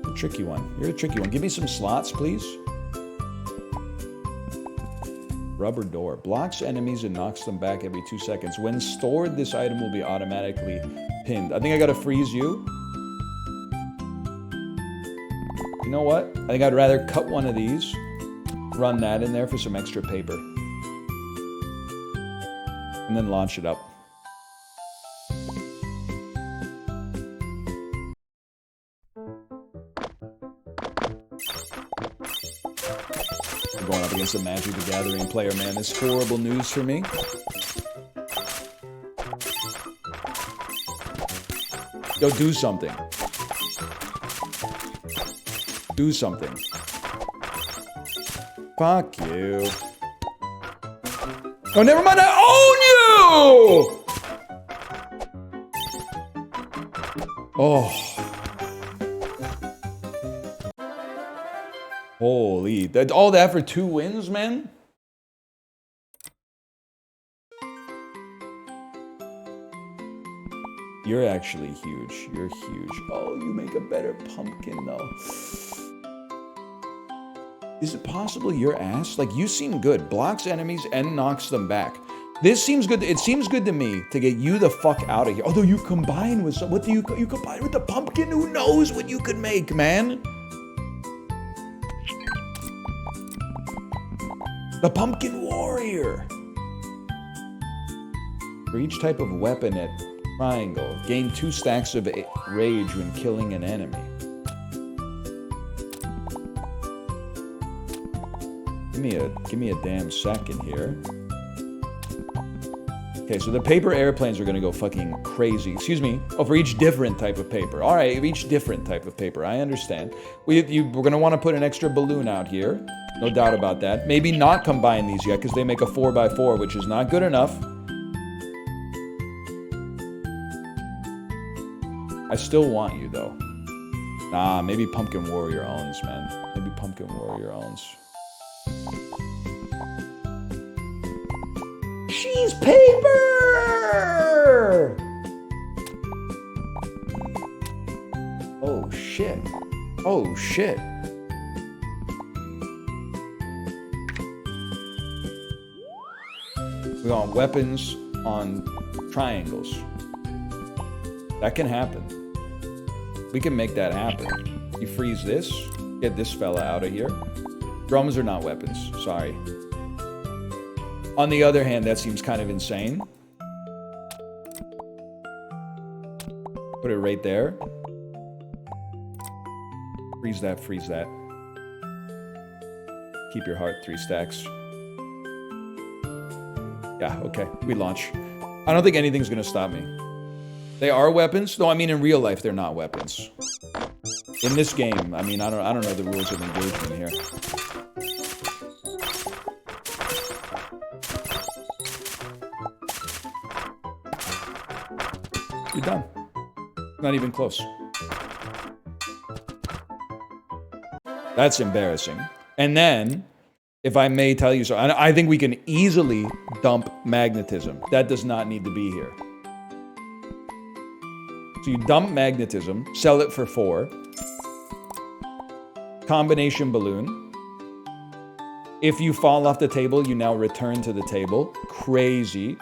A tricky one. You're a tricky one. Give me some slots, please. Rubber door. Blocks enemies and knocks them back every 2 seconds. When stored, this item will be automatically pinned. I think I gotta freeze you. You know what? I think I'd rather cut one of these, run that in there for some extra paper, and then launch it up. We're going up against a Magic the Gathering player, man. This is horrible news for me. Yo, do something. Do something. Fuck you. Oh, never mind. I own you! Oh. Holy. All that for 2 wins, man? You're actually huge. You're huge. Oh, you make a better pumpkin, though. Is it possible your ass? Like, you seem good. Blocks enemies and knocks them back. This seems good. It seems good to me to get you the fuck out of here. Although you combine with some... What do you combine with the pumpkin? Who knows what you could make, man? The Pumpkin Warrior. For each type of weapon at triangle, gain 2 stacks of rage when killing an enemy. Give me a damn second here. Okay, Okay, so the paper airplanes are gonna go fucking crazy. Excuse me. Oh, for each different type of paper. All right, each different type of paper. I understand. We're gonna want to put an extra balloon out here. No doubt about that. Maybe not combine these yet, because they make a 4x4, which is not good enough. I still want you, though. Nah, maybe Pumpkin Warrior owns, man. Maybe Pumpkin Warrior owns. Cheese paper! Oh, shit. Oh, shit. We want weapons on triangles. That can happen. We can make that happen. You freeze this, get this fella out of here. Drums are not weapons, sorry. On the other hand, that seems kind of insane. Put it right there. Freeze that, freeze that. Keep your heart, 3 stacks. Yeah, okay, we launch. I don't think anything's gonna stop me. They are weapons? No, I mean in real life they're not weapons. In this game, I mean, I don't know the rules of engagement here. You're done. Not even close. That's embarrassing. And then, if I may tell you so, I think we can easily dump magnetism. That does not need to be here. So you dump magnetism, sell it for 4. Combination balloon. If you fall off the table, you now return to the table. Crazy.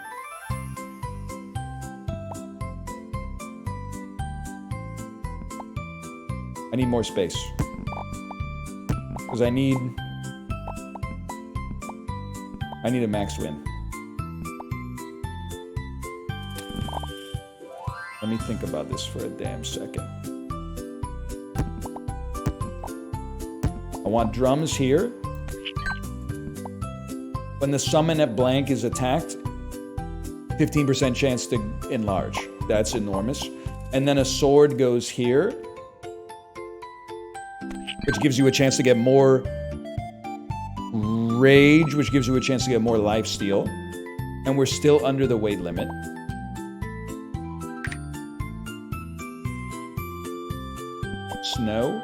I need more space. Because I need a max win. Let me think about this for a damn second. I want drums here. When the summon at blank is attacked, 15% chance to enlarge. That's enormous. And then a sword goes here, which gives you a chance to get more rage, which gives you a chance to get more lifesteal. And we're still under the weight limit. Snow.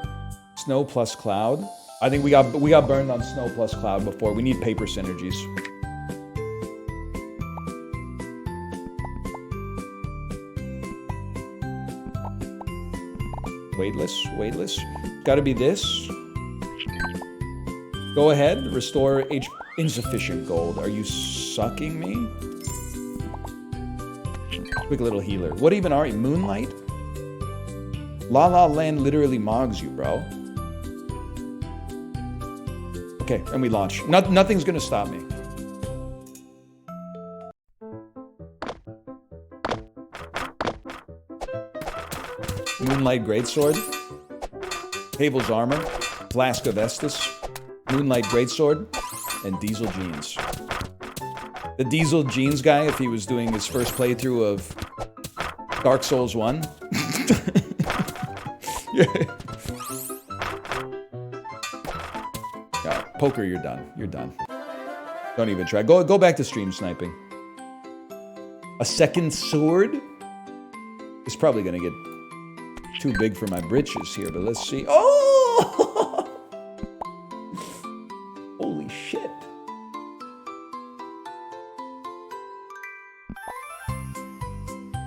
Snow plus cloud. I think we got burned on snow plus cloud before. We need paper synergies. Weightless. Gotta be this. Go ahead, restore insufficient gold. Are you sucking me? Quick little healer. What even are you? Moonlight? La La Land literally mogs you, bro. Okay, and we launch. Nothing's gonna stop me. Moonlight Greatsword. Cable's Armor. Flask of Estus. Moonlight Greatsword. And Diesel Jeans. The Diesel Jeans guy, if he was doing his first playthrough of Dark Souls 1. Yeah, poker, you're done. You're done. Don't even try. Go back to stream sniping. A second sword? It's probably gonna get too big for my britches here, but let's see. Oh! Holy shit.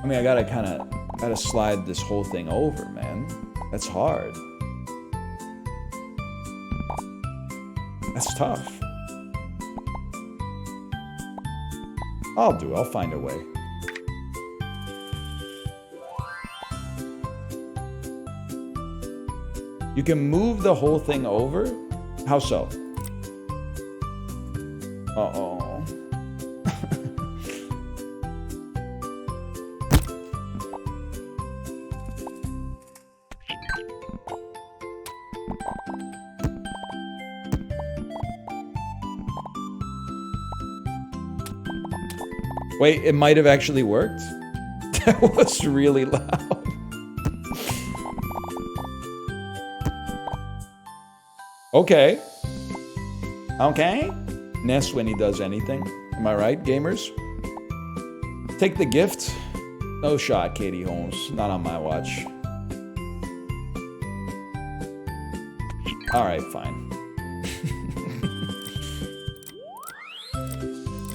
I mean, I gotta slide this whole thing over, man. That's hard. That's tough. I'll find a way. You can move the whole thing over? How so? Uh-oh. Wait, it might have actually worked? That was really loud. Okay. Okay. Ness when he does anything. Am I right, gamers? Take the gift. No shot, Katie Holmes. Not on my watch. Alright, fine.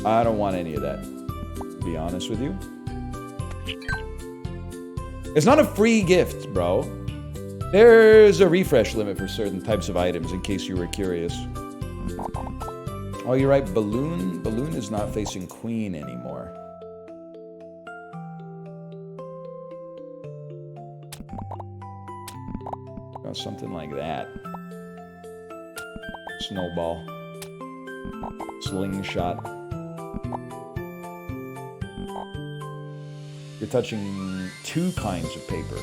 I don't want any of that, to be honest with you. It's not a free gift, bro. There's a refresh limit for certain types of items, in case you were curious. Oh, you're right, Balloon. Balloon is not facing Queen anymore. Oh, something like that. Snowball. Slingshot. You're touching 2 kinds of paper.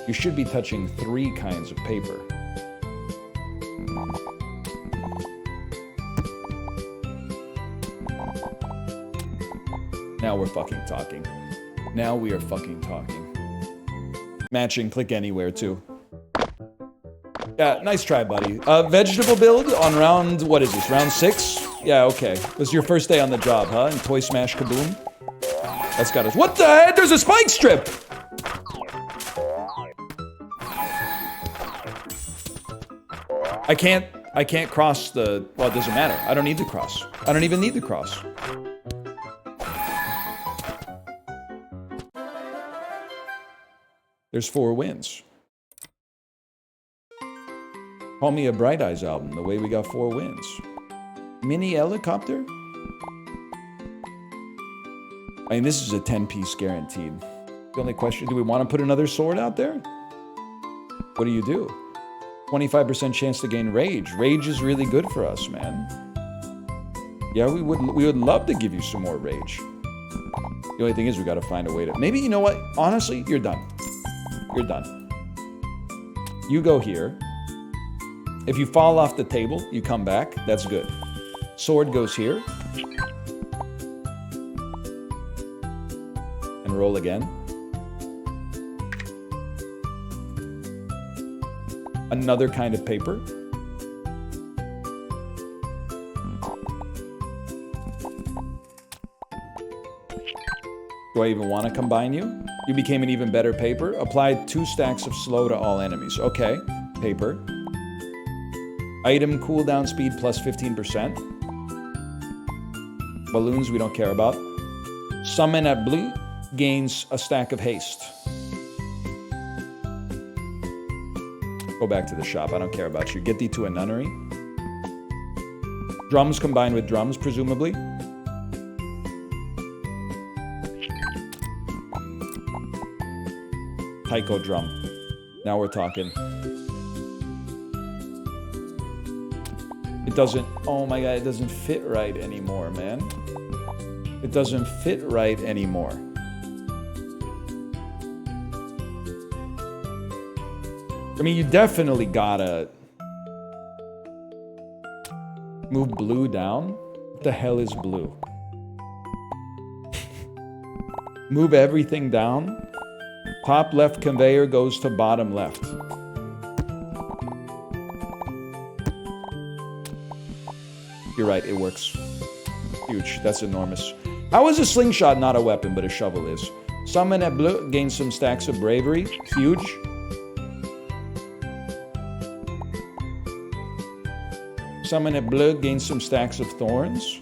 You should be touching 3 kinds of paper. Now we're fucking talking. Now we are fucking talking. Matching, click anywhere too. Yeah, nice try, buddy. Vegetable build on round, what is this, round 6? Yeah, okay. This is your first day on the job, huh? And Toy Smash Kaboom? That's got us. What the heck? There's a spike strip! I can't cross the, well, it doesn't matter. I don't need to cross. I don't even need to cross. There's 4 wins. Call me a Bright Eyes album, the way we got 4 wins. Mini helicopter? I mean, this is a 10-piece guaranteed. The only question, do we want to put another sword out there? What do you do? 25% chance to gain rage. Rage is really good for us, man. Yeah, we would love to give you some more rage. The only thing is we got to find a way to... Maybe, you know what? Honestly, you're done. You're done. You go here. If you fall off the table, you come back. That's good. Sword goes here. And roll again. Another kind of paper. Do I even want to combine you? You became an even better paper. Applied 2 stacks of slow to all enemies. Okay, paper. Item cooldown speed plus 15%. Balloons we don't care about. Summon at blue gains a stack of haste. Go back to the shop. I don't care about you. Get thee to a nunnery. Drums combined with drums, presumably. Taiko drum. Now we're talking. It doesn't... Oh my god, it doesn't fit right anymore, man. It doesn't fit right anymore. I mean, you definitely gotta move blue down. What the hell is blue? Move everything down. Top left conveyor goes to bottom left. You're right, it works. Huge, that's enormous. How is a slingshot not a weapon, but a shovel is? Summon at blue, gain some stacks of bravery. Huge. Summon at blue, gain some stacks of thorns.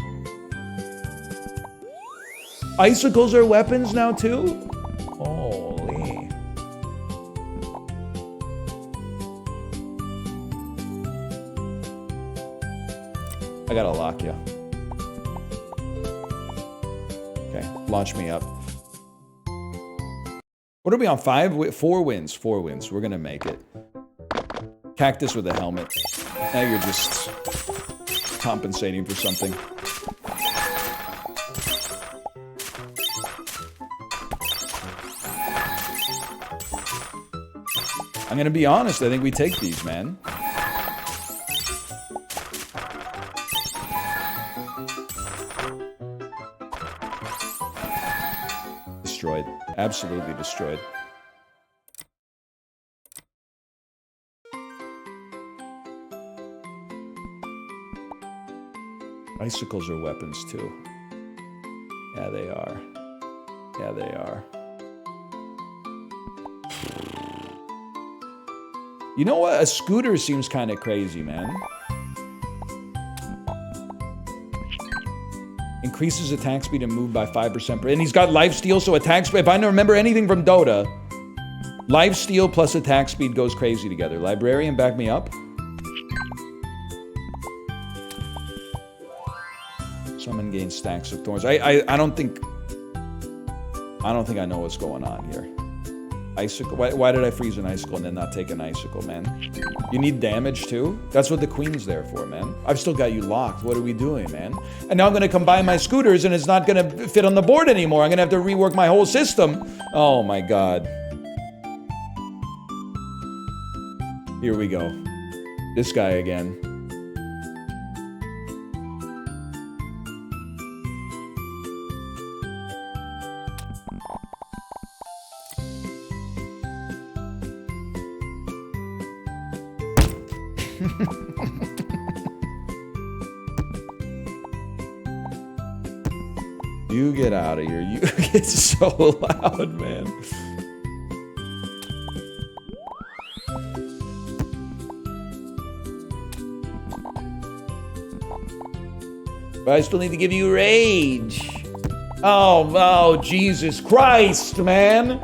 Icicles are weapons now too? Holy. I gotta lock you. Okay, launch me up. What are we on? 5? 4 wins. 4 wins. We're gonna make it. Cactus with a helmet. Now you're just compensating for something. I'm gonna be honest, I think we take these, man. Absolutely destroyed. Icicles are weapons too. Yeah, they are. Yeah, they are. You know what? A scooter seems kind of crazy, man. Increases attack speed and move by 5%. And he's got lifesteal, so attack speed. If I remember anything from Dota, lifesteal plus attack speed goes crazy together. Librarian, back me up. Summon gains stacks of thorns. I don't think I know what's going on here. Icicle. Why did I freeze an icicle and then not take an icicle, man? You need damage too? That's what the queen's there for, man. I've still got you locked. What are we doing, man? And now I'm gonna combine my scooters and it's not gonna fit on the board anymore. I'm gonna have to rework my whole system. Oh my god. Here we go. This guy again. You get out of here. You get so loud, man. But I still need to give you rage. Oh, Jesus Christ, man.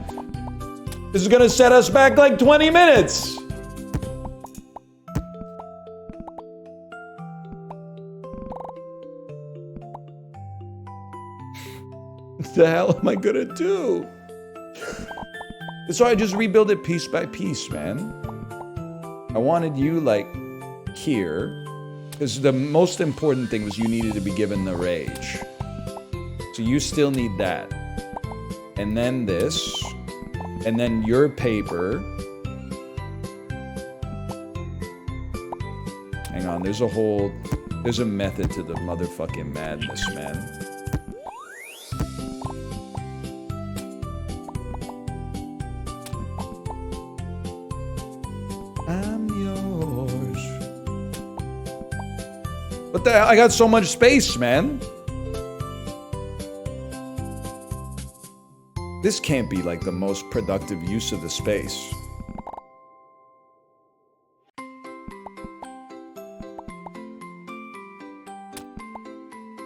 This is gonna set us back like 20 minutes. What the hell am I gonna do? So I just rebuild it piece by piece, man. I wanted you like here, because the most important thing was you needed to be given the rage. So you still need that. And then this, and then your paper. Hang on, there's a method to the motherfucking madness, man. I'm yours. What the hell? I got so much space, man. This can't be like the most productive use of the space.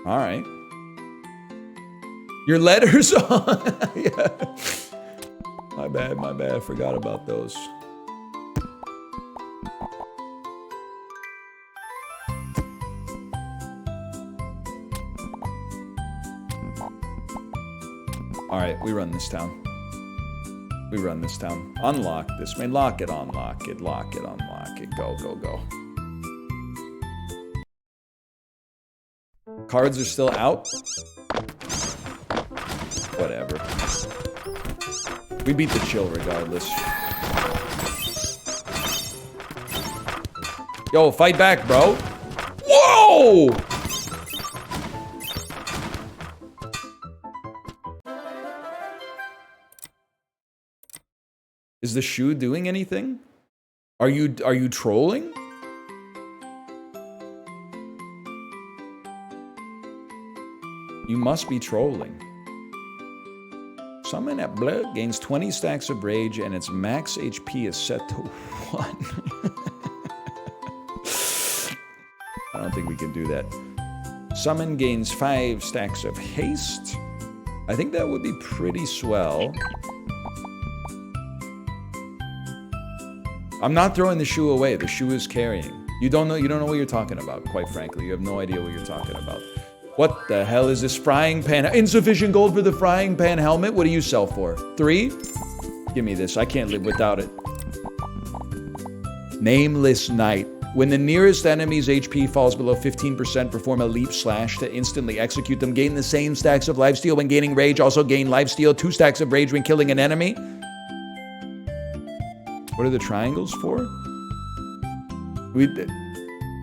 All right. Your letters on. Yeah. My bad. I forgot about those. All right, we run this town. Unlock this, man. Lock it, unlock it, unlock it. Go. Cards are still out? Whatever. We beat the chill regardless. Yo, fight back, bro. Whoa! Is the shoe doing anything? Are you trolling? You must be trolling. Summon at blood gains 20 stacks of rage and its max HP is set to 1. I don't think we can do that. Summon gains 5 stacks of haste. I think that would be pretty swell. I'm not throwing the shoe away. The shoe is carrying. You don't know what you're talking about, quite frankly. You have no idea what you're talking about. What the hell is this frying pan? Insufficient gold for the frying pan helmet? What do you sell for? 3? Give me this. I can't live without it. Nameless Knight. When the nearest enemy's HP falls below 15%, perform a leap slash to instantly execute them. Gain the same stacks of lifesteal when gaining rage. Also gain lifesteal. 2 stacks of rage when killing an enemy. What are the triangles for?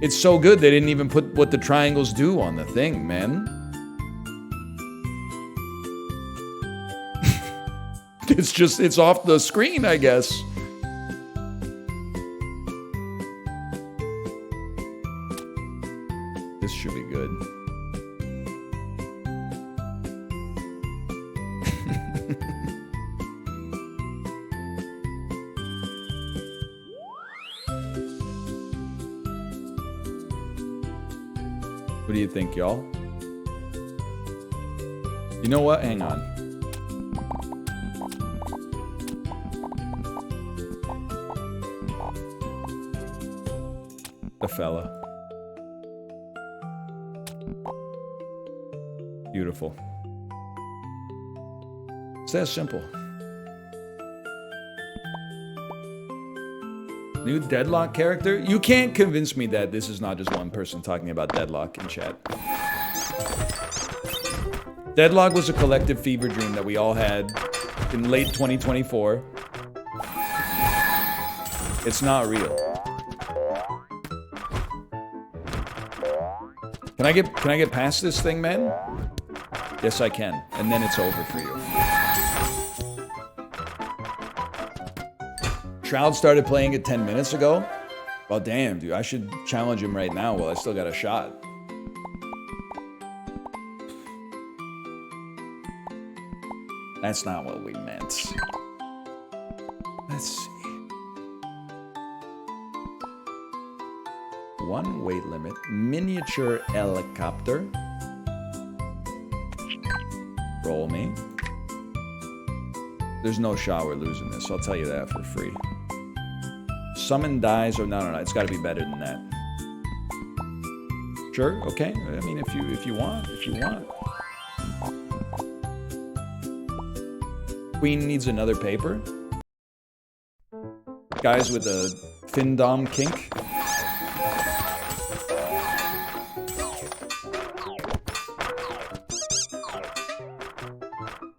It's so good they didn't even put what the triangles do on the thing, man. it's off the screen, I guess. This should be good. What do you think, y'all? You know what? Hang on. The fella. Beautiful. It's that simple. New Deadlock character? You can't convince me that this is not just one person talking about Deadlock in chat. Deadlock was a collective fever dream that we all had in late 2024. It's not real. Can I get past this thing, man? Yes, I can. And then it's over for you. Shroud started playing it 10 minutes ago. Well, damn, dude. I should challenge him right now while I still got a shot. That's not what we meant. Let's see. One weight limit. Miniature helicopter. Roll me. There's no shot we're losing this. I'll tell you that for free. Summon dies or no. It's got to be better than that. Sure. Okay. I mean, if you want. Queen needs another paper. Guys with a Findom kink.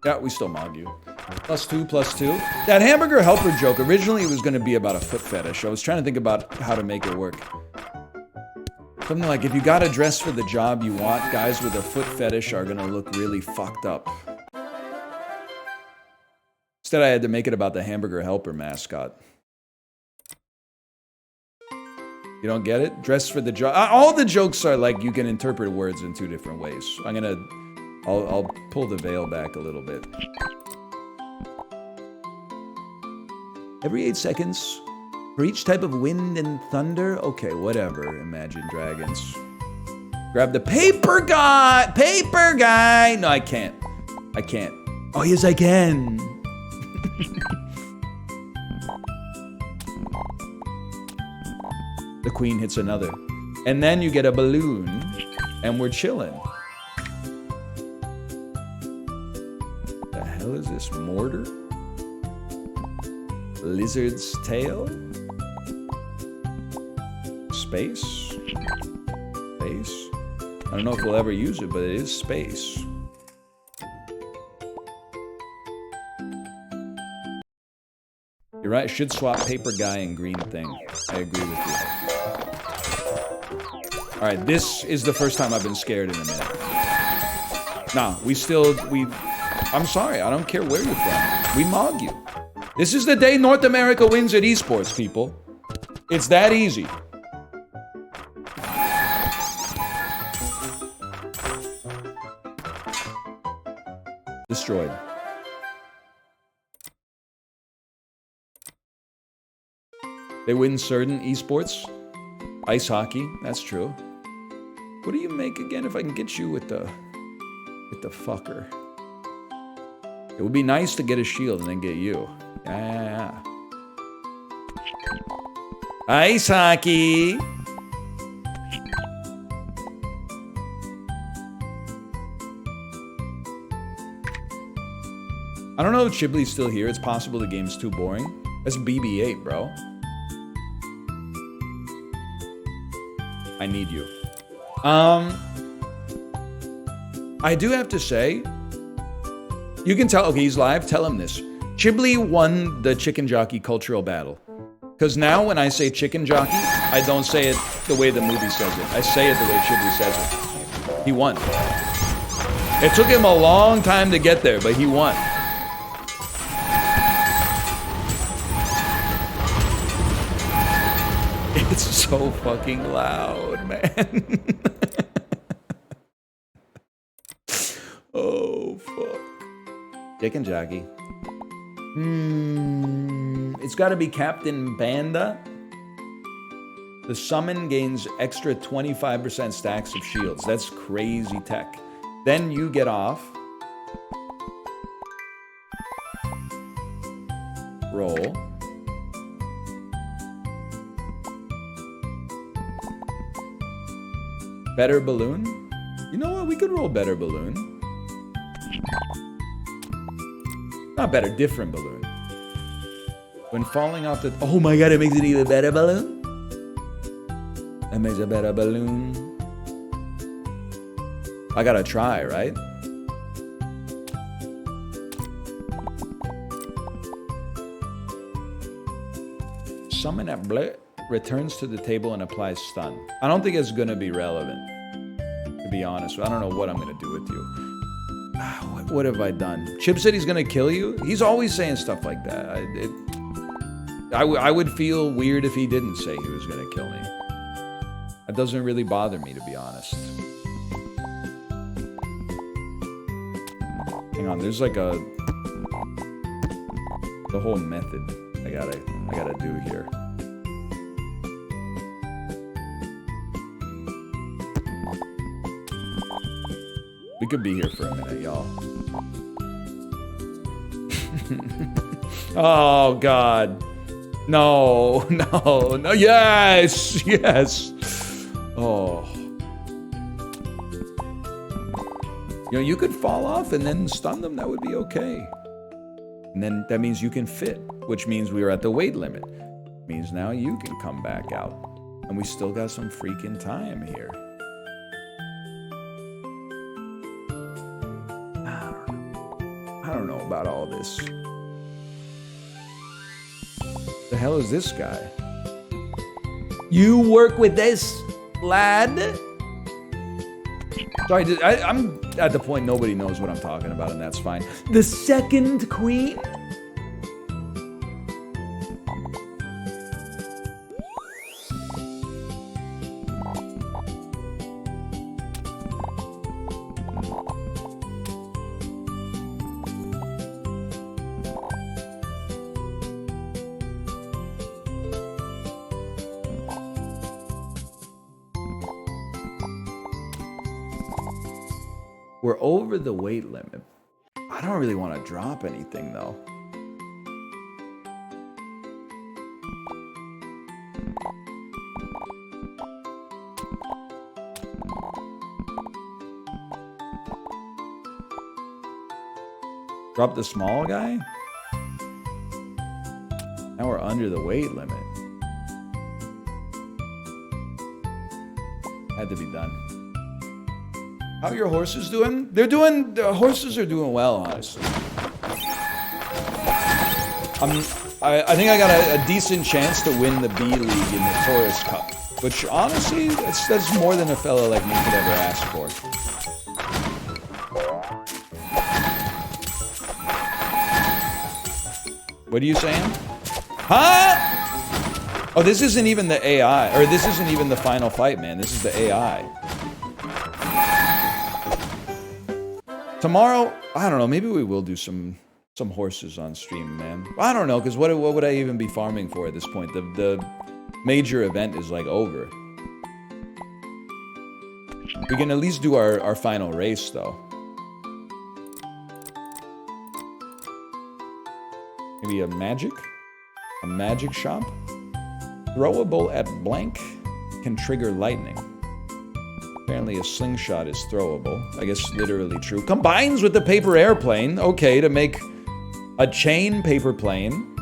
Yeah, we still mog you. +2, +2. That hamburger helper joke, originally it was going to be about a foot fetish. I was trying to think about how to make it work. Something like, if you got a dress for the job you want, guys with a foot fetish are going to look really fucked up. Instead, I had to make it about the hamburger helper mascot. You don't get it? Dress for the job. All the jokes are like, you can interpret words in two different ways. I'll pull the veil back a little bit. Every 8 seconds, for each type of wind and thunder? Okay, whatever, Imagine Dragons. Grab the paper guy! Paper guy! No, I can't. Oh, yes, I can. The queen hits another. And then you get a balloon, and we're chilling. The hell is this? Mortar? Lizard's tail? Space? Space? I don't know if we'll ever use it, but it is space. You're right, should swap paper guy and green thing. I agree with you. Alright, this is the first time I've been scared in a minute. Nah, I'm sorry, I don't care where you're from. We mog you. This is the day North America wins at esports, people. It's that easy. Destroyed. They win certain esports. Ice hockey, that's true. What do you make again if I can get you with the fucker? It would be nice to get a shield and then get you. Yeah. Ice hockey. I don't know if Chibley's still here. It's possible the game's too boring. That's BB-8, bro. I need you. I do have to say, you can tell, okay, he's live, tell him this. Chibley won the chicken jockey cultural battle. Because now when I say chicken jockey, I don't say it the way the movie says it. I say it the way Chibley says it. He won. It took him a long time to get there, but he won. It's so fucking loud, man. Oh, fuck. Dick and Jackie. It's got to be Captain Banda. The summon gains extra 25% stacks of shields. That's crazy tech. Then you get off. Roll. Better balloon? You know what? We could roll better balloon. Not better, different balloon. When falling off the... Oh my god, it makes it even better balloon? That makes a better balloon. I gotta try, right? Summon at Bleh returns to the table and applies stun. I don't think it's gonna be relevant, to be honest. I don't know what I'm gonna do with you. What have I done? Chip said he's gonna kill you? He's always saying stuff like that. I would feel weird if he didn't say he was gonna kill me. That doesn't really bother me, to be honest. Hang on, there's like the whole method I gotta do here. We could be here for a minute, y'all. Oh, God. No, no, no. Yes, yes. Oh. You know, you could fall off and then stun them. That would be okay. And then that means you can fit, which means we are at the weight limit. Means now you can come back out. And we still got some freaking time here. I don't know about all this. The hell is this guy? You work with this lad? Sorry, I'm at the point nobody knows what I'm talking about, and that's fine. The second queen? We're over the weight limit. I don't really want to drop anything, though. Drop the small guy? Now we're under the weight limit. Had to be done. How are your horses doing? The horses are doing well, honestly. I think I got a decent chance to win the B League in the Taurus Cup, which honestly, that's more than a fella like me could ever ask for. What are you saying? Huh? Oh, this isn't even the AI, or this isn't even the final fight, man. This is the AI. Tomorrow, I don't know, maybe we will do some horses on stream, man. I don't know, because what would I even be farming for at this point? The major event is, like, over. We can at least do our final race, though. Maybe a magic shop? Throwable at blank can trigger lightning. Apparently a slingshot is throwable. I guess literally true. Combines with the paper airplane. Okay, to make a chain paper plane.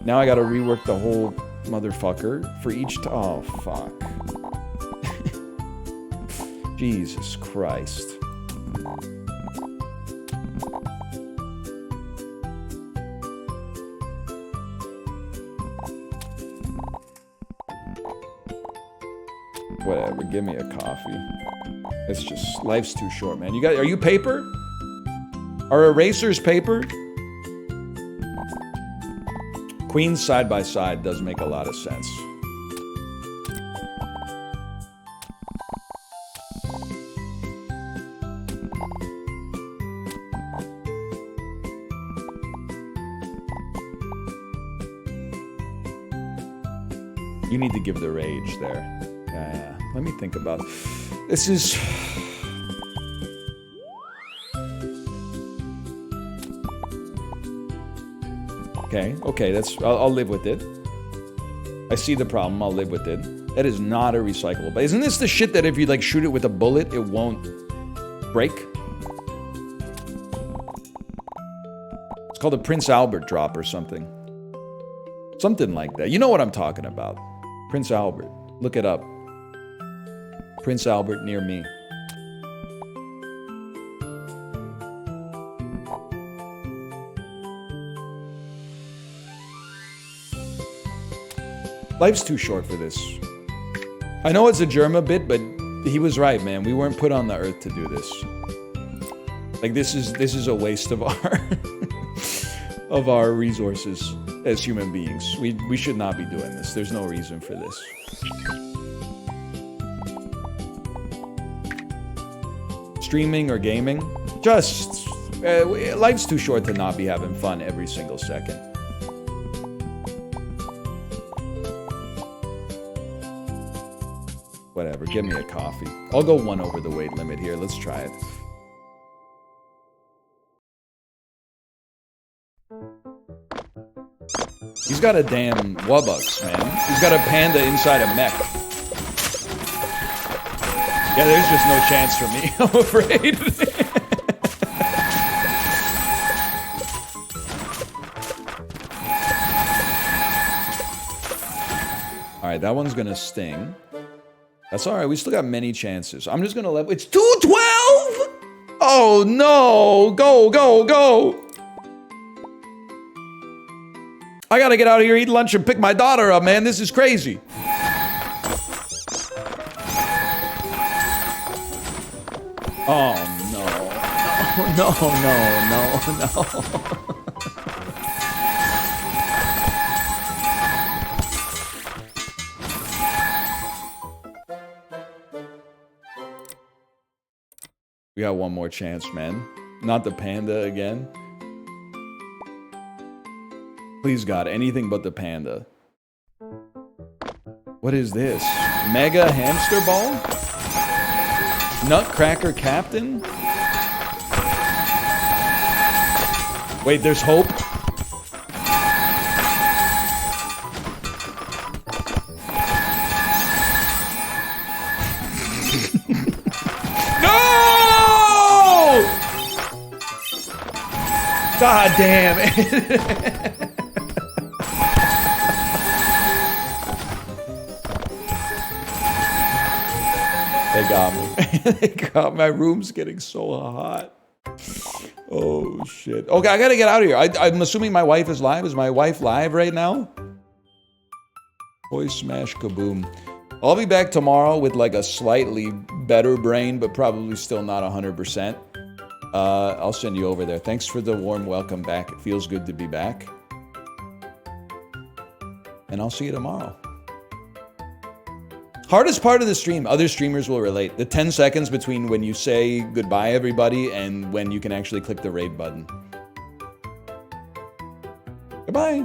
Now I gotta rework the whole motherfucker for each oh, fuck. Jesus Christ. Whatever, give me a coffee. It's just, life's too short, man. Are you paper? Are erasers paper? Queens side by side does make a lot of sense. You need to give the rage there. Yeah. Let me think about it. This is... Okay, that's... I'll live with it. I see the problem, I'll live with it. That is not a recyclable. But isn't this the shit that if you, like, shoot it with a bullet, it won't break? It's called a Prince Albert drop or something. Something like that. You know what I'm talking about. Prince Albert. Look it up. Prince Albert near me. Life's too short for this. I know it's a Germa bit, but he was right, man. We weren't put on the earth to do this. Like, this is a waste of our of our resources as human beings. We should not be doing this. There's no reason for this. Streaming or gaming, just life's too short to not be having fun every single second. Whatever, give me a coffee. I'll go 1 over the weight limit here. Let's try it. He's got a damn Wubbox, man. He's got a panda inside a mech. Yeah, there's just no chance for me, I'm afraid. Alright, that one's gonna sting. That's alright, we still got many chances. I'm just gonna level. It's 212! Oh no! Go, go, go! I gotta get out of here, eat lunch, and pick my daughter up, man. This is crazy. Oh no. No, no, no, no. We got one more chance, man. Not the panda again. Please, God, anything but the panda. What is this? Mega hamster ball? Nutcracker Captain? Wait, there's hope? No! God damn it. They got me. They got my room's getting so hot. Oh shit. Okay, I gotta get out of here. I'm assuming my wife is live. Is my wife live right now? Boy smash kaboom. I'll be back tomorrow with like a slightly better brain, but probably still not 100%. I'll send you over there. Thanks for the warm welcome back. It feels good to be back. And I'll see you tomorrow. Hardest part of the stream, other streamers will relate. The 10 seconds between when you say goodbye, everybody, and when you can actually click the raid button. Goodbye.